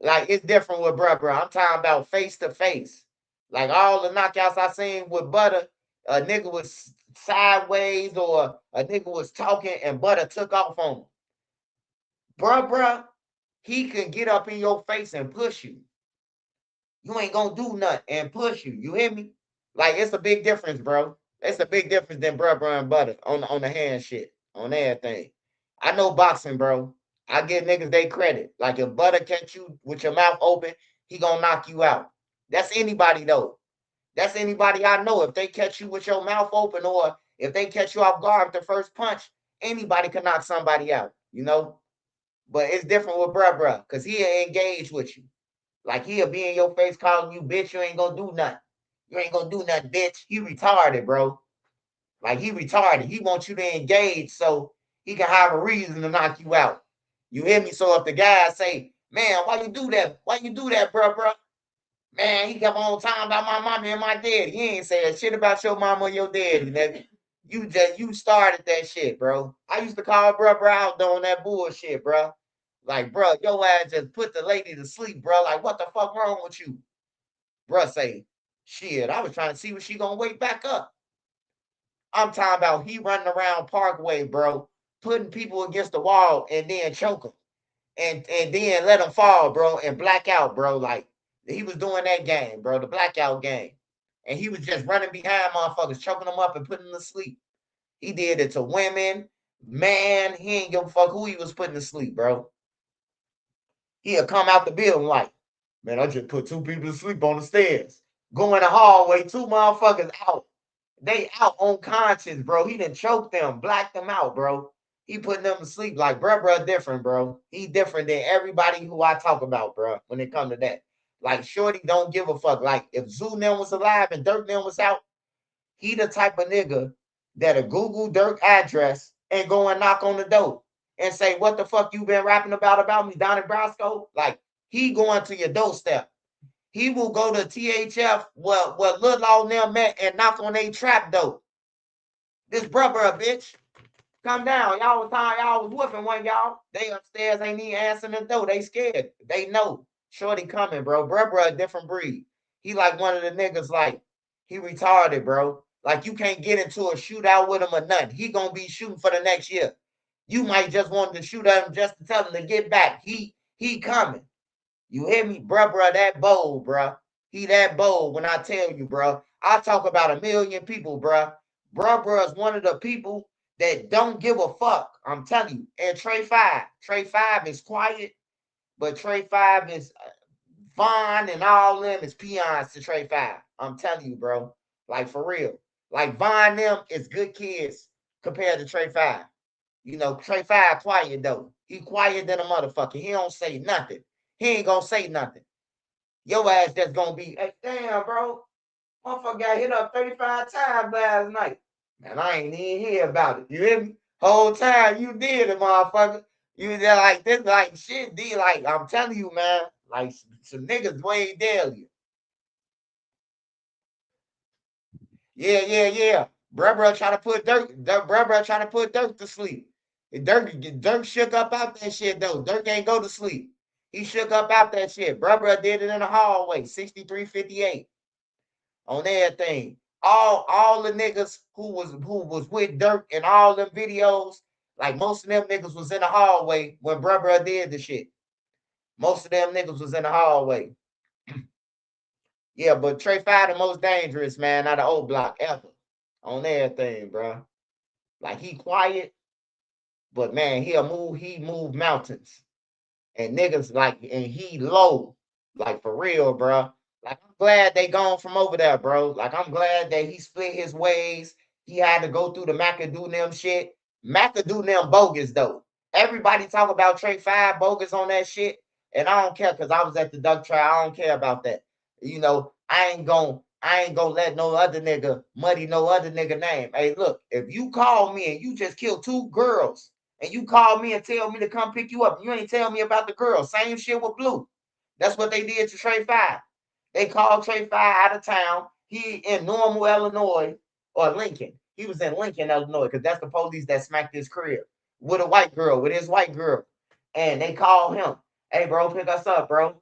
Like, it's different with bruh. I'm talking about face to face. Like, all the knockouts I seen with Butter, a nigga was sideways or a nigga was talking and Butter took off on him. Bruh, he can get up in your face and push you. You ain't gonna do nothing and push you. You hear me? Like, it's a big difference, bro. It's a big difference than bruh and Butter on the hand shit, on everything. I know boxing, bro. I give niggas they credit. Like, if Butter catch you with your mouth open, he gonna knock you out. That's anybody, though. That's anybody I know. If they catch you with your mouth open or if they catch you off guard with the first punch, anybody can knock somebody out, you know? But it's different with bruh, because he'll engage with you. Like, he'll be in your face calling you bitch, you ain't gonna do nothing. You ain't gonna do nothing, bitch. He retarded, bro. Like, he retarded. He wants you to engage so he can have a reason to knock you out. You hear me? So if the guy say, man, why you do that? Why you do that, bruh? Man, he kept on talking about my mama and my daddy. He ain't saying shit about your mama or your daddy, nigga. You started that shit, bro. I used to call bruh out doing that bullshit, bro. Like, bro, your ass just put the lady to sleep, bro. Like, what the fuck wrong with you? Bruh say, shit, I was trying to see when she gonna wake back up. I'm talking about he running around Parkway, bro, putting people against the wall and then choke them. And then let them fall, bro, and black out, bro. Like, he was doing that game, bro, the blackout game. And he was just running behind motherfuckers, choking them up and putting them to sleep. He did it to women, man. He ain't give a fuck who he was putting to sleep, bro. He'll come out the building like, man, I just put 2 people to sleep on the stairs. Go in the hallway, 2 motherfuckers out. They out unconscious, bro. He done choked them, blacked them out, bro. He putting them to sleep. Like, bruh different, bro. He different than everybody who I talk about, bro, when it come to that. Like, Shorty don't give a fuck. Like, if Zoo Nim was alive and Durk Nim was out, he the type of nigga that'll Google Durk address and go and knock on the door and say, what the fuck you been rapping about me, Donnie Brasco? Like, he going to your doorstep. He will go to THF where Lil Law them met and knock on their trap door. This bruh, bitch. Come down. Y'all was time y'all was whooping one y'all. They upstairs ain't even answering the door. They scared. They know. Shorty coming, bro. Bruh, a different breed. He like one of the niggas like, he retarded, bro. Like, you can't get into a shootout with him or nothing. He gonna be shooting for the next year. You might just want to shoot at him just to tell him to get back. He coming. You hear me? Bruh, that bold, bruh. He that bold when I tell you, bruh. I talk about 1 million people, bruh. Bruh is one of the people that don't give a fuck. I'm telling you. And Trey 5. Trey 5 is quiet, but Trey 5 is Vaughn and all them is peons to Trey 5. I'm telling you, bro. Like, for real. Like, Vaughn them is good kids compared to Trey 5. You know, Trey 5 quiet, though. He quiet than a motherfucker. He don't say nothing. He ain't gonna say nothing. Your ass just gonna be, hey, damn, bro. Motherfucker got hit up 35 times last night. Man, I ain't even hear about it. You hear me? Whole time you did it, motherfucker. You did like this, like shit, D. Like, I'm telling you, man. Like, some niggas way deadly. Yeah. Bruh trying to put Durk. Trying to put Durk to sleep. Durk shook up out that shit, though. Durk ain't go to sleep. He shook up out that shit. Bruh did it in the hallway, 6358. On everything. All the niggas who was with Durk and all them videos, like most of them niggas was in the hallway when bruh did the shit. Most of them niggas was in the hallway. Yeah, but Trey 5 the most dangerous, man, out of Oblock ever. On everything, bro. Like, he quiet, but man, he move mountains. And niggas like, and he low. Like, for real, bro. Like, I'm glad they gone from over there, bro. Like, I'm glad that he split his ways. He had to go through the McAdoo them shit. McAdoo them bogus though. Everybody talk about Trey 5 bogus on that shit, and I don't care because I was at the duck trial. I don't care about that. You know, I ain't gonna let no other nigga muddy no other nigga name. Hey, look, if you call me and you just killed 2 girls, and you call me and tell me to come pick you up, you ain't tell me about the girls. Same shit with Blue. That's what they did to Trey 5. They called Trey 5 out of town. He in Normal, Illinois, or Lincoln. He was in Lincoln, Illinois, because that's the police that smacked his crib with a white girl, with his white girl. And they called him. Hey, bro, pick us up, bro.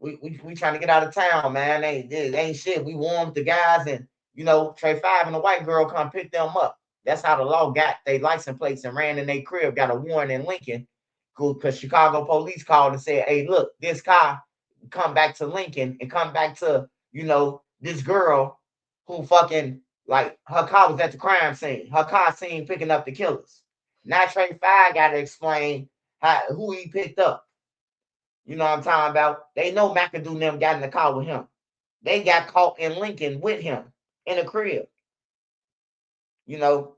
We trying to get out of town, man. Ain't shit. We warmed the guys, and you know, Trey 5 and the white girl come pick them up. That's how the law got their license plates and ran in their crib, got a warrant in Lincoln. Because Chicago police called and said, hey, look, this car come back to Lincoln and come back to, you know, this girl who fucking, like, her car was at the crime scene. Her car seen picking up the killers. Now Trey 5 got to explain who he picked up. You know what I'm talking about? They know McAdoo and them got in the car with him. They got caught in Lincoln with him in a crib. You know,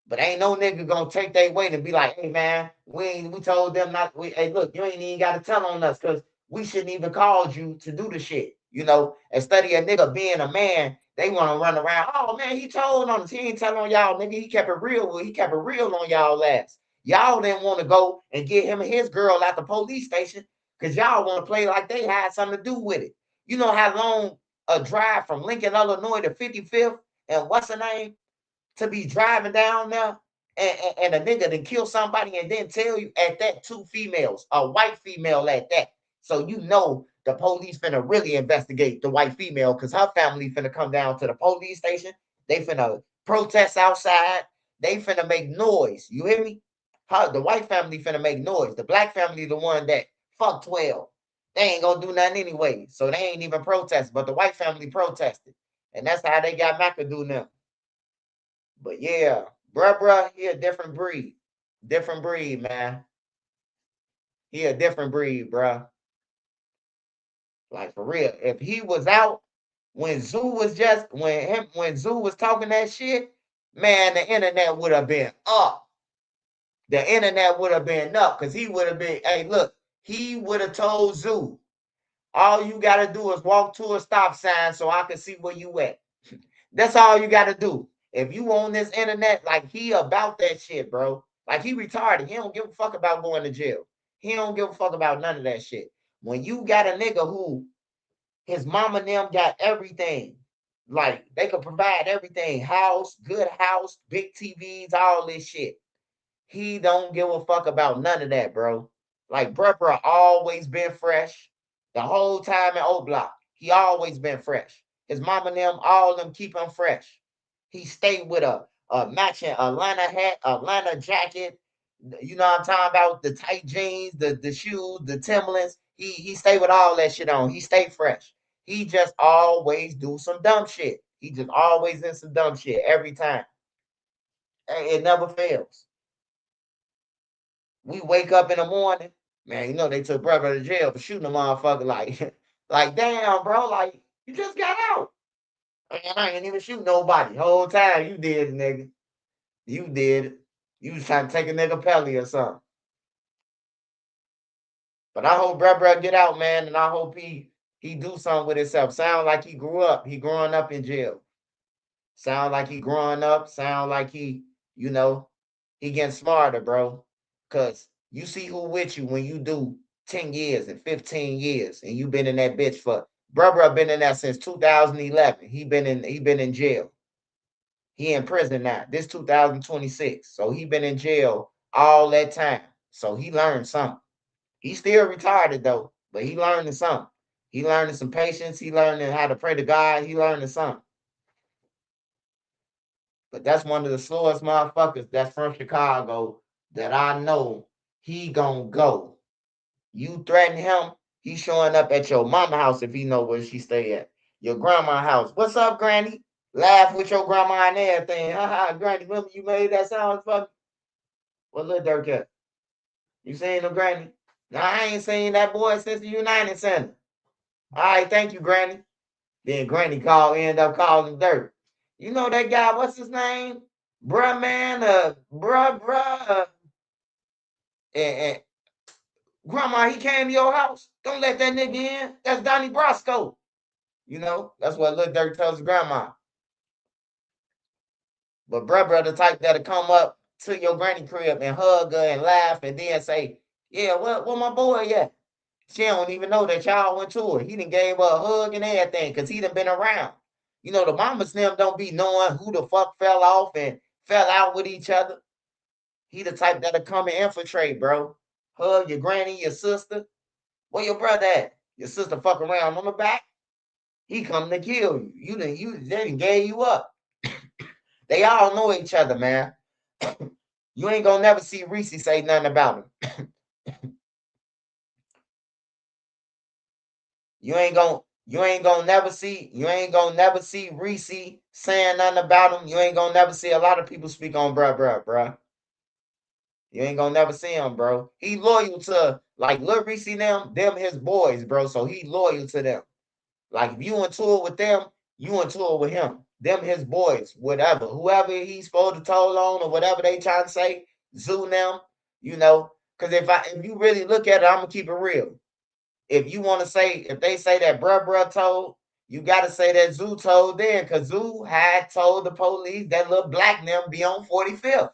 but ain't no nigga gonna take their weight and be like, hey man, we told them not. Hey, look, you ain't even got to tell on us because we shouldn't even called you to do the shit. You know, instead of a nigga being a man, they want to run around. Oh man, he told on us. He ain't telling on y'all, nigga. He kept it real. He kept it real on y'all ass. Y'all didn't want to go and get him and his girl at the police station because y'all want to play like they had something to do with it. You know how long a drive from Lincoln, Illinois to 55th and what's the name? To be driving down there and a nigga to kill somebody and then tell you at that 2 females, a white female at that. So you know the police finna really investigate the white female because her family finna come down to the police station. They finna protest outside. They finna make noise. You hear me? The white family finna make noise. The black family the one that fuck 12. They ain't gonna do nothing anyway. So they ain't even protest, but the white family protested. And that's how they got McAdoo now. But yeah, bruh, he a different breed. Different breed, man. He a different breed, bruh. Like for real. If he was out when Zoo was talking that shit, man, the internet would have been up. The internet would have been up because he would have been, hey, look, he would have told Zoo, all you gotta do is walk to a stop sign so I can see where you at. That's all you gotta do. If you on this internet, like he about that shit, bro. Like he retarded. He don't give a fuck about going to jail. He don't give a fuck about none of that shit. When you got a nigga who his mama and them got everything, like they could provide everything, house, good house, big TVs, all this shit. He don't give a fuck about none of that, bro. Like bruh always been fresh. The whole time in Oblock, he always been fresh. His mama and them, all of them keep him fresh. He stayed with a matching Atlanta hat, Atlanta jacket. You know what I'm talking about? The tight jeans, the shoes, the Timberlands. He stayed with all that shit on. He stayed fresh. He just always do some dumb shit. He just always in some dumb shit every time. It never fails. We wake up in the morning, man, you know they took brother to jail for shooting a motherfucker. Like damn, bro, like you just got out. Man, I ain't even shoot nobody. Whole time you did it, nigga. You did it. You was trying to take a nigga pelly or something. But I hope bruh get out, man, and I hope he do something with himself. Sound like he grew up. He growing up in jail. Sound like he growing up. Sound like he, you know, he getting smarter, bro. Cause you see who with you when you do 10 years and 15 years and you been in that bitch for bruh been in that since 2011. He been in jail. He in prison now. This 2026. So he been in jail all that time. So he learned something. He still retarded though, but he learning something. He learning some patience. He learning how to pray to God. He learning something. But that's one of the slowest motherfuckers that's from Chicago that I know he gonna go. You threaten him, he showing up at your mama house if he know where she stay at. Your grandma house. What's up, Granny? Laugh with your grandma and everything. Haha, Granny, remember you made that sound funny? What Lil Durk at? You seen him, Granny? No, I ain't seen that boy since the United Center. All right, thank you, Granny. Then Granny end up calling Durk. You know that guy, what's his name? Bruh, man, and grandma, he came to your house. Don't let that nigga in. That's Donnie Brasco. You know, that's what Lil Durk tells his grandma. But bruh, the type that'll come up to your granny crib and hug her and laugh and then say, yeah, where my boy at? She don't even know that y'all went to her. He done gave her a hug and everything because he done been around. You know, the mamas them don't be knowing who the fuck fell off and fell out with each other. He the type that'll come and infiltrate, bro. Hug your granny, your sister. Where your brother at? Your sister fuck around on the back. He come to kill you. They done gave you up. They all know each other, man. You ain't gonna never see Reese say nothing about him. You ain't gonna never see Reese saying nothing about him. You ain't gonna never see a lot of people speak on bruh. You ain't gonna never see him, bro. He loyal to like Lil Reese them his boys, bro. So he loyal to them. Like if you in tour with them, you in tour with him. Them his boys, whatever. Whoever he's supposed to toll on or whatever they trying to say, zoo them, you know. Because if you really look at it, I'm gonna keep it real. If you want to say, if they say that bruh told, you got to say that Zoo told then, because Zoo had told the police that Lil Black them be on 45th.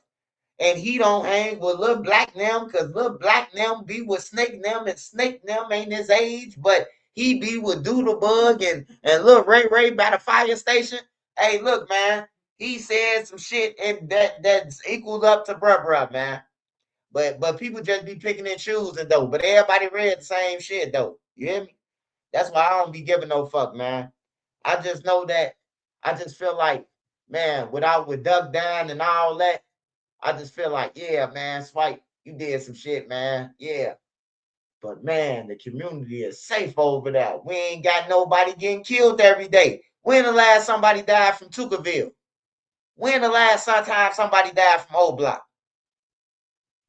And he don't hang with Lil Black them because Lil Black them be with Snake them, and Snake them ain't his age, but he be with Doodlebug and Lil Ray by the fire station. Hey, look, man, he said some shit and that equals up to bruh, man. But people just be picking and choosing though. But everybody read the same shit though. You hear me? That's why I don't be giving no fuck, man. I just know that I just feel like, man, with Duck Down and all that, I just feel like, yeah, man, Spike, you did some shit, man. Yeah. But man, the community is safe over there. We ain't got nobody getting killed every day. When the last somebody died from Tuckerville? When the last time somebody died from Oblock?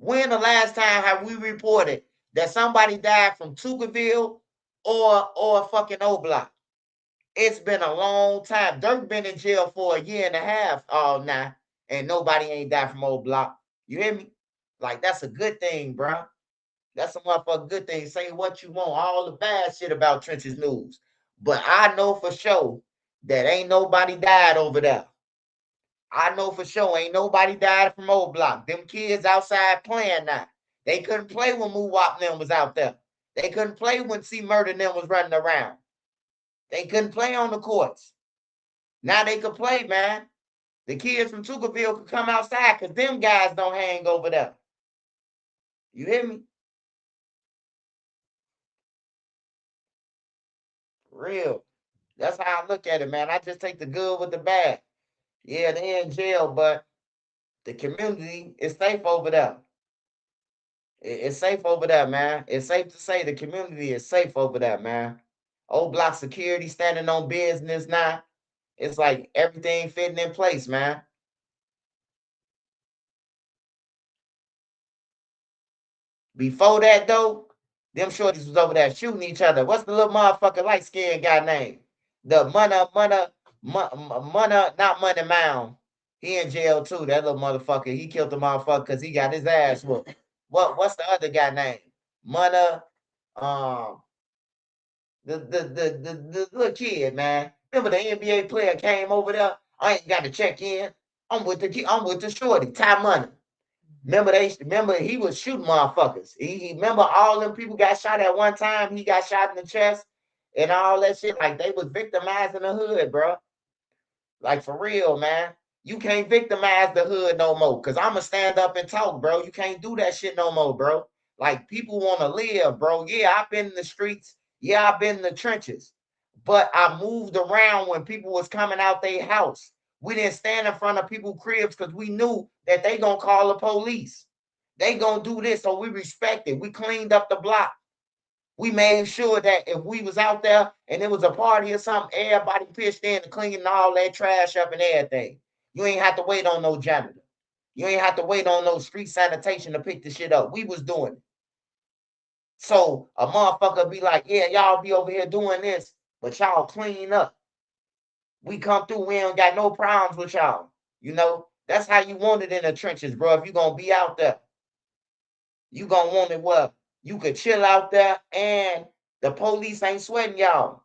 When the last time have we reported that somebody died from Tuckerville or fucking Oblock? It's been a long time. Durk been in jail for a year and a half now, and nobody ain't died from Oblock. You hear me? Like, that's a good thing, bro. That's a motherfucking good thing. Say what you want, all the bad shit about Trenches News. But I know for sure that ain't nobody died over there. I know for sure ain't nobody died from Oblock. Them kids outside playing now. They couldn't play when Moowop them was out there. They couldn't play when C Murder them was running around. They couldn't play on the courts. Now they could play, man. The kids from Tuckerville could come outside because them guys don't hang over there. You hear me? Real. That's how I look at it, man. I just take the good with the bad. Yeah, they're in jail, but the community is safe over there. It's safe over there, man. It's safe to say the community is safe over there, man. Oblock security standing on business now. It's like everything fitting in place, man. Before that, though, them shorties was over there shooting each other. What's the little motherfucker light skinned guy name? The not Money Mound. He in jail too. That little motherfucker. He killed the motherfucker because he got his ass whooped. What's the other guy name? The little kid, man. Remember the NBA player came over there? I ain't got to check in. I'm with the shorty, Ty Money. Remember he was shooting motherfuckers. He remember all them people got shot at one time. He got shot in the chest and all that shit. Like they was victimizing the hood, bro. Like for real, man. You can't victimize the hood no more. Cause I'ma stand up and talk, bro. You can't do that shit no more, bro. Like people want to live, bro. Yeah, I've been in the streets. Yeah, I've been in the trenches. But I moved around when people was coming out their house. We didn't stand in front of people's cribs because we knew that they gonna call the police. They gonna do this, so we respected. We cleaned up the block. We made sure that if we was out there and it was a party or something, everybody pitched in to clean all that trash up and everything. You ain't have to wait on no janitor. You ain't have to wait on no street sanitation to pick the shit up. We was doing it. So a motherfucker be like, yeah, y'all be over here doing this, but y'all clean up. We come through, we ain't got no problems with y'all. You know, that's how you want it in the trenches, bro. If you gonna be out there, you gonna want it well. You could chill out there and the police ain't sweating y'all.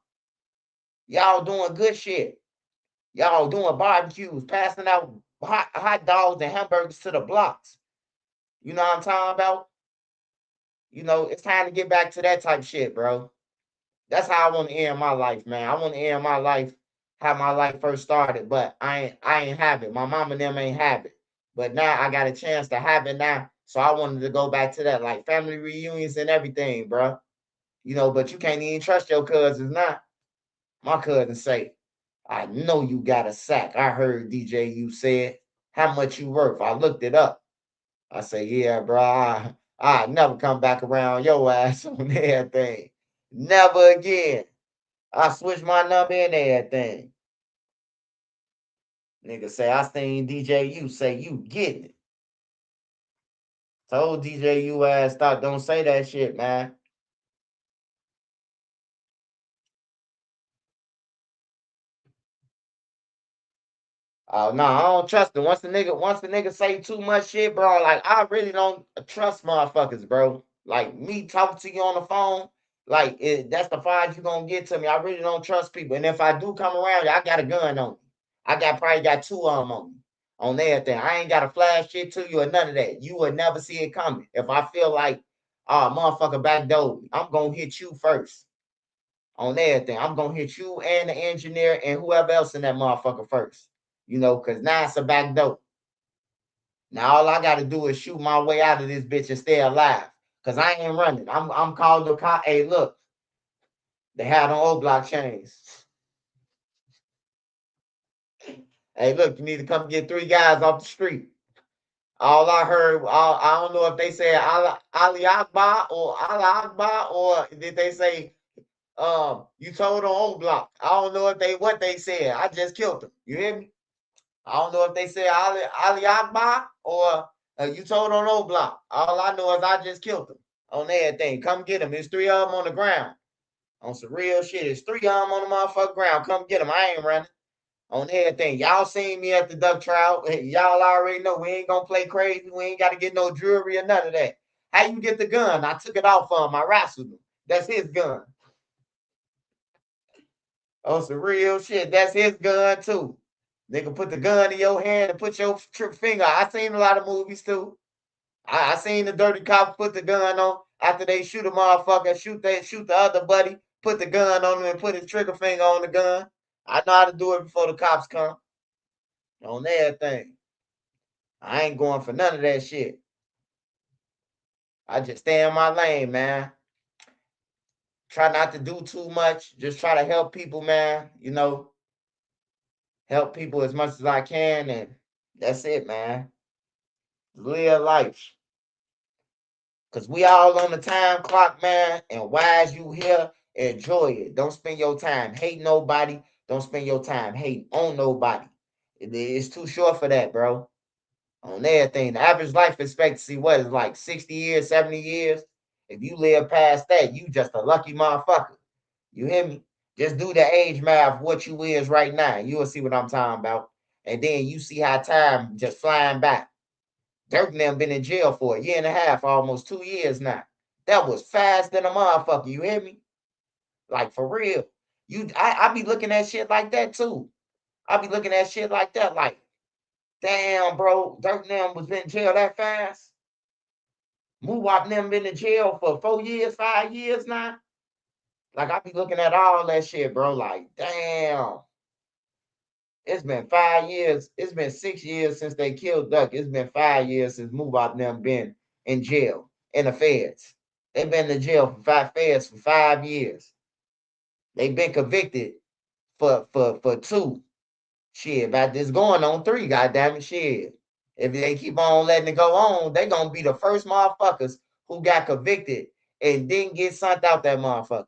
Y'all doing good shit. Y'all doing barbecues, passing out hot dogs and hamburgers to the blocks. You know what I'm talking about? You know, it's time to get back to that type shit, bro. That's how I want to end my life, man. I want to end my life how my life first started, but I ain't have it. My mom and them ain't have it. But now I got a chance to have it now. So I wanted to go back to that, like family reunions and everything, bro. You know, but you can't even trust your cousins now. My cousin say, I know you got a sack. I heard DJ you said how much you worth. I looked it up. I say, yeah, bro, I never come back around your ass on everything. Never again. I switched my number and everything. Nigga say, I seen DJ you say you getting it. Told DJ you ass stop, don't say that shit, man. Oh no, I don't trust him. Once the nigga say too much shit, bro, like I really don't trust motherfuckers, bro. Like me talking to you on the phone, like that's the five you gonna get to me. I really don't trust people. And if I do come around, I got a gun on me. Probably got two of them on me. On everything. I ain't got to flash shit to you or none of that. You would never see it coming. If I feel like, oh, motherfucker backdoor, I'm gonna hit you first. On everything. I'm gonna hit you and the engineer and whoever else in that motherfucker first. You know, because now it's a back door. Now all I got to do is shoot my way out of this bitch and stay alive. Because I ain't running. I'm called the cop. Hey, look. They had on Oblock chains. Hey, look, you need to come get 3 guys off the street. All I heard, I don't know if they said Ali Akbar or Allah Akbar, or did they say, you told on Oblock. I don't know if what they said. I just killed them. You hear me? I don't know if they said Ali Akbar or you told on Oblock. All I know is I just killed them on everything. Come get them. There's 3 of them on the ground. On some real shit. There's 3 of them on the motherfucking ground. Come get them. I ain't running. On everything. Y'all seen me at the duck trial. Y'all already know we ain't gonna play crazy. We ain't got to get no jewelry or none of that. How you get the gun? I took it off of him. I wrestled him. That's his gun. On some real shit. That's his gun too. Nigga put the gun in your hand and put your finger. I seen a lot of movies too. I seen the dirty cops put the gun on after they shoot a motherfucker, shoot the other buddy, put the gun on him and put his trigger finger on the gun. I know how to do it before the cops come. On everything. I ain't going for none of that shit. I just stay in my lane, man. Try not to do too much. Just try to help people, man. You know, help people as much as I can, and that's it, man. Live life. Because we all on the time clock, man. And while you here, enjoy it. Don't spend your time hating nobody. Don't spend your time hating on nobody. It's too short for that, bro. On everything. The average life expectancy, what is like 60 years, 70 years? If you live past that, you just a lucky motherfucker. You hear me? Just do the age math, what you is right now. You will see what I'm talking about. And then you see how time just flying back. Durk and them been in jail for 1.5 years, almost 2 years now. That was fast than a motherfucker. You hear me? Like for real. I be looking at shit like that too. I be looking at shit like that, like, damn, bro, Durk and them was in jail that fast. Moowop and them been in jail for 4 years, 5 years now. Like, I be looking at all that shit, bro, like, damn. It's been 5 years. It's been 6 years since they killed Duck. It's been 5 years since Moowop and them been in jail, in the feds. They've been in jail for 5 years. They've been convicted for 2. Shit, about this going on 3, goddamn it, shit. If they keep on letting it go on, they gonna be the first motherfuckers who got convicted and didn't get sent out that motherfucker.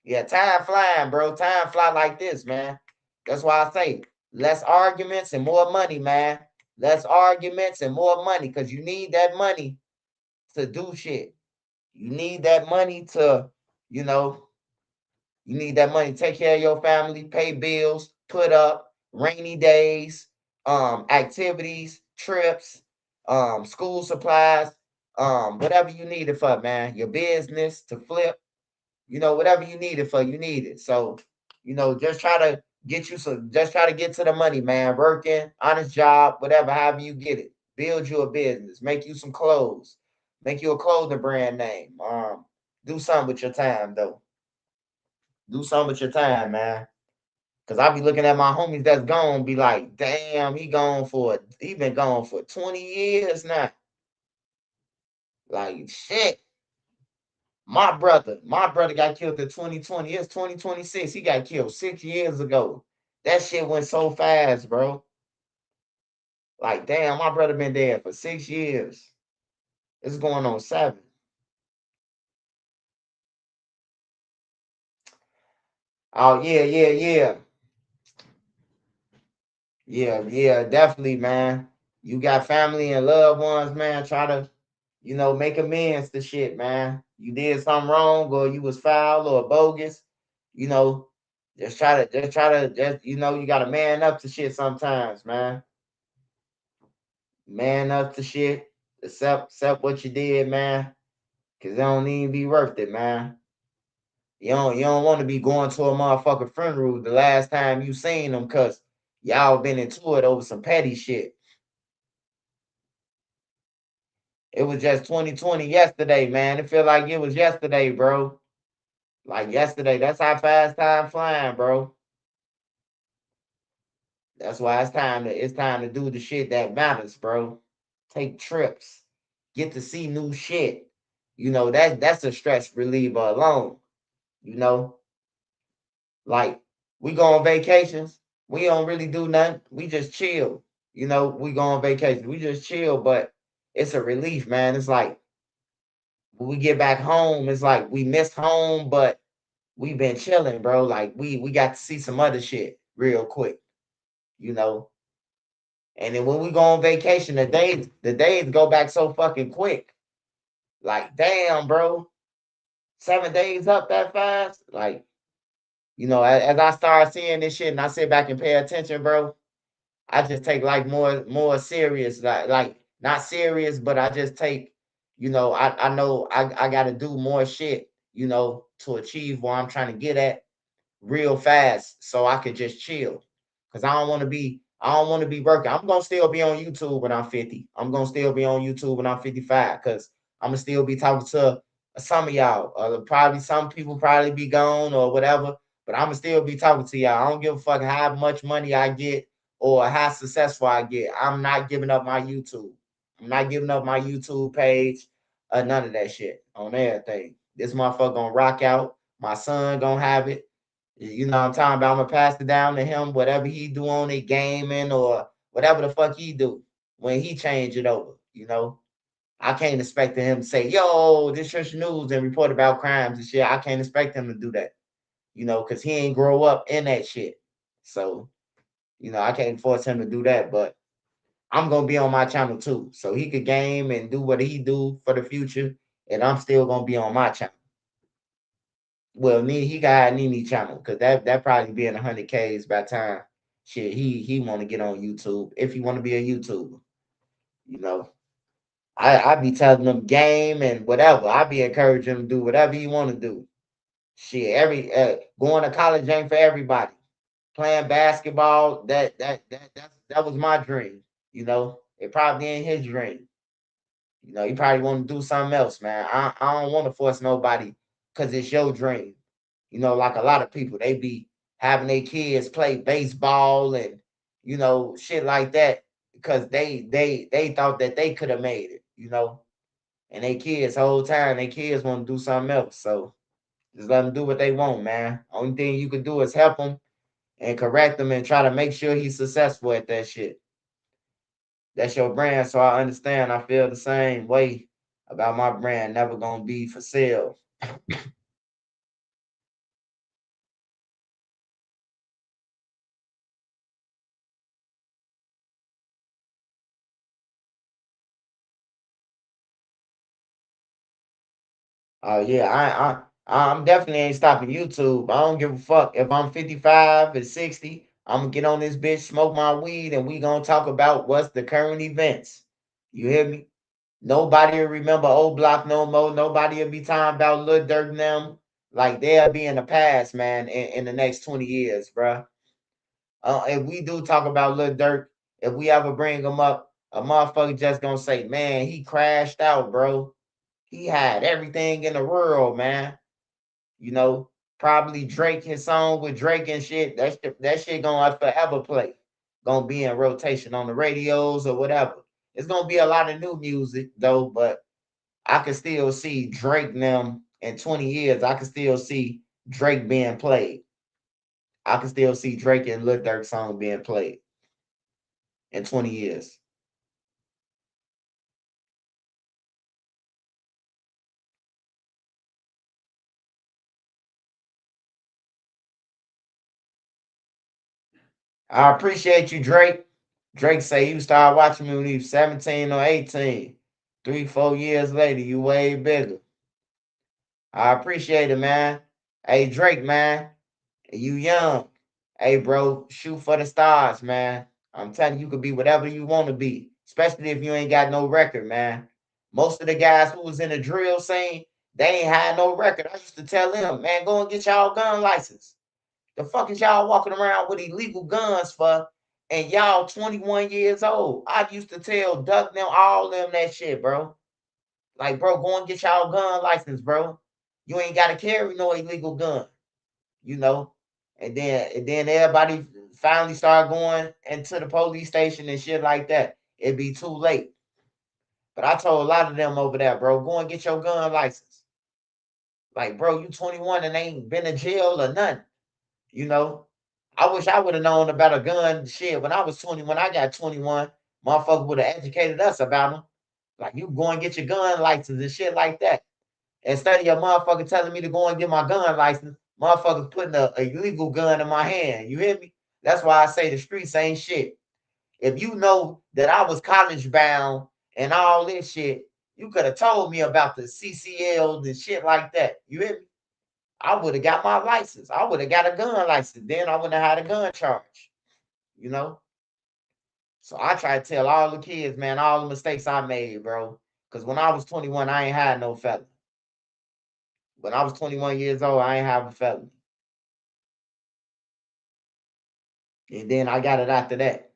Yeah, time flying, bro. Time fly like this, man. That's why I say less arguments and more money, man. Less arguments and more money, because you need that money to do shit. You need that money to, you know, you need that money to take care of your family, pay bills, put up, rainy days, activities, trips, school supplies, whatever you need it for, man. Your business to flip, whatever you need it for, you need it. So, just try to just try to get to the money, man. Working, honest job, whatever, however you get it. Build you a business, make you some clothes, make you a clothing brand name. Do something with your time though. Do something with your time, man. Cause I be looking at my homies that's gone, be like, damn, he been gone for 20 years now. Like shit. My brother got killed in 2020. It's 2026. He got killed 6 years ago. That shit went so fast, bro. Like, damn, my brother been dead for 6 years. It's going on 7. Oh, yeah. Yeah, definitely, man. You got family and loved ones, man. Try to, make amends to shit, man. You did something wrong or you was foul or bogus, you know, you gotta man up to shit sometimes, man. Man up to shit. Accept what you did, man. Cause it don't even be worth it, man. You don't want to be going to a motherfucking funeral the last time you seen them cause y'all been into it over some petty shit. It was just 2020 yesterday, man. It feel like it was yesterday, bro. Like yesterday. That's how fast time flying, bro. That's why it's time to do the shit that matters, bro. Take trips. Get to see new shit. That's a stress reliever alone. You know, like we go on vacations. We don't really do nothing. We just chill. We go on vacation. We just chill, but it's a relief, man. It's like when we get back home, it's like we missed home, but we've been chilling, bro. Like we got to see some other shit real quick, you know. And then when we go on vacation, the days go back so fucking quick. Like, damn, bro. 7 days up that fast. Like, as I start seeing this shit and I sit back and pay attention, bro, I just take like more serious, like not serious, but I just take, I know I gotta do more shit, to achieve where I'm trying to get at real fast so I could just chill. Cause I don't want to be working. I'm gonna still be on YouTube when I'm 50. I'm gonna still be on YouTube when I'm 55. Cause I'm gonna still be talking to some of y'all. Probably some people probably be gone or whatever. But I'm gonna still be talking to y'all. I don't give a fuck how much money I get or how successful I get. I'm not giving up my YouTube. I'm not giving up my YouTube page. None of that shit on everything. This motherfucker gonna rock out. My son gonna have it. You know what I'm talking about? I'm gonna pass it down to him, whatever he do on it, gaming or whatever the fuck he do when he change it over. I can't expect him to say, yo, this church news and report about crimes and shit. I can't expect him to do that, because he ain't grow up in that shit. So, I can't force him to do that, but I'm gonna be on my channel too. So he could game and do what he do for the future, and I'm still gonna be on my channel. Well, he got a Nene channel because that probably be in 100Ks by the time shit he want to get on YouTube if he want to be a YouTuber. You know, I be telling him game and whatever. I be encouraging him to do whatever he want to do. Shit, going to college ain't for everybody. Playing basketball that was my dream. It probably ain't his dream. You probably want to do something else, man. I don't want to force nobody because it's your dream. Like a lot of people, they be having their kids play baseball and shit like that because they thought that they could have made it. And they kids whole time, they kids want to do something else. So just let them do what they want, man. Only thing you can do is help them and correct them and try to make sure he's successful at that shit. That's your brand, so I understand. I feel the same way about my brand. Never gonna be for sale. Oh yeah, I'm definitely ain't stopping YouTube. I don't give a fuck if I'm 55 and 60. I'm gonna get on this bitch, smoke my weed, and we gonna talk about what's the current events. You hear me? Nobody will remember Oblock no more. Nobody will be talking about Lil Durk and them. Like they'll be in the past, man, in the next 20 years, bruh. If we do talk about Lil Durk, if we ever bring him up, a motherfucker just gonna say, man, he crashed out, bro. He had everything in the world, man. You know, probably Drake, his song with Drake and shit. That shit gonna forever play. Gonna be in rotation on the radios or whatever. It's gonna be a lot of new music though, but I can still see Drake and them in 20 years. I can still see Drake being played. I can still see Drake and Lil Durk song being played in 20 years. I appreciate you, Drake. Drake say you started watching me when you was 17 or 18. 3-4 years later, you way bigger. I appreciate it, man. Hey, Drake, man, you young. Hey, bro, shoot for the stars, man. I'm telling you, you could be whatever you want to be, especially if you ain't got no record, man. Most of the guys who was in the drill scene, they ain't had no record. I used to tell them, man, go and get y'all gun license. The fuck is y'all walking around with illegal guns for? And y'all 21 years old. I used to tell Duck them, all them that shit, bro. Like, bro, go and get y'all gun license, bro. You ain't got to carry no illegal gun, you know. And then everybody finally started going into the police station and shit like that. It'd be too late. But I told a lot of them over there, bro, go and get your gun license. Like, bro, you 21 and ain't been in jail or nothing, you know. I wish I would have known about a gun shit when I was 20. When I got 21, motherfucker would have educated us about them. Like, you go and get your gun license and shit like that. Instead of your motherfucker telling me to go and get my gun license, motherfuckers putting a illegal gun in my hand. You hear me? That's why I say the streets ain't shit. If you know that I was college bound and all this shit, you could have told me about the CCLs and shit like that. You hear me? I would have got my license. I would have got a gun license. Then I wouldn't have had a gun charge. You know? So I try to tell all the kids, man, all the mistakes I made, bro. Because when I was 21, I ain't had no felony. When I was 21 years old, I ain't have a felony. And then I got it after that.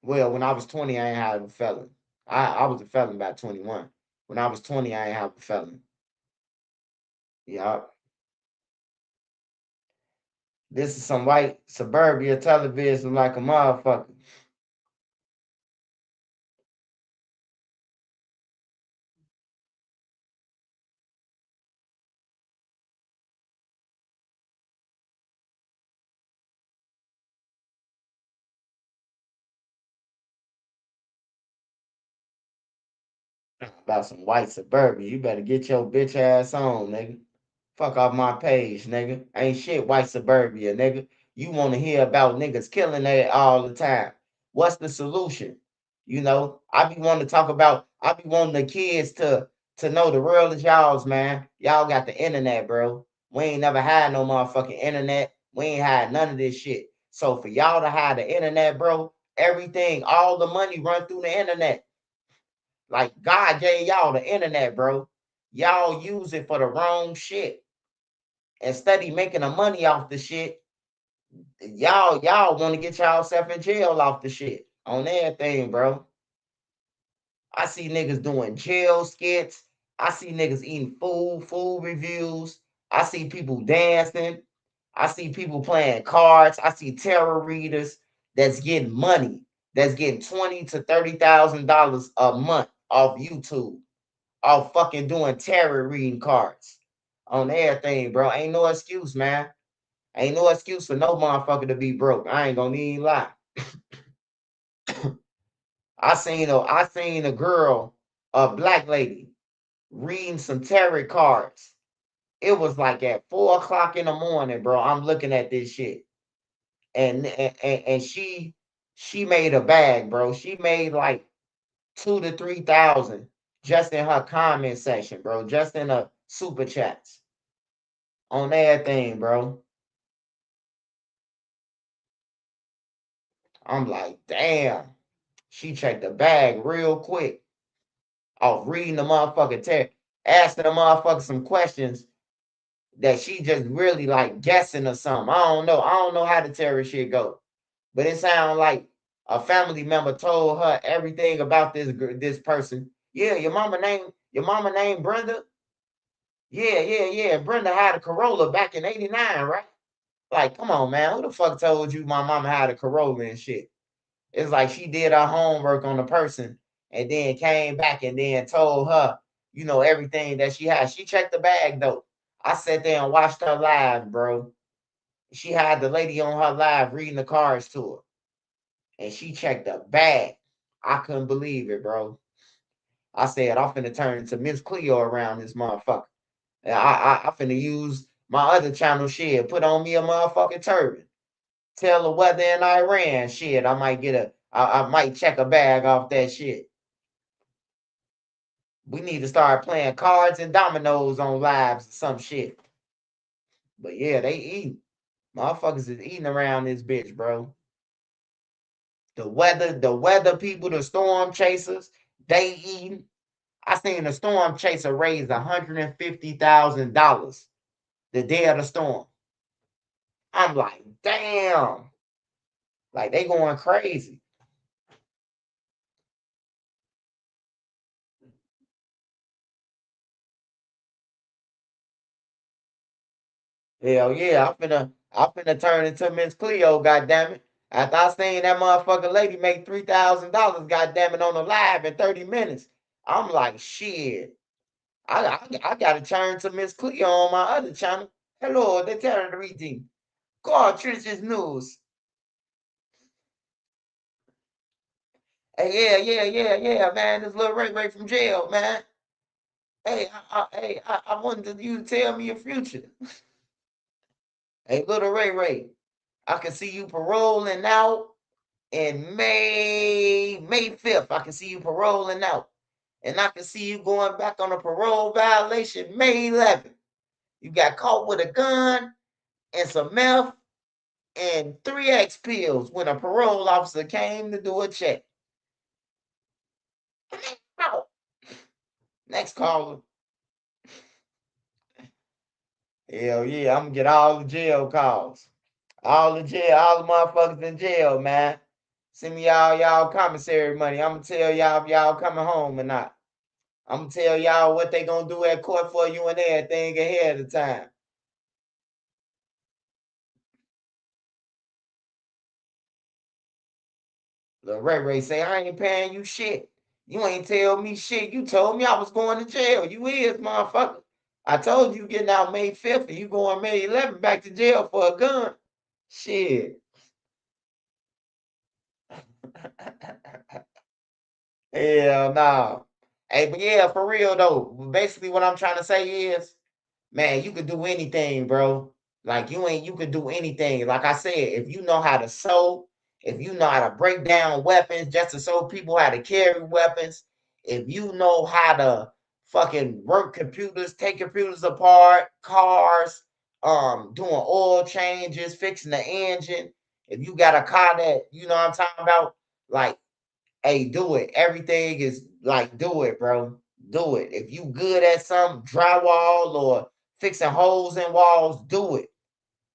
Well, when I was 20, I ain't have a felony. I was a felon by 21. When I was 20, I ain't have a felony. Yup. This is some white suburbia television like a motherfucker. About some white suburbia. You better get your bitch ass on, nigga. Fuck off my page, nigga. Ain't shit white suburbia, nigga. You want to hear about niggas killing that all the time. What's the solution? You know, I be wanting to talk about, I be wanting the kids to know the world is y'all's, man. Y'all got the internet, bro. We ain't never had no motherfucking internet. We ain't had none of this shit. So for y'all to have the internet, bro, everything, all the money run through the internet. Like God gave y'all the internet, bro. Y'all use it for the wrong shit. Instead of making the money off the shit, y'all want to get y'allself in jail off the shit on everything, bro. I see niggas doing jail skits. I see niggas eating food reviews. I see people dancing. I see people playing cards. I see tarot readers that's getting money. That's getting $20,000 to $30,000 a month off YouTube, off fucking doing tarot reading cards on everything, bro. Ain't no excuse, man. Ain't no excuse for no motherfucker to be broke. I ain't gonna even lie. I seen a girl, a black lady, reading some tarot cards. It was like at 4 o'clock in the morning, bro. I'm looking at this shit. And she made a bag, bro. She made like 2,000 to 3,000 just in her comment section, bro. Just in her super chats. on everything, bro. I'm like, damn. She checked the bag real quick. Off reading the motherfucking text, asking the motherfucker some questions that she just really like guessing or something. I don't know. I don't know how the terrorist shit go. But it sounds like a family member told her everything about this person. Yeah, your mama named Brenda. Yeah. Brenda had a Corolla back in '89, right? Like, come on, man. Who the fuck told you my mama had a Corolla and shit? It's like she did her homework on the person and then came back and then told her, everything that she had. She checked the bag though. I sat there and watched her live, bro. She had the lady on her live reading the cards to her. And she checked the bag. I couldn't believe it, bro. I said, I'm finna turn into Miss Cleo around this motherfucker. And I finna use my other channel shit, put on me a motherfucking turban. Tell the weather in Iran shit. I might check a bag off that shit. We need to start playing cards and dominoes on lives or some shit. But yeah, they eat. Motherfuckers is eating around this bitch, bro. The weather people, the storm chasers, they eating. I seen a storm chaser raise $150,000 the day of the storm. I'm like, damn. Like they going crazy. Hell yeah, I'm finna turn into Miss Cleo, goddammit. After I seen that motherfucking lady make $3,000, goddammit, on the live in 30 minutes. I'm like, shit. I gotta turn to Miss Cleo on my other channel. Hello, the Terrorism. Cartridges News. Hey, yeah, man. This little Ray from jail, man. Hey, I wanted you to tell me your future. Hey, little Ray, I can see you paroling out in May 5th. I can see you paroling out. And I can see you going back on a parole violation May 11th. You got caught with a gun and some meth and 3X pills when a parole officer came to do a check. Out. Next caller. Hell yeah, I'm gonna get all the jail calls. All the motherfuckers in jail, man. Send me y'all commissary money. I'm gonna tell y'all if y'all coming home or not. I'm gonna tell y'all what they gonna do at court for you and everything ahead of time. Lil Ray say, I ain't paying you shit. You ain't tell me shit. You told me I was going to jail. You is, motherfucker. I told you getting out May 5th and you going May 11th back to jail for a gun. Shit. Hell no. Hey, but yeah, for real though. Basically what I'm trying to say is, man, you could do anything, bro. Like you could do anything. Like I said, if you know how to sew, if you know how to break down weapons just to show people how to carry weapons, if you know how to fucking work computers, take computers apart, cars, doing oil changes, fixing the engine. If you got a car that, you know what I'm talking about, like, hey, do it. Everything is like, do it, bro. Do it. If you good at some drywall or fixing holes in walls, do it.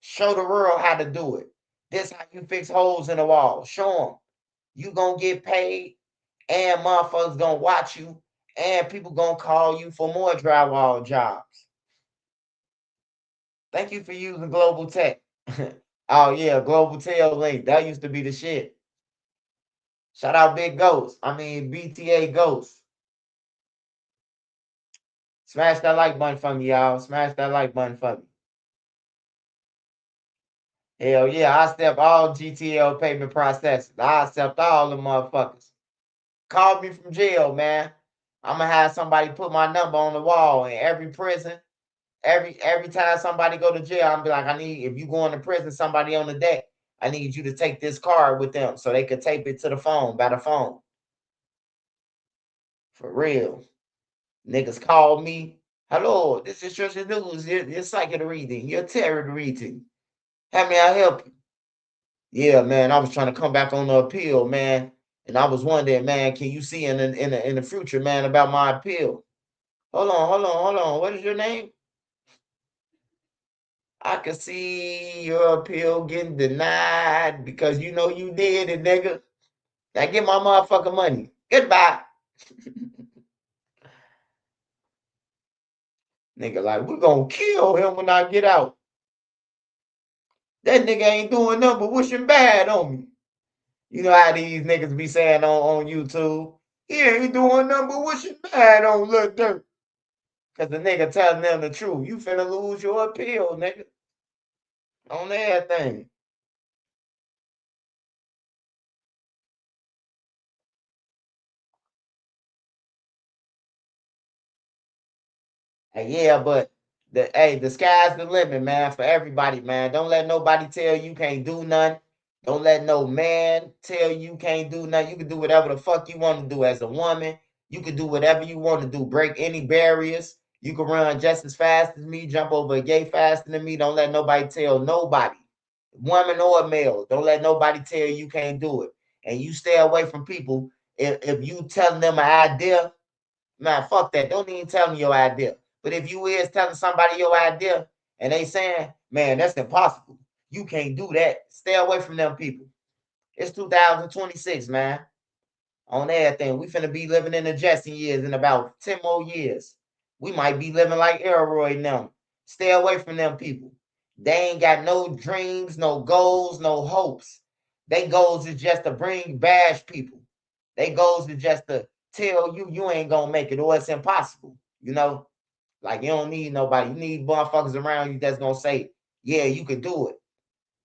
Show the world how to do it. This how you fix holes in the wall. Show them. You gonna get paid, and motherfuckers gonna watch you, and people gonna call you for more drywall jobs. Thank you for using Global Tech. Oh yeah, Global Tail Link. That used to be the shit. Shout out Big Ghost. I mean BTA Ghost. Smash that like button for me, y'all. Smash that like button for me. Hell yeah, I accept all GTL payment processes. I accept all the motherfuckers. Call me from jail, man. I'm gonna have somebody put my number on the wall in every prison. Every time somebody go to jail, I'm be like, I need, if you going to prison, somebody on the deck, I need you to take this card with them so they could tape it to the phone, by the phone. For real. Niggas call me. Hello, this is Trisha News, your psychic reading, your tarot reading. How may I help you? Yeah, man, I was trying to come back on the appeal, man. And I was wondering, man, can you see in the future, man, about my appeal? Hold on. What is your name? I can see your appeal getting denied because you know you did it, nigga. Now get my motherfucking money. Goodbye. Nigga, like, we're gonna kill him when I get out. That nigga ain't doing nothing but wishing bad on me. You know how these niggas be saying on YouTube? He ain't doing nothing but wishing bad on Lil Durk. Cause the nigga telling them the truth. You finna lose your appeal, nigga. On everything. Yeah, but the sky's the limit, man, for everybody, man. Don't let nobody tell you can't do nothing. Don't let no man tell you can't do nothing. You can do whatever the fuck you want to do as a woman. You can do whatever you want to do. Break any barriers. You can run just as fast as me, jump over a gate faster than me. Don't let nobody tell nobody, woman or male. Don't let nobody tell you can't do it. And you stay away from people. If you telling them an idea, man, fuck that. Don't even tell me your idea. But if you is telling somebody your idea and they saying, man, that's impossible. You can't do that. Stay away from them people. It's 2026, man. On everything. We finna be living in the Jetson years in about 10 more years. We might be living like Elroy now. Stay away from them people. They ain't got no dreams, no goals, no hopes. They goals is just to bash people. They goals is just to tell you ain't gonna make it or it's impossible. You know, like you don't need nobody. You need motherfuckers around you that's gonna say, yeah, you can do it.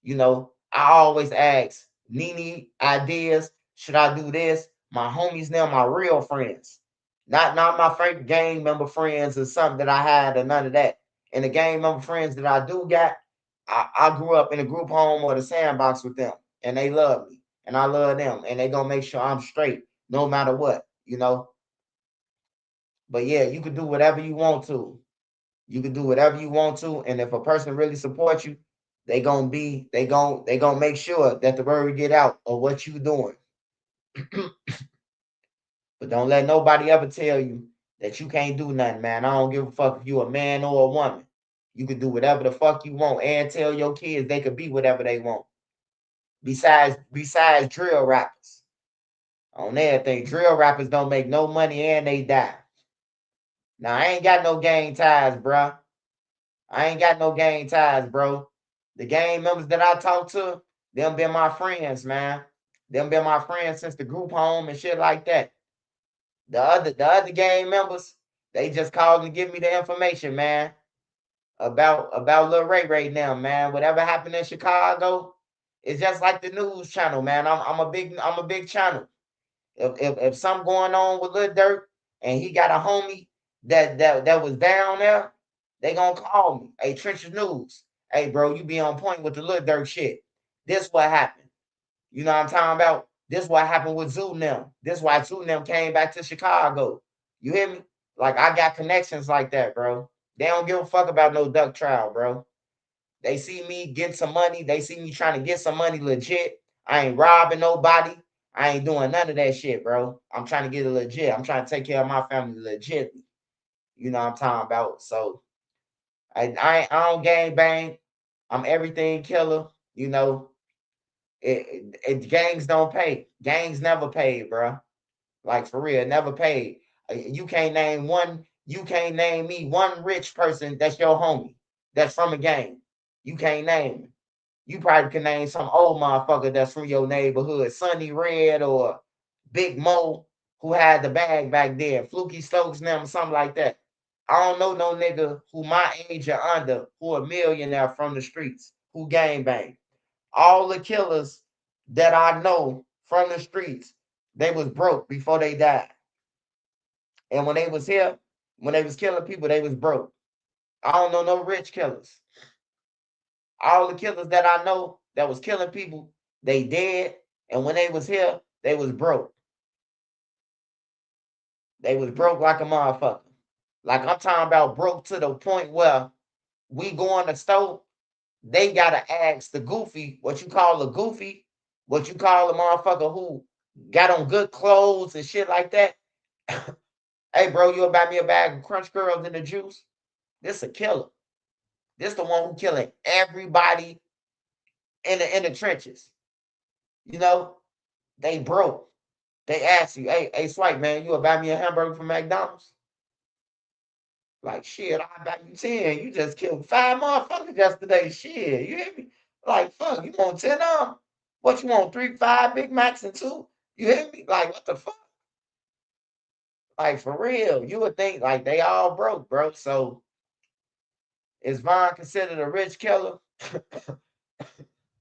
You know, I always ask Nene ideas. Should I do this? My homies now, my real friends. Not my fake gang member friends or something that I had or none of that. And the gang member friends that I do got, I grew up in a group home or the sandbox with them. And they love me. And I love them. And they gonna make sure I'm straight no matter what, you know. But yeah, you can do whatever you want to. You can do whatever you want to, and if a person really supports you, they gonna make sure that the word get out of what you doing. But don't let nobody ever tell you that you can't do nothing, man. I don't give a fuck if you a man or a woman. You can do whatever the fuck you want, and tell your kids they could be whatever they want. Besides drill rappers, on everything, drill rappers don't make no money and they die. Now I ain't got no gang ties, bruh. I ain't got no gang ties, bro. The gang members that I talk to, them been my friends, man. Them been my friends since the group home and shit like that. The other gang members, they just called and give me the information, man, about Lil Ray now, man. Whatever happened in Chicago, it's just like the news channel, man. I'm a big channel. If something going on with Lil Durk and he got a homie that was down there, they gonna call me. Hey, Trenches News. Hey, bro, you be on point with the Lil Durk shit. This what happened. You know what I'm talking about? This what happened with Zoo Nim. This why Zoo Nim came back to Chicago. You hear me? Like I got connections like that, bro. They don't give a fuck about no duck trial, bro. They see me get some money. They see me trying to get some money legit. I ain't robbing nobody. I ain't doing none of that shit, bro. I'm trying to get it legit. I'm trying to take care of my family legit. You know what I'm talking about? So I don't gang bang. I'm everything killer. You know, gangs don't pay. Gangs never paid, bro. Like for real, never paid. You can't name one. You can't name me one rich person that's your homie. That's from a gang. You can't name him. You probably can name some old motherfucker that's from your neighborhood, Sonny Red or Big Mo, who had the bag back then, Fluky Stokes, them, something like that. I don't know no nigga who my age or under, who a millionaire from the streets, who gang bang. All the killers that I know from the streets, they was broke before they died. And when they was here, when they was killing people, they was broke. I don't know no rich killers. All the killers that I know that was killing people, they dead. And when they was here, they was broke. They was broke like a motherfucker. Like I'm talking about broke to the point where we go in the store, they gotta ask the goofy, what you call a goofy, what you call a motherfucker who got on good clothes and shit like that. Hey, bro, you'll buy me a bag of Crunch Girls and the juice? This a killer. This the one who killing everybody in the trenches. You know, they broke. They ask you, hey, Swipe, man, you'll buy me a hamburger from McDonald's? Like, shit, I'll buy you 10. You just killed 5 motherfuckers yesterday. Shit, you hear me? Like, fuck, you want 10 of them? What you want, 3, 5 Big Macs and 2? You hear me? Like, what the fuck? Like, for real, you would think, like, they all broke, bro. So, is Von considered a rich killer?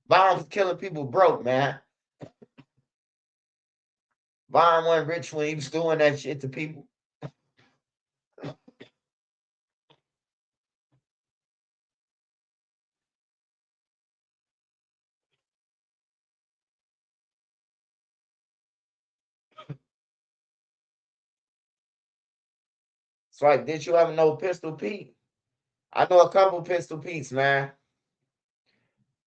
Von was killing people broke, man. Von wasn't rich when he was doing that shit to people. So, like, did you ever know Pistol Pete? I know a couple Pistol Pete's, man.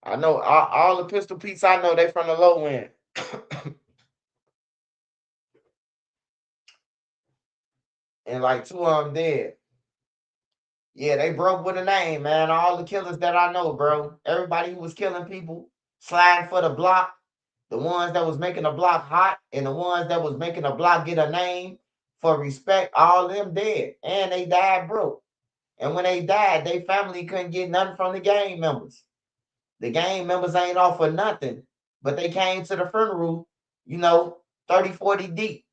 I know all the Pistol Pete's I know, they from the low end. And like 2 of them dead. Yeah, they broke with a name, man. All the killers that I know, bro. Everybody who was killing people, sliding for the block, the ones that was making the block hot, and the ones that was making the block get a name for respect, all of them dead. And they died broke. And when they died, they family couldn't get nothing from the gang members. The gang members ain't offer nothing, but they came to the funeral, 30, 40 deep.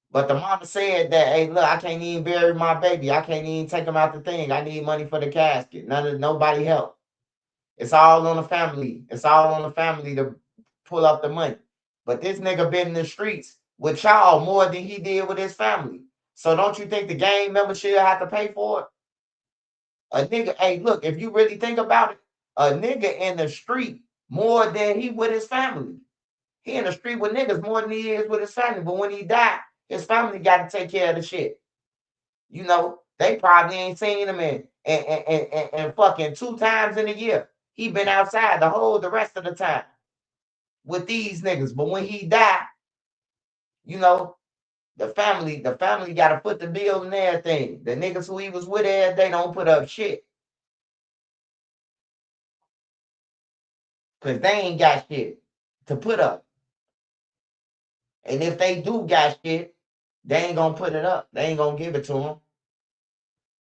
But the mama said that, hey, look, I can't even bury my baby. I can't even take him out the thing. I need money for the casket. Nobody help. It's all on the family. It's all on the family to pull up the money. But this nigga been in the streets with y'all more than he did with his family. So don't you think the gang membership have to pay for it? A nigga, hey, look, if you really think about it, a nigga in the street more than he with his family. He in the street with niggas more than he is with his family. But when he died, his family got to take care of the shit. They probably ain't seen him in fucking 2 times in a year. He been outside the rest of the time with these niggas. But when he died, the family got to put the bill and everything. The niggas who he was with every day don't put up shit. Because they ain't got shit to put up. And if they do got shit, they ain't gonna put it up. They ain't gonna give it to them.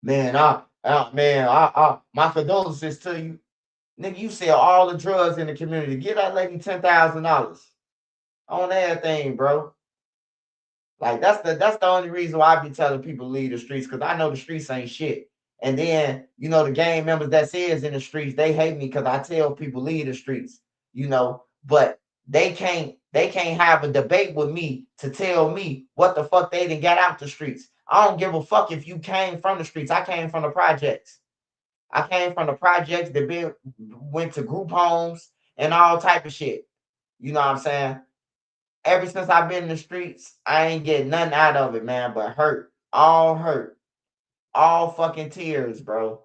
Man, my condolences to you. Nigga, you sell all the drugs in the community. Give that lady $10,000 on everything, bro. Like that's the only reason why I be telling people leave the streets, because I know the streets ain't shit. And then, the gang members that says in the streets, they hate me because I tell people leave the streets, but they can't have a debate with me to tell me what the fuck they done got out the streets. I don't give a fuck if you came from the streets. I came from the projects. I came from the projects that went to group homes and all type of shit. You know what I'm saying? Ever since I've been in the streets, I ain't getting nothing out of it, man, but hurt. All fucking tears, bro.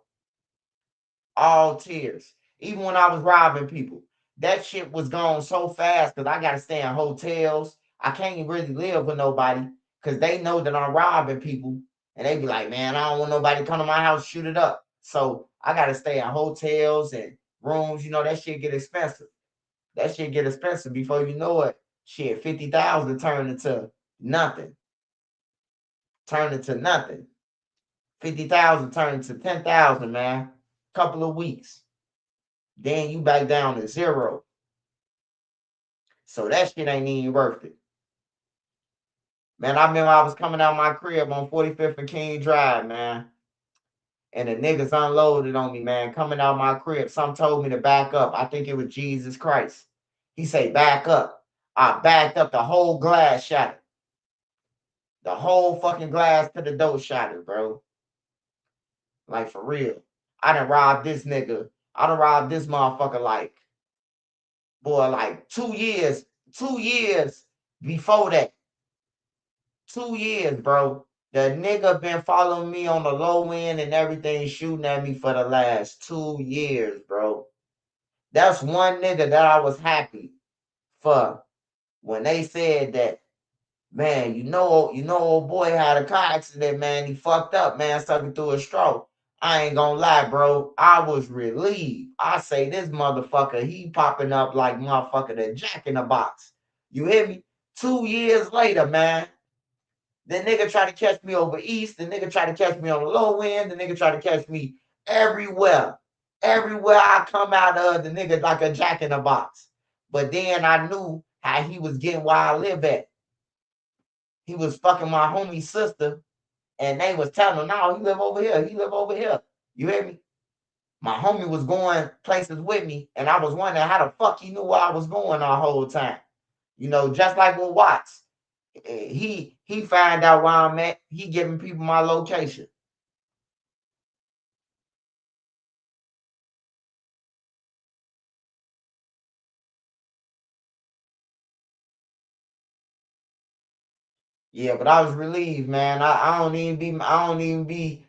All tears. Even when I was robbing people, that shit was gone so fast because I got to stay in hotels. I can't really live with nobody because they know that I'm robbing people. And they be like, man, I don't want nobody to come to my house, shoot it up. So I got to stay in hotels and rooms. That shit get expensive. That shit get expensive before you know it. Shit, 50,000 turned into nothing. 50,000 turned into 10,000, man. Couple of weeks. Then you back down to 0. So that shit ain't even worth it. Man, I remember I was coming out my crib on 45th and King Drive, man. And the niggas unloaded on me, man. Coming out my crib. Some told me to back up. I think it was Jesus Christ. He said, back up. I backed up, the whole glass shattered. The whole fucking glass to the door shattered, bro. Like, for real. I done robbed this nigga. I done robbed this motherfucker like 2 years. 2 years before that. 2 years, bro. The nigga been following me on the low end and everything, shooting at me for the last 2 years, bro. That's one nigga that I was happy for when they said that, man, old boy had a car accident, man. He fucked up, man, sucking through a straw. I ain't gonna lie, bro. I was relieved. I say this motherfucker, he popping up like motherfucker the Jack in the Box. You hear me? 2 years later, man. The nigga tried to catch me over east. The nigga tried to catch me on the low end. The nigga tried to catch me everywhere. Everywhere I come out of, the nigga like a Jack in the Box. But then I knew how he was getting where I live at. He was fucking my homie's sister, and they was telling him, no, he live over here. He live over here. You hear me? My homie was going places with me, and I was wondering how the fuck he knew where I was going the whole time. You know, just like with Watts. He find out where I'm at. He giving people my location. Yeah, but I was relieved, man. I don't even be,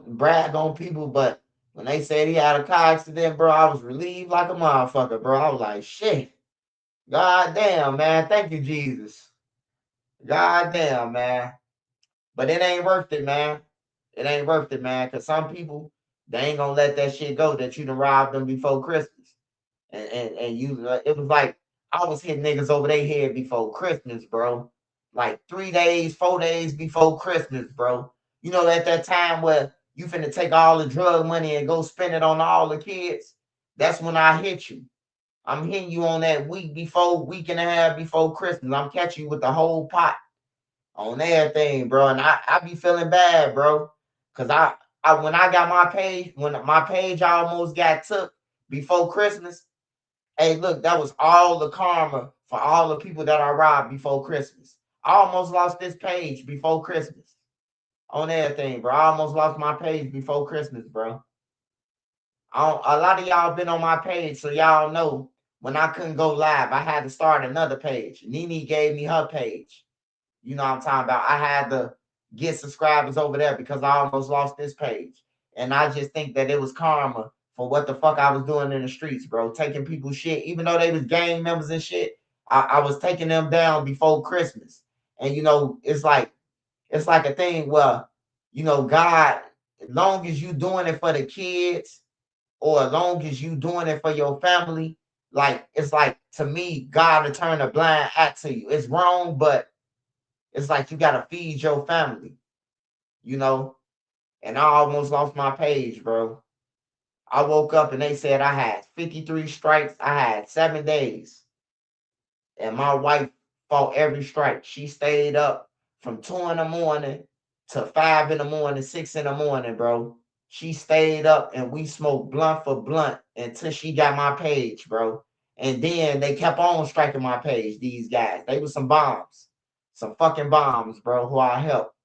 brag on people, but when they said he had a car accident, bro, I was relieved like a motherfucker, bro. I was like, shit. God damn, man. Thank you, Jesus. God damn, man. But it ain't worth it, man. It ain't worth it, man. Cause some people, they ain't gonna let that shit go that you done robbed them before Christmas. And you, it was like I was hitting niggas over their head before Christmas, bro. Like 3 days, 4 days before Christmas, bro. You know, at that time where you finna take all the drug money and go spend it on all the kids. That's when I hit you. I'm hitting you on that week and a half before Christmas. I'm catching you with the whole pot on everything, bro. And I be feeling bad, bro. Cause when I got my page, when my page almost got took before Christmas, hey, look, that was all the karma for all the people that I robbed before Christmas. I almost lost this page before Christmas on everything, bro. I almost lost my page before Christmas, bro. A lot of y'all been on my page, so y'all know when I couldn't go live, I had to start another page. Nene gave me her page. You know what I'm talking about? I had to get subscribers over there because I almost lost this page. And I just think that it was karma for what the fuck I was doing in the streets, bro. Taking people's shit, even though they was gang members and shit, I was taking them down before Christmas. And it's like a thing where, God, as long as you doing it for the kids, or as long as you doing it for your family, like it's like to me, God to turn a blind eye to you. It's wrong, but it's like you gotta feed your family, And I almost lost my page, bro. I woke up and they said I had 53 strikes. I had 7 days. And my wife fought every strike. She stayed up from 2 in the morning to 5 in the morning, 6 in the morning, bro. She stayed up and we smoked blunt for blunt until she got my page, bro. And then they kept on striking my page, these guys. They was some bombs. Some fucking bombs, bro, who I helped.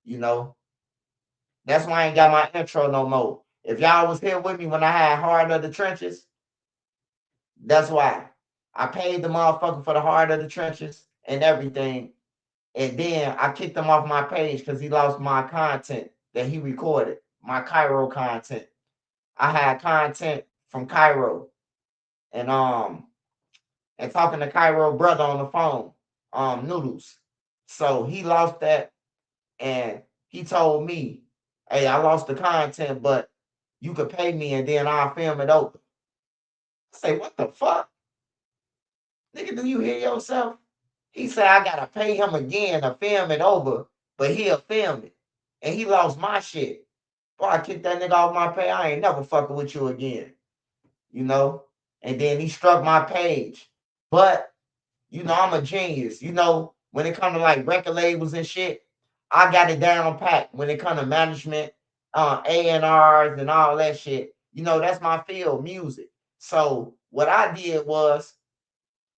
That's why I ain't got my intro no more. If y'all was here with me when I had Heart of the Trenches, that's why. I paid the motherfucker for the Heart of the Trenches and everything. And then I kicked him off my page because he lost my content that he recorded, my Cairo content. I had content from Cairo. And talking to Cairo brother on the phone, Noodles. So he lost that and he told me, hey, I lost the content, but you could pay me and then I'll film it over. I say, what the fuck? Nigga, do you hear yourself? He said, I gotta pay him again to film it over, but he'll film it. And he lost my shit. Boy, I kicked that nigga off my page. I ain't never fucking with you again. And then he struck my page. But, I'm a genius. When it comes to like record labels and shit, I got it down pat. When it comes to management, A&Rs and all that shit, that's my field, music. So what I did was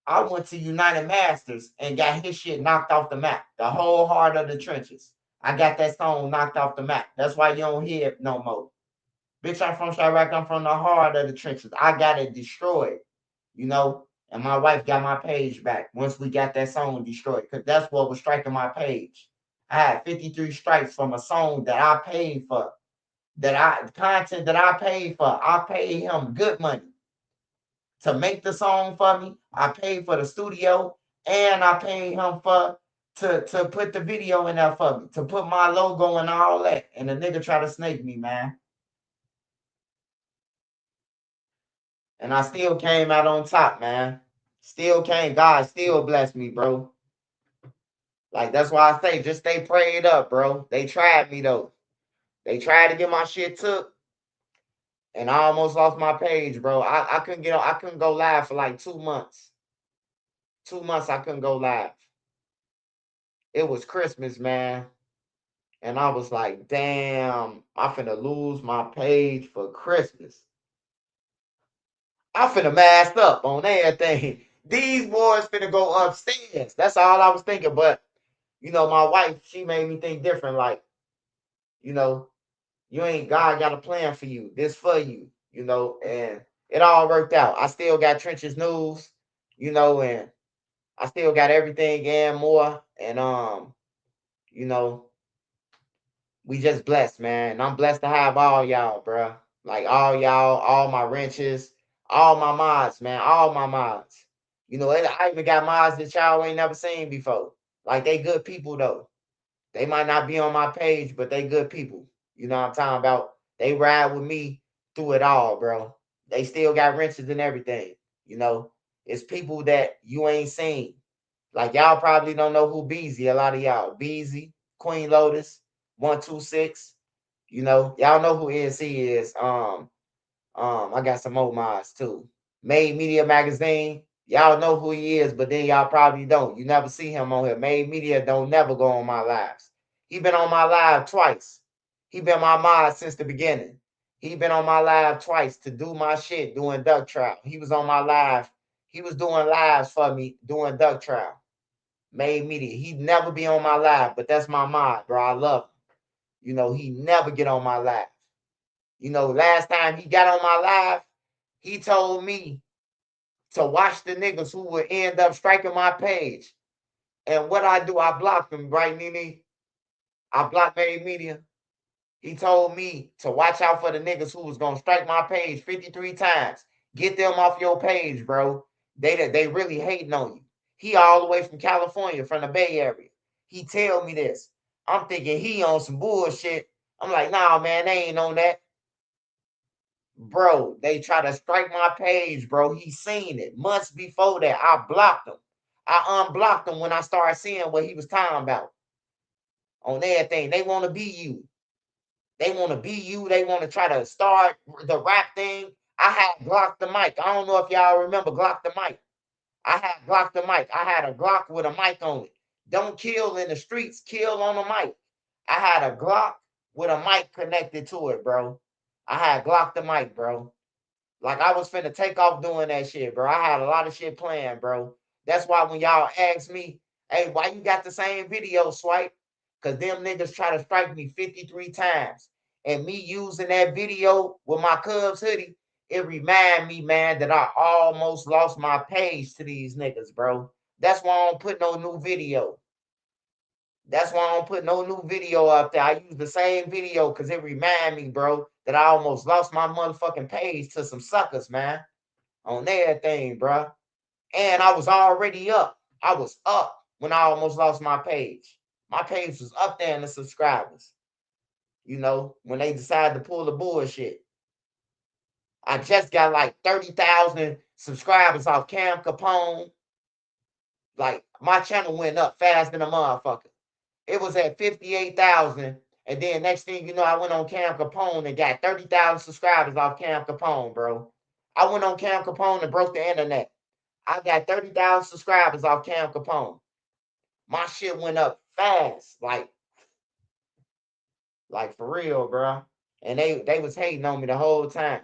I went to United Masters and got his shit knocked off the map. The whole Heart of the Trenches. I got that song knocked off the map. That's why you don't hear it no more. Bitch, I'm from Chirac. I'm from the Heart of the Trenches. I got it destroyed, and my wife got my page back once we got that song destroyed because that's what was striking my page. I had 53 strikes from a song that I paid for. Content that I paid for. I paid him good money to make the song for me. I paid for the studio, and I paid him for to put the video in there for me, to put my logo and all that. And the nigga try to snake me, man. And I still came out on top, man. God still blessed me, bro. Like, that's why I say, just stay prayed up, bro. They tried me, though. They tried to get my shit took, and I almost lost my page, bro. I couldn't go live for like 2 months. 2 months I couldn't go live. It was Christmas, man. And I was like, damn, I finna lose my page for Christmas. I finna mask up on everything. These boys finna go upstairs. That's all I was thinking. But, my wife, she made me think different. Like, God got a plan for you. This for you, and it all worked out. I still got Trenches News, and I still got everything and more. And, we just blessed, man. And I'm blessed to have all y'all, bro. Like all y'all, all my wrenches, all my mods, man, all my mods. I even got mods that y'all ain't never seen before. Like, they good people, though. They might not be on my page, but they good people. You know what I'm talking about? They ride with me through it all, bro. They still got wrenches and everything. It's people that you ain't seen. Like, y'all probably don't know who Beezy, a lot of y'all. Beezy, Queen Lotus, 126. Y'all know who NC is. I got some more mods too. Made Media Magazine. Y'all know who he is, but then y'all probably don't. You never see him on here. Made Media don't never go on my lives. He been on my live twice. He been my mod since the beginning. He been on my live twice to do my shit doing duck trial. He was on my live. He was doing lives for me doing duck trial. Made Media. He'd never be on my live, but that's my mod, bro. I love him. He never get on my live. Last time he got on my live, he told me to watch the niggas who would end up striking my page. And what I do, I block them, right, Nene? I blocked Made Media. He told me to watch out for the niggas who was gonna strike my page 53 times. Get them off your page, bro. They really hating on you. He all the way from California, from the Bay Area. He tell me this. I'm thinking he on some bullshit. I'm like, nah, man, they ain't on that. Bro, they try to strike my page, bro. He seen it. Months before that, I blocked him. I unblocked him when I started seeing what he was talking about. On everything. They want to be you. They want to be you. They want to try to start the rap thing. I had Glock the mic. I don't know if y'all remember Glock the mic. I had Glock the mic. I had a Glock with a mic on it. Don't kill in the streets, kill on the mic. I had a Glock with a mic connected to it, bro. I had Glock the mic, bro. Like, I was finna take off doing that shit, bro. I had a lot of shit planned, bro. That's why when y'all ask me, hey, why you got the same video, Swipe? Because them niggas try to strike me 53 times. And me using that video with my Cubs hoodie, it remind me, man, that I almost lost my page to these niggas, bro. That's why I don't put no new video. That's why I don't put no new video up there. I use the same video because it remind me, bro, that I almost lost my motherfucking page to some suckers, man. On everything, bro. And I was already up. I was up when I almost lost my page. My page was up there in the subscribers. When they decided to pull the bullshit. I just got like 30,000 subscribers off Cam Capone. Like, my channel went up fast than a motherfucker. It was at 58,000. And then next thing you know, I went on Cam Capone and got 30,000 subscribers off Cam Capone, bro. I went on Cam Capone and broke the internet. I got 30,000 subscribers off Cam Capone. My shit went up fast. Like for real, bro. And they was hating on me the whole time.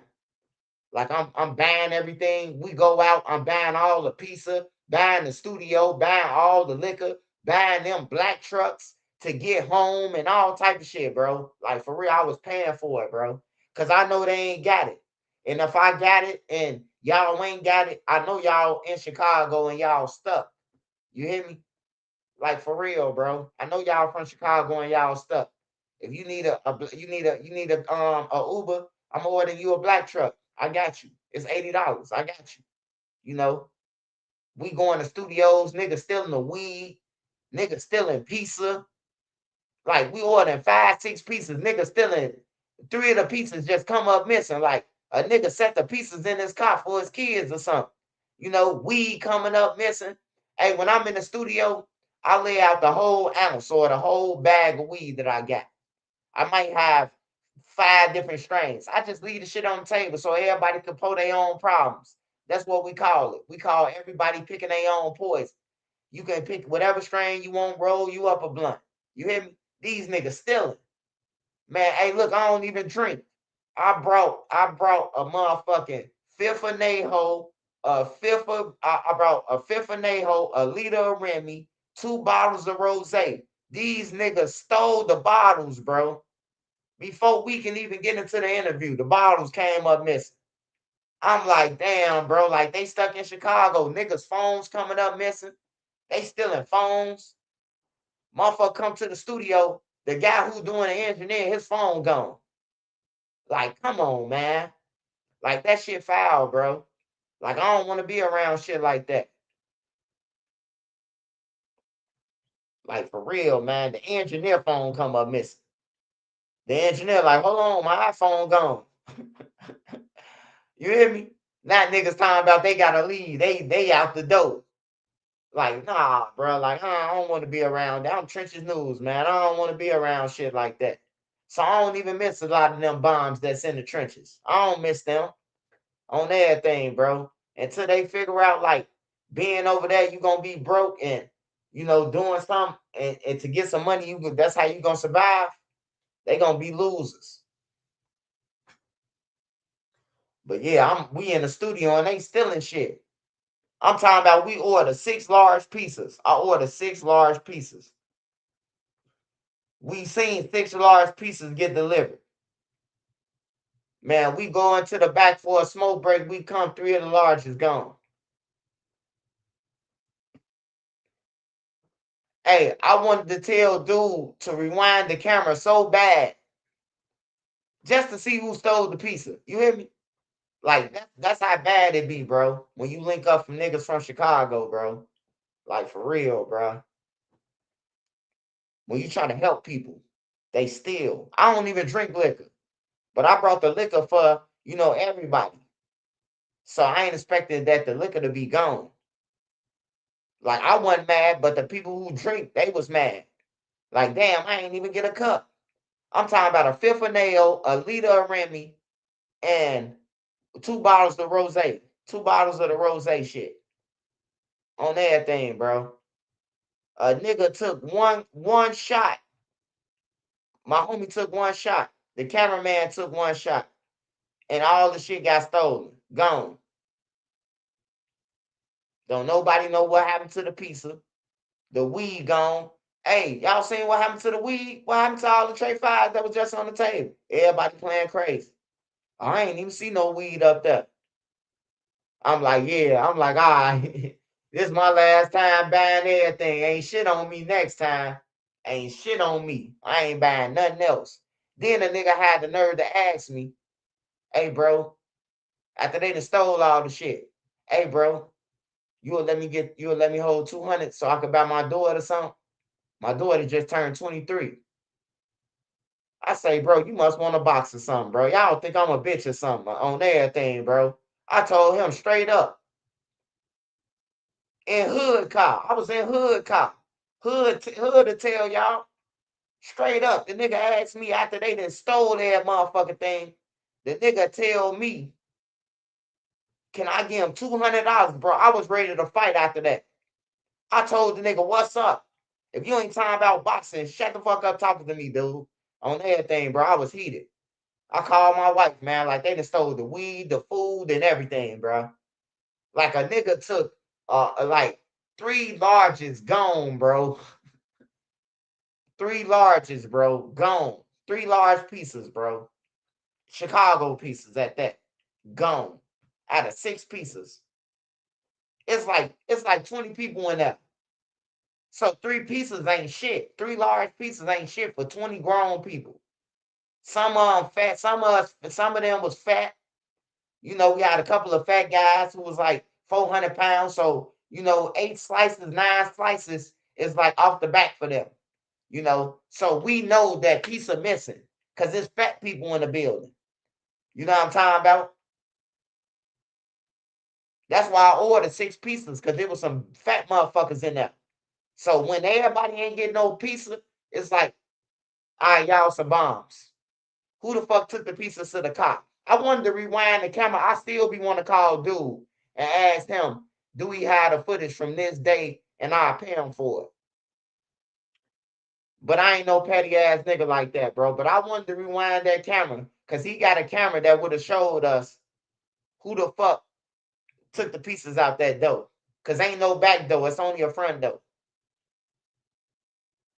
Like, I'm buying everything. We go out, I'm buying all the pizza, buying the studio, buying all the liquor, buying them black trucks to get home and all type of shit, bro. Like, for real, I was paying for it, bro. Because I know they ain't got it. And if I got it and y'all ain't got it, I know y'all in Chicago and y'all stuck. You hear me? Like for real, bro. I know y'all from Chicago and y'all stuck. If you need a Uber, I'm ordering you a black truck. I got you. It's $80. I got you. You know, we going to studios, niggas stealing the weed, niggas stealing pizza. Like we ordering 5, 6 pieces, niggas stealing 3 of the pieces just come up missing. Like a nigga set the pieces in his car for his kids or something. You know, weed coming up missing. Hey, when I'm in the studio, I lay out the whole ounce or the whole bag of weed that I got. I might have 5 different strains. I just leave the shit on the table so everybody can pour their own problems. That's what we call it. We call everybody picking their own poison. You can pick whatever strain you want, roll you up a blunt. You hear me? These niggas stealing. Man, hey, look, I don't even drink. I brought a motherfucking fifth of Neho, I brought a fifth of Neho, a liter of Remy, 2 bottles of rosé. These niggas stole the bottles, bro. Before we can even get into the interview, the bottles came up missing. I'm like, damn, bro, like they stuck in Chicago. Niggas' phones coming up missing. They stealing phones. Motherfucker come to the studio. The guy who doing the engineer, his phone gone. Like, come on, man. Like that shit foul, bro. Like I don't want to be around shit like that. Like for real, man. The engineer phone come up missing. The engineer like, hold on, my iPhone gone. You hear me? Now niggas talking about they gotta leave. They out the door. Like, nah, bro. Like, I don't want to be around that. I'm trenches news, man. I don't want to be around shit like that. So I don't even miss a lot of them bombs that's in the trenches. I don't miss them on everything, bro. Until they figure out like being over there, you gonna be broke and doing something and to get some money, that's how you gonna survive. They gonna be losers. But yeah, we in the studio and they stealing shit. I'm talking about we order 6 large pieces. I order 6 large pieces. We seen 6 large pieces get delivered. Man, we going to the back for a smoke break. We come, 3 of the large is gone. Hey, I wanted to tell dude to rewind the camera so bad just to see who stole the pizza. You hear me? Like, that's how bad it be, bro. When you link up from niggas from Chicago, bro. Like, for real, bro. When you trying to help people, they steal. I don't even drink liquor. But I brought the liquor for, everybody. So I ain't expecting that the liquor to be gone. Like, I wasn't mad, but the people who drink, they was mad. Like, damn, I ain't even get a cup. I'm talking about a fifth of nail, a liter of Remy, and 2 bottles of rosé. 2 bottles of the rosé shit. On everything, bro. A nigga took one shot. My homie took 1 shot. The cameraman took 1 shot. And all the shit got stolen. Gone. Don't nobody know what happened to the pizza. The weed gone. Hey, y'all seen what happened to the weed? What happened to all the tray 5s that was just on the table? Everybody playing crazy. I ain't even see no weed up there. I'm like, yeah. I'm like, all right. This is my last time buying everything. Ain't shit on me next time. Ain't shit on me. I ain't buying nothing else. Then a nigga had the nerve to ask me, hey, bro, after they done stole all the shit, hey, bro, you'll let me hold 200 so I could buy my daughter something? My daughter just turned 23. I say, bro, you must want a box or something, bro. Y'all think I'm a bitch or something on everything, bro. I told him straight up. In hood cop. I was in hood cop. Hood to tell y'all. Straight up. The nigga asked me after they done stole that motherfucking thing. The nigga tell me, can I give him $200, bro? I was ready to fight after that. I told the nigga, what's up? If you ain't talking about boxing, shut the fuck up talking to me, dude. On everything, bro. I was heated. I called my wife, man, like they done stole the weed, the food, and everything, bro. Like a nigga took like 3 larges gone, bro. 3 larges, bro, gone. 3 large pieces, bro. Chicago pieces at that. Gone. Out of 6 pieces. It's like 20 people in there. So 3 pieces ain't shit. 3 large pieces ain't shit for 20 grown people. Some of them fat, some of them was fat. You know, we had a couple of fat guys who was like 400 pounds. So, you know, 8 slices, 9 slices is like off the back for them. You know, so we know that piece of missing because there's fat people in the building. You know what I'm talking about? That's why I ordered 6 pieces because there was some fat motherfuckers in there. So when everybody ain't getting no pizza, it's like, all right, y'all some bombs. Who the fuck took the pieces to the cop? I wanted to rewind the camera. I still be want to call dude and ask him, do he have the footage from this day and I'll pay him for it. But I ain't no petty ass nigga like that, bro. But I wanted to rewind that camera because he got a camera that would have showed us who the fuck took the pieces out that door. Because ain't no back door. It's only a front door.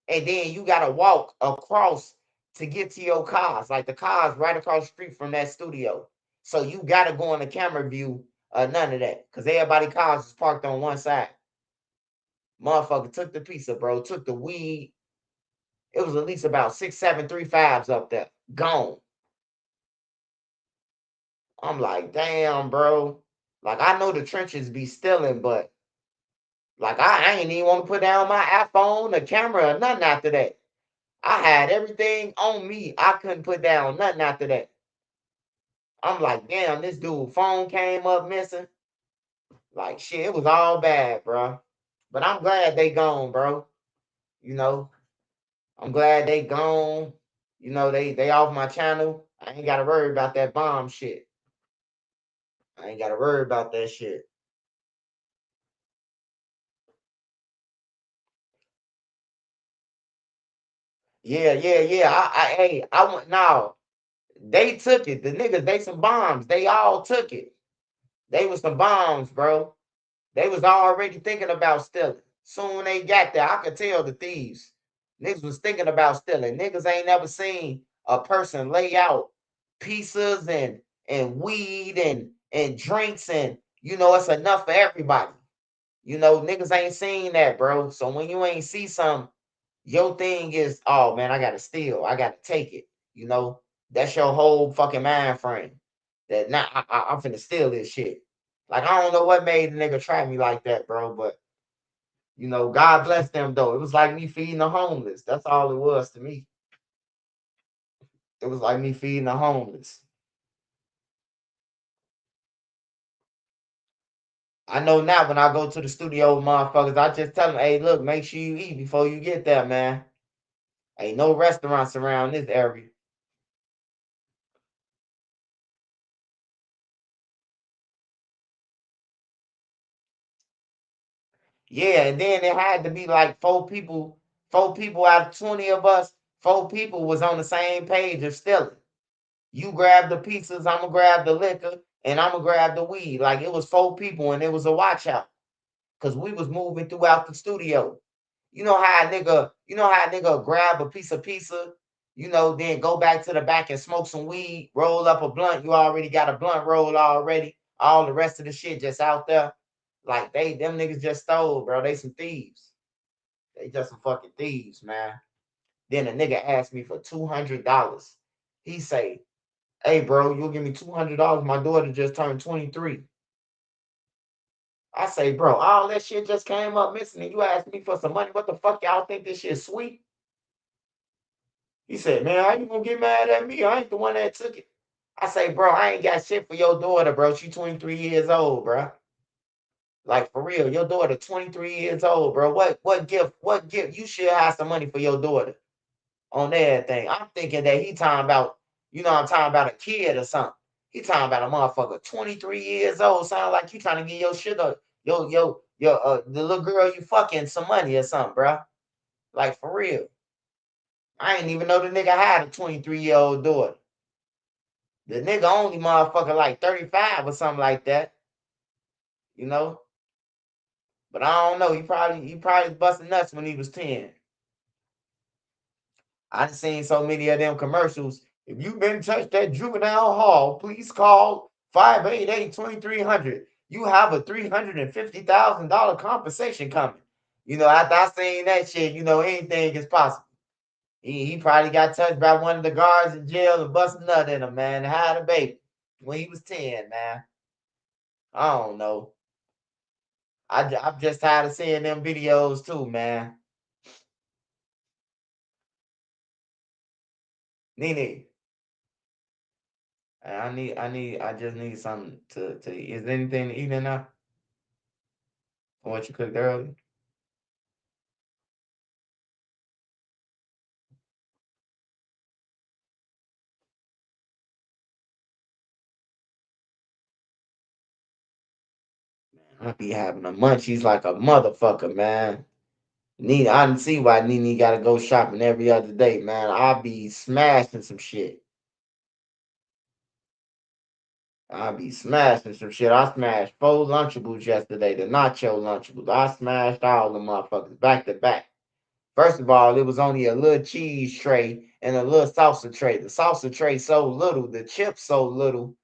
And then you got to walk across to get to your cars. Like the cars right across the street from that studio. So you got to go in the camera view. None of that. Because everybody cars is parked on one side. Motherfucker took the pizza, bro. Took the weed. It was at least about 6, 7, 3, 5s up there. Gone. I'm like, damn, bro. Like, I know the trenches be stealing, but like, I ain't even want to put down my iPhone, the camera, or nothing after that. I had everything on me. I couldn't put down nothing after that. I'm like, damn, this dude phone came up missing. Like, shit, it was all bad, bro. But I'm glad they gone, bro. You know, I'm glad they gone. You know, they off my channel. I ain't got to worry about that bomb shit. I ain't got to worry about that shit. Yeah. I went now. They took it. The niggas, they some bombs. They all took it. They was some bombs, bro. They was already thinking about stealing. Soon they got there, I could tell the thieves. Niggas was thinking about stealing. Niggas ain't never seen a person lay out pizzas and weed and drinks and you know it's enough for everybody. You know, niggas ain't seen that, bro. So when you ain't see something, your thing is, oh man, I gotta steal. I gotta take it. You know, that's your whole fucking mind frame. That now I'm finna steal this shit. Like I don't know what made the nigga try me like that, bro. But you know, God bless them though. It was like me feeding the homeless. That's all it was to me. It was like me feeding the homeless. I know now when I go to the studio with motherfuckers, I just tell them, hey, look, make sure you eat before you get there, man. Ain't no restaurants around this area. Yeah, and then it had to be like 4 people out of 20 of us, 4 people was on the same page of stealing. You grab the pizzas, I'm gonna grab the liquor, and I'm gonna grab the weed. Like it was 4 people and it was a watch out. Cause we was moving throughout the studio. You know how a nigga grab a piece of pizza, you know, then go back to the back and smoke some weed, roll up a blunt. You already got a blunt roll already. All the rest of the shit just out there. Like them niggas just stole, bro. They some thieves. They just some fucking thieves, man. Then a nigga asked me for $200. He say, hey, bro, you'll give me $200. My daughter just turned 23. I say, bro, all that shit just came up missing and you asked me for some money. What the fuck y'all think this shit sweet? He said, man, how you gonna get mad at me? I ain't the one that took it. I say, bro, I ain't got shit for your daughter, bro. She 23 years old, bro. Like for real, your daughter 23 years old, bro. What gift? You should have some money for your daughter on everything. I'm thinking that he talking about, I'm talking about a kid or something. He talking about a motherfucker 23 years old. Sound like you trying to get your shit up, the little girl you fucking some money or something, bro. Like for real. I ain't even know the nigga had a 23-year-old daughter. The nigga only motherfucker like 35 or something like that. You know? But I don't know. He probably busted nuts when he was 10. I done seen so many of them commercials. If you've been touched at juvenile hall, please call 588-2300. You have a $350,000 compensation coming. You know, after I seen that shit, you know, anything is possible. He probably got touched by one of the guards in jail and busted a nut in him, man, and had a baby when he was 10, man. I don't know. I'm just tired of seeing them videos too, man. Nene, I just need something to eat. Is there anything to eat in there? Or what you cooked earlier? I be having a munchies like a motherfucker, man. I didn't see why Nene got to go shopping every other day, man. I be smashing some shit. I be smashing some shit. I smashed 4 Lunchables yesterday, the nacho Lunchables. I smashed all the motherfuckers back to back. First of all, it was only a little cheese tray and a little salsa tray. The salsa tray so little, the chips so little.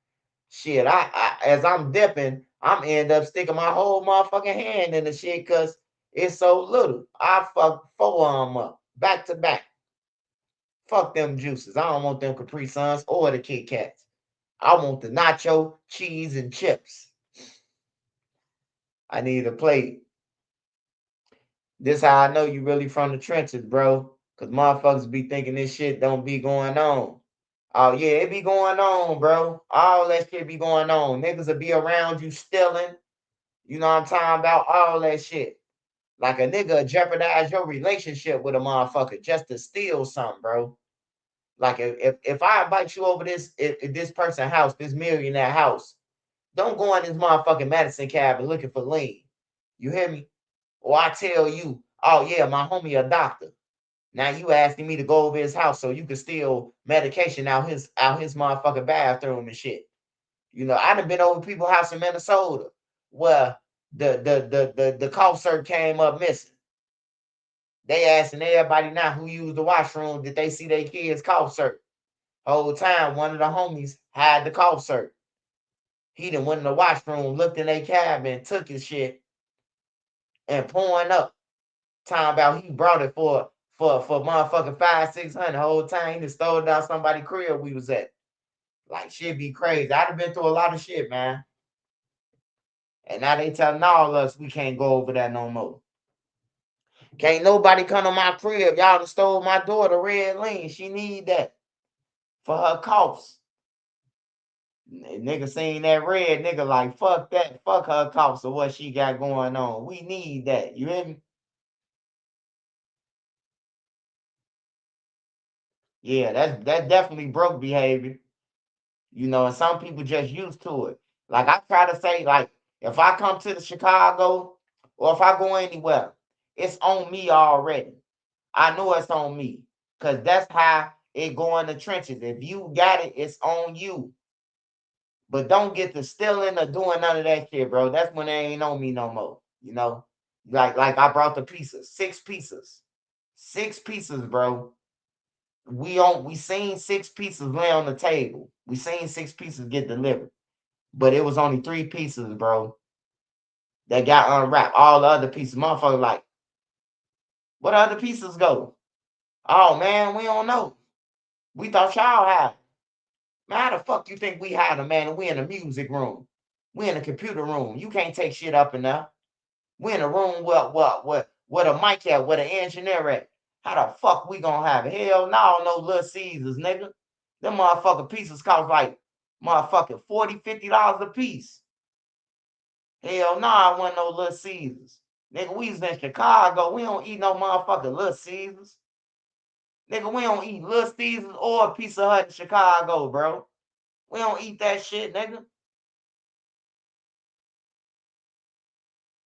Shit, as I'm dipping, I'm end up sticking my whole motherfucking hand in the shit because it's so little. I fuck 4 of them up back to back. Fuck them juices. I don't want them Capri Suns or the Kit Kats. I want the nacho, cheese, and chips. I need a plate. This how I know you really from the trenches, bro. Cause motherfuckers be thinking this shit don't be going on. Oh yeah, it be going on, bro. All that shit be going on. Niggas will be around you stealing. You know what I'm talking about? All that shit. Like a nigga jeopardize your relationship with a motherfucker just to steal something, bro. Like if I invite you over if this person's house, this millionaire house, don't go in this motherfucking medicine cabinet looking for lean. You hear me? Or I tell you, oh yeah, my homie a doctor. Now you asking me to go over his house so you can steal medication out his motherfucking bathroom and shit. You know, I done been over people's house in Minnesota where the cough cert came up missing. They asking everybody now who used the washroom, did they see their kids cough cert? Whole time, one of the homies had the cough cert. He done went in the washroom, looked in their cabin, took his shit, and pouring up. Talking about he brought it for motherfucking 500-600 the whole time. He just stole it out somebody's crib we was at. Like shit be crazy. I'd have been through a lot of shit, man. And now they telling all us we can't go over that no more. Can't nobody come to my crib. Y'all done stole my daughter red lean. She need that for her coughs. Nigga seen that red, nigga like, fuck that. Fuck her coughs or what she got going on. We need that. You hear me? Yeah, that's definitely broke behavior. You know, and some people just used to it. Like I try to say, like, if I come to the Chicago or if I go anywhere, it's on me already. I know it's on me. Cause that's how it go in the trenches. If you got it, it's on you. But don't get to stealing or doing none of that shit, bro. That's when they ain't on me no more. You know? Like I brought the pieces, 6 pieces. 6 pieces, bro. We seen 6 pieces lay on the table. We seen 6 pieces get delivered. But it was only 3 pieces, bro, that got unwrapped. All the other pieces, motherfucker, like, what other pieces go? Oh man, we don't know. We thought y'all had. Man, how the fuck you think we had them, man? And we in the music room. We in the computer room. You can't take shit up in there. We in a room where the mic at, where the engineer at. How the fuck we gonna have it? Hell no, Little Caesars, nigga. Them motherfucking pieces cost like motherfucking $40, $50 a piece. Hell no, I want no Little Caesars. Nigga, we was in Chicago. We don't eat no motherfucking Little Caesars. Nigga, we don't eat Little Caesars or a Pizza Hut in Chicago, bro. We don't eat that shit, nigga.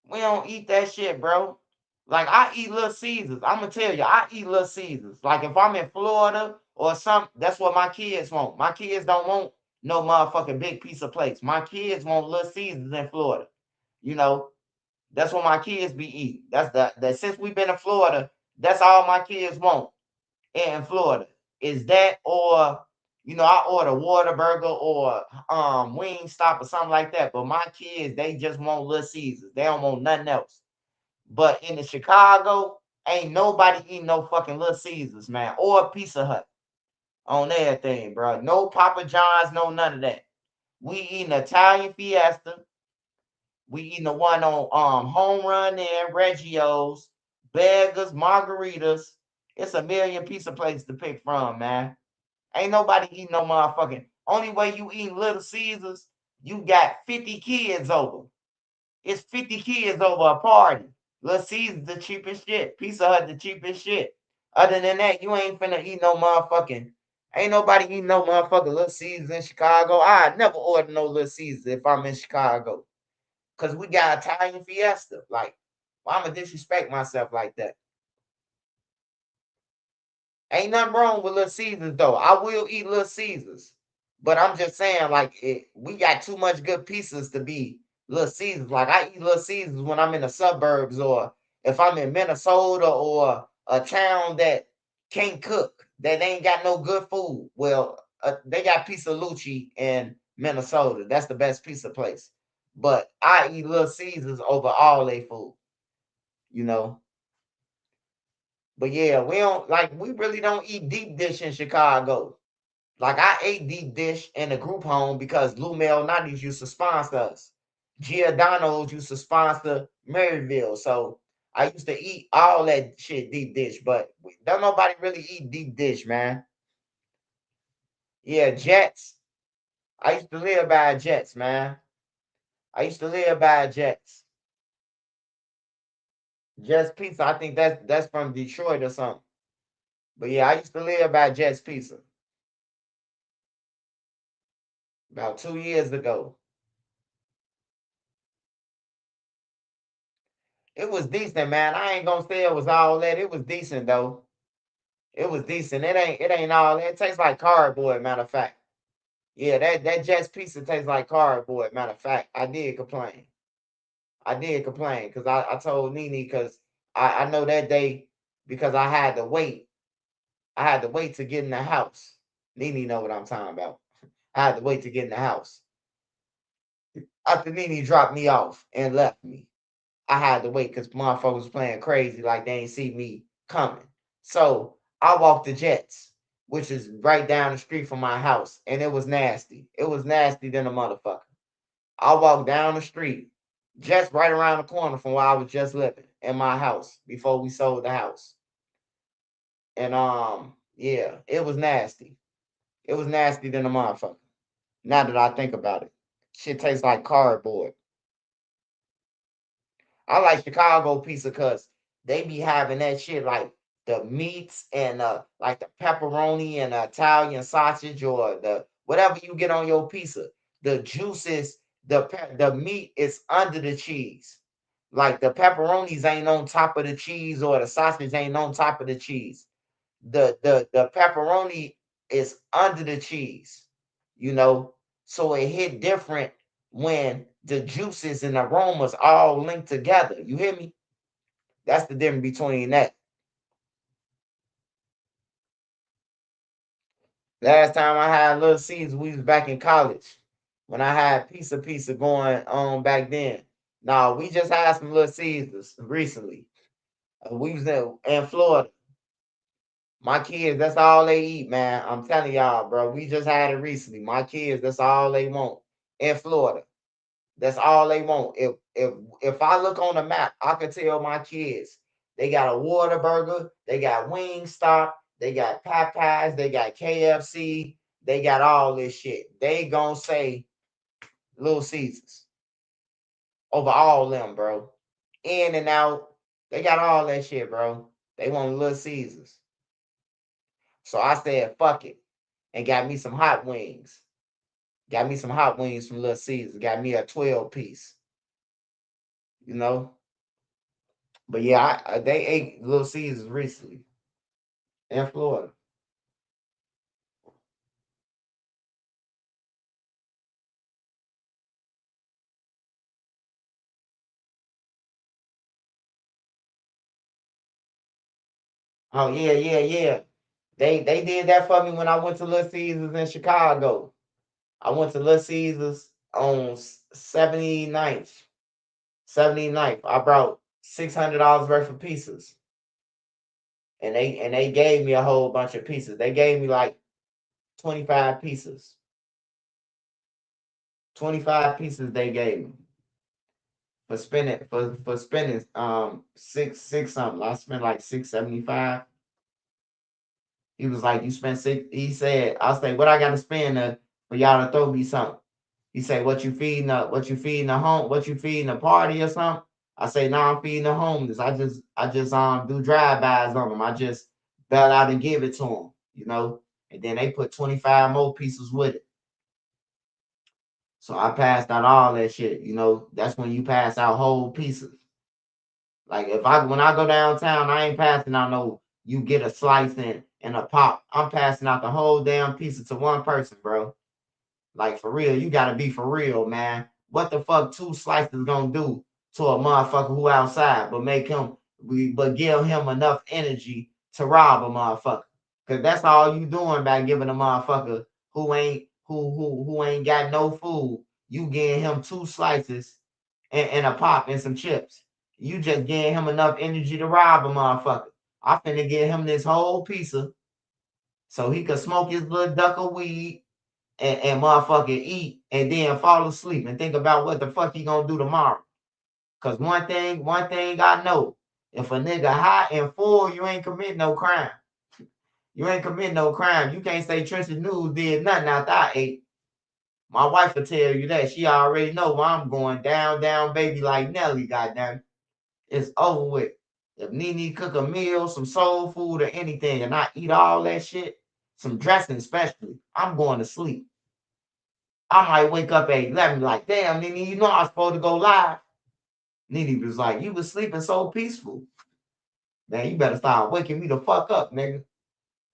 We don't eat that shit, bro. Like, I eat Little Caesars. I'm going to tell you, I eat Little Caesars. Like, if I'm in Florida or something, that's what my kids want. My kids don't want no motherfucking big piece of plates. My kids want Little Caesars in Florida. You know, that's what my kids be eating. That since we've been in Florida, that's all my kids want in Florida. Is that or you know, I order Whataburger or Wingstop or something like that. But my kids, they just want Little Caesars. They don't want nothing else. But in the Chicago, ain't nobody eating no fucking Little Caesars, man, or Pizza Hut on everything, bro. No Papa John's, no none of that. We eating Italian Fiesta. We eating the one on Home Run there, Reggio's, Beggars, Margaritas. It's a million pizza places to pick from, man. Ain't nobody eating no motherfucking. Only way you eating Little Caesars, you got 50 kids over. It's 50 kids over a party. Little Caesars the cheapest shit. Pizza Hut the cheapest shit. Other than that, you ain't finna eat no motherfucking. Ain't nobody eating no motherfucking Little Caesars in Chicago. I'd never order no Little Caesars if I'm in Chicago. Cause we got Italian Fiesta. Like, why I'ma disrespect myself like that? Ain't nothing wrong with Little Caesars though. I will eat Little Caesars, but I'm just saying, like, we got too much good pieces to be Little Caesars. Like, I eat Little Caesars when I'm in the suburbs, or if I'm in Minnesota or a town that can't cook, that ain't got no good food. Well, they got Pizza Lucci in Minnesota. That's the best pizza place. But I eat Little Caesars over all their food, you know. But yeah, we really don't eat deep dish in Chicago. Like, I ate deep dish in a group home because Lou Malnati's used to sponsor us. Giordano's used to sponsor Maryville. So I used to eat all that shit deep dish, but don't nobody really eat deep dish, man. Yeah, Jets. I used to live by Jets, man. I used to live by Jets. Jets Pizza. I think that's from Detroit or something. But yeah, I used to live by Jets Pizza. About 2 years ago. It was decent, man. I ain't gonna say it was all that. It was decent though. It was decent. It ain't all that. It tastes like cardboard, matter of fact. Yeah, that Jets pizza tastes like cardboard. Matter of fact, I did complain. I did complain because I told Nene because I know that day because I had to wait. I had to wait to get in the house. Nene know what I'm talking about. I had to wait to get in the house. After Nene dropped me off and left me, I had to wait because motherfuckers was playing crazy like they ain't see me coming. So I walked the Jets, which is right down the street from my house, and it was nasty. It was nasty than a motherfucker. I walked down the street, just right around the corner from where I was just living in my house before we sold the house. And yeah, it was nasty. It was nasty than a motherfucker. Now that I think about it, shit tastes like cardboard. I like Chicago pizza because they be having that shit like the meats and like the pepperoni and Italian sausage or the whatever you get on your pizza. The juices, the meat is under the cheese. Like the pepperonis ain't on top of the cheese or the sausage ain't on top of the cheese. The pepperoni is under the cheese, you know. So it hit different when the juices and aromas all linked together. You hear me? That's the difference between that. Last time I had Little Caesars, we was back in college when I had pizza going on back then. No, we just had some Little Caesars recently. We was in Florida. My kids, that's all they eat, man. I'm telling y'all, bro. We just had it recently. My kids, that's all they want in Florida. That's all they want. If I look on the map, I can tell my kids they got a Whataburger, they got Wingstop, they got Popeyes, they got KFC, they got all this shit. They gonna say Little Caesars over all them, bro. In and out, they got all that shit, bro. They want Little Caesars. So I said, fuck it, and got me some hot wings. Got me some hot wings from Little Caesars. Got me a 12-piece. You know. But yeah, they ate Little Caesars recently in Florida. Oh yeah, yeah, yeah. They did that for me when I went to Little Caesars in Chicago. I went to Little Caesars on 79th. 79th. I brought $600 worth of pieces. And they gave me a whole bunch of pieces. They gave me like 25 pieces. 25 pieces they gave me for spending six something. I spent like $675. He was like, you spent six. He said, I say, what I gotta spend for y'all to throw me something? He said, what you feeding the home, what you feeding the party or something? I say, no, I'm feeding the homeless. I just do drive-bys on them. I just bail out and give it to them, you know. And then they put 25 more pieces with it. So I passed out all that shit, you know. That's when you pass out whole pieces. Like when I go downtown, I ain't passing out no you get a slice and a pop. I'm passing out the whole damn pizza to one person, bro. Like for real, you gotta be for real, man. What the fuck 2 slices gonna do to a motherfucker who outside, but give him enough energy to rob a motherfucker? Cause that's all you doing by giving a motherfucker who ain't got no food. You giving him 2 slices and a pop and some chips. You just giving him enough energy to rob a motherfucker. I finna give him this whole pizza so he could smoke his little duck of weed and motherfucking eat and then fall asleep and think about what the fuck he gonna do tomorrow. Cause one thing I know, if a nigga high and full, you ain't committing no crime. You ain't committing no crime. You can't say Trenton News did nothing after I ate. My wife will tell you that. She already know where I'm going. Down, baby, like Nelly, goddamn. It's over with. If Nene cook a meal, some soul food or anything, and I eat all that shit, some dressing especially, I'm going to sleep. I might wake up at 11 like, damn, Nene, you know I was supposed to go live. Nene was like, you was sleeping so peaceful. Man, you better start waking me the fuck up, nigga.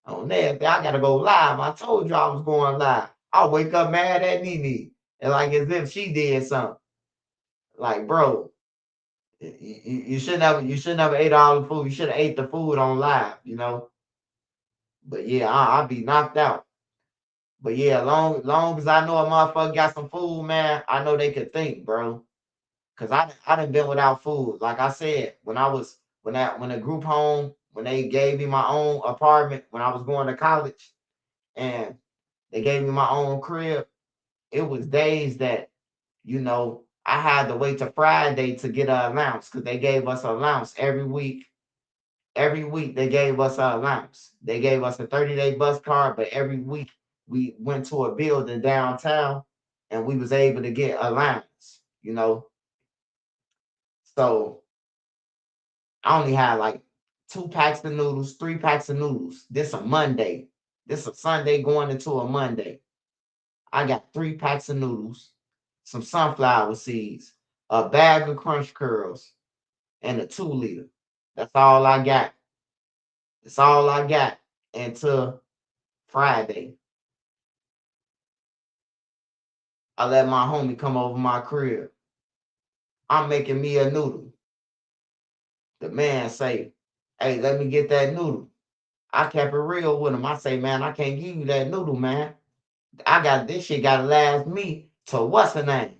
On there, I gotta go live. I told you I was going live. I'll wake up mad at Nene. And like as if she did something. Like, bro, you shouldn't have ate all the food. You should have ate the food on live, you know. But yeah, I'll be knocked out. But yeah, long as I know a motherfucker got some food, man, I know they could think, bro. Cause I done been without food. Like I said, when the group home, when they gave me my own apartment when I was going to college, and they gave me my own crib, it was days that, you know, I had to wait till Friday to get an allowance because they gave us an allowance every week. Every week they gave us an allowance. They gave us a 30-day bus card, but every week we went to a building downtown and we was able to get allowance, you know. So I only had like 2 packs of noodles, 3 packs of noodles. This a Monday. This a Sunday going into a Monday. I got 3 packs of noodles, some sunflower seeds, a bag of Crunch Curls, and a 2-liter. That's all I got. That's all I got until Friday. I let my homie come over my crib. I'm making me a noodle. The man say, hey, let me get that noodle. I kept it real with him. I say, man, I can't give you that noodle, man. This shit gotta last me to what's her name?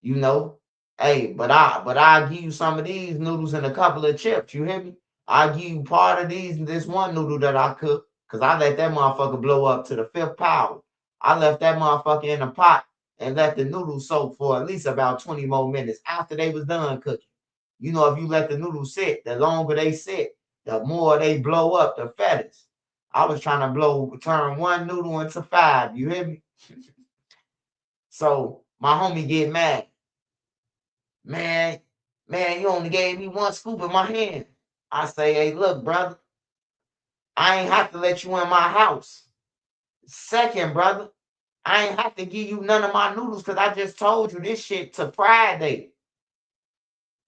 You know? Hey, but I'll give you some of these noodles and a couple of chips. You hear me? I'll give you part of this one noodle that I cook, because I let that motherfucker blow up to the 5th power. I left that motherfucker in the pot and let the noodles soak for at least about 20 more minutes after they was done cooking. You know, if you let the noodles sit, the longer they sit, the more they blow up, the fattest. I was trying to turn 1 noodle into 5. You hear me? So my homie get mad. Man, you only gave me 1 scoop in my hand. I say, hey, look, brother, I ain't have to let you in my house. Second, brother, I ain't have to give you none of my noodles because I just told you this shit to Friday.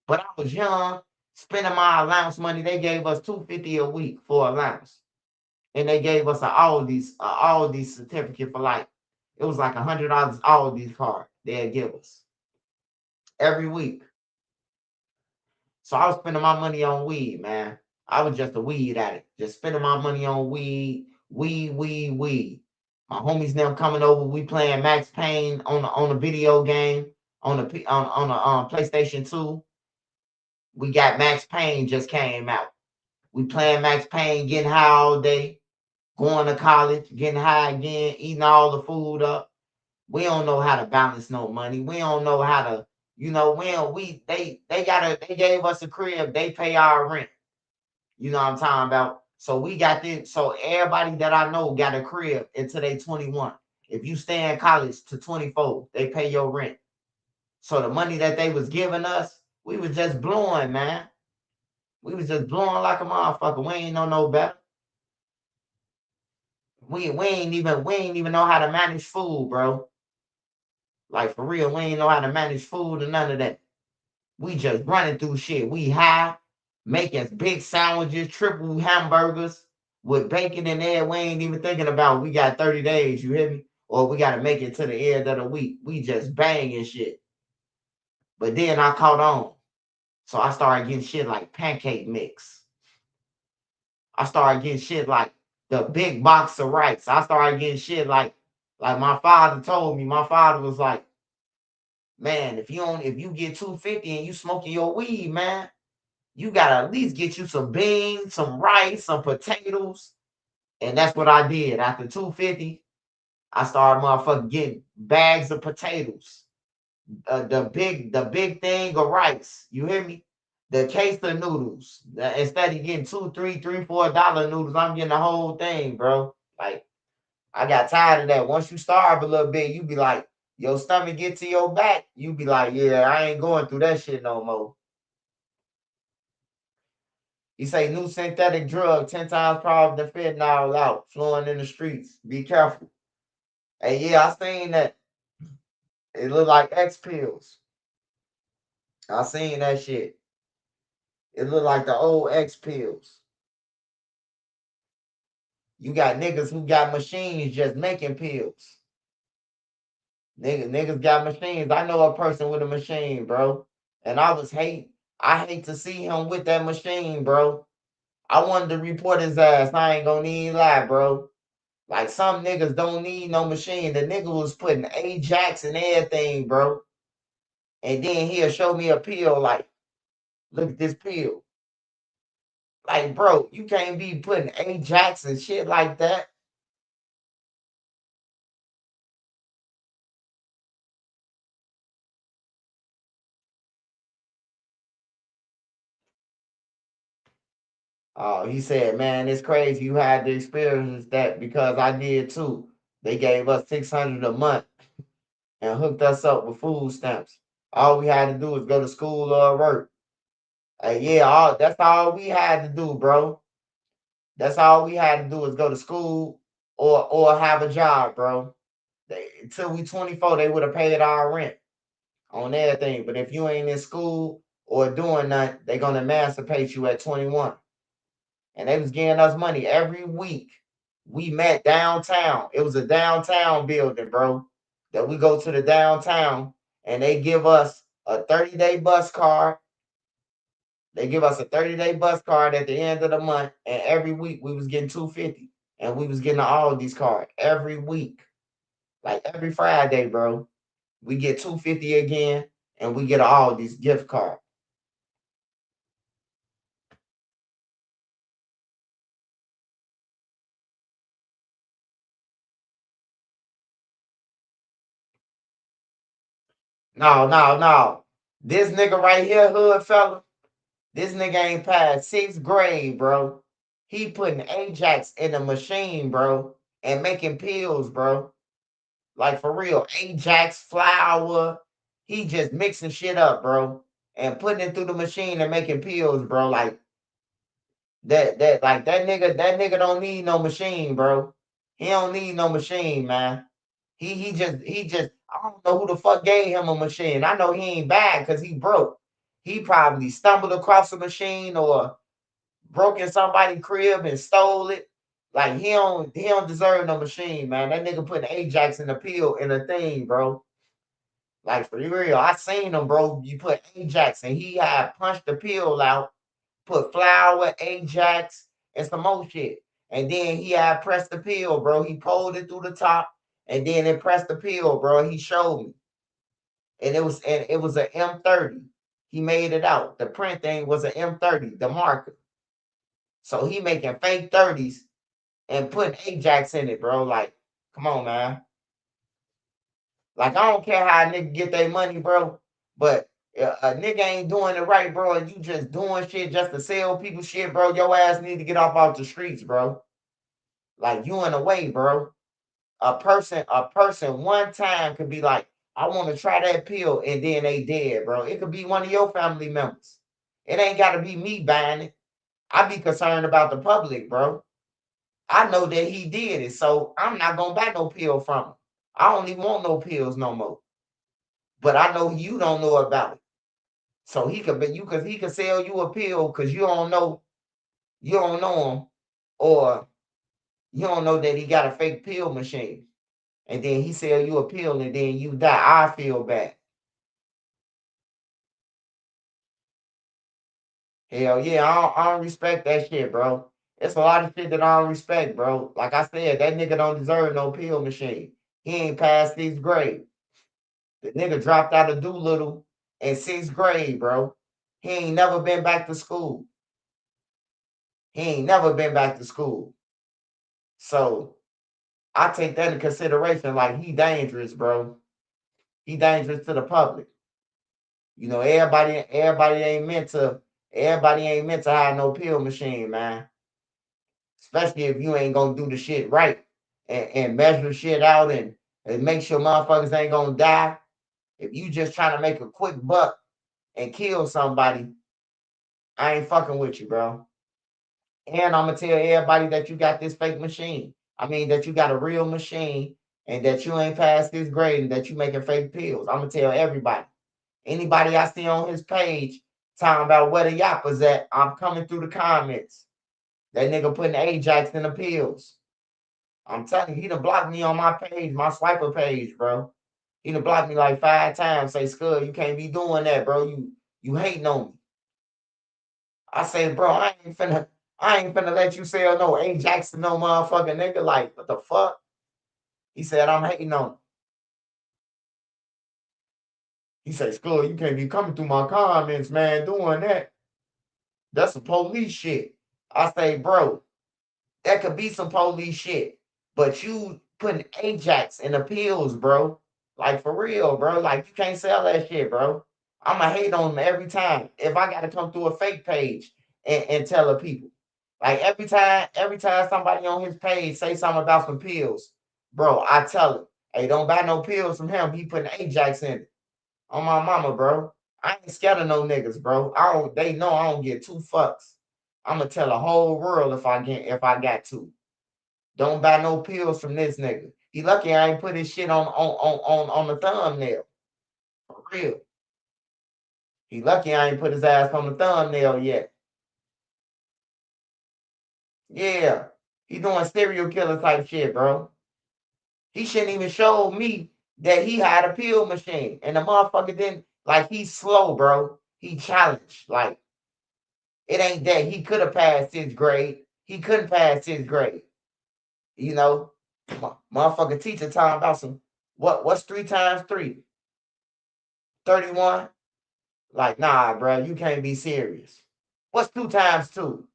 But I was young, spending my allowance money. They gave us $250 a week for allowance. And they gave us an Aldi's certificate for life. It was like $100 Aldi's card they'd give us every week. So I was spending my money on weed, man. I was just a weed addict, just spending my money on weed. My homies them coming over, we playing Max Payne on a video game on the PlayStation 2. We got Max Payne just came out. We playing Max Payne, getting high all day, going to college, getting high again, eating all the food up. We don't know how to balance no money. We don't know how to, they gave us a crib, they pay our rent. You know what I'm talking about? So we got this. So everybody that I know got a crib until they 21. If you stay in college to 24, they pay your rent. So the money that they was giving us, we was just blowing, man. We was just blowing like a motherfucker. We ain't know no better. We ain't even know how to manage food, bro. Like for real, we ain't know how to manage food and none of that. We just running through shit. We high, making big sandwiches, triple hamburgers with bacon in there. We ain't even thinking about we got 30 days, you hear me? Or we got to make it to the end of the week. We just banging shit. But then I caught on. So I started getting shit like pancake mix. I started getting shit like the big box of rice. I started getting shit like my father told me. My father was like, man, if you get 250 and you smoking your weed, man, you gotta at least get you some beans, some rice, some potatoes. And that's what I did. After 250, I started motherfucking getting bags of potatoes. The big thing of rice. You hear me? The case of noodles. Instead of getting $2, $3, $4 noodles, I'm getting the whole thing, bro. Like, I got tired of that. Once you starve a little bit, you be like, your stomach get to your back. You be like, yeah, I ain't going through that shit no more. You say new synthetic drug 10 times powerful than fentanyl out, flowing in the streets. Be careful. Hey, yeah, I seen that. It look like X pills. I seen that shit. It look like the old X pills. You got niggas who got machines just making pills. Niggas got machines. I know a person with a machine, bro. And I hate to see him with that machine, bro. I wanted to report his ass. I ain't gonna even lie, bro. Like some niggas don't need no machine. The nigga was putting Ajax and everything, bro. And then he'll show me a pill like, look at this pill. Like, bro, you can't be putting Ajax and shit like that. Oh, he said, man, it's crazy you had to experience that because I did too. They gave us $600 a month and hooked us up with food stamps. All we had to do was go to school or work. Yeah, that's all we had to do, bro. That's all we had to do is go to school or have a job, bro. Until we 24, they would have paid our rent on everything. But if you ain't in school or doing nothing, they're gonna emancipate you at 21. And they was giving us money every week. We met downtown. It was a downtown building, bro. That we go to the downtown and they give us a 30-day bus card. They give us a 30-day bus card at the end of the month, and every week we was getting $250, and we was getting all these cards every week, like every Friday, bro. We get $250 again, and we get all these gift card. No. This nigga right here, hood fella, this nigga ain't past 6th grade, bro. He putting Ajax in the machine, bro, and making pills, bro. Like for real, Ajax, flour. He just mixing shit up, bro, and putting it through the machine and making pills, bro. Like that nigga don't need no machine, bro. He don't need no machine, man. He just I don't know who the fuck gave him a machine. I know he ain't bad because he broke. He probably stumbled across a machine or broke in somebody's crib and stole it. Like he don't deserve no machine, man. That nigga putting Ajax in the pill in a thing, bro. Like for real, I seen him, bro. You put Ajax and he had punched the pill out, put flour, Ajax, and some more shit. And then he had pressed the pill, bro. He pulled it through the top and then it pressed the pill, bro. He showed me. And it was an M30. He made it out. The print thing was an M30, the marker. So he making fake 30s and putting Ajax in it, bro. Like, come on, man. Like, I don't care how a nigga get their money, bro. But a nigga ain't doing it right, bro, and you just doing shit just to sell people shit, bro. Your ass need to get off the streets, bro. Like, you in a way, bro. A person one time could be like, I want to try that pill, and then they dead, bro. It could be one of your family members. It ain't got to be me buying it. I be concerned about the public, bro. I know that he did it, so I'm not gonna buy no pill from him. I don't even want no pills no more. But I know you don't know about it. So he could he could sell you a pill because you don't know him, or you don't know that he got a fake pill machine. And then he sell you a pill and then you die. I feel bad. Hell yeah, I don't respect that shit, bro. It's a lot of shit that I don't respect, bro. Like I said, that nigga don't deserve no pill machine. He ain't past 6th grade. The nigga dropped out of Doolittle in 6th grade, bro. He ain't never been back to school. He ain't never been back to school. So I take that into consideration. Like, he dangerous, bro. He dangerous to the public. You know, everybody ain't meant to have no pill machine, man. Especially if you ain't gonna do the shit right and measure shit out and make sure motherfuckers ain't gonna die. If you just trying to make a quick buck and kill somebody, I ain't fucking with you, bro. And I'm gonna tell everybody that you got this fake machine. I mean, that you got a real machine and that you ain't past this grade and that you making fake pills. I'm gonna tell everybody. Anybody I see on his page talking about where the yappa's at, I'm coming through the comments. That nigga putting Ajax in the pills. I'm telling you, he done blocked me on my page, my swiper page, bro. He done blocked me like 5 times. Say, Scud, you can't be doing that, bro. You hating on me. I say, bro, I ain't finna let you sell no Ajax to no motherfucking nigga. Like, what the fuck? He said, I'm hating on him. He said, Scud, you can't be coming through my comments, man, doing that. That's some police shit. I say, bro, that could be some police shit. But you putting Ajax in the pills, bro. Like, for real, bro. Like, you can't sell that shit, bro. I'ma hate on him every time. If I gotta come through a fake page and tell the people. Like, every time somebody on his page say something about some pills, bro, I tell him, hey, don't buy no pills from him. He putting Ajax in it. On my mama, bro. I ain't scared of no niggas, bro. They know I don't get 2 fucks. I'ma tell the whole world if I got to. Don't buy no pills from this nigga. He lucky I ain't put his shit on the thumbnail. For real. He lucky I ain't put his ass on the thumbnail yet. Yeah. He doing serial killer type shit, bro. He shouldn't even show me that he had a pill machine. And the motherfucker didn't, like, he's slow, bro. He challenged. Like, it ain't that he could have passed 6th grade. He couldn't pass 6th grade. You know, motherfucker teacher talking about some, what's 3 times 3? 31? Like, nah, bro, you can't be serious. What's 2 times 2?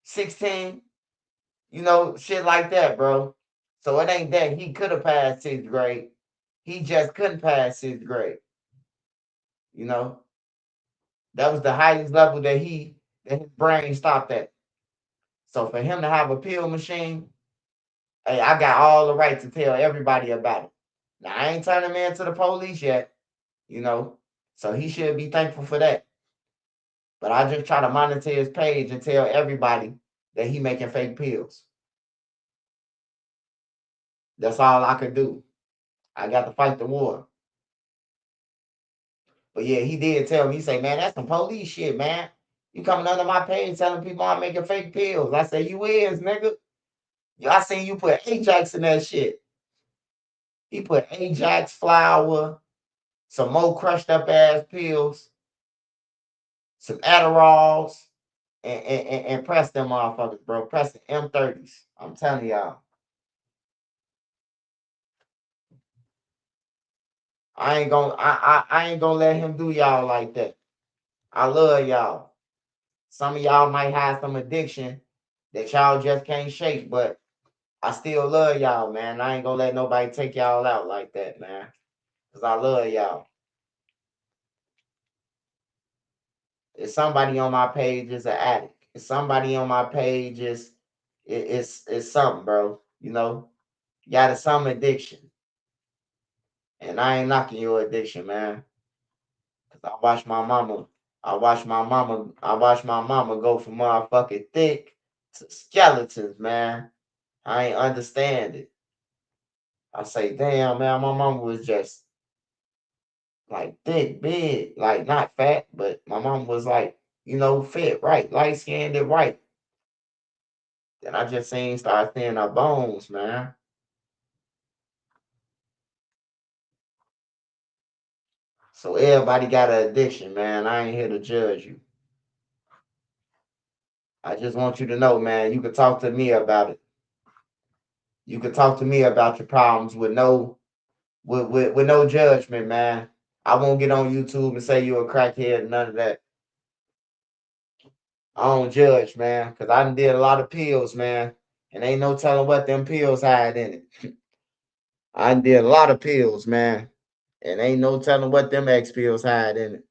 16? You know, shit like that, bro. So it ain't that he could have passed 6th grade. He just couldn't pass 6th grade. You know, that was the highest level that his brain stopped at. So for him to have a pill machine, hey, I got all the right to tell everybody about it. Now, I ain't turning him in to the police yet, you know, so he should be thankful for that. But I just try to monitor his page and tell everybody that he making fake pills. That's all I could do. I got to fight the war. But yeah, he did tell me, he say, man, that's some police shit, man. You coming under my page telling people I'm making fake pills. I say, you is, nigga. I seen you put Ajax in that shit. He put Ajax, flour, some more crushed up ass pills, some Adderalls, and press them motherfuckers, bro. Press the M30s. I'm telling y'all. I ain't gonna let him do y'all like that. I love y'all. Some of y'all might have some addiction that y'all just can't shake, but I still love y'all, man. I ain't gonna let nobody take y'all out like that, man. Cause I love y'all. If somebody on my page is an addict, if somebody on my page it's something, bro. You know, you got some addiction. And I ain't knocking your addiction, man. Cause I watched my mama. I watched my mama go from motherfucking thick to skeletons, man. I ain't understand it. I say, damn, man, my mama was just like thick, big, like not fat, but my mom was like, fit, right, light skinned and white. Then I just start seeing her bones, man. So everybody got an addiction, man. I ain't here to judge you. I just want you to know, man, you can talk to me about it. You can talk to me about your problems with no judgment, man. I won't get on YouTube and say you're a crackhead, none of that. I don't judge, man, because I done did a lot of pills, man. And ain't no telling what them pills had in it. I done did a lot of pills, man. And ain't no telling what them X pills had in it.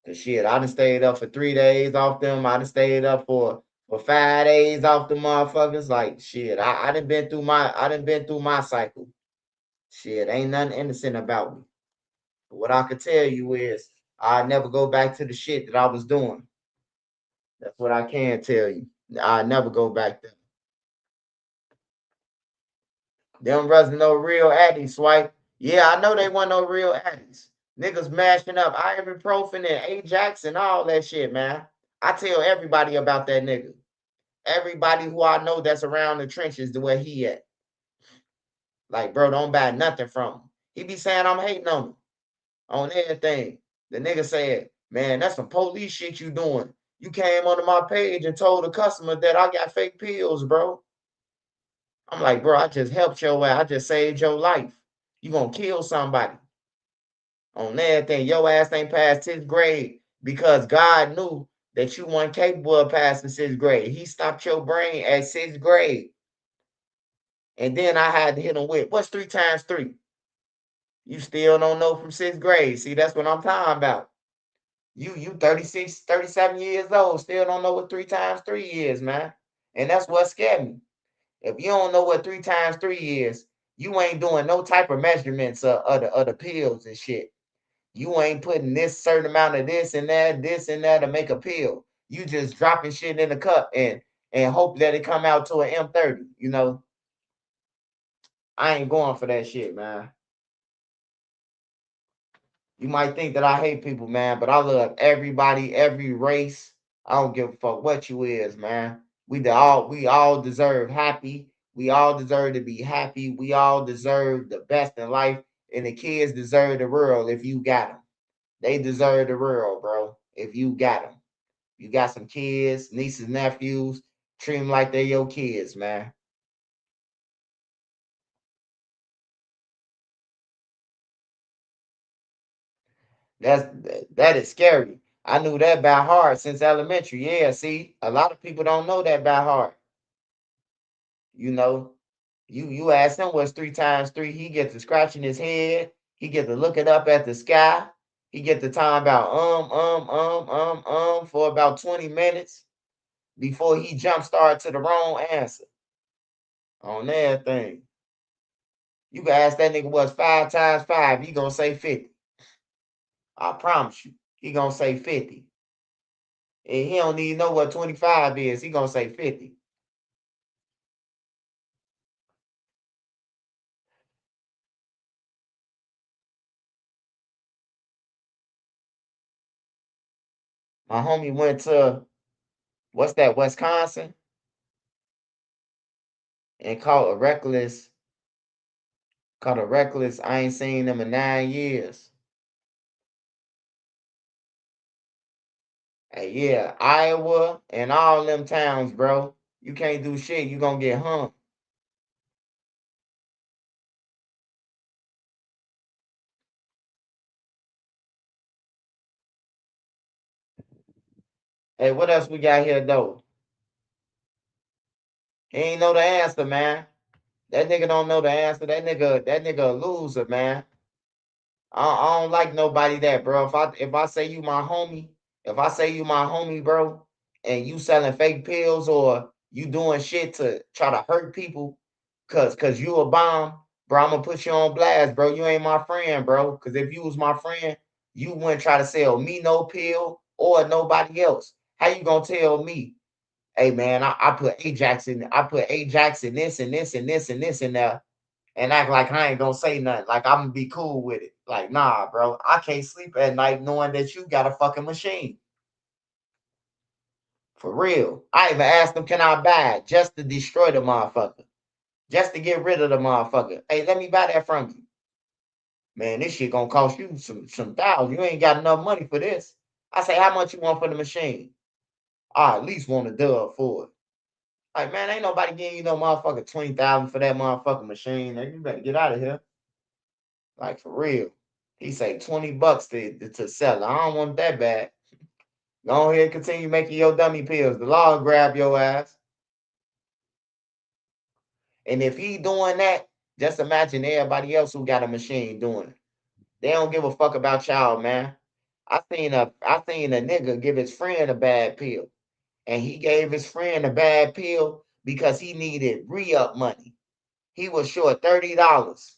Cause shit, I done stayed up for 3 days off them. I done stayed up for 5 days off the motherfuckers. Like shit, I done been through my cycle. Shit, ain't nothing innocent about me. But what I could tell you is I never go back to the shit that I was doing. That's what I can tell you. I never go back there. Them wasn't no real addicts, Swipe. Yeah, I know they weren't no real addicts. Niggas mashing up ibuprofen and Ajax and all that shit, man. I tell everybody about that nigga. Everybody who I know that's around the trenches the way he at. Like, bro, don't buy nothing from him. He be saying I'm hating on everything. The nigga said, man, that's some police shit you doing. You came onto my page and told the customer that I got fake pills, bro. I'm like, bro, I just helped your ass. I just saved your life. You gonna kill somebody. On everything, your ass ain't passed 6th grade because God knew that you weren't capable of passing 6th grade. He stopped your brain at 6th grade. And then I had to hit him with, what's 3 times 3? You still don't know from 6th grade. See, that's what I'm talking about. You 36, 37 years old, still don't know what 3 times 3 is, man. And that's what scared me. If you don't know what 3 times 3 is, you ain't doing no type of measurements of the pills and shit. You ain't putting this certain amount of this and that to make a pill. You just dropping shit in a cup and hope that it come out to an M30. I ain't going for that shit, man. You might think that I hate people, man, but I love everybody, every race. I don't give a fuck what you is, man. We all deserve happy. We all deserve to be happy. We all deserve the best in life, and the kids deserve the world if you got them. They deserve the world, bro. If you got them, you got some kids, nieces, nephews. Treat them like they're your kids, man. That is scary. I knew that by heart since elementary. Yeah, see, a lot of people don't know that by heart. You know, you ask him what's 3 times 3, he gets to scratching his head. He gets to looking up at the sky. He gets to talking about for about 20 minutes before he jump start to the wrong answer on everything. You can ask that nigga what's 5 times 5, he gonna say 50. I promise you, he gonna say 50. And he don't even know what 25 is. He gonna say 50. My homie went to what's that, Wisconsin, and caught a reckless. I ain't seen them in 9 years. Hey, yeah, Iowa and all them towns, bro. You can't do shit. You gonna get hung. Hey, what else we got here though? He ain't know the answer, man. That nigga don't know the answer. That nigga a loser, man. I don't like nobody that, bro. If I say you my homie, bro, and you selling fake pills or you doing shit to try to hurt people, cause you a bomb, bro, I'm gonna put you on blast, bro. You ain't my friend, bro. Cause if you was my friend, you wouldn't try to sell me no pill or nobody else. How you gonna tell me, hey man, I put Ajax in this and this and this and this in there and act like I ain't gonna say nothing. Like I'm gonna be cool with it. Like, nah, bro. I can't sleep at night knowing that you got a fucking machine. For real. I even asked them, can I buy it just to destroy the motherfucker? Just to get rid of the motherfucker. Hey, let me buy that from you. Man, this shit gonna cost you some thousands. You ain't got enough money for this. I say, how much you want for the machine? I at least want a dub for it. Like, man, ain't nobody giving you no motherfucker 20,000 for that motherfucking machine. Like, you better get out of here. Like, for real. He say $20 to sell it. I don't want that bad. Go ahead and continue making your dummy pills. The law will grab your ass. And if he doing that, just imagine everybody else who got a machine doing it. They don't give a fuck about y'all, man. I seen a nigga give his friend a bad pill. And he gave his friend a bad pill because he needed re-up money. He was short $30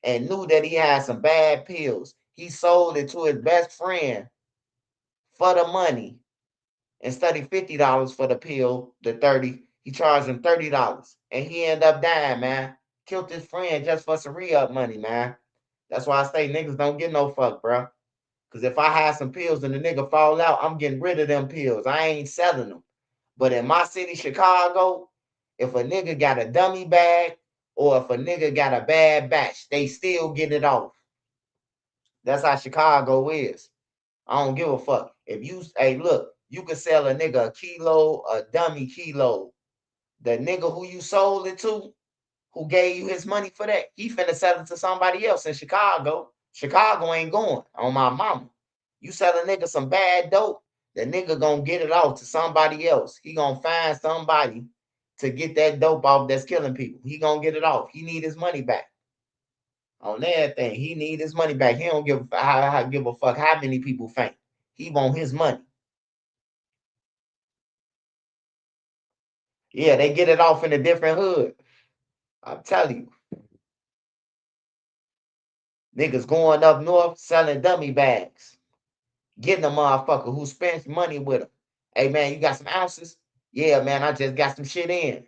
and knew that he had some bad pills. He sold it to his best friend for the money. Instead of $50 for the pill, the 30, he charged him $30. And he ended up dying, man. Killed his friend just for some re-up money, man. That's why I say niggas don't get no fuck, bro. Because if I have some pills and the nigga fall out, I'm getting rid of them pills. I ain't selling them. But in my city, Chicago, if a nigga got a dummy bag or if a nigga got a bad batch, they still get it off. That's how Chicago is. I don't give a fuck. If you, hey, look, you could sell a nigga a kilo, a dummy kilo. The nigga who you sold it to, who gave you his money for that, he finna sell it to somebody else in Chicago. Chicago ain't going on my mama. You sell a nigga some bad dope, the nigga gonna get it off to somebody else. He gonna find somebody to get that dope off that's killing people. He gonna get it off. He need his money back. On everything, he need his money back. He don't give a fuck how many people faint. He want his money. Yeah, they get it off in a different hood. I'm telling you. Niggas going up north selling dummy bags. Getting a motherfucker who spends money with him. Hey man, you got some ounces? Yeah, man, I just got some shit in.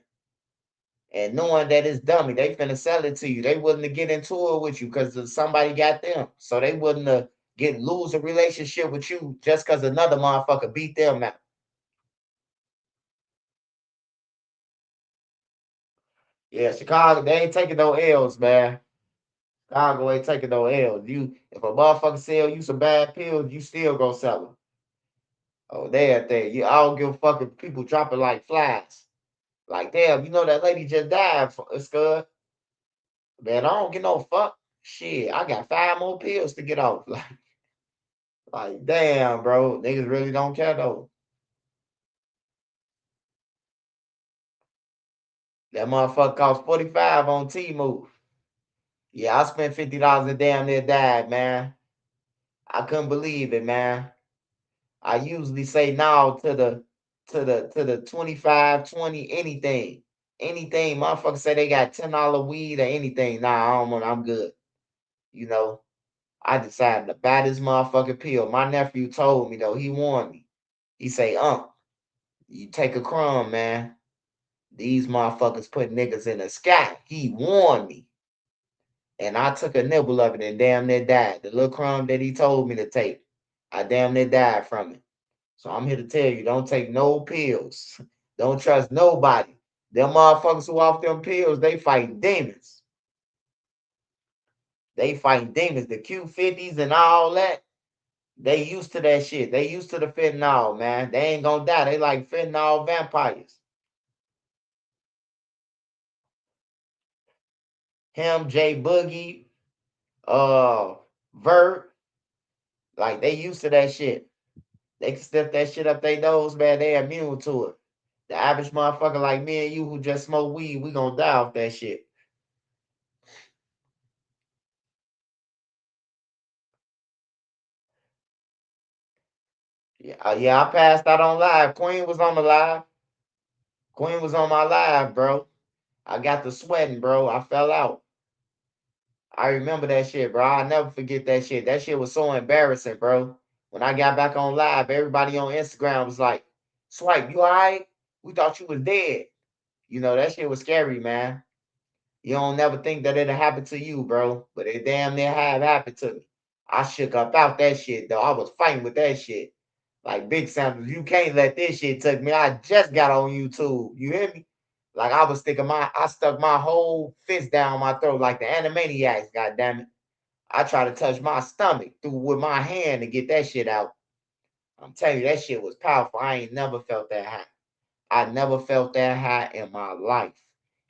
And knowing that it's dummy, they finna sell it to you. They wouldn't get into it with you because somebody got them. So they wouldn't lose a relationship with you just because another motherfucker beat them out. Yeah, Chicago, they ain't taking no L's, man. Chicago ain't taking no L's. If a motherfucker sell you some bad pills, you still gonna sell them. Oh, there. I don't give a fuck if people drop it like flies. Like, damn, you know that lady just died, Scud. Man, I don't get no fuck. Shit, I got 5 more pills to get off. Like, damn, bro. Niggas really don't care, though. That motherfucker cost 45 on T-Move. Yeah, I spent $50 and damn near died, man. I couldn't believe it, man. I usually say no to the 25, 20, anything. Anything. Motherfuckers say they got $10 weed or anything. Nah, I don't want, I'm good. You know, I decided to buy this motherfucking pill. My nephew told me though, he warned me. He say, you take a crumb, man. These motherfuckers put niggas in the sky. He warned me. And I took a nibble of it and damn near died. The little crumb that he told me to take, I damn near died from it. So I'm here to tell you, don't take no pills. Don't trust nobody. Them motherfuckers who off them pills, they fight demons. They fight demons. The Q50s and all that, they used to that shit. They used to the fentanyl, man. They ain't gonna die. They like fentanyl vampires. Him, J Boogie, Vert, like they used to that shit. They can stiff that shit up their nose, man. They immune to it. The average motherfucker like me and you who just smoke weed, we gonna die off that shit. Yeah, I passed out on live. Queen was on the live. Queen was on my live, bro. I got the sweating, bro. I fell out. I remember that shit, bro. I'll never forget that shit. That shit was so embarrassing, bro. When I got back on live, everybody on Instagram was like, Swipe, you all right? We thought you was dead. You know, that shit was scary, man. You don't never think that it'll happen to you, bro. But it damn near have happened to me. I shook up out that shit, though. I was fighting with that shit. Like Big Sanders, you can't let this shit take me. I just got on YouTube. You hear me? Like I stuck my whole fist down my throat like the Animaniacs, goddammit. I try to touch my stomach through with my hand to get that shit out. I'm telling you, that shit was powerful. I ain't never felt that high. I never felt that high in my life.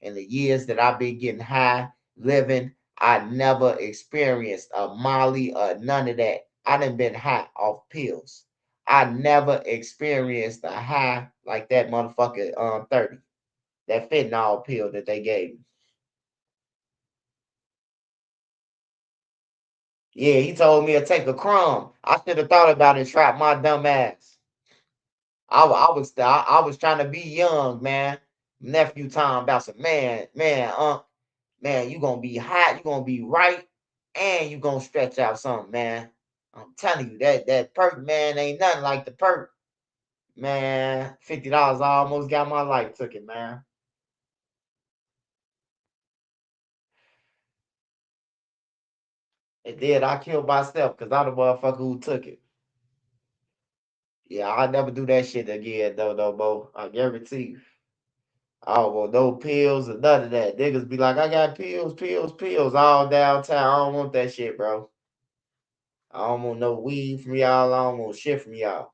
In the years that I've been getting high, living, I never experienced a Molly or none of that. I done been high off pills. I never experienced a high like that motherfucker 30. That fentanyl pill that they gave me. Yeah, he told me to take a crumb. I should have thought about it and trapped my dumb ass. I was trying to be young, man. Nephew talking about some man, you gonna be hot, you gonna be right, and you gonna stretch out something, man. I'm telling you, that perk, man, ain't nothing like the perk. Man, $50 almost got my life took it, man. It did. I killed myself because I'm the motherfucker who took it. Yeah, I'll never do that shit again, though, no more. I guarantee you. I don't want no pills or none of that. Niggas be like, I got pills all downtown. I don't want that shit, bro. I don't want no weed from y'all. I don't want shit from y'all.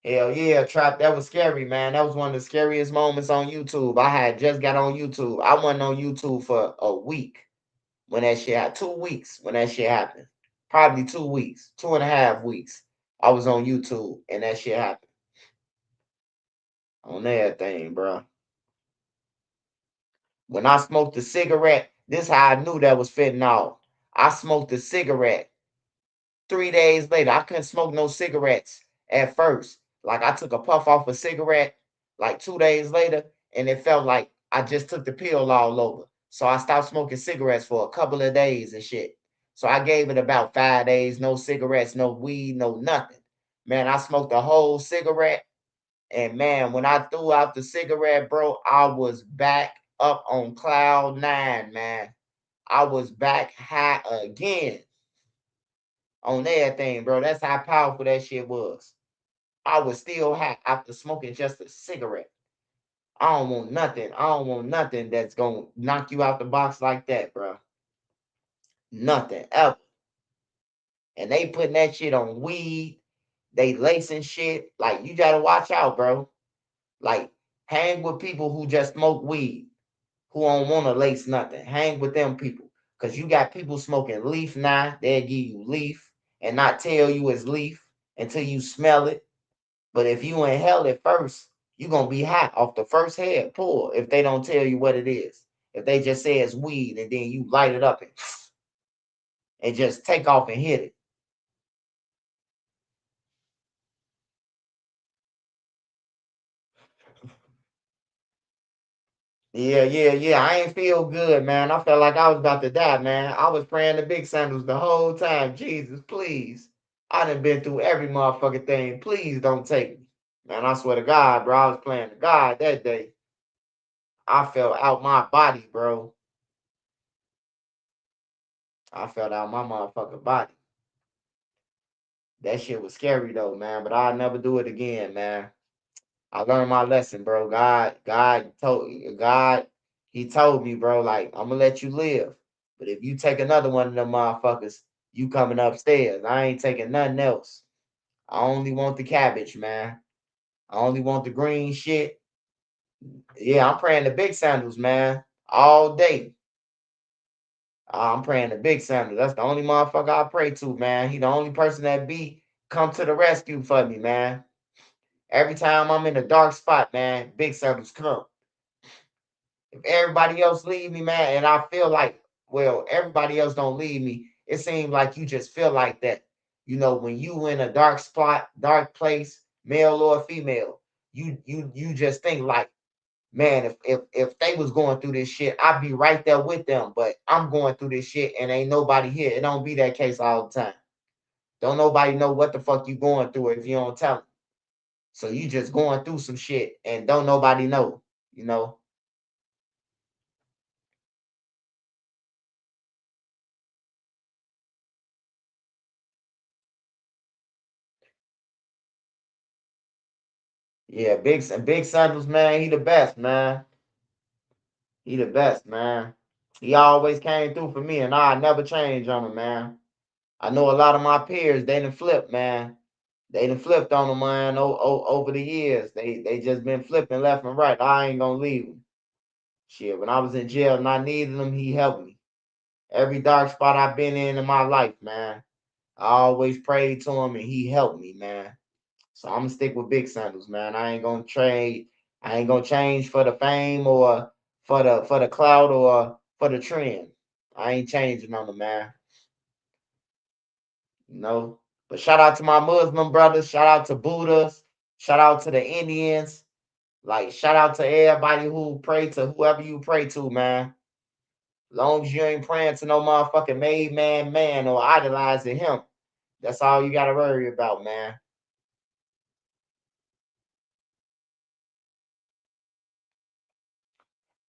Hell yeah, Trap. That was scary, man. That was one of the scariest moments on YouTube. I had just got on YouTube. I wasn't on YouTube for a week when that shit happened. 2 weeks when that shit happened. Probably 2 weeks, 2.5 weeks. I was on YouTube and that shit happened. On everything, bro. When I smoked a cigarette, this how I knew that was fentanyl. I smoked a cigarette. 3 days later, I couldn't smoke no cigarettes at first. Like I took a puff off a cigarette like 2 days later, and it felt like I just took the pill all over. So I stopped smoking cigarettes for a couple of days and shit. So I gave it about 5 days, no cigarettes, no weed, no nothing. Man, I smoked a whole cigarette. And man, when I threw out the cigarette, bro, I was back up on cloud nine, man. I was back high again on everything, bro. That's how powerful that shit was. I was still high after smoking just a cigarette. I don't want nothing. I don't want nothing that's gonna knock you out the box like that, bro. Nothing ever. And they putting that shit on weed. They lacing shit. Like you gotta watch out, bro. Like hang with people who just smoke weed, who don't want to lace nothing. Hang with them people. Cause you got people smoking leaf now. They'll give you leaf and not tell you it's leaf until you smell it. But if you inhale it first, you're gonna be hot off the first head pull if they don't tell you what it is. If they just say it's weed and then you light it up and just take off and hit it. Yeah. I ain't feel good, man. I felt like I was about to die, man. I was praying to Big Sandals the whole time. Jesus, please. I done been through every motherfucking thing. Please don't take me. Man, I swear to God, bro. I was playing to God that day. I felt out my body, bro. I felt out my motherfucking body. That shit was scary though, man. But I'll never do it again, man. I learned my lesson, bro. God, he told me, bro, like, I'm gonna let you live. But if you take another one of them motherfuckers, you coming upstairs. I ain't taking nothing else. I only want the cabbage, man. I only want the green shit. Yeah, I'm praying the big sandals, man. All day. I'm praying the big sandals. That's the only motherfucker I pray to, man. He the only person that be come to the rescue for me, man. Every time I'm in a dark spot, man, big circles come. If everybody else leave me, man, and I feel like, well, everybody else don't leave me, it seems like you just feel like that. You know, when you in a dark spot, dark place, male or female, you just think like, man, if they was going through this shit, I'd be right there with them. But I'm going through this shit and ain't nobody here. It don't be that case all the time. Don't nobody know what the fuck you going through if you don't tell them. So you just going through some shit and don't nobody know, you know. Yeah, big Sandals, man, he the best, man. He the best, man. He always came through for me, and I never change on him, man. I know a lot of my peers, they done flipped, man. They done flipped on him, man, over the years. They just been flipping left and right. I ain't gonna leave him. Shit, when I was in jail and I needed him, he helped me. Every dark spot I've been in my life, man. I always prayed to him and he helped me, man. So I'm gonna stick with Big Sandals, man. I ain't gonna trade. I ain't gonna change for the fame or for the clout or for the trend. I ain't changing on them, man. You know. But shout out to my Muslim brothers. Shout out to Buddhas. Shout out to the Indians. Like shout out to everybody who pray to whoever you pray to, man. Long as you ain't praying to no motherfucking made man or idolizing him. That's all you gotta worry about, man.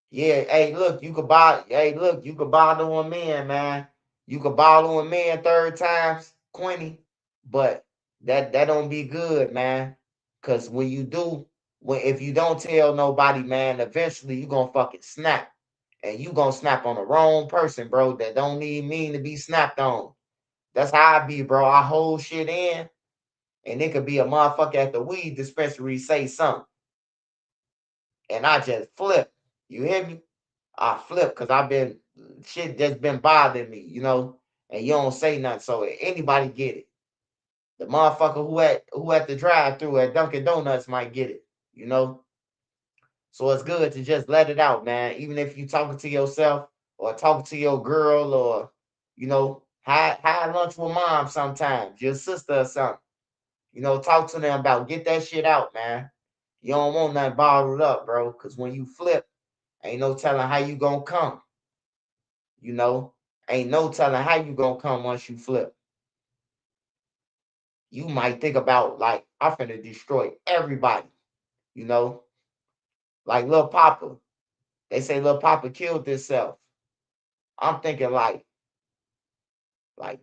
Yeah, hey, look, you could buy. Hey, look, you could borrow a man, man. You could borrow a man third times, Quinny, but that don't be good, man. Cause when you do, when if you don't tell nobody, man, eventually you gonna fucking snap, and you gonna snap on the wrong person, bro. That don't even mean to be snapped on. That's how I be, bro. I hold shit in, and it could be a motherfucker at the weed dispensary say something, and I just flip. You hear me? I flip because I've been shit just been bothering me, you know, and you don't say nothing, so anybody get it. The motherfucker who at the drive through at Dunkin' Donuts might get it, you know. So it's good to just let it out, man. Even if you talking to yourself or talking to your girl or you know, have lunch with mom sometimes, your sister or something. You know, talk to them about get that shit out, man. You don't want nothing bottled up, bro. Cause when you flip, ain't no telling how you gonna come. You know, ain't no telling how you gonna come once you flip. You might think about like I'm finna destroy everybody. You know, like Lil Papa. They say Lil Papa killed himself. I'm thinking like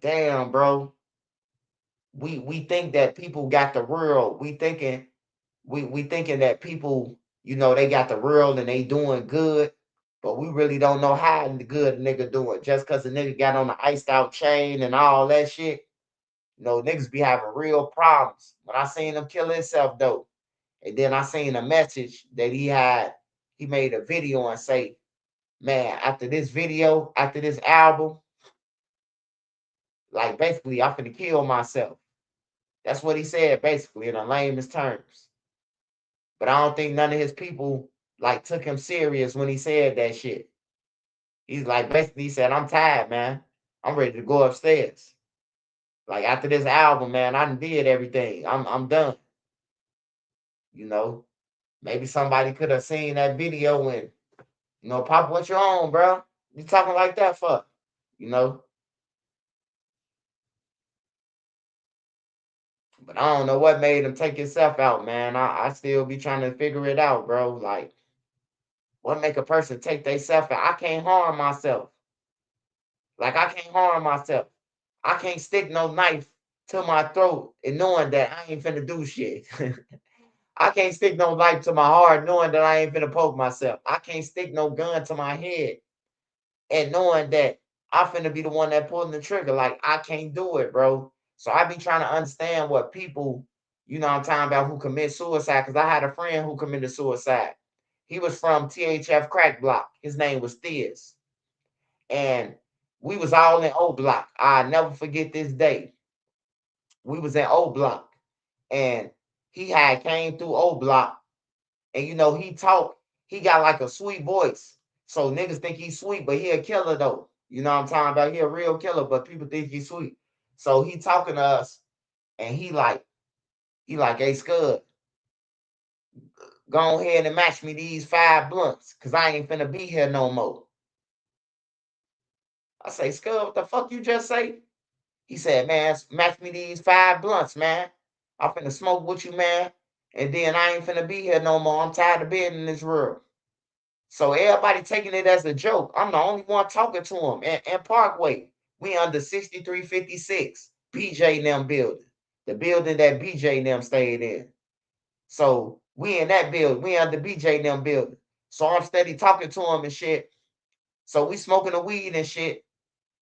damn, bro. We think that people got the real. We thinking that people, you know, they got the real and they doing good, but we really don't know how the good nigga doing. Just cause the nigga got on the iced out chain and all that shit. You know, niggas be having real problems. When I seen him kill himself though, and then I seen a message that he made a video and say, man, after this video, after this album, like basically I'm finna kill myself. That's what he said basically in the lamest terms. But I don't think none of his people like took him serious when he said that shit. He's like basically he said, I'm tired, man. I'm ready to go upstairs. Like after this album, man, I done did everything. I'm done. You know, maybe somebody could have seen that video and, you know, Papa, what you on, bro? You talking like that for? You know? But I don't know what made him take himself out, man. I still be trying to figure it out, bro. Like, what make a person take themselves out? I can't harm myself. Like, I can't harm myself. I can't stick no knife to my throat and knowing that I ain't finna do shit. I can't stick no knife to my heart knowing that I ain't finna poke myself. I can't stick no gun to my head and knowing that I'm finna be the one that pulling the trigger. Like, I can't do it, bro. So I be trying to understand what people, you know I'm talking about, who commit suicide. Because I had a friend who committed suicide. He was from THF Crack Block. His name was Thiz. And we was all in Oblock. I never forget this day. We was in Oblock, and he had came through Oblock, and you know he talk. He got like a sweet voice, so niggas think he's sweet, but he a killer though. You know what I'm talking about? He a real killer, but people think he's sweet. So he talking to us, and he like, hey Scud, go ahead and match me these 5 blunts, cause I ain't finna be here no more. I say, Scud, what the fuck you just say? He said, man, match me these 5 blunts, man. I'm finna smoke with you, man. And then I ain't finna be here no more. I'm tired of being in this world. So everybody taking it as a joke. I'm the only one talking to him. And Parkway, we under 6356, BJ and them building. The building that BJ and them stayed in. So we in that building. We under BJ and them building. So I'm steady talking to him and shit. So we smoking the weed and shit.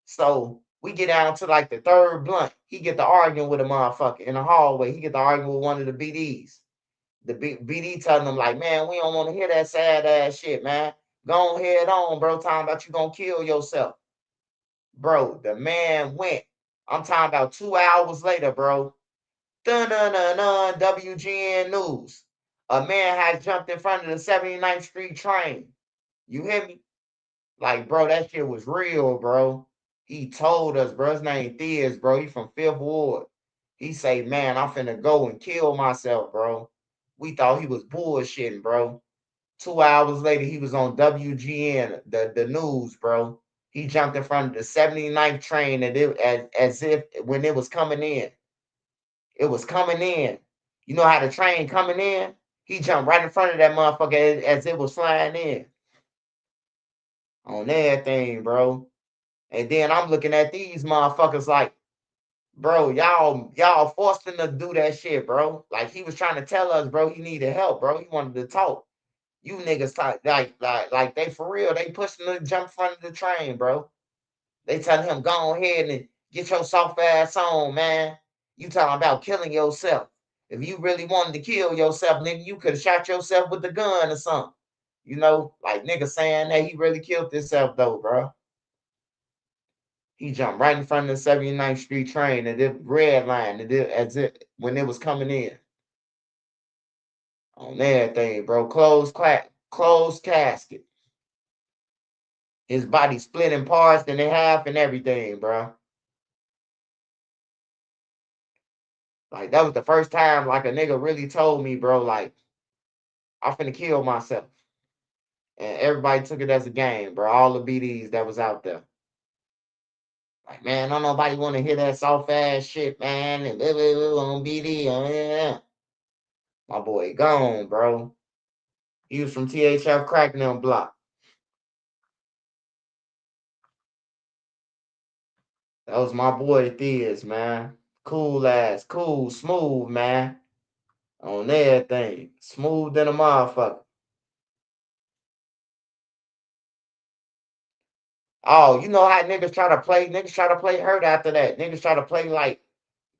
So we get down to like the 3rd blunt. He get to arguing with a motherfucker in the hallway. He get to arguing with one of the BDs. The BD telling them like, man, we don't want to hear that sad ass shit, man. Go ahead on, bro. Talking about you gonna kill yourself. Bro, the man went. I'm talking about 2 hours later, bro. Dun-dun-dun-dun, WGN News. A man has jumped in front of the 79th Street train. You hear me? Like, bro, that shit was real, bro. He told us, bro. His name Thiz, bro. He from 5th Ward. He say, man, I'm finna go and kill myself, bro. We thought he was bullshitting, bro. 2 hours later, he was on WGN, the news, bro. He jumped in front of the 79th train as if when it was coming in. It was coming in. You know how the train coming in? He jumped right in front of that motherfucker as it was flying in. On everything, bro. And then I'm looking at these motherfuckers like, bro, y'all forced him to do that shit, bro. Like he was trying to tell us, bro, he needed help, bro. He wanted to talk. You niggas talk like they for real. They pushing him to jump in front of the train, bro. They telling him, go ahead and get your soft ass on, man. You talking about killing yourself. If you really wanted to kill yourself, nigga, you could have shot yourself with the gun or something. You know, like nigga saying that he really killed himself though, bro. He jumped right in front of the 79th Street train and the red line as it when it was coming in. On everything, bro. Closed casket. His body split in parts and in half and everything, bro. Like that was the first time like a nigga really told me, bro, like, I'm finna kill myself. And everybody took it as a game, bro. All the BDs that was out there. Like, man, don't nobody want to hear that soft ass shit, man. And on BD. Yeah. My boy gone, bro. He was from THF Crackdown Block. That was my boy Thiz, man. Cool ass, cool, smooth, man. On everything. Smooth than a motherfucker. Oh, you know how niggas try to play? Niggas try to play hurt after that. Niggas try to play like,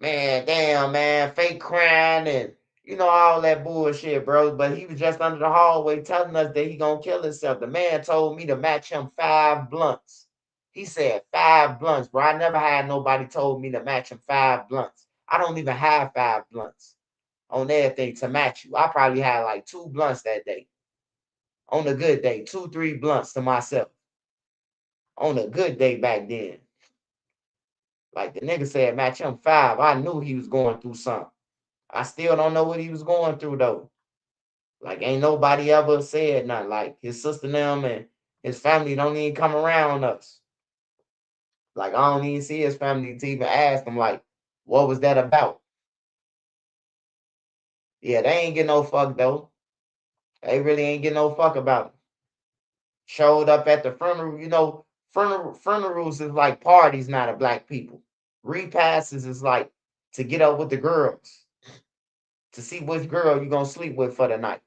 man, damn, man, fake crying and you know all that bullshit, bro. But he was just under the hallway telling us that he gonna kill himself. The man told me to match him 5 blunts. He said 5 blunts, bro. I never had nobody told me to match him 5 blunts. I don't even have 5 blunts on everything to match you. I probably had like 2 blunts that day. On a good day, 2, 3 blunts to myself. On a good day back then. Like the nigga said, match him 5. I knew he was going through something. I still don't know what he was going through though. Like ain't nobody ever said nothing. Like his sister and them and his family don't even come around us. Like I don't even see his family to even ask him like, what was that about? Yeah, they ain't get no fuck though. They really ain't get no fuck about it. Showed up at the funeral, you know, funerals is like parties now to black people. Repasses is like to get up with the girls. To see which girl you gonna sleep with for the night.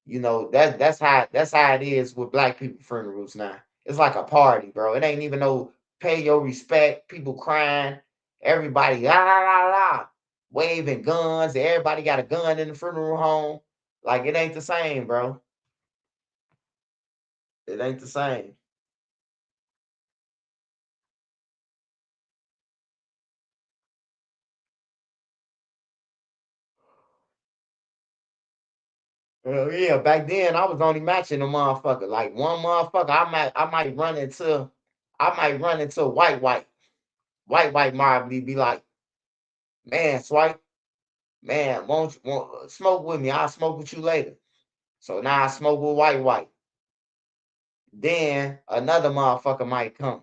You know, that's how it is with black people funerals now. It's like a party, bro. It ain't even no pay your respect, people crying, everybody la la la la, waving guns, everybody got a gun in the funeral home. Like it ain't the same, bro. It ain't the same. Hell yeah, back then I was only matching a motherfucker. Like one motherfucker, I might run into white probably be like, man, Swipe, man, won't smoke with me? I'll smoke with you later. So now I smoke with white. Then another motherfucker might come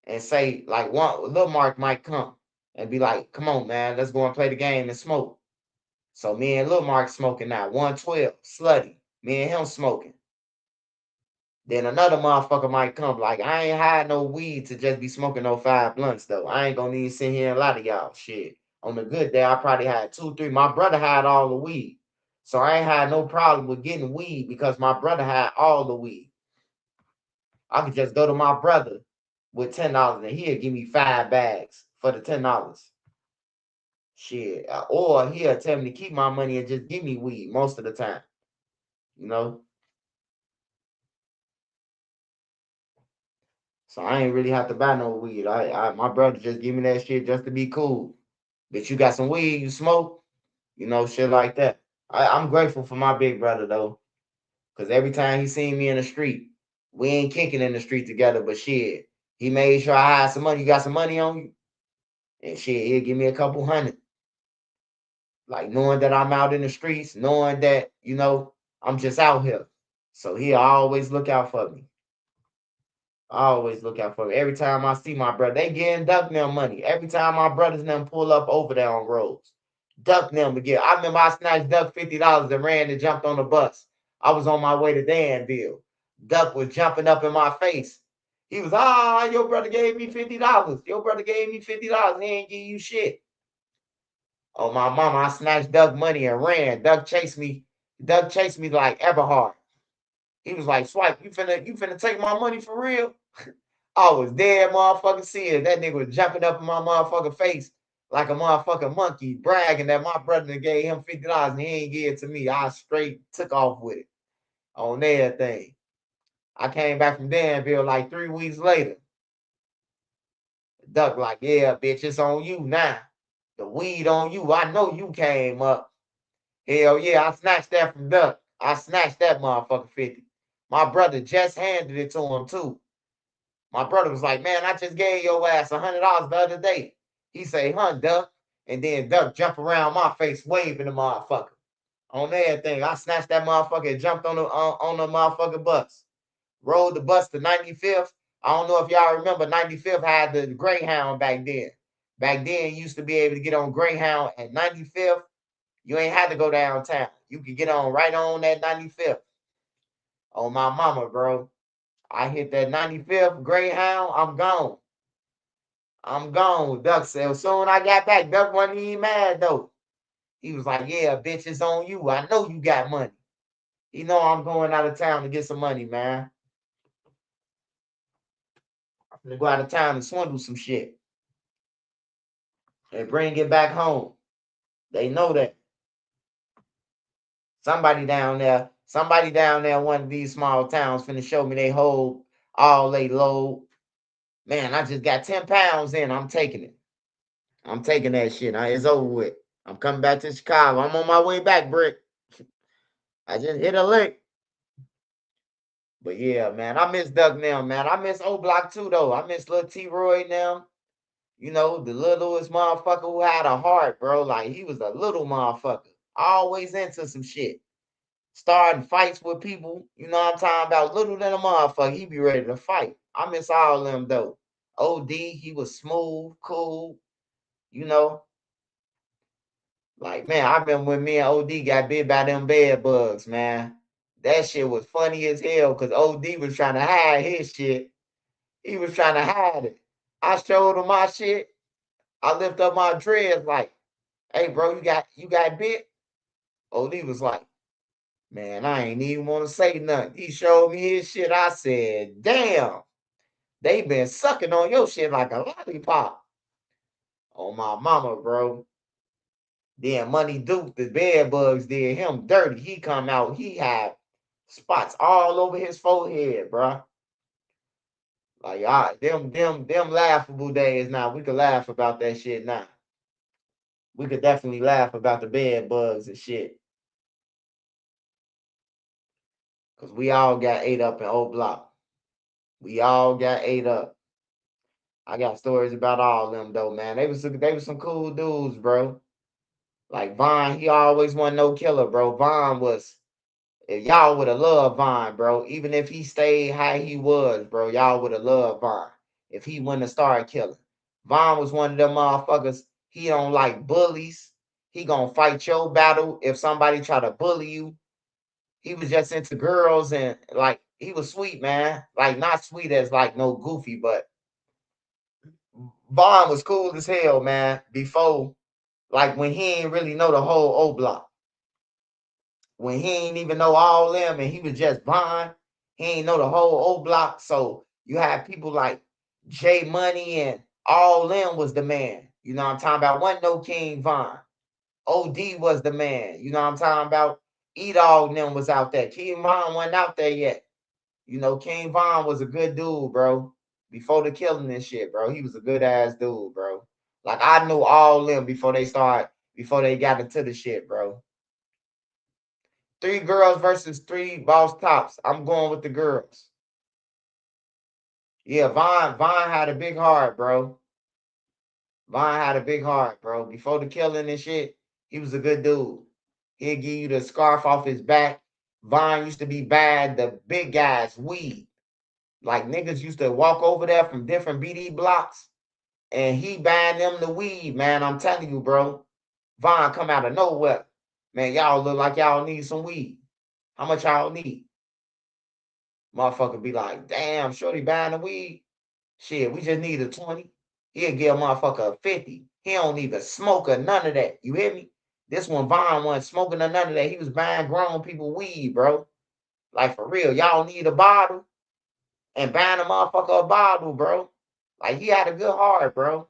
and say, like one Lil Mark might come and be like, come on, man, let's go and play the game and smoke. So me and Lil Mark smoking now, 112, slutty. Me and him smoking. Then another motherfucker might come, like, I ain't had no weed to just be smoking no 5 blunts, though. I ain't gonna even sit here and lie to y'all. Shit. On a good day, I probably had 2, 3. My brother had all the weed. So I ain't had no problem with getting weed because my brother had all the weed. I could just go to my brother with $10 and he'll give me 5 bags for the $10. Shit. Or he'll tell me to keep my money and just give me weed most of the time. You know? So I ain't really have to buy no weed. My brother just give me that shit just to be cool. Bitch, you got some weed, you smoke, shit like that. I'm grateful for my big brother though. Cause every time he seen me in the street, we ain't kicking in the street together, but shit, he made sure I had some money. You got some money on you? And shit, he'll give me a couple hundred. Like knowing that I'm out in the streets, knowing that, I'm just out here. So he'll always look out for me. I always look out for it. Every time I see my brother, they getting duck them money. Every time my brothers and them pull up over there on roads, duck them again. I remember I snatched Duck $50 and ran and jumped on the bus. I was on my way to Danville. Duck was jumping up in my face. He was, your brother gave me $50. Your brother gave me $50. He ain't give you shit. Oh, my mama, I snatched Duck money and ran. Duck chased me like Everhard. He was like, Swipe, you finna take my money for real? I was dead motherfucking serious. That nigga was jumping up in my motherfucking face like a motherfucking monkey, bragging that my brother gave him $50 and he ain't give it to me. I straight took off with it on everything. I came back from Danville like 3 weeks later. Duck like, yeah, bitch, it's on you now. The weed on you. I know you came up. Hell yeah, I snatched that from Duck. I snatched that motherfucking 50. My brother just handed it to him too. My brother was like, man, I just gave your ass $100 the other day. He say, Duck. And then Duck jump around my face waving the motherfucker. On everything. I snatched that motherfucker and jumped on the motherfucking bus. Rode the bus to 95th. I don't know if y'all remember, 95th had the Greyhound back then. Back then, you used to be able to get on Greyhound at 95th. You ain't had to go downtown. You could get on right on that 95th. On my mama, bro. I hit that 95th Greyhound, I'm gone. I'm gone. Duck said, soon I got back, Duck wasn't even mad though. He was like, yeah, bitch, it's on you. I know you got money. You know I'm going out of town to get some money, man. I'm gonna go out of town and swindle some shit. And bring it back home. They know that. Somebody down there, one of these small towns finna show me they hold all they load. Man, I just got 10 pounds in. I'm taking it. I'm taking that shit. It's over with. I'm coming back to Chicago. I'm on my way back, Brick. I just hit a lick. But yeah, man, I miss Duck now, man. I miss Oblock too, though. I miss Lil T-Roy now. The littlest motherfucker who had a heart, bro. Like, he was a little motherfucker. Always into some shit. Starting fights with people, you know what I'm talking about? Little than a motherfucker. He be ready to fight. I miss all of them, though. OD, he was smooth, cool, you know. Like, man, I remember when me and OD got bit by them bed bugs, man. That shit was funny as hell because OD was trying to hide his shit. He was trying to hide it. I showed him my shit. I lift up my dreads like, hey, bro, you got bit? OD was like, man, I ain't even want to say nothing. He showed me his shit. I said, damn, they been sucking on your shit like a lollipop. On my mama, bro. Then Money Duke, the bed bugs did him dirty. He come out, he had spots all over his forehead, bro. Like them laughable days now. We could laugh about that shit now. We could definitely laugh about the bed bugs and shit. Cause we all got ate up in Oblock. We all got ate up. I got stories about all of them though, man. They was some cool dudes, bro. Like Vaughn, he always wasn't no killer, bro. Vaughn was, if y'all would have loved Vaughn, bro. Even if he stayed how he was, bro, y'all would have loved Vaughn. If he wouldn't have started killing. Vaughn was one of them motherfuckers. He don't like bullies. He gonna fight your battle if somebody try to bully you. He was just into girls and like he was sweet, man. Like not sweet as like no goofy, but Vaughn was cool as hell, man. Before, like when he ain't really know the whole O block. When he ain't even know all them and he was just Vaughn, he ain't know the whole O block. So you had people like J Money and all them was the man. You know what I'm talking about? Wasn't no King Vaughn. OD was the man. You know what I'm talking about? E Dog and them was out there. King Vaughn wasn't out there yet. You know, King Vaughn was a good dude, bro. Before the killing and shit, bro. He was a good ass dude, bro. Like I knew all them before they got into the shit, bro. 3 girls versus 3 boss tops. I'm going with the girls. Yeah, Vaughn had a big heart, bro. Vaughn had a big heart, bro. Before the killing and shit, he was a good dude. He'd give you the scarf off his back. Vaughn used to be bad, the big guys, weed. Like niggas used to walk over there from different BD blocks and he buying them the weed, man. I'm telling you, bro. Vaughn come out of nowhere. Man, y'all look like y'all need some weed. How much y'all need? Motherfucker be like, damn, shorty buying the weed. Shit, we just need a 20. He'll give a motherfucker a 50. He don't even smoke or none of that. You hear me? This one, Vaughn wasn't smoking or none of that. He was buying grown people weed, bro. Like for real, y'all need a bottle and buying a motherfucker a bottle, bro. Like he had a good heart, bro.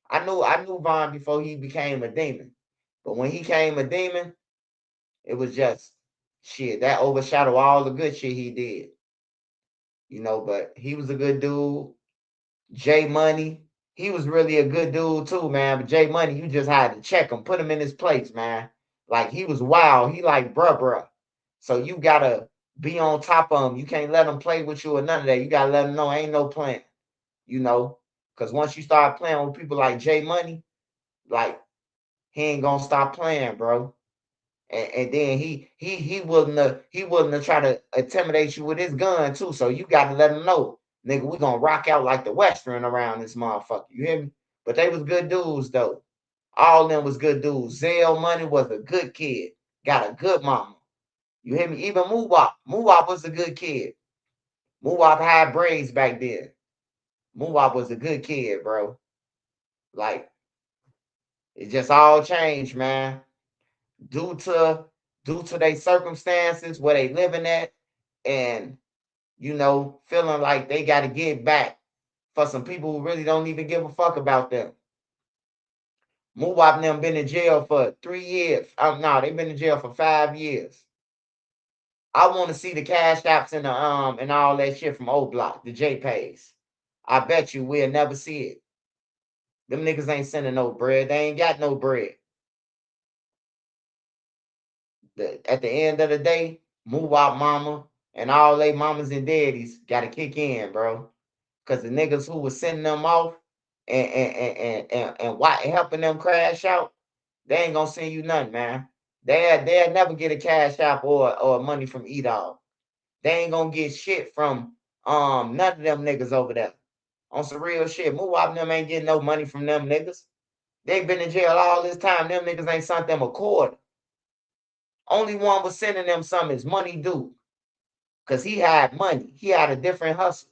I knew Vaughn before he became a demon. But when he came a demon, it was just shit. That overshadowed all the good shit he did. You know, but he was a good dude. J Money, he was really a good dude too, man. But J Money, you just had to check him, put him in his place, man. Like he was wild. He like bruh. So you gotta be on top of him. You can't let him play with you or none of that. You gotta let him know ain't no plan. You know, because once you start playing with people like J Money, like he ain't gonna stop playing, bro. And then he wouldn't try to intimidate you with his gun too. So you got to let him know, nigga, we gonna rock out like the Western around this motherfucker. You hear me? But they was good dudes though. All of them was good dudes. Zell Money was a good kid. Got a good mama. You hear me? Even Moowop. Moowop was a good kid. Moowop had braids back then. Moowop was a good kid, bro. Like it just all changed, man. Due to their circumstances where they living at and you know feeling like they got to get back for some people who really don't even give a fuck about them. Muwap and them been in jail for 3 years. No, they've been in jail for 5 years. I want to see the cash apps and the and all that shit from Oblock, the JPays. I bet you we'll never see it. Them niggas ain't sending no bread. They ain't got no bread. At the end of the day, Muwop mama and all they mamas and daddies got to kick in, bro. Because the niggas who was sending them off and helping them crash out, they ain't gonna send you nothing, man. They'll never get a cash app or money from E-Dog. They ain't gonna get shit from none of them niggas over there. On some real shit. Muwop and them ain't getting no money from them niggas. They been in jail all this time. Them niggas ain't sent them a quarter. Only one was sending them some is Money Duke. Because he had money. He had a different hustle.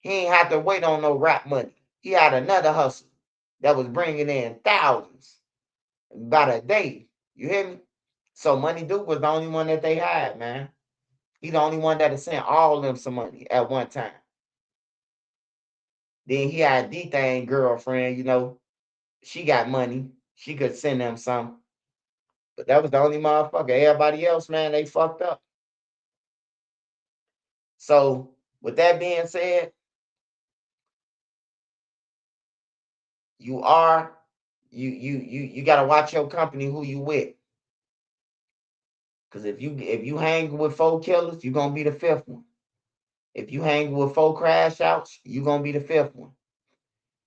He ain't had to wait on no rap money. He had another hustle that was bringing in thousands about a day. You hear me? So Money Duke was the only one that they had, man. He the only one that had sent all of them some money at one time. Then he had D-Thang girlfriend, you know. She got money. She could send them some. But that was the only motherfucker. Everybody else, man, they fucked up. So with that being said, you gotta watch your company who you with. Because if you hang with 4 killers, you're gonna be the 5th one. If you hang with 4 crash outs, you're gonna be the 5th one.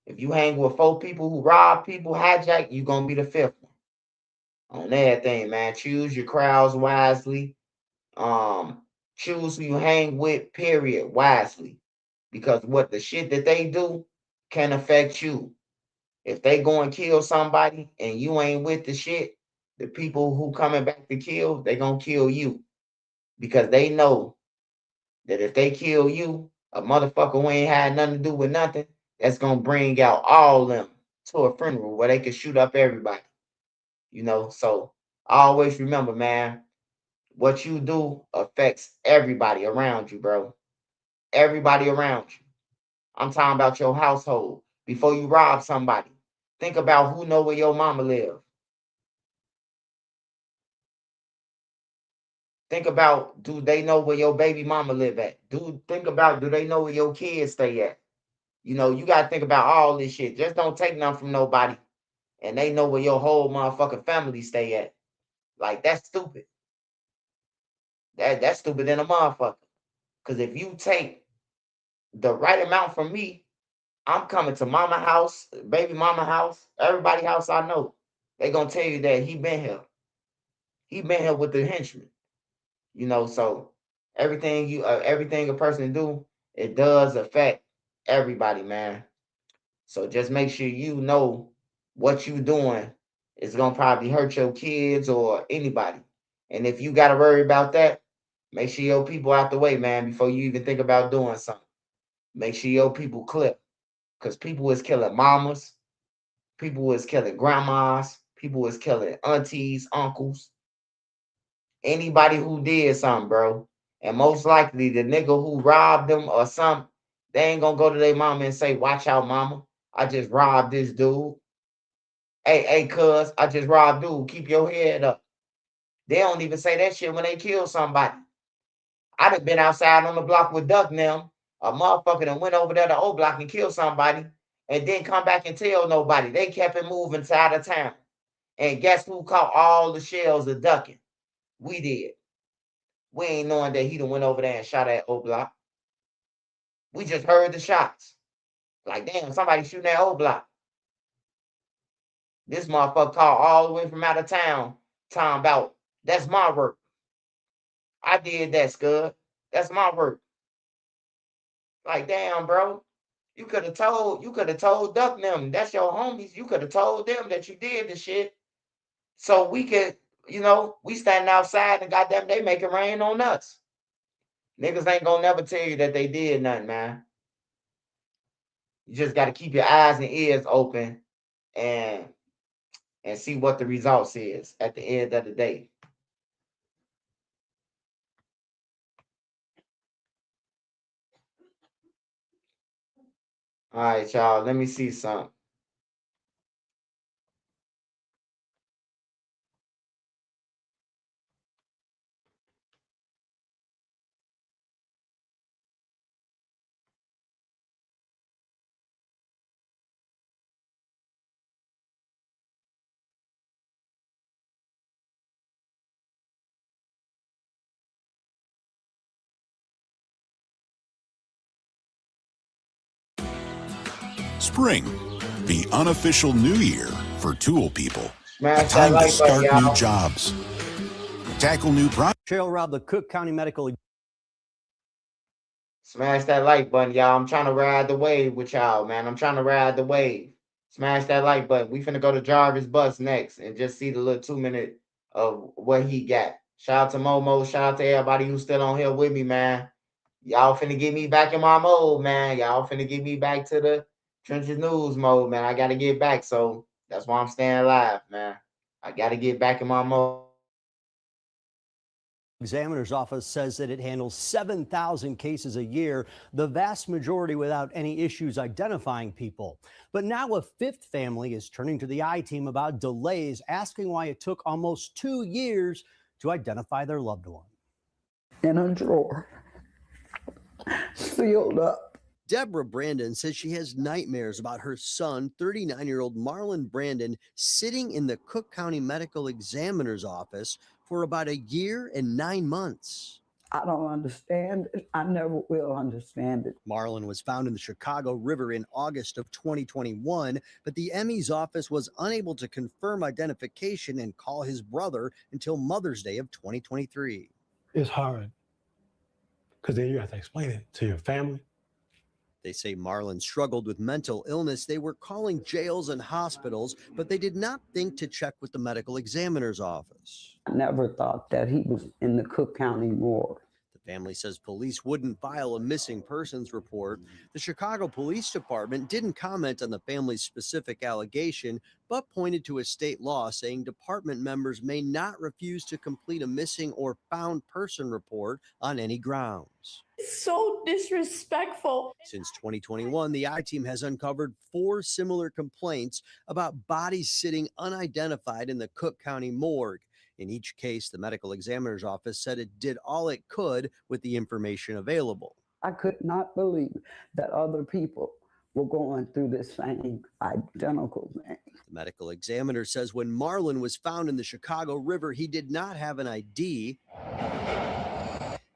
If you hang with 4 people who rob people, hijack, you're gonna be the 5th one. On everything, man. Choose your crowds wisely. Choose who you hang with, period, wisely. Because what the shit that they do can affect you. If they go and kill somebody and you ain't with the shit, the people who coming back to kill, they gonna kill you. Because they know that if they kill you, a motherfucker who ain't had nothing to do with nothing, that's gonna bring out all them to a funeral where they can shoot up everybody. So always remember, man, what you do affects everybody around you, bro. Everybody around you. I'm talking about your household. Before you rob somebody, think about who know where your mama live. Think about, do they know where your baby mama live at? Think about, do they know where your kids stay at? You got to think about all this shit. Just don't take nothing from nobody. And they know where your whole motherfucking family stay at. Like, that's stupid. That's stupid than a motherfucker. Because if you take the right amount from me, I'm coming to mama house, baby mama house, everybody house I know. They going to tell you that he been here. He been here with the henchmen. So everything a person do, it does affect everybody, man. So just make sure you know what you doing is gonna probably hurt your kids or anybody. And if you gotta worry about that, make sure your people out the way, man, before you even think about doing something. Make sure your people clip. Because people is killing mamas, people is killing grandmas, people is killing aunties, uncles, anybody who did something, bro. And most likely the nigga who robbed them or something, they ain't gonna go to their mama and say, "Watch out, mama. I just robbed this dude. Hey, cuz, I just robbed dude. Keep your head up." They don't even say that shit when they kill somebody. I done been outside on the block with Duck and them. A motherfucker that went over there to Oblock and killed somebody and didn't come back and tell nobody. They kept it moving to out of town. And guess who caught all the shells of ducking? We did. We ain't knowing that he done went over there and shot at Oblock. We just heard the shots. Like, damn, somebody shooting at Oblock. This motherfucker called all the way from out of town, talking about, that's my work. I did that, Scud. That's my work. Like, damn, bro. You could have told Duck and them, that's your homies. You could have told them that you did the shit. So we could, we standing outside and goddamn, they make it rain on us. Niggas ain't gonna never tell you that they did nothing, man. You just got to keep your eyes and ears open and see what the results is at the end of the day. All right, y'all. Let me see something. Spring, the unofficial new year for tool people. Smash Time that to like start button, new y'all. jobs, tackle new projects. Trail robbed the Cook County Medical. Smash that like button, y'all. I'm trying to ride the wave with y'all, man. I'm trying to ride the wave. Smash that like button. We finna go to Jarvis Butts next and just see the little 2-minute of what he got. Shout out to Momo. Shout out to everybody who's still on here with me, man. Y'all finna get me back in my mode, man. Y'all finna get me back to the Trenches News mode, man. I gotta get back, so that's why I'm staying live, man. I gotta get back in my mode. Examiner's office says that it handles 7,000 cases a year, the vast majority without any issues identifying people. But now a fifth family is turning to the I-Team about delays, asking why it took almost 2 years to identify their loved one. In a drawer, sealed up. Deborah Brandon says she has nightmares about her son, 39-year-old Marlon Brandon, sitting in the Cook County Medical Examiner's office for about a year and 9 months. I don't understand it. I never will understand it. Marlon was found in the Chicago River in August of 2021, but the ME's office was unable to confirm identification and call his brother until Mother's Day of 2023. It's hard because then you have to explain it to your family. They say Marlon struggled with mental illness. They were calling jails and hospitals, but they did not think to check with the medical examiner's office. I never thought that he was in the Cook County morgue. The family says police wouldn't file a missing persons report. The Chicago Police Department didn't comment on the family's specific allegation, but pointed to a state law saying department members may not refuse to complete a missing or found person report on any grounds. So disrespectful. Since 2021, the I-Team has uncovered 4 similar complaints about bodies sitting unidentified in the Cook County morgue. In each case, the medical examiner's office said it did all it could with the information available. I could not believe that other people were going through the same identical thing. The medical examiner says when Marlon was found in the Chicago River, he did not have an ID.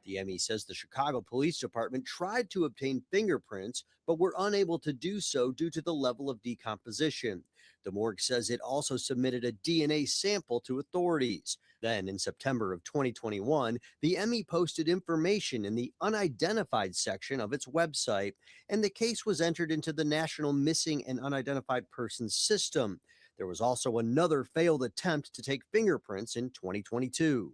The ME says the Chicago Police Department tried to obtain fingerprints, but were unable to do so due to the level of decomposition. The morgue says it also submitted a DNA sample to authorities. Then, in September of 2021, the ME posted information in the unidentified section of its website, and the case was entered into the National Missing and Unidentified Persons System. There was also another failed attempt to take fingerprints in 2022.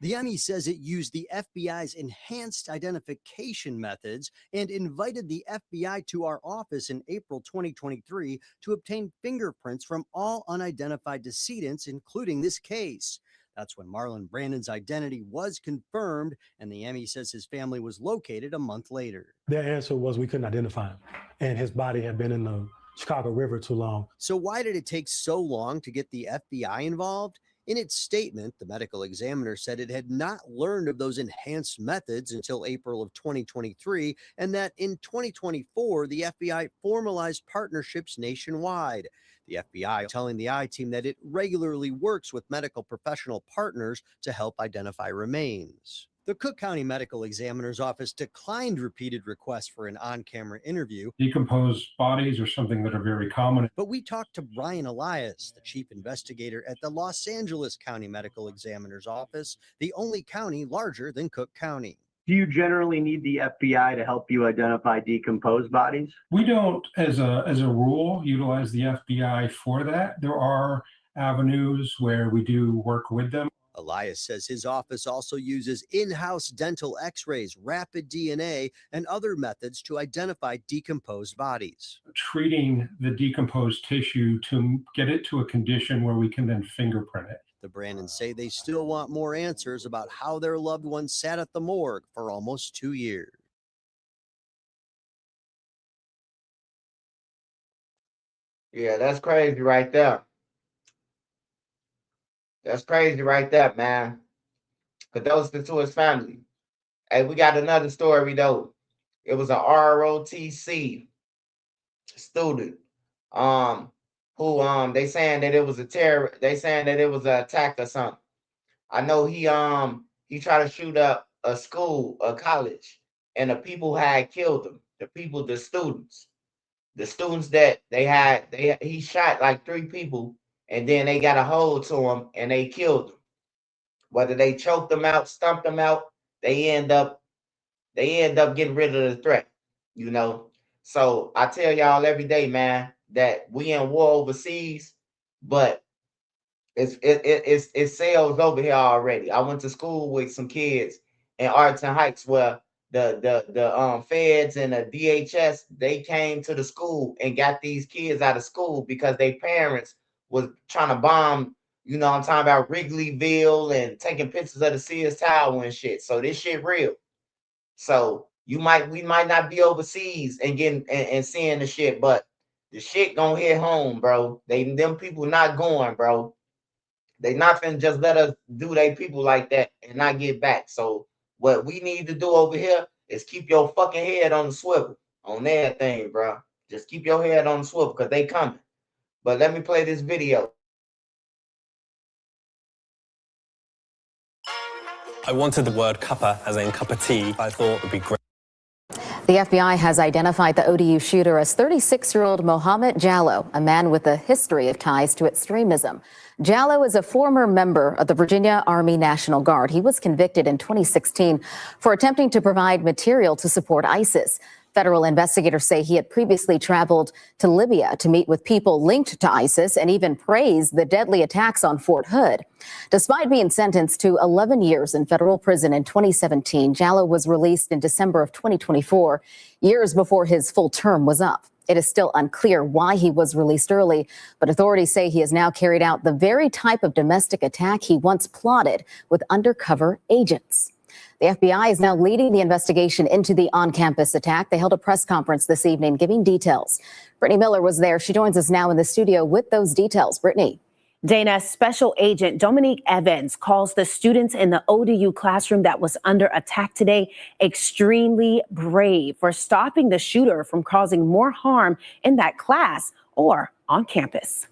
The ME says it used the FBI's enhanced identification methods and invited the FBI to our office in April 2023 to obtain fingerprints from all unidentified decedents, including this case. That's when Marlon Brandon's identity was confirmed, and the ME says his family was located a month later. Their answer was we couldn't identify him, and his body had been in the Chicago River too long. So why did it take so long to get the FBI involved? In its statement, the medical examiner said it had not learned of those enhanced methods until April of 2023, and that in 2024, the FBI formalized partnerships nationwide. The FBI telling the I-Team that it regularly works with medical professional partners to help identify remains. The Cook County Medical Examiner's Office declined repeated requests for an on-camera interview. Decomposed bodies are something that are very common. But we talked to Brian Elias, the chief investigator at the Los Angeles County Medical Examiner's Office, the only county larger than Cook County. Do you generally need the FBI to help you identify decomposed bodies? We don't, as a rule, utilize the FBI for that. There are avenues where we do work with them. Elias says his office also uses in-house dental x-rays, rapid DNA, and other methods to identify decomposed bodies. Treating the decomposed tissue to get it to a condition where we can then fingerprint it. The Brandons say they still want more answers about how their loved ones sat at the morgue for almost 2 years. Yeah, that's crazy right there. That's crazy right there, man. Condolences to his family. Hey, we got another story though. It was a ROTC student. Who they saying that it was a terror. They saying that it was an attack or something. I know he tried to shoot up a school, a college, and the people had killed him. The students that he shot like 3 people. And then they got a hold to him and they killed him. Whether they choked them out, stumped them out, they end up getting rid of the threat, you know. So I tell y'all every day, man, that we in war overseas, but it's sales over here already. I went to school with some kids in Arlington Heights where the feds and the DHS, they came to the school and got these kids out of school because their parents was trying to bomb, you know, I'm talking about Wrigleyville and taking pictures of the Sears Tower and shit. So this shit real. So we might not be overseas and getting and seeing the shit, but the shit gonna hit home, bro. Them people not going, bro. They not finna just let us do they people like that and not get back. So what we need to do over here is keep your fucking head on the swivel on that thing, bro. Just keep your head on the swivel because they coming. But let me play this video. I wanted the word cuppa, as in cup of tea. I thought would be great. The FBI has identified the ODU shooter as 36-year-old Mohammed Jallow, a man with a history of ties to extremism. Jallow is a former member of the Virginia Army National Guard. He was convicted in 2016 for attempting to provide material to support ISIS. Federal investigators say he had previously traveled to Libya to meet with people linked to ISIS and even praised the deadly attacks on Fort Hood. Despite being sentenced to 11 years in federal prison in 2017, Jallow was released in December of 2024, years before his full term was up. It is still unclear why he was released early, but authorities say he has now carried out the very type of domestic attack he once plotted with undercover agents. The FBI is now leading the investigation into the on-campus attack. They held a press conference this evening giving details. Brittany Miller was there. She joins us now in the studio with those details. Brittany. Dana, Special Agent Dominique Evans calls the students in the ODU classroom that was under attack today extremely brave for stopping the shooter from causing more harm in that class or on campus.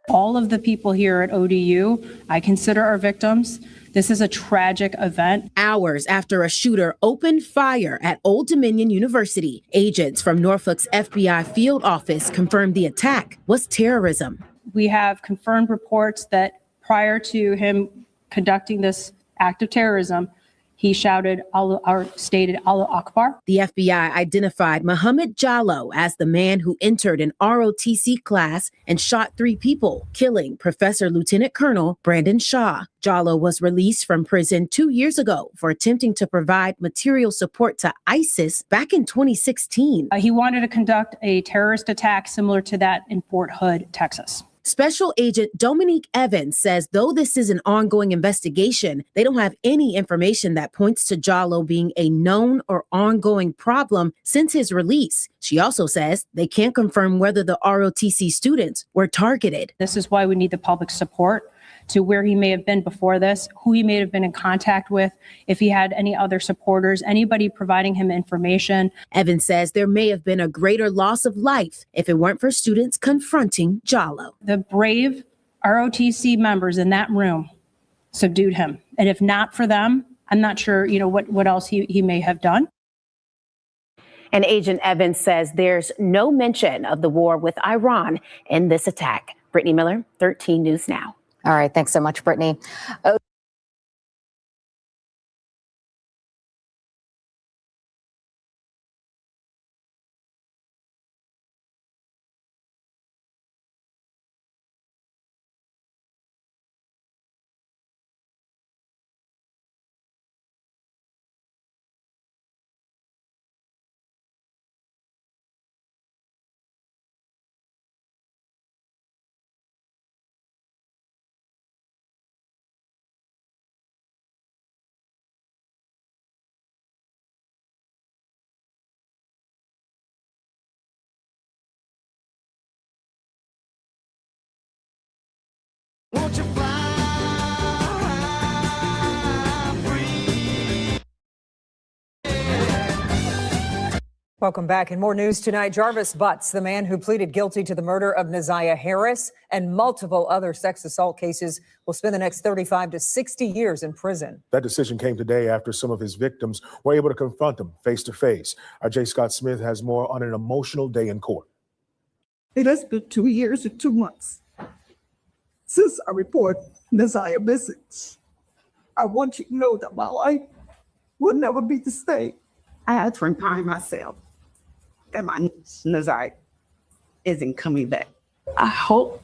All of the people here at ODU, I consider our victims. This is a tragic event. Hours after a shooter opened fire at Old Dominion University, agents from Norfolk's FBI field office confirmed the attack was terrorism. We have confirmed reports that prior to him conducting this act of terrorism, he shouted or stated Allah Akbar. The FBI identified Mohammed Jallow as the man who entered an ROTC class and shot 3 people, killing Professor Lieutenant Colonel Brandon Shaw. Jallow was released from prison 2 years ago for attempting to provide material support to ISIS back in 2016. He wanted to conduct a terrorist attack similar to that in Fort Hood, Texas. Special Agent Dominique Evans says though this is an ongoing investigation, they don't have any information that points to Jallow being a known or ongoing problem since his release. She also says they can't confirm whether the ROTC students were targeted. This is why we need the public support to where he may have been before this, who he may have been in contact with, if he had any other supporters, anybody providing him information. Evans says there may have been a greater loss of life if it weren't for students confronting Jallow. The brave ROTC members in that room subdued him. And if not for them, I'm not sure, what else he may have done. And Agent Evans says there's no mention of the war with Iran in this attack. Brittany Miller, 13 News Now. All right. Thanks so much, Brittany. Won't you fly free? Welcome back. In more news tonight, Jarvis Butts, the man who pleaded guilty to the murder of Naziah Harris and multiple other sex assault cases, will spend the next 35 to 60 years in prison. That decision came today after some of his victims were able to confront him face to face. Our J. Scott Smith has more on an emotional day in court. It has been 2 years and 2 months since I report Naziah missing. I want you to know that my life will never be the same. I had to remind myself that my niece Naziah isn't coming back. I hope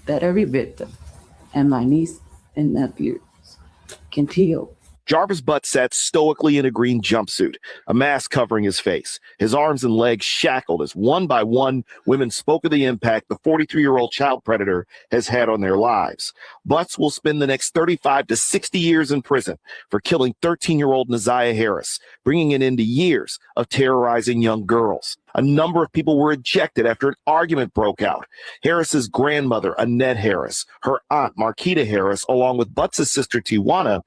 that every victim and my niece and nephews can heal. Jarvis Butts sat stoically in a green jumpsuit, a mask covering his face, his arms and legs shackled as one by one women spoke of the impact the 43-year-old child predator has had on their lives. Butts will spend the next 35 to 60 years in prison for killing 13-year-old Naziah Harris, bringing an end to years of terrorizing young girls. A number of people were ejected after an argument broke out. Harris's grandmother, Annette Harris, her aunt, Marquita Harris, along with Butts' sister, Tijuana,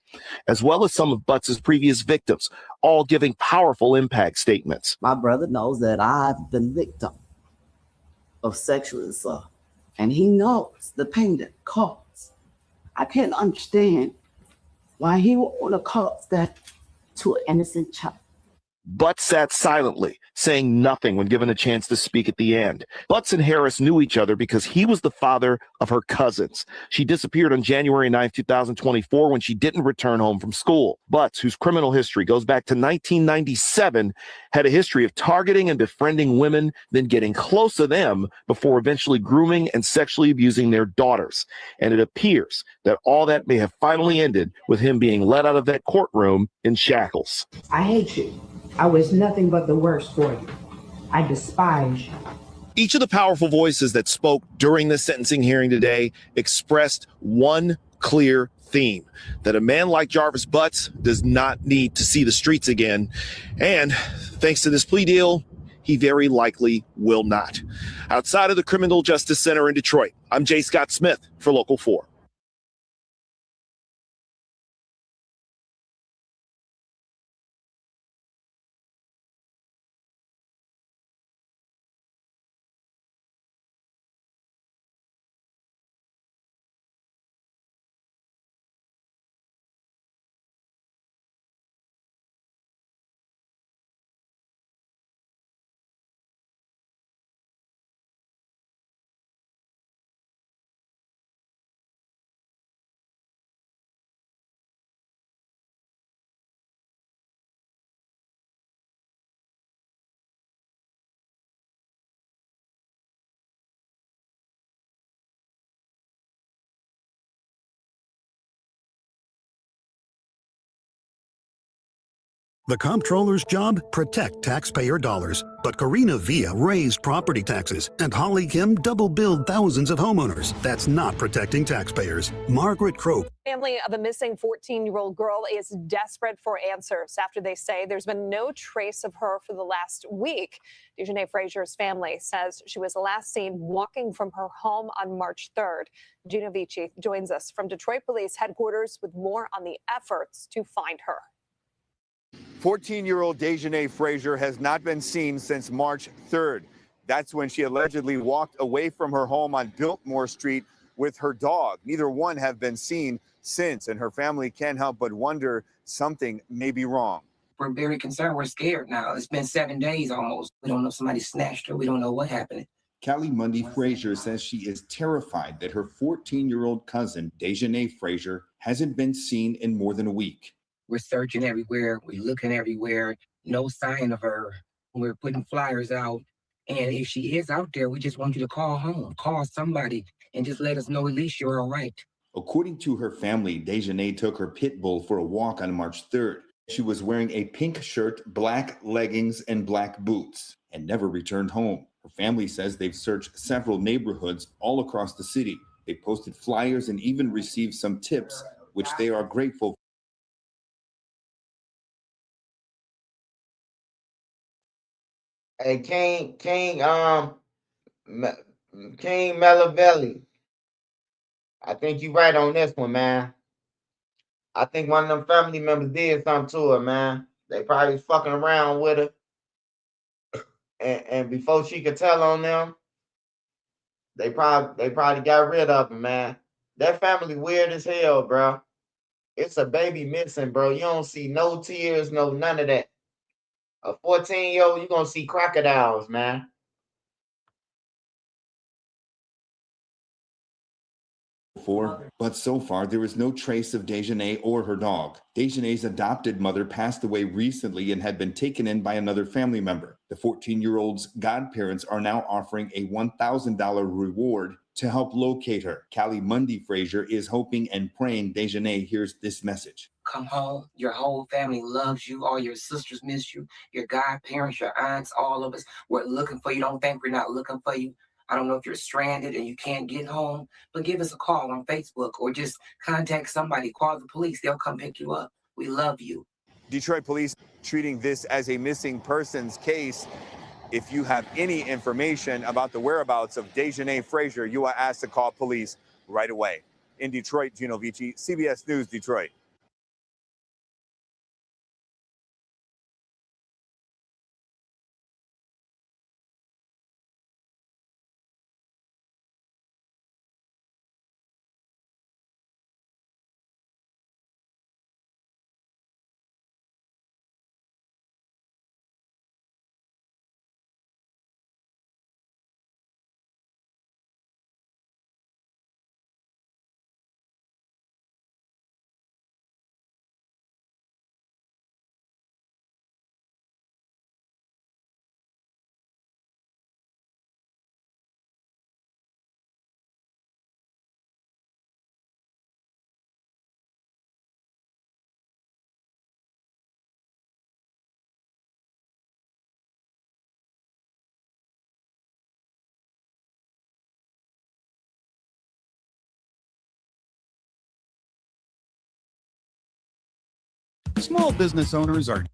as well as some of Butts' previous victims, all giving powerful impact statements. My brother knows that I've been victim of sexual assault, and he knows the pain that caused. I can't understand why he would want to cause that to an innocent child. Butts sat silently, saying nothing when given a chance to speak at the end. Butts and Harris knew each other because he was the father of her cousins. She disappeared on January 9, 2024, when she didn't return home from school. Butts, whose criminal history goes back to 1997, had a history of targeting and befriending women, then getting close to them before eventually grooming and sexually abusing their daughters. And it appears that all that may have finally ended with him being let out of that courtroom in shackles. I hate you. I was nothing but the worst for you. I despise you. Each of the powerful voices that spoke during the sentencing hearing today expressed one clear theme: that a man like Jarvis Butts does not need to see the streets again. And thanks to this plea deal, he very likely will not. Outside of the Criminal Justice Center in Detroit, I'm J. Scott Smith for Local 4. The comptroller's job? Protect taxpayer dollars. But Karina Villa raised property taxes, and Holly Kim double-billed thousands of homeowners. That's not protecting taxpayers. Margaret Crope. Family of a missing 14-year-old girl is desperate for answers after they say there's been no trace of her for the last week. Dejanay Frazier's family says she was last seen walking from her home on March 3rd. Gina Vici joins us from Detroit Police Headquarters with more on the efforts to find her. 14-year-old Dejanay Frazier has not been seen since March 3rd. That's when she allegedly walked away from her home on Biltmore Street with her dog. Neither one have been seen since, and her family can't help but wonder something may be wrong. We're very concerned. We're scared now. It's been 7 days almost. We don't know if somebody snatched her. We don't know what happened. Callie Mundy Frazier says she is terrified that her 14-year-old cousin, Dejanay Frazier, hasn't been seen in more than a week. We're searching everywhere. We're looking everywhere. No sign of her. We're putting flyers out. And if she is out there, we just want you to call home, call somebody, and just let us know at least you're all right. According to her family, Dejanay took her pit bull for a walk on March 3rd. She was wearing a pink shirt, black leggings, and black boots, and never returned home. Her family says they've searched several neighborhoods all across the city. They posted flyers and even received some tips, which they are grateful for. Hey, King Melavelli. I think you right on this one, man. I think one of them family members did something to her, man. They probably was fucking around with her. And before she could tell on them, they probably got rid of her, man. That family weird as hell, bro. It's a baby missing, bro. You don't see no tears, no none of that. A 14-year-old, you're going to see crocodiles, man. But so far, there is no trace of Dejanay or her dog. Dejanay's adopted mother passed away recently and had been taken in by another family member. The 14-year-old's godparents are now offering a $1,000 reward to help locate her. Callie Mundy Frazier is hoping and praying Dejanay hears this message. Come home. Your whole family loves you. All your sisters miss you. Your godparents, your aunts, all of us. We're looking for you. Don't think we're not looking for you. I don't know if you're stranded and you can't get home, but give us a call on Facebook or just contact somebody. Call the police. They'll come pick you up. We love you. Detroit police treating this as a missing persons case. If you have any information about the whereabouts of Dejanay Frazier, you are asked to call police right away. In Detroit, Gino Vici, CBS News, Detroit. Small business owners are.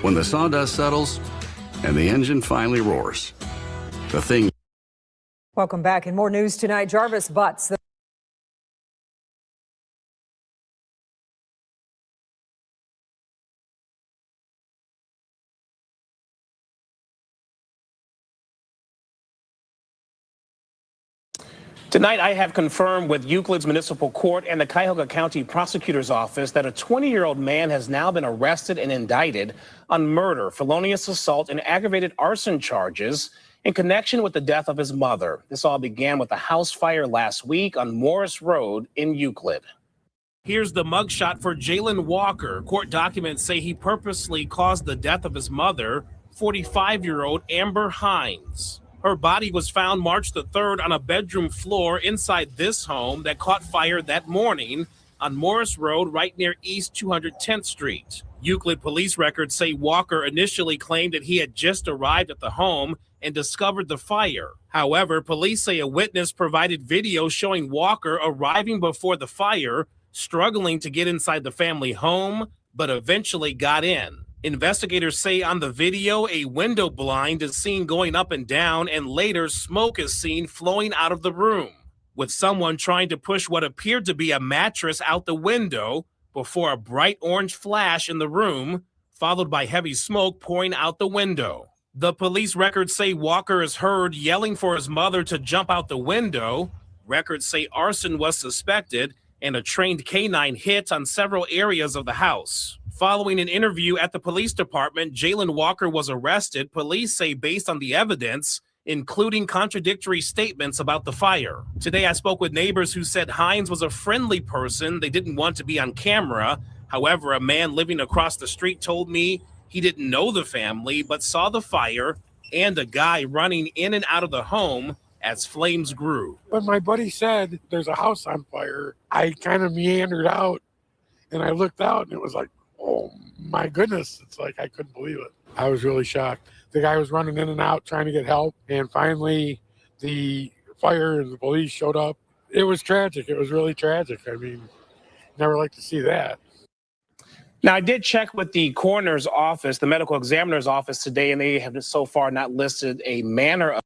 When the sawdust settles and the engine finally roars, the thing. Welcome back. In more news tonight, Jarvis Butts. Tonight, I have confirmed with Euclid's Municipal Court and the Cuyahoga County Prosecutor's Office that a 20-year-old man has now been arrested and indicted on murder, felonious assault, and aggravated arson charges in connection with the death of his mother. This all began with a house fire last week on Morris Road in Euclid. Here's the mugshot for Jalen Walker. Court documents say he purposely caused the death of his mother, 45-year-old Amber Hines. Her body was found March the 3rd on a bedroom floor inside this home that caught fire that morning on Morris Road right near East 210th Street. Euclid police records say Walker initially claimed that he had just arrived at the home and discovered the fire. However, police say a witness provided video showing Walker arriving before the fire, struggling to get inside the family home, but eventually got in. Investigators say on the video, a window blind is seen going up and down, and later smoke is seen flowing out of the room, with someone trying to push what appeared to be a mattress out the window before a bright orange flash in the room, followed by heavy smoke pouring out the window. The police records say Walker is heard yelling for his mother to jump out the window. Records say arson was suspected, and a trained canine hit on several areas of the house. Following an interview at the police department, Jalen Walker was arrested, police say, based on the evidence, including contradictory statements about the fire. Today, I spoke with neighbors who said Hines was a friendly person. They didn't want to be on camera. However, a man living across the street told me he didn't know the family, but saw the fire and a guy running in and out of the home as flames grew. When my buddy said there's a house on fire, I kind of meandered out and I looked out and it was like, oh my goodness. It's like I couldn't believe it. I was really shocked. The guy was running in and out trying to get help, and finally the fire and the police showed up. It was tragic. It was really tragic. I mean, never like to see that. Now, I did check with the coroner's office, the medical examiner's office today, and they have so far not listed a manner of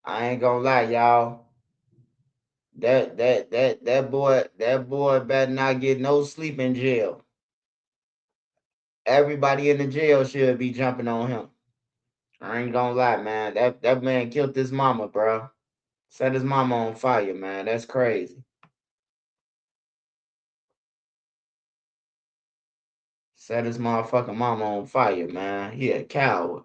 I ain't gonna lie, y'all. That boy better not get no sleep in jail. Everybody in the jail should be jumping on him. I ain't gonna lie, man. That man killed his mama, bro. Set his mama on fire, man. That's crazy. Set his motherfucking mama on fire, man. He a coward.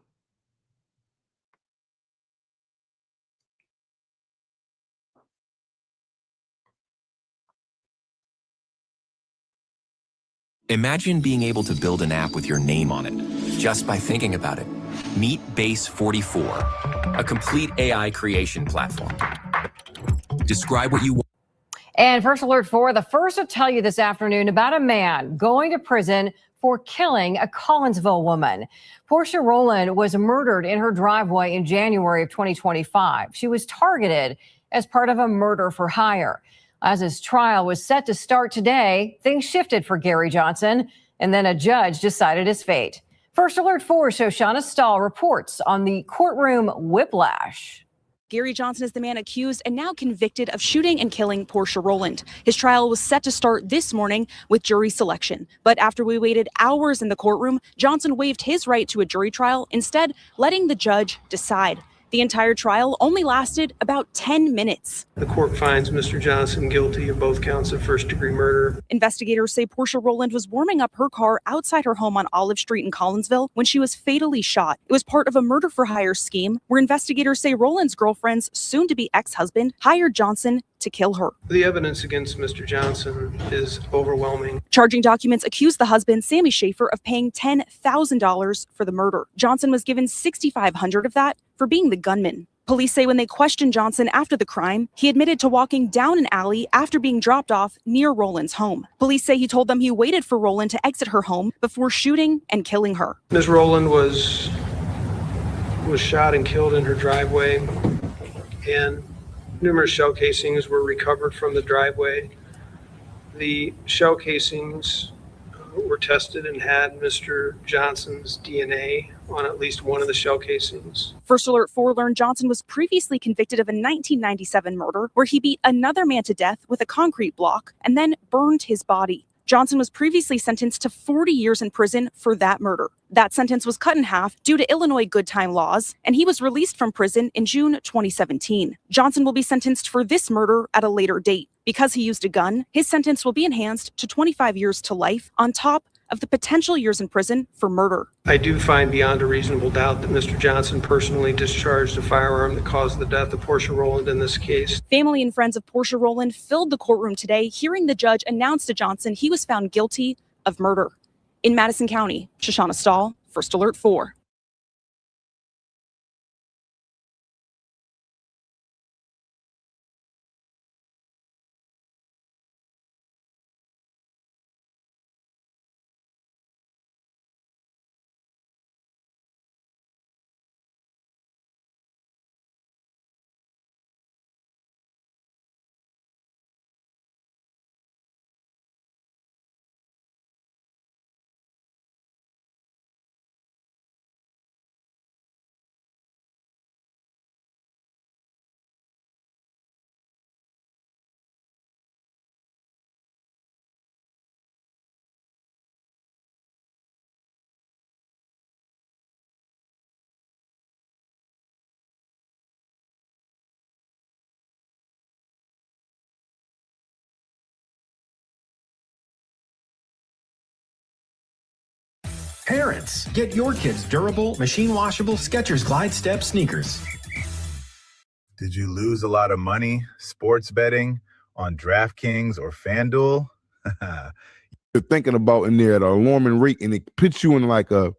Imagine being able to build an app with your name on it, just by thinking about it. Meet Base 44, a complete AI creation platform. Describe what you want. And First Alert 4, the first to tell you this afternoon about a man going to prison for killing a Collinsville woman. Portia Rowland was murdered in her driveway in January of 2025. She was targeted as part of a murder for hire. As his trial was set to start today, things shifted for Gary Johnson, and then a judge decided his fate. First Alert 4 Shoshana Stahl reports on the courtroom whiplash. Gary Johnson is the man accused and now convicted of shooting and killing Portia Rowland. His trial was set to start this morning with jury selection. But after we waited hours in the courtroom, Johnson waived his right to a jury trial, instead letting the judge decide. The entire trial only lasted about 10 minutes. The court finds Mr. Johnson guilty of both counts of first-degree murder. Investigators say Portia Rowland was warming up her car outside her home on Olive Street in Collinsville when she was fatally shot. It was part of a murder-for-hire scheme where investigators say Rowland's girlfriend's soon-to-be ex-husband hired Johnson to kill her. The evidence against Mr. Johnson is overwhelming. Charging documents accuse the husband, Sammy Schaefer, of paying $10,000 for the murder. Johnson was given $6,500 of that for being the gunman. Police say when they questioned Johnson after the crime, he admitted to walking down an alley after being dropped off near Rowland's home. Police say he told them he waited for Rowland to exit her home before shooting and killing her. Ms. Rowland was shot and killed in her driveway, and numerous shell casings were recovered from the driveway. The shell casings were tested and had Mr. Johnson's DNA on at least one of the shell casings. First Alert 4 learned Johnson was previously convicted of a 1997 murder where he beat another man to death with a concrete block and then burned his body. Johnson was previously sentenced to 40 years in prison for that murder. That sentence was cut in half due to Illinois good time laws, and he was released from prison in June 2017. Johnson will be sentenced for this murder at a later date. Because he used a gun, his sentence will be enhanced to 25 years to life on top of the potential years in prison for murder. I do find beyond a reasonable doubt that Mr. Johnson personally discharged a firearm that caused the death of Portia Rowland in this case. Family and friends of Portia Rowland filled the courtroom today, hearing the judge announce to Johnson he was found guilty of murder. In Madison County, Shoshana Stahl, First Alert 4. Parents, get your kids durable, machine washable Skechers Glide Step sneakers. Did you lose a lot of money sports betting on DraftKings or FanDuel? You're thinking about in there at an alarming rate, and it puts you in like a,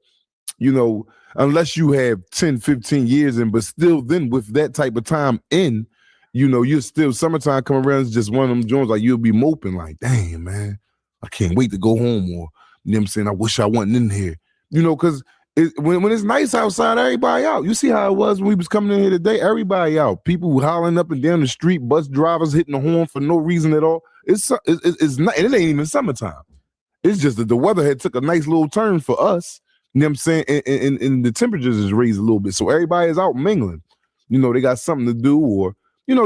unless you have 10, 15 years in, but still then with that type of time in, you're still summertime coming around, it's just one of them joints like you'll be moping like, dang, man, I can't wait to go home, or you know what I'm saying? I wish I wasn't in here. Because when it's nice outside, everybody out. You see how it was when we was coming in here today? Everybody out. People hollering up and down the street, bus drivers hitting the horn for no reason at all. It's not, and it ain't even summertime. It's just that the weather had took a nice little turn for us. You know what I'm saying? And the temperatures is raised a little bit. So everybody is out mingling. They got something to do or,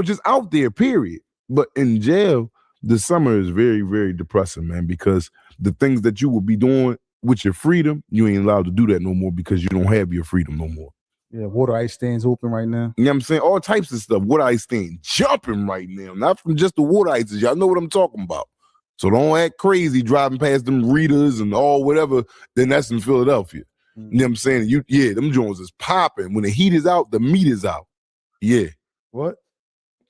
just out there, period. But in jail, the summer is very, very depressing, man, because the things that you will be doing with your freedom, you ain't allowed to do that no more because you don't have your freedom no more. Yeah, water ice stands open right now. You know what I'm saying? All types of stuff. Water ice stand jumping right now. Not from just the water ices. Y'all know what I'm talking about. So don't act crazy driving past them Ritas and all whatever. Then that's in Philadelphia. You know what I'm saying? Them joints is popping. When the heat is out, the meat is out. Yeah. What?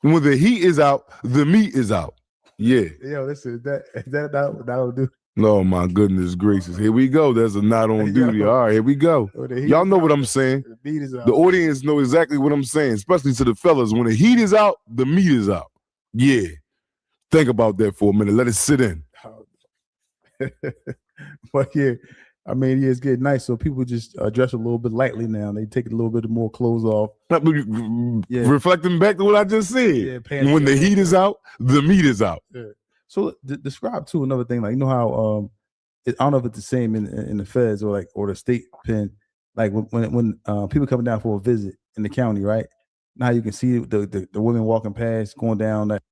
When the heat is out, the meat is out. Yeah. Yo, listen, that'll do. Oh my goodness gracious. Here we go. There's a not on duty. All right, here we go. Y'all know what I'm saying. The audience know exactly what I'm saying, especially to the fellas. When the heat is out, the meat is out. Yeah. Think about that for a minute. Let it sit in. But yeah, I mean, yeah, it's getting nice. So people just dress a little bit lightly now. They take a little bit more clothes off. Yeah. Reflecting back to what I just said. Yeah, pants when the down. heat is out, the meat is out. Yeah. So describe too another thing, like you know how I don't know if it's the same in the feds or the state pen, like when people coming down for a visit in the county, right? Now you can see the women walking past, going down that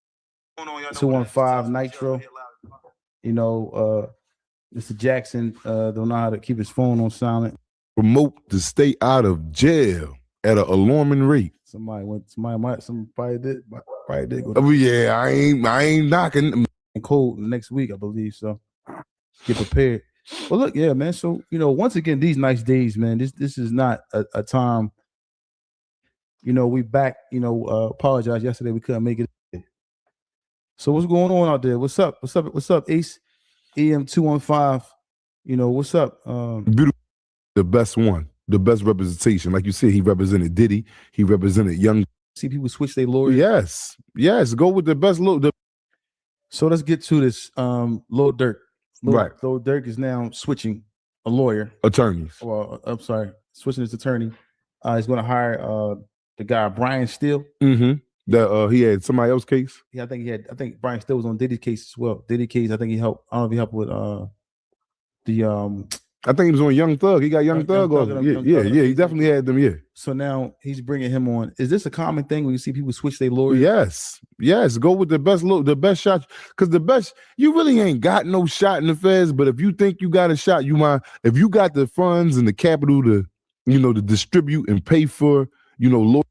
215 Nitro. You know, Mr. Jackson don't know how to keep his phone on silent. Promote to stay out of jail at an alarming rate. Somebody did go. Oh yeah, I ain't knocking. And cold next week, I believe. So get prepared. Well, look, yeah, man. So once again, these nice days, man. This is not a time. We back. Apologize yesterday we couldn't make it. So what's going on out there? What's up? What's up, Ace? EM 215. What's up? Beautiful, the best one, the best representation. Like you said, he represented Diddy. He represented Young. See people switch their lawyers. Yes. Go with the best look. So let's get to this. Lil Durk. Right. Lil Durk is now switching a lawyer. Attorneys. Well, I'm sorry, switching his attorney. He's going to hire the guy Brian Steele. Mm-hmm. That he had somebody else's case. Yeah, I think Brian Steele was on Diddy's case as well. Diddy case. I think he helped. I don't know if he helped with I think he was on Young Thug. He got Young Thug off. Yeah. He definitely had them. Yeah. So now he's bringing him on. Is this a common thing when you see people switch their lawyers? Yes. Go with the best look, the best shot. Because the best, you really ain't got no shot in the feds. But if you think you got a shot, you might. If you got the funds and the capital to, to distribute and pay for, lawyers.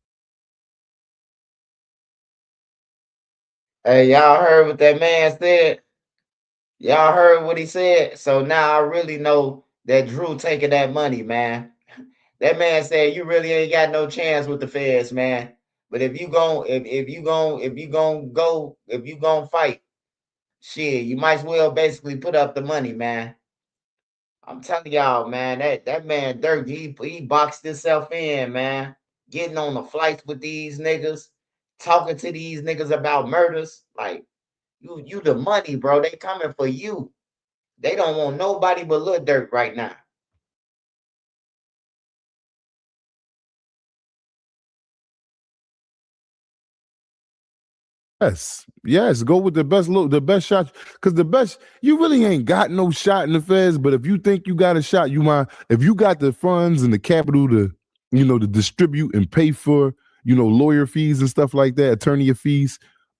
Hey, y'all heard what that man said? Y'all heard what he said? So now I really know that Drew taking that money, man. That man said you really ain't got no chance with the feds, man. But if you gon' fight, shit, you might as well basically put up the money, man. I'm telling y'all, man, that man Durk, he boxed himself in, man. Getting on the flights with these niggas, talking to these niggas about murders. Like, you the money, bro. They coming for you. They don't want nobody but Lil Durk right now. Yes. Go with the best look, the best shot. Because the best, you really ain't got no shot in the feds. But if you think you got a shot, you might. If you got the funds and the capital to, to distribute and pay for, lawyer fees and stuff like that, attorney fees,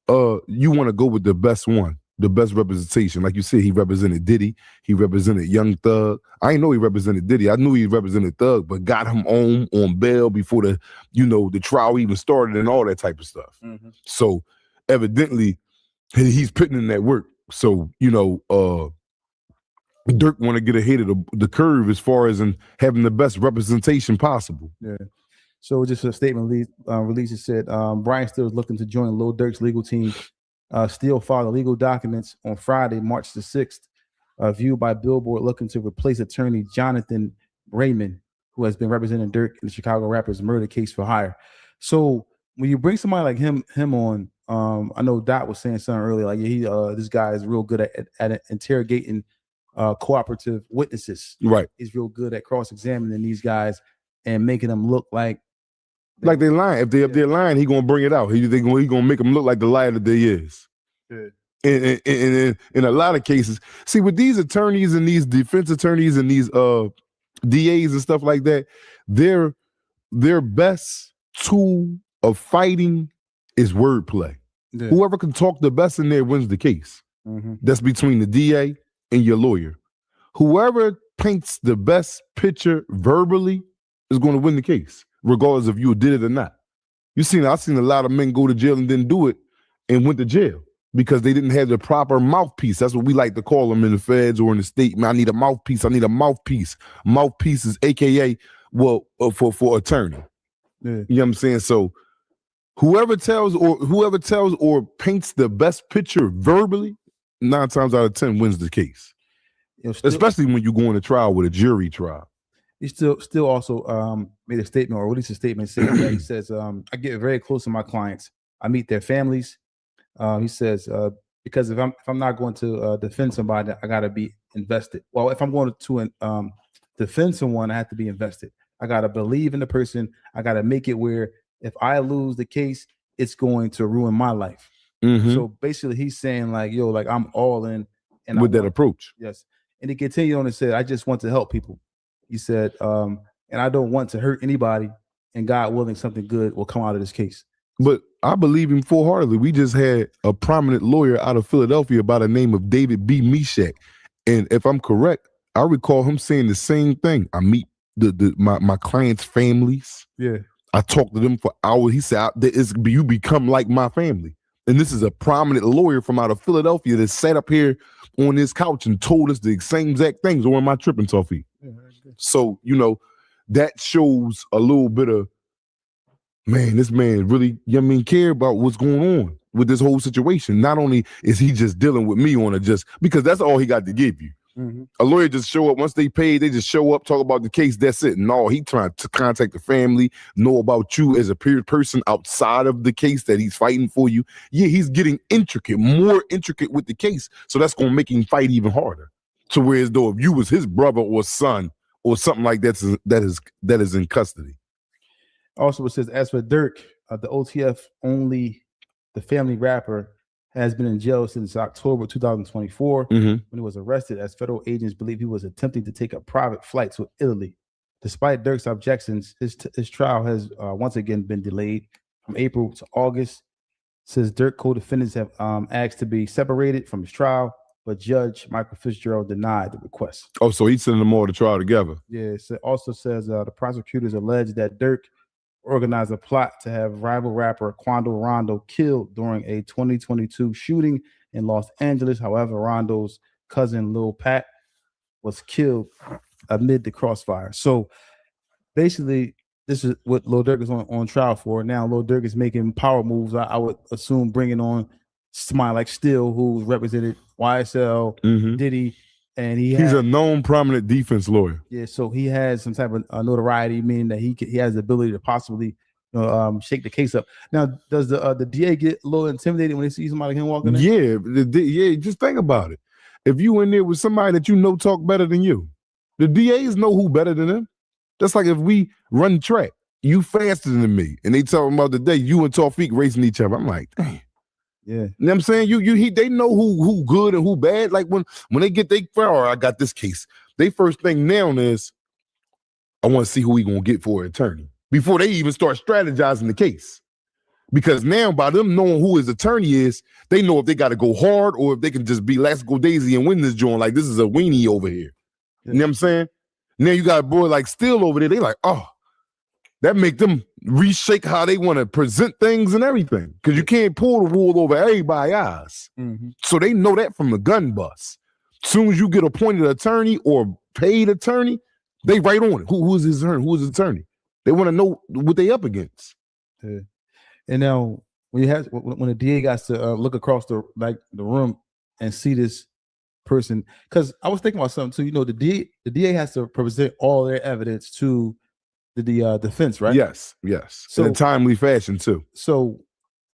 you want to go with the best one, the best representation. Like you said, he represented Diddy. He represented Young Thug. I didn't know he represented Diddy. I knew he represented Thug, but got him on bail before the trial even started and all that type of stuff. Mm-hmm. So evidently, he's putting in that work. So, Durk want to get ahead of the curve as far as in having the best representation possible. Yeah. So just a statement released, it said Brian Steele is looking to join Lil Durk's legal team. Steele filed the legal documents on Friday, March the 6th, viewed by Billboard, looking to replace attorney Jonathan Raymond, who has been representing Durk in the Chicago rapper's murder case for hire. So when you bring somebody like him on, I know Dot was saying something earlier, like this guy is real good at interrogating cooperative witnesses. Right. He's real good at cross-examining these guys and making them look like they're lying. If they're lying, he gonna bring it out. He gonna make them look like the liar that they is. Yeah. And in a lot of cases, see, with these attorneys and these defense attorneys and these DAs and stuff like that, their best tool of fighting is wordplay. Yeah. Whoever can talk the best in there wins the case. Mm-hmm. That's between the DA and your lawyer. Whoever paints the best picture verbally is going to win the case, regardless if you did it or not. I've seen a lot of men go to jail and didn't do it and went to jail because they didn't have the proper mouthpiece. That's what we like to call them in the feds or in the state. Man, I need a mouthpiece. Mouthpiece is AKA for attorney. Yeah. You know what I'm saying? So whoever tells or paints the best picture verbally, 9 times out of 10 wins the case. Especially when you go on a trial with a jury trial. He still also made a statement, or released a statement saying that he says, I get very close to my clients. I meet their families. He says, because if I'm not going to defend somebody, I gotta be invested. Well, if I'm going to defend someone, I have to be invested. I gotta believe in the person. I gotta make it where if I lose the case, it's going to ruin my life. So basically, he's saying like, yo, like I'm all in, and with that approach. Yes, and he continued on and said, I just want to help people. He said, and I don't want to hurt anybody. And God willing, something good will come out of this case. But I believe him full-heartedly. We just had a prominent lawyer out of Philadelphia by the name of David B. Meshach. And if I'm correct, I recall him saying the same thing. I meet my clients' families. Yeah. I talk to them for hours. He said, you become like my family. And this is a prominent lawyer from out of Philadelphia that sat up here on this couch and told us the same exact things, or am I tripping, Toffee? Yeah, so, that shows a little bit of, man, this man really, care about what's going on with this whole situation. Not only is he just dealing with me on because that's all he got to give you. A lawyer just show up. Once they pay, they just show up, talk about the case, that's it. No, he trying to contact the family, know about you as a peer person outside of the case that he's fighting for you. Yeah, he's getting more intricate with the case. So that's going to make him fight even harder. So whereas though if you was his brother or son or something like that is in custody. Also, it says, as for Durk, the OTF only, the family rapper, has been in jail since October 2024 when he was arrested as federal agents believe he was attempting to take a private flight to Italy. Despite Durk's objections, his trial has once again been delayed from April to August. Says Durk co-defendants have asked to be separated from his trial, but Judge Michael Fitzgerald denied the request. Oh, so he's sending them all to trial together. Yeah, it also says the prosecutors allege that Durk organized a plot to have rival rapper Quando Rondo killed during a 2022 shooting in Los Angeles. However, Rondo's cousin Lil Pat was killed amid the crossfire. So basically, this is what Lil Durk is on trial for. Now, Lil Durk is making power moves. I would assume bringing on somebody like Still, who represented YSL, Diddy, and he's a known prominent defense lawyer. Yeah, so he has some type of notoriety, meaning that he has the ability to possibly shake the case up. Now, does the DA get a little intimidated when they see somebody can walk in there? Yeah, just think about it. If you in there with somebody that talk better than you, the DAs know who better than them. That's like if we run track, you faster than me, and they talking about the day you and Tawfiq racing each other. I'm like, dang. Yeah, you know what I'm saying? They know who good and who bad. Like when they get I got this case. They first thing now is, I want to see who we gonna get for an attorney before they even start strategizing the case. Because now by them knowing who his attorney is, they know if they got to go hard or if they can just be let's go Daisy and win this joint. Like this is a weenie over here. You know what I'm saying? Now you got a boy like Still over there. They like, oh, that make them reshake how they want to present things and everything. Because you can't pull the wool over everybody's eyes. So they know that from the gun bust. Soon as you get appointed attorney or paid attorney, they right on it. Who is his attorney? Who is his attorney? They want to know what they up against. Yeah. And now when the DA got to look across the room and see this person, because I was thinking about something too. The DA has to present all their evidence to the defense, right? Yes. So, in a timely fashion too. So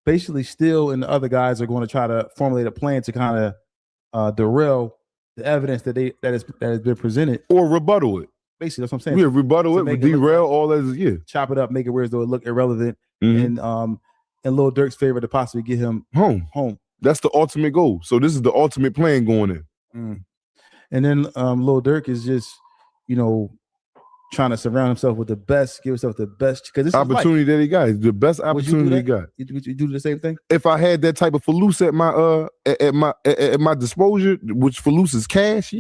basically, Still and the other guys are going to try to formulate a plan to kind of derail the evidence that has been presented, or rebuttal it. Basically, that's what I'm saying. Yeah, rebuttal it, derail all that. Chop it up, make it where as though it look irrelevant, and in Lil Durk's favor to possibly get him home. That's the ultimate goal. So this is the ultimate plan going in. And then Lil Durk is just, trying to surround himself with the best, give himself the best, because this opportunity that he got is the best opportunity he got. You do the same thing? If I had that type of faloosa at my disposal, which faloosa is cash,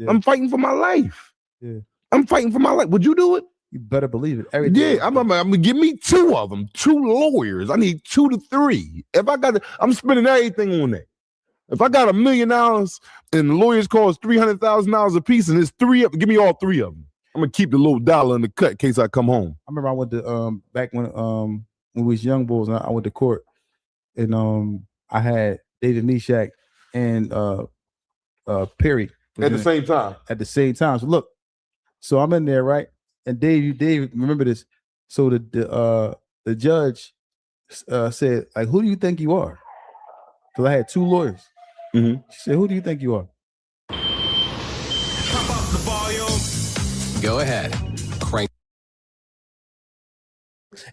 I'm fighting for my life. Yeah, I'm fighting for my life. Would you do it? You better believe it. Every day. I'm gonna give me 2 of them, 2 lawyers. I need 2 to 3. If I got, I'm spending everything on that. If I got $1 million and the lawyers cost $300,000 a piece, and it's 3 of, give me all 3 of them. I'm gonna keep the little dollar in the cut in case I come home. I remember I went to back when we was young bulls, and I went to court, and I had David Meshach and Perry at the same time. At the same time. So look, so I'm in there, right? And Dave, remember this. So the judge said, like, who do you think you are? Because I had 2 lawyers. She said, "Who do you think you are?" Go ahead. Crank.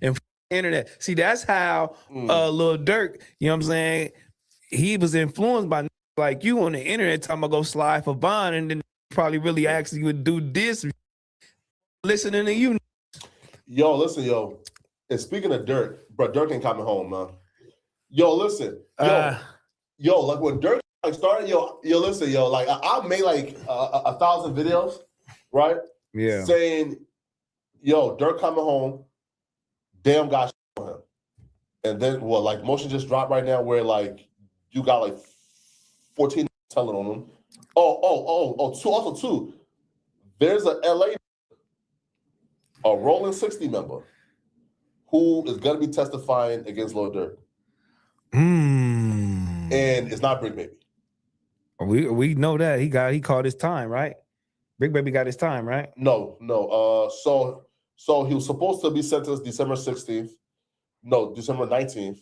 And internet. See, that's how Lil Durk, you know what I'm saying? He was influenced by like you on the internet talking about go slide for bond, and then probably really actually would do this listening to you. Yo, listen, yo. And speaking of Durk, bro, Durk ain't coming home, man. Yo, listen. Yo, like when Durk like started, yo, listen, yo, like I made like 1,000 videos, right? Yeah. Saying, yo, Durk coming home, damn got on him. And then like motion just dropped right now where like you got like 14 telling on him. Also, there's a LA, a Rolling 60 member who is gonna be testifying against Lil Durk. And it's not Brick Baby. We know that he called his time, right? Brick Baby got his time, right? No. So he was supposed to be sentenced December 16th. No, December 19th.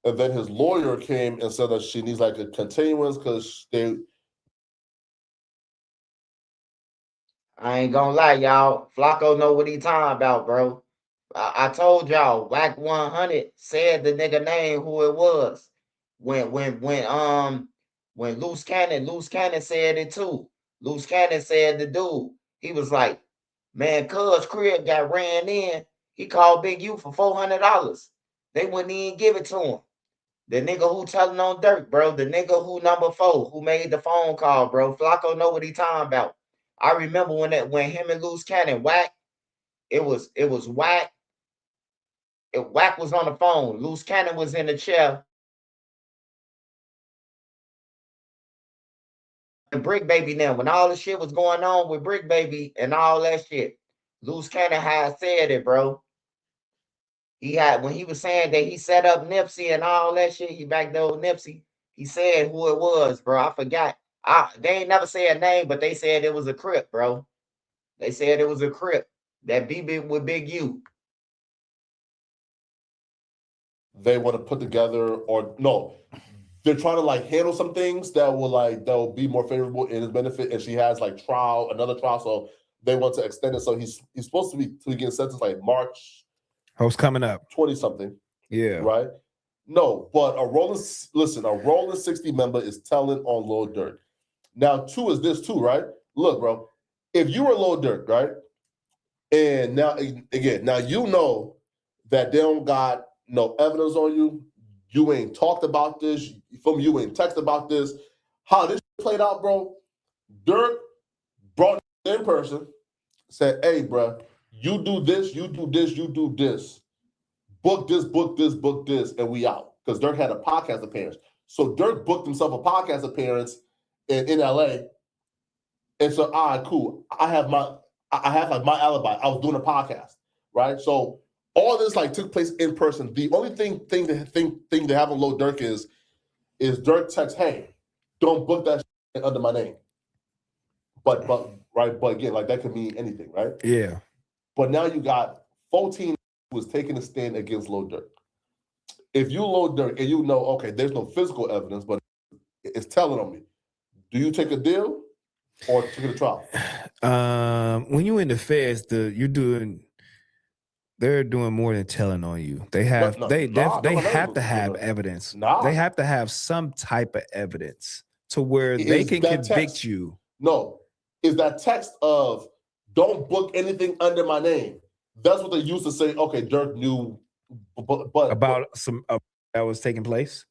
And then his lawyer came and said that she needs like a continuance because I ain't gonna lie, y'all. Flacco know what he talking about, bro. I told y'all, Whack 100 said the nigga name who it was. When Loose Cannon said it too. Loose Cannon said the dude. He was like, man, Cuz crib got ran in. He called Big U for $400. They wouldn't even give it to him. The nigga who telling on Durk, bro. The nigga who number 4, who made the phone call, bro. Flacco know what he talking about. I remember when him and Loose Cannon Whack, it was Whack. Whack was on the phone. Loose Cannon was in the chair. And Brick Baby now, when all the shit was going on with Brick Baby and all that shit, Loose Cannon had said it, bro. When he was saying that he set up Nipsey and all that shit, he backed up Nipsey. He said who it was, bro. I forgot. They ain't never said a name, but they said it was a Crip, bro. They said it was a Crip that be with Big U. they want to put together, or no, they're trying to like handle some things that will be more favorable in his benefit. And she has like another trial, so they want to extend it. So he's supposed to be getting sentenced like March. What's coming up? 20 something. Yeah. Right. No, but a Rolling 60 member is telling on Lil Durk. Now, two is this too, right? Look, bro, if you were Lil Durk, right, and now you know that they don't got no evidence on you. You ain't talked about this. You ain't texted about this. How this played out, bro? Durk brought in person, said, "Hey, bro, you do this, you do this, you do this. Book this, book this, book this, and we out." Because Durk had a podcast appearance. So Durk booked himself a podcast appearance in LA. And so, all right, cool. I have my alibi. I was doing a podcast, right? So all this like took place in person. The only thing to have on Lil Durk is Durk text, "Hey, don't book that shit under my name." But again, like that could mean anything, right? Yeah. But now you got 14 who was taking a stand against Lil Durk. If you Lil Durk and you know, okay, there's no physical evidence, but it's telling on me, do you take a deal or take it to trial? When you in the feds, they're doing more than telling on you. They have they have to have evidence. They have to have some type of evidence to where they can convict you. No, is that text of "don't book anything under my name"? That's what they used to say. Okay, Durk knew, but about some that was taking place.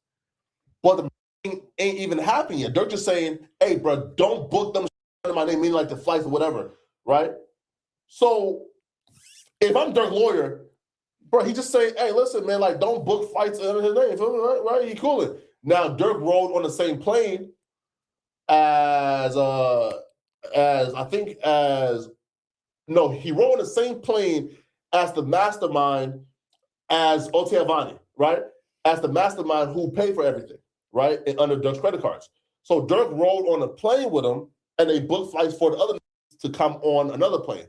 But the thing ain't even happened yet. Durk just saying, "Hey, bro, don't book them under my name," meaning like the flights or whatever, right? So if I'm Durk's lawyer, bro, he just say, "Hey, listen, man, like don't book flights under his name," right? He coolin'. Now Durk rode on the same plane he rode on the same plane as the mastermind as Oteavani, right? As the mastermind who paid for everything, right? And under Durk's credit cards. So Durk rode on a plane with him, and they booked flights for the other to come on another plane.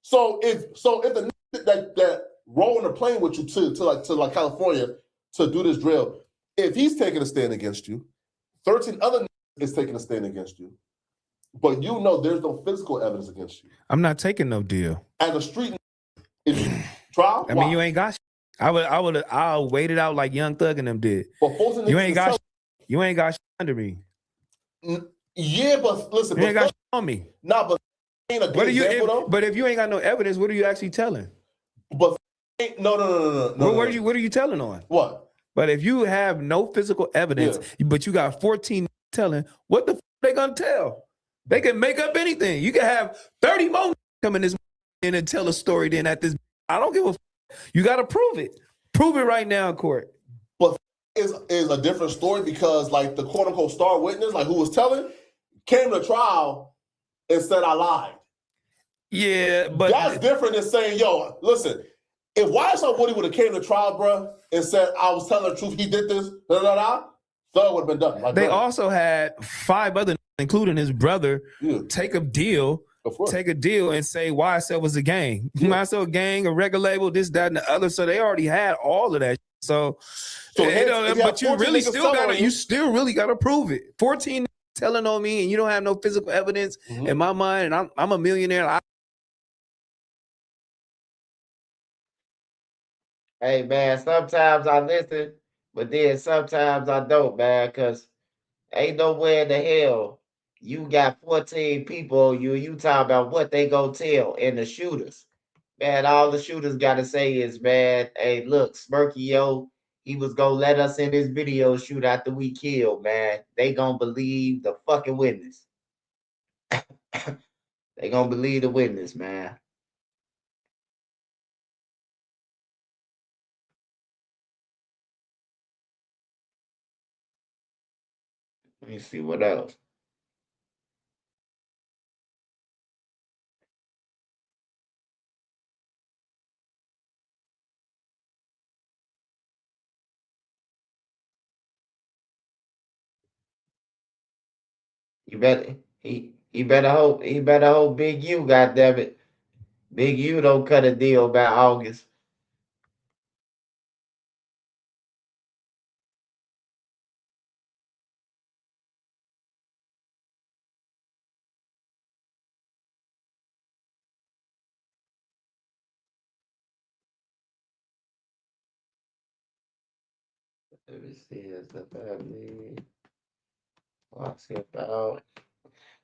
So if the that rode on a plane with you to California to do this drill, If he's taking a stand against you, 13 other is taking a stand against you, but you know there's no physical evidence against you. I'm not taking no deal. And the street is trial. I mean, you ain't got. I'll wait it out like Young Thug and them did. But You ain't got. You ain't got under me. Yeah, but listen, You ain't got on me. Nah, but ain't a good example though. But if you ain't got no evidence, what are you actually telling? But no. What are you telling on? What? But if you have no physical evidence, but you got 14 telling, what the they gonna tell? They can make up anything. You can have 30 more come in this in and tell a story. Then at this, I don't give a. You got to prove it. Prove it right now in court. But is a different story because like the quote unquote star witness, like who was telling, came to trial and said I lied. Yeah, but that's different than saying, yo, listen, if YSL Woody would have came to trial, bro, and said I was telling the truth, he did this, Thug would have been done. Like, they also had 5 other, including his brother, take a deal. Take a deal and say YSL was a gang. YSL gang, a record label, this, that, and the other. So they already had all of that. So but you really still gotta prove it. 14 telling on me and you don't have no physical evidence in my mind, and I'm a millionaire. Hey man, sometimes I listen, but then sometimes I don't, man, because ain't nowhere in the hell you got 14 people on you. You talk about what they gonna tell and the shooters. Man, all the shooters gotta say is, man, hey, look, Smirky, yo, he was gonna let us in this video shoot after we killed, man. They gonna believe the fucking witness. They gonna believe the witness, man. Let me see what else. You better he better hope Big U, goddammit. Big U don't cut a deal by August. Let me see, is the family. What's it about?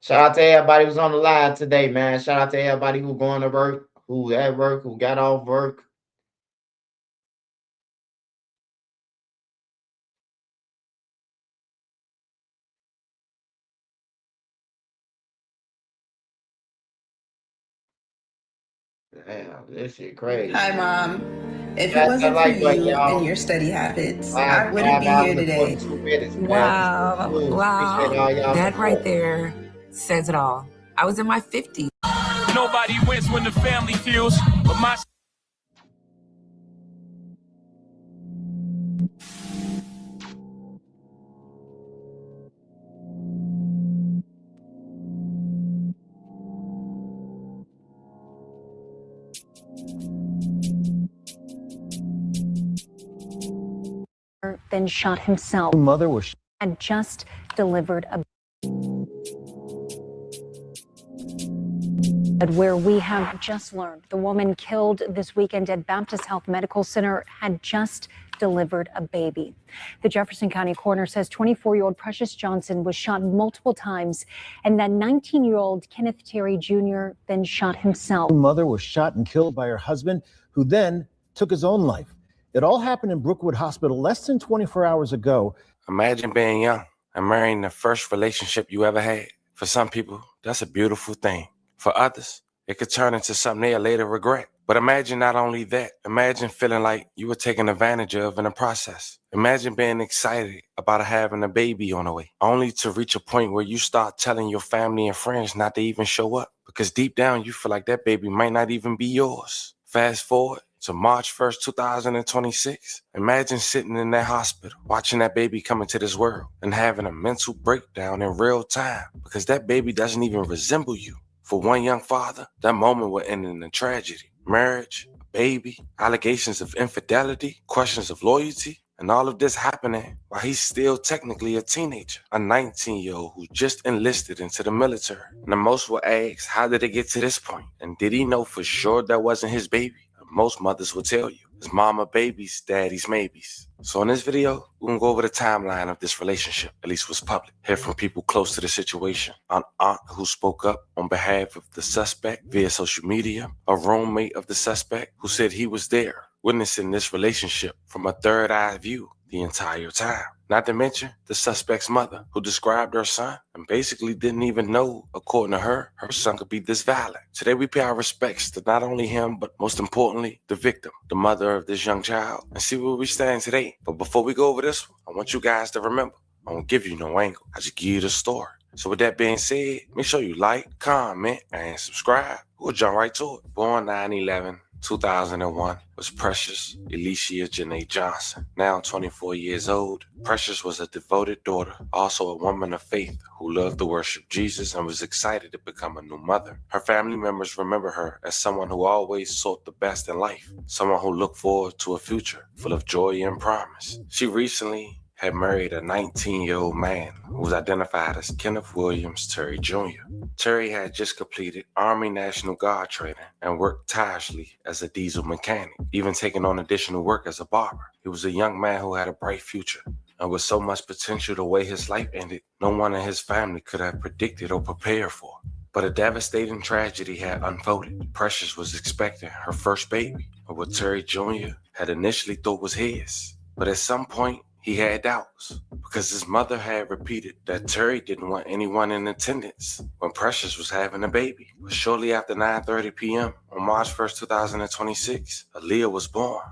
Shout out to everybody who's on the live today, man. Shout out to everybody who going to work, who at work, who got off work. Damn, this shit crazy. Hi, Mom. If it That's wasn't like for what you y'all. and your study habits, Five I wouldn't be here hours and today. 42 minutes, man. Wow. Appreciate Wow. all y'all That support. right there says it all. I was in my 50s. Nobody wins when the family feels, but my then shot himself. Mother was had just delivered a where we have just learned the woman killed this weekend at Baptist Health Medical Center had just delivered a baby. The Jefferson County coroner says 24-year-old Precious Johnson was shot multiple times, and that 19-year-old Kenneth Terry Jr. then shot himself. mother was shot and killed by her husband, who then took his own life. It all happened in Brookwood Hospital less than 24 hours ago. Imagine being young and marrying the first relationship you ever had. For some people, that's a beautiful thing. For others, it could turn into something they'll later regret. But imagine not only that, imagine feeling like you were taken advantage of in the process. Imagine being excited about having a baby on the way, only to reach a point where you start telling your family and friends not to even show up. Because deep down, you feel like that baby might not even be yours. Fast forward to March 1st, 2026. Imagine sitting in that hospital, watching that baby come into this world and having a mental breakdown in real time because that baby doesn't even resemble you. For one young father, that moment will end in a tragedy. Marriage, a baby, allegations of infidelity, questions of loyalty. And all of this happening while he's still technically a teenager, a 19-year-old who just enlisted into the military. And the most will ask, how did it get to this point? And did he know for sure that wasn't his baby? Most mothers will tell you, his mama babies, daddy's maybes. So in this video, we're gonna go over the timeline of this relationship, at least what's public. Hear from people close to the situation, an aunt who spoke up on behalf of the suspect via social media, a roommate of the suspect who said he was there, witnessing this relationship from a third eye view the entire time. Not to mention the suspect's mother, who described her son and basically didn't even know, according to her son could be this violent. Today we pay our respects to not only him, but most importantly, the victim, the mother of this young child, and see where we stand today. But before we go over this one, I want you guys to remember, I won't give you no angle, I just give you the story. So with that being said, make sure you like, comment, and subscribe. We'll jump right to it. Born 9/11/2001 was Precious Alicia Janae Johnson. Now 24 years old, Precious was a devoted daughter, also a woman of faith who loved to worship Jesus and was excited to become a new mother. Her family members remember her as someone who always sought the best in life, someone who looked forward to a future full of joy and promise. She recently had married a 19-year-old man who was identified as Kenneth Williams Terry Jr. Terry had just completed Army National Guard training and worked tirelessly as a diesel mechanic, even taking on additional work as a barber. He was a young man who had a bright future, and with so much potential the way his life ended, no one in his family could have predicted or prepared for. But a devastating tragedy had unfolded. Precious was expecting her first baby, or what Terry Jr. had initially thought was his. But at some point, he had doubts because his mother had repeated that Terry didn't want anyone in attendance when Precious was having a baby. But shortly after 9:30 p.m. on March 1st, 2026, Aaliyah was born.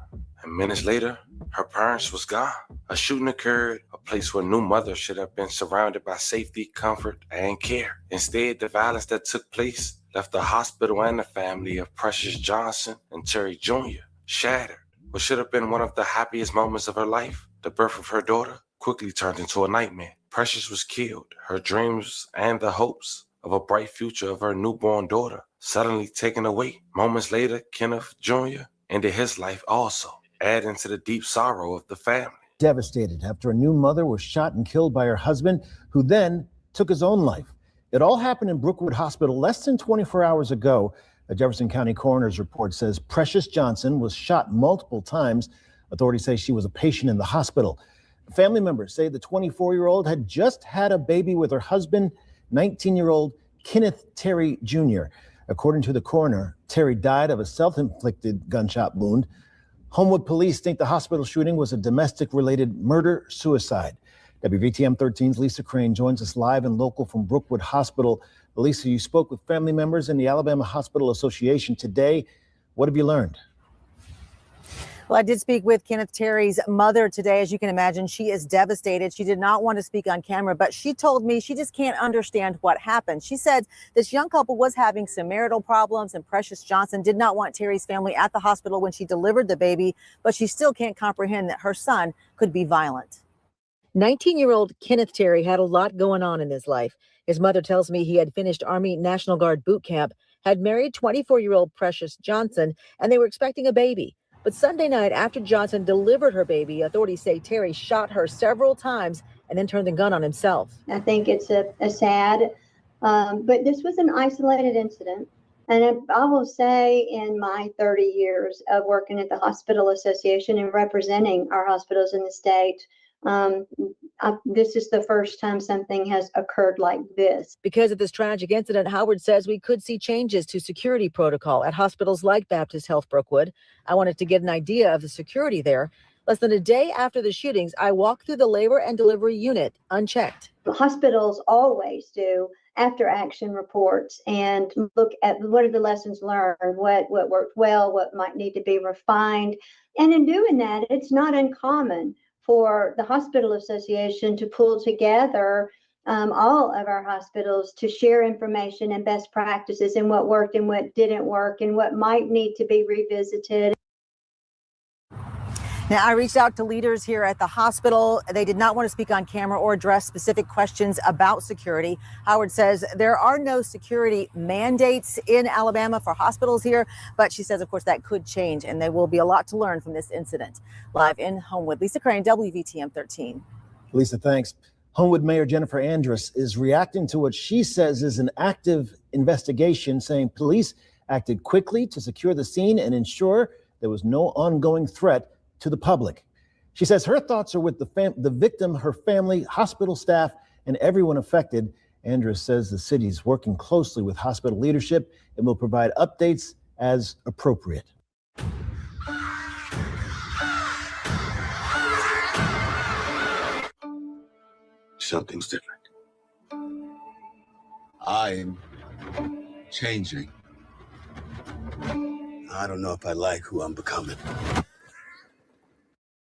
And minutes later, her parents was gone. A shooting occurred, a place where a new mother should have been surrounded by safety, comfort, and care. Instead, the violence that took place left the hospital and the family of Precious Johnson and Terry Jr. shattered. What should have been one of the happiest moments of her life, the birth of her daughter, quickly turned into a nightmare. Precious was killed, her dreams and the hopes of a bright future of her newborn daughter suddenly taken away. Moments later, Kenneth Jr. ended his life also, adding to the deep sorrow of the family. Devastated after a new mother was shot and killed by her husband, who then took his own life. It all happened in Brookwood Hospital less than 24 hours ago. A Jefferson County coroner's report says Precious Johnson was shot multiple times. Authorities say she was a patient in the hospital. Family members say the 24-year-old had just had a baby with her husband, 19-year-old Kenneth Terry Jr. According to the coroner, Terry died of a self-inflicted gunshot wound. Homewood police think the hospital shooting was a domestic-related murder-suicide. WVTM 13's Lisa Crane joins us live and local from Brookwood Hospital. Lisa, you spoke with family members in the Alabama Hospital Association today. What have you learned? Well, I did speak with Kenneth Terry's mother today. As you can imagine, she is devastated. She did not want to speak on camera, but she told me she just can't understand what happened. She said this young couple was having some marital problems, and Precious Johnson did not want Terry's family at the hospital when she delivered the baby, but she still can't comprehend that her son could be violent. 19-year-old Kenneth Terry had a lot going on in his life. His mother tells me he had finished Army National Guard boot camp, had married 24-year-old Precious Johnson, and they were expecting a baby. But Sunday night, after Johnson delivered her baby, authorities say Terry shot her several times and then turned the gun on himself. I think it's a sad, but this was an isolated incident. And I will say in my 30 years of working at the Hospital Association and representing our hospitals in the state, this is the first time something has occurred like this. Because of this tragic incident, Howard says we could see changes to security protocol at hospitals like Baptist Health Brookwood. I wanted to get an idea of the security there. Less than a day after the shootings, I walked through the labor and delivery unit unchecked. Hospitals always do after action reports and look at what are the lessons learned, what worked well, what might need to be refined. And in doing that, it's not uncommon for the Hospital Association to pull together all of our hospitals to share information and best practices and what worked and what didn't work and what might need to be revisited. Now, I reached out to leaders here at the hospital. They did not want to speak on camera or address specific questions about security. Howard says there are no security mandates in Alabama for hospitals here, but she says, of course, that could change, and there will be a lot to learn from this incident. Live in Homewood, Lisa Crane, WVTM 13. Lisa, thanks. Homewood Mayor Jennifer Andrus is reacting to what she says is an active investigation, saying police acted quickly to secure the scene and ensure there was no ongoing threat to the public. She says her thoughts are with the victim, her family, hospital staff, and everyone affected. Andrus says the city's working closely with hospital leadership and will provide updates as appropriate. Something's different. I'm changing. I don't know if I like who I'm becoming.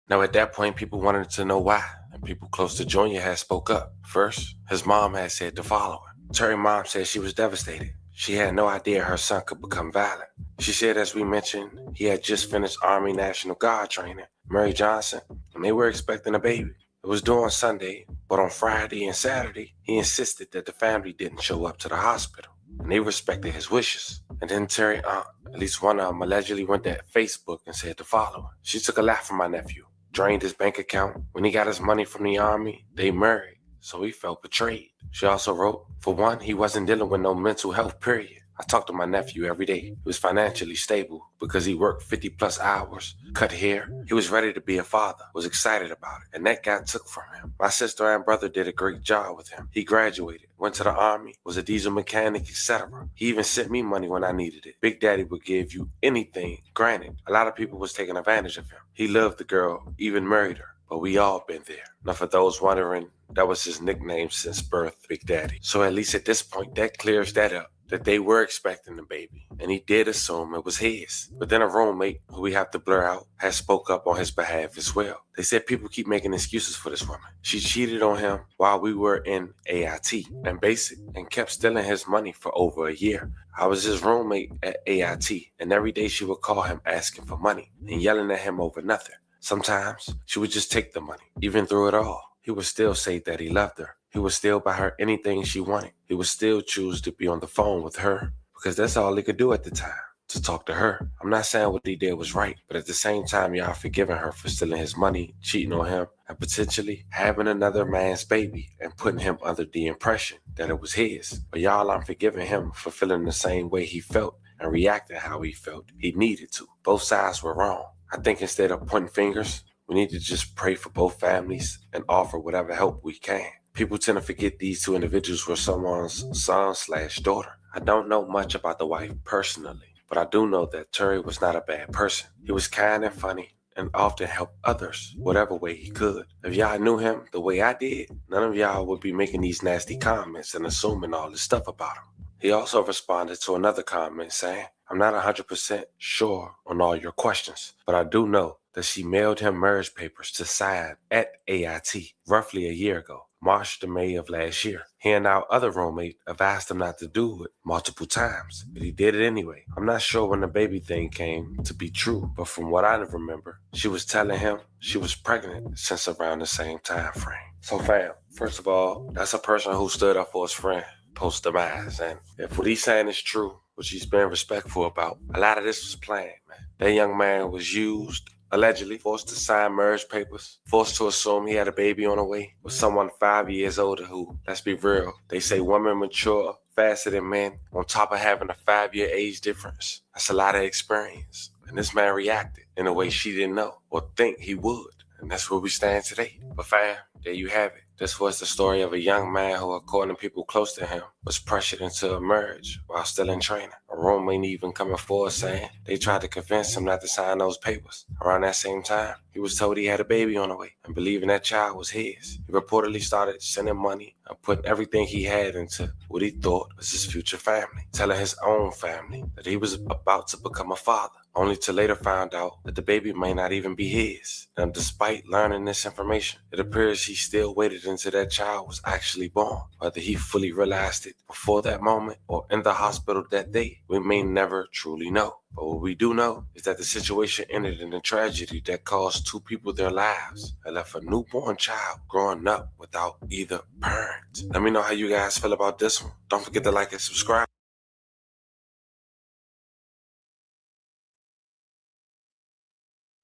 Now, at that point, people wanted to know why, and people close to Junior had spoke up. First, his mom had said to follow her. Terry's mom said she was devastated. She had no idea her son could become violent. She said, as we mentioned, he had just finished Army National Guard training, Mary Johnson, and they were expecting a baby. It was due on Sunday, but on Friday and Saturday, he insisted that the family didn't show up to the hospital, and they respected his wishes. And then Terry's aunt, at least one of them, allegedly went to Facebook and said to follow her. She took a laugh from my nephew, drained his bank account. When he got his money from the Army, they married, so he felt betrayed. She also wrote, for one, he wasn't dealing with no mental health, period. I talked to my nephew every day. He was financially stable because he worked 50 plus hours, cut hair. He was ready to be a father, was excited about it, and that got took from him. My sister and brother did a great job with him. He graduated, went to the Army, was a diesel mechanic, etc. He even sent me money when I needed it. Big Daddy would give you anything. Granted, a lot of people was taking advantage of him. He loved the girl, even married her. But we all been there. Now, for those wondering, that was his nickname since birth, Big Daddy. So at least at this point, that clears that up, that they were expecting the baby, and he did assume it was his. But then a roommate, who we have to blur out, has spoke up on his behalf as well. They said people keep making excuses for this woman. She cheated on him while we were in AIT and basic and kept stealing his money for over a year. I was his roommate at AIT, and every day she would call him asking for money and yelling at him over nothing. Sometimes she would just take the money. Even through it all, he would still say that he loved her. He would still buy her anything she wanted. He would still choose to be on the phone with her because that's all he could do at the time, to talk to her. I'm not saying what he did was right, but at the same time, y'all forgiving her for stealing his money, cheating on him, and potentially having another man's baby and putting him under the impression that it was his. But y'all aren't forgiving him for feeling the same way he felt and reacting how he felt he needed to. Both sides were wrong. I think instead of pointing fingers, we need to just pray for both families and offer whatever help we can. People tend to forget these two individuals were someone's son/daughter. I don't know much about the wife personally, but I do know that Terry was not a bad person. He was kind and funny and often helped others whatever way he could. If y'all knew him the way I did, none of y'all would be making these nasty comments and assuming all this stuff about him. He also responded to another comment saying, I'm not 100% sure on all your questions, but I do know that she mailed him marriage papers to sign at AIT roughly a year ago, March to May of last year. He and our other roommate have asked him not to do it multiple times, but he did it anyway. I'm not sure when the baby thing came to be true, but from what I remember, she was telling him she was pregnant since around the same time frame. So fam, first of all, that's a person who stood up for his friend post-demise, and if what he's saying is true, which he's been respectful about, a lot of this was planned, man. That young man was used, allegedly forced to sign marriage papers, forced to assume he had a baby on the way with someone 5 years older who, let's be real, they say women mature faster than men on top of having a 5-year age difference. That's a lot of experience. And this man reacted in a way she didn't know or think he would. And that's where we stand today. But fam, there you have it. This was the story of a young man who, according to people close to him, was pressured into a marriage while still in training. A roommate even coming forward saying they tried to convince him not to sign those papers. Around that same time, he was told he had a baby on the way and believing that child was his. He reportedly started sending money and putting everything he had into what he thought was his future family, telling his own family that he was about to become a father, only to later find out that the baby may not even be his. And despite learning this information, it appears he he still waited until that child was actually born. Whether he fully realized it before that moment or in the hospital that day, we may never truly know. But what we do know is that the situation ended in a tragedy that cost two people their lives and left a newborn child growing up without either parent. Let me know how you guys feel about this one. Don't forget to like and subscribe.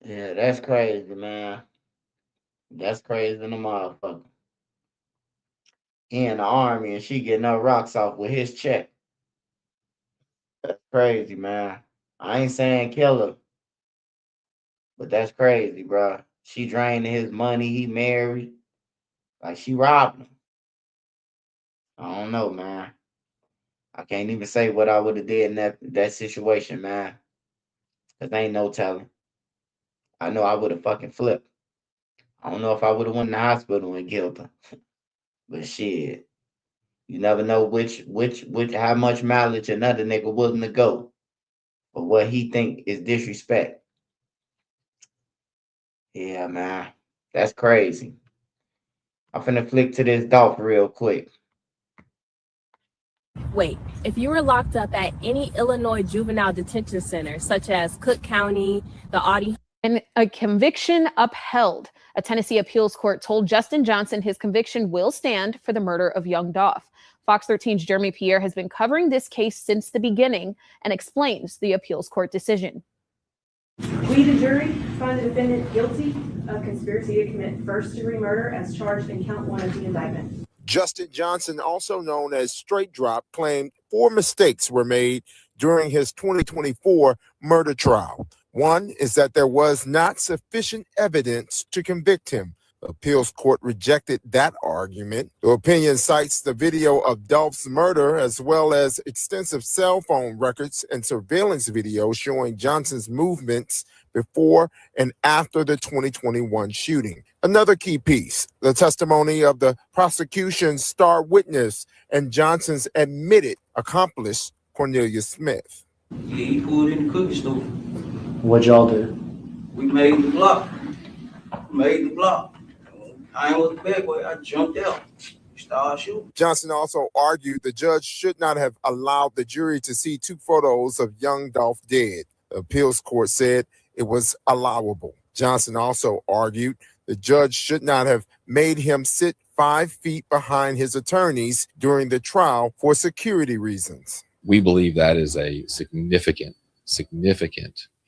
Yeah, that's crazy, man. That's crazy in the motherfucker. He in the army and she getting her rocks off with his check. That's crazy, man. I ain't saying kill her, but that's crazy, bro. She drained his money. He married. Like she robbed him. I don't know, man. I can't even say what I would have did in that situation, man. Cause ain't no telling. I know I would have fucking flipped. I don't know if I would have went in the hospital and killed her. But shit, you never know which how much mileage another nigga willing to go for what he think is disrespect. Yeah, man. That's crazy. I'm finna flick to this Dolph real quick. Wait, if you were locked up at any Illinois juvenile detention center, such as Cook County, the Audi, and a conviction upheld. A Tennessee appeals court told Justin Johnson his conviction will stand for the murder of young Dolph. Fox 13's Jeremy Pierre has been covering this case since the beginning and explains the appeals court decision. We, the jury, find the defendant guilty of conspiracy to commit first-degree murder as charged in count 1 of the indictment. Justin Johnson, also known as Straight Drop, claimed 4 mistakes were made during his 2024 murder trial. One is that there was not sufficient evidence to convict him. The appeals court rejected that argument. The opinion cites the video of Dolph's murder as well as extensive cell phone records and surveillance video showing Johnson's movements before and after the 2021 shooting. Another key piece, the testimony of the prosecution's star witness and Johnson's admitted accomplice, Cornelia Smith. Yeah, he pulled in the cookie store. What y'all do? We made the block. I was the bad boy. I jumped out. Started shooting. Johnson also argued the judge should not have allowed the jury to see 2 photos of young Dolph dead. The appeals court said it was allowable. Johnson also argued the judge should not have made him sit 5 feet behind his attorneys during the trial for security reasons. We believe that is a significant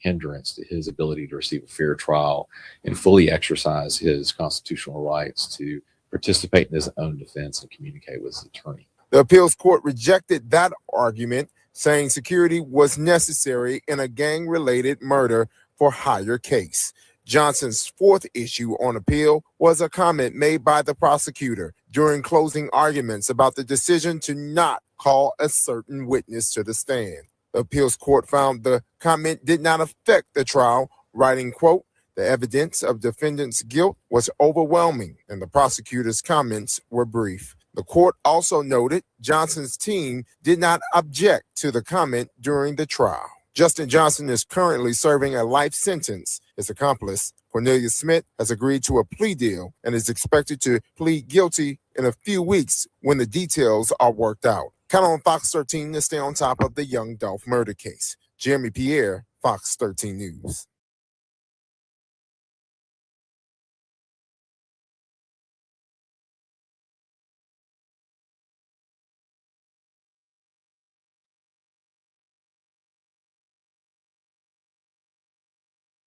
hindrance to his ability to receive a fair trial and fully exercise his constitutional rights to participate in his own defense and communicate with his attorney. The appeals court rejected that argument, saying security was necessary in a gang-related murder for hire case. Johnson's 4th issue on appeal was a comment made by the prosecutor during closing arguments about the decision to not call a certain witness to the stand. The appeals court found the comment did not affect the trial, writing, quote, "The evidence of defendant's guilt was overwhelming and the prosecutor's comments were brief." The court also noted Johnson's team did not object to the comment during the trial. Justin Johnson is currently serving a life sentence. His accomplice, Cornelia Smith, has agreed to a plea deal and is expected to plead guilty in a few weeks when the details are worked out. Count on Fox 13 to stay on top of the young Dolph murder case. Jeremy Pierre, Fox 13 News.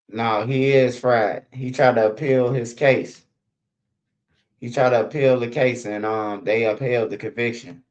No, he is fried. He tried to appeal his case. He tried to appeal the case and they upheld the conviction.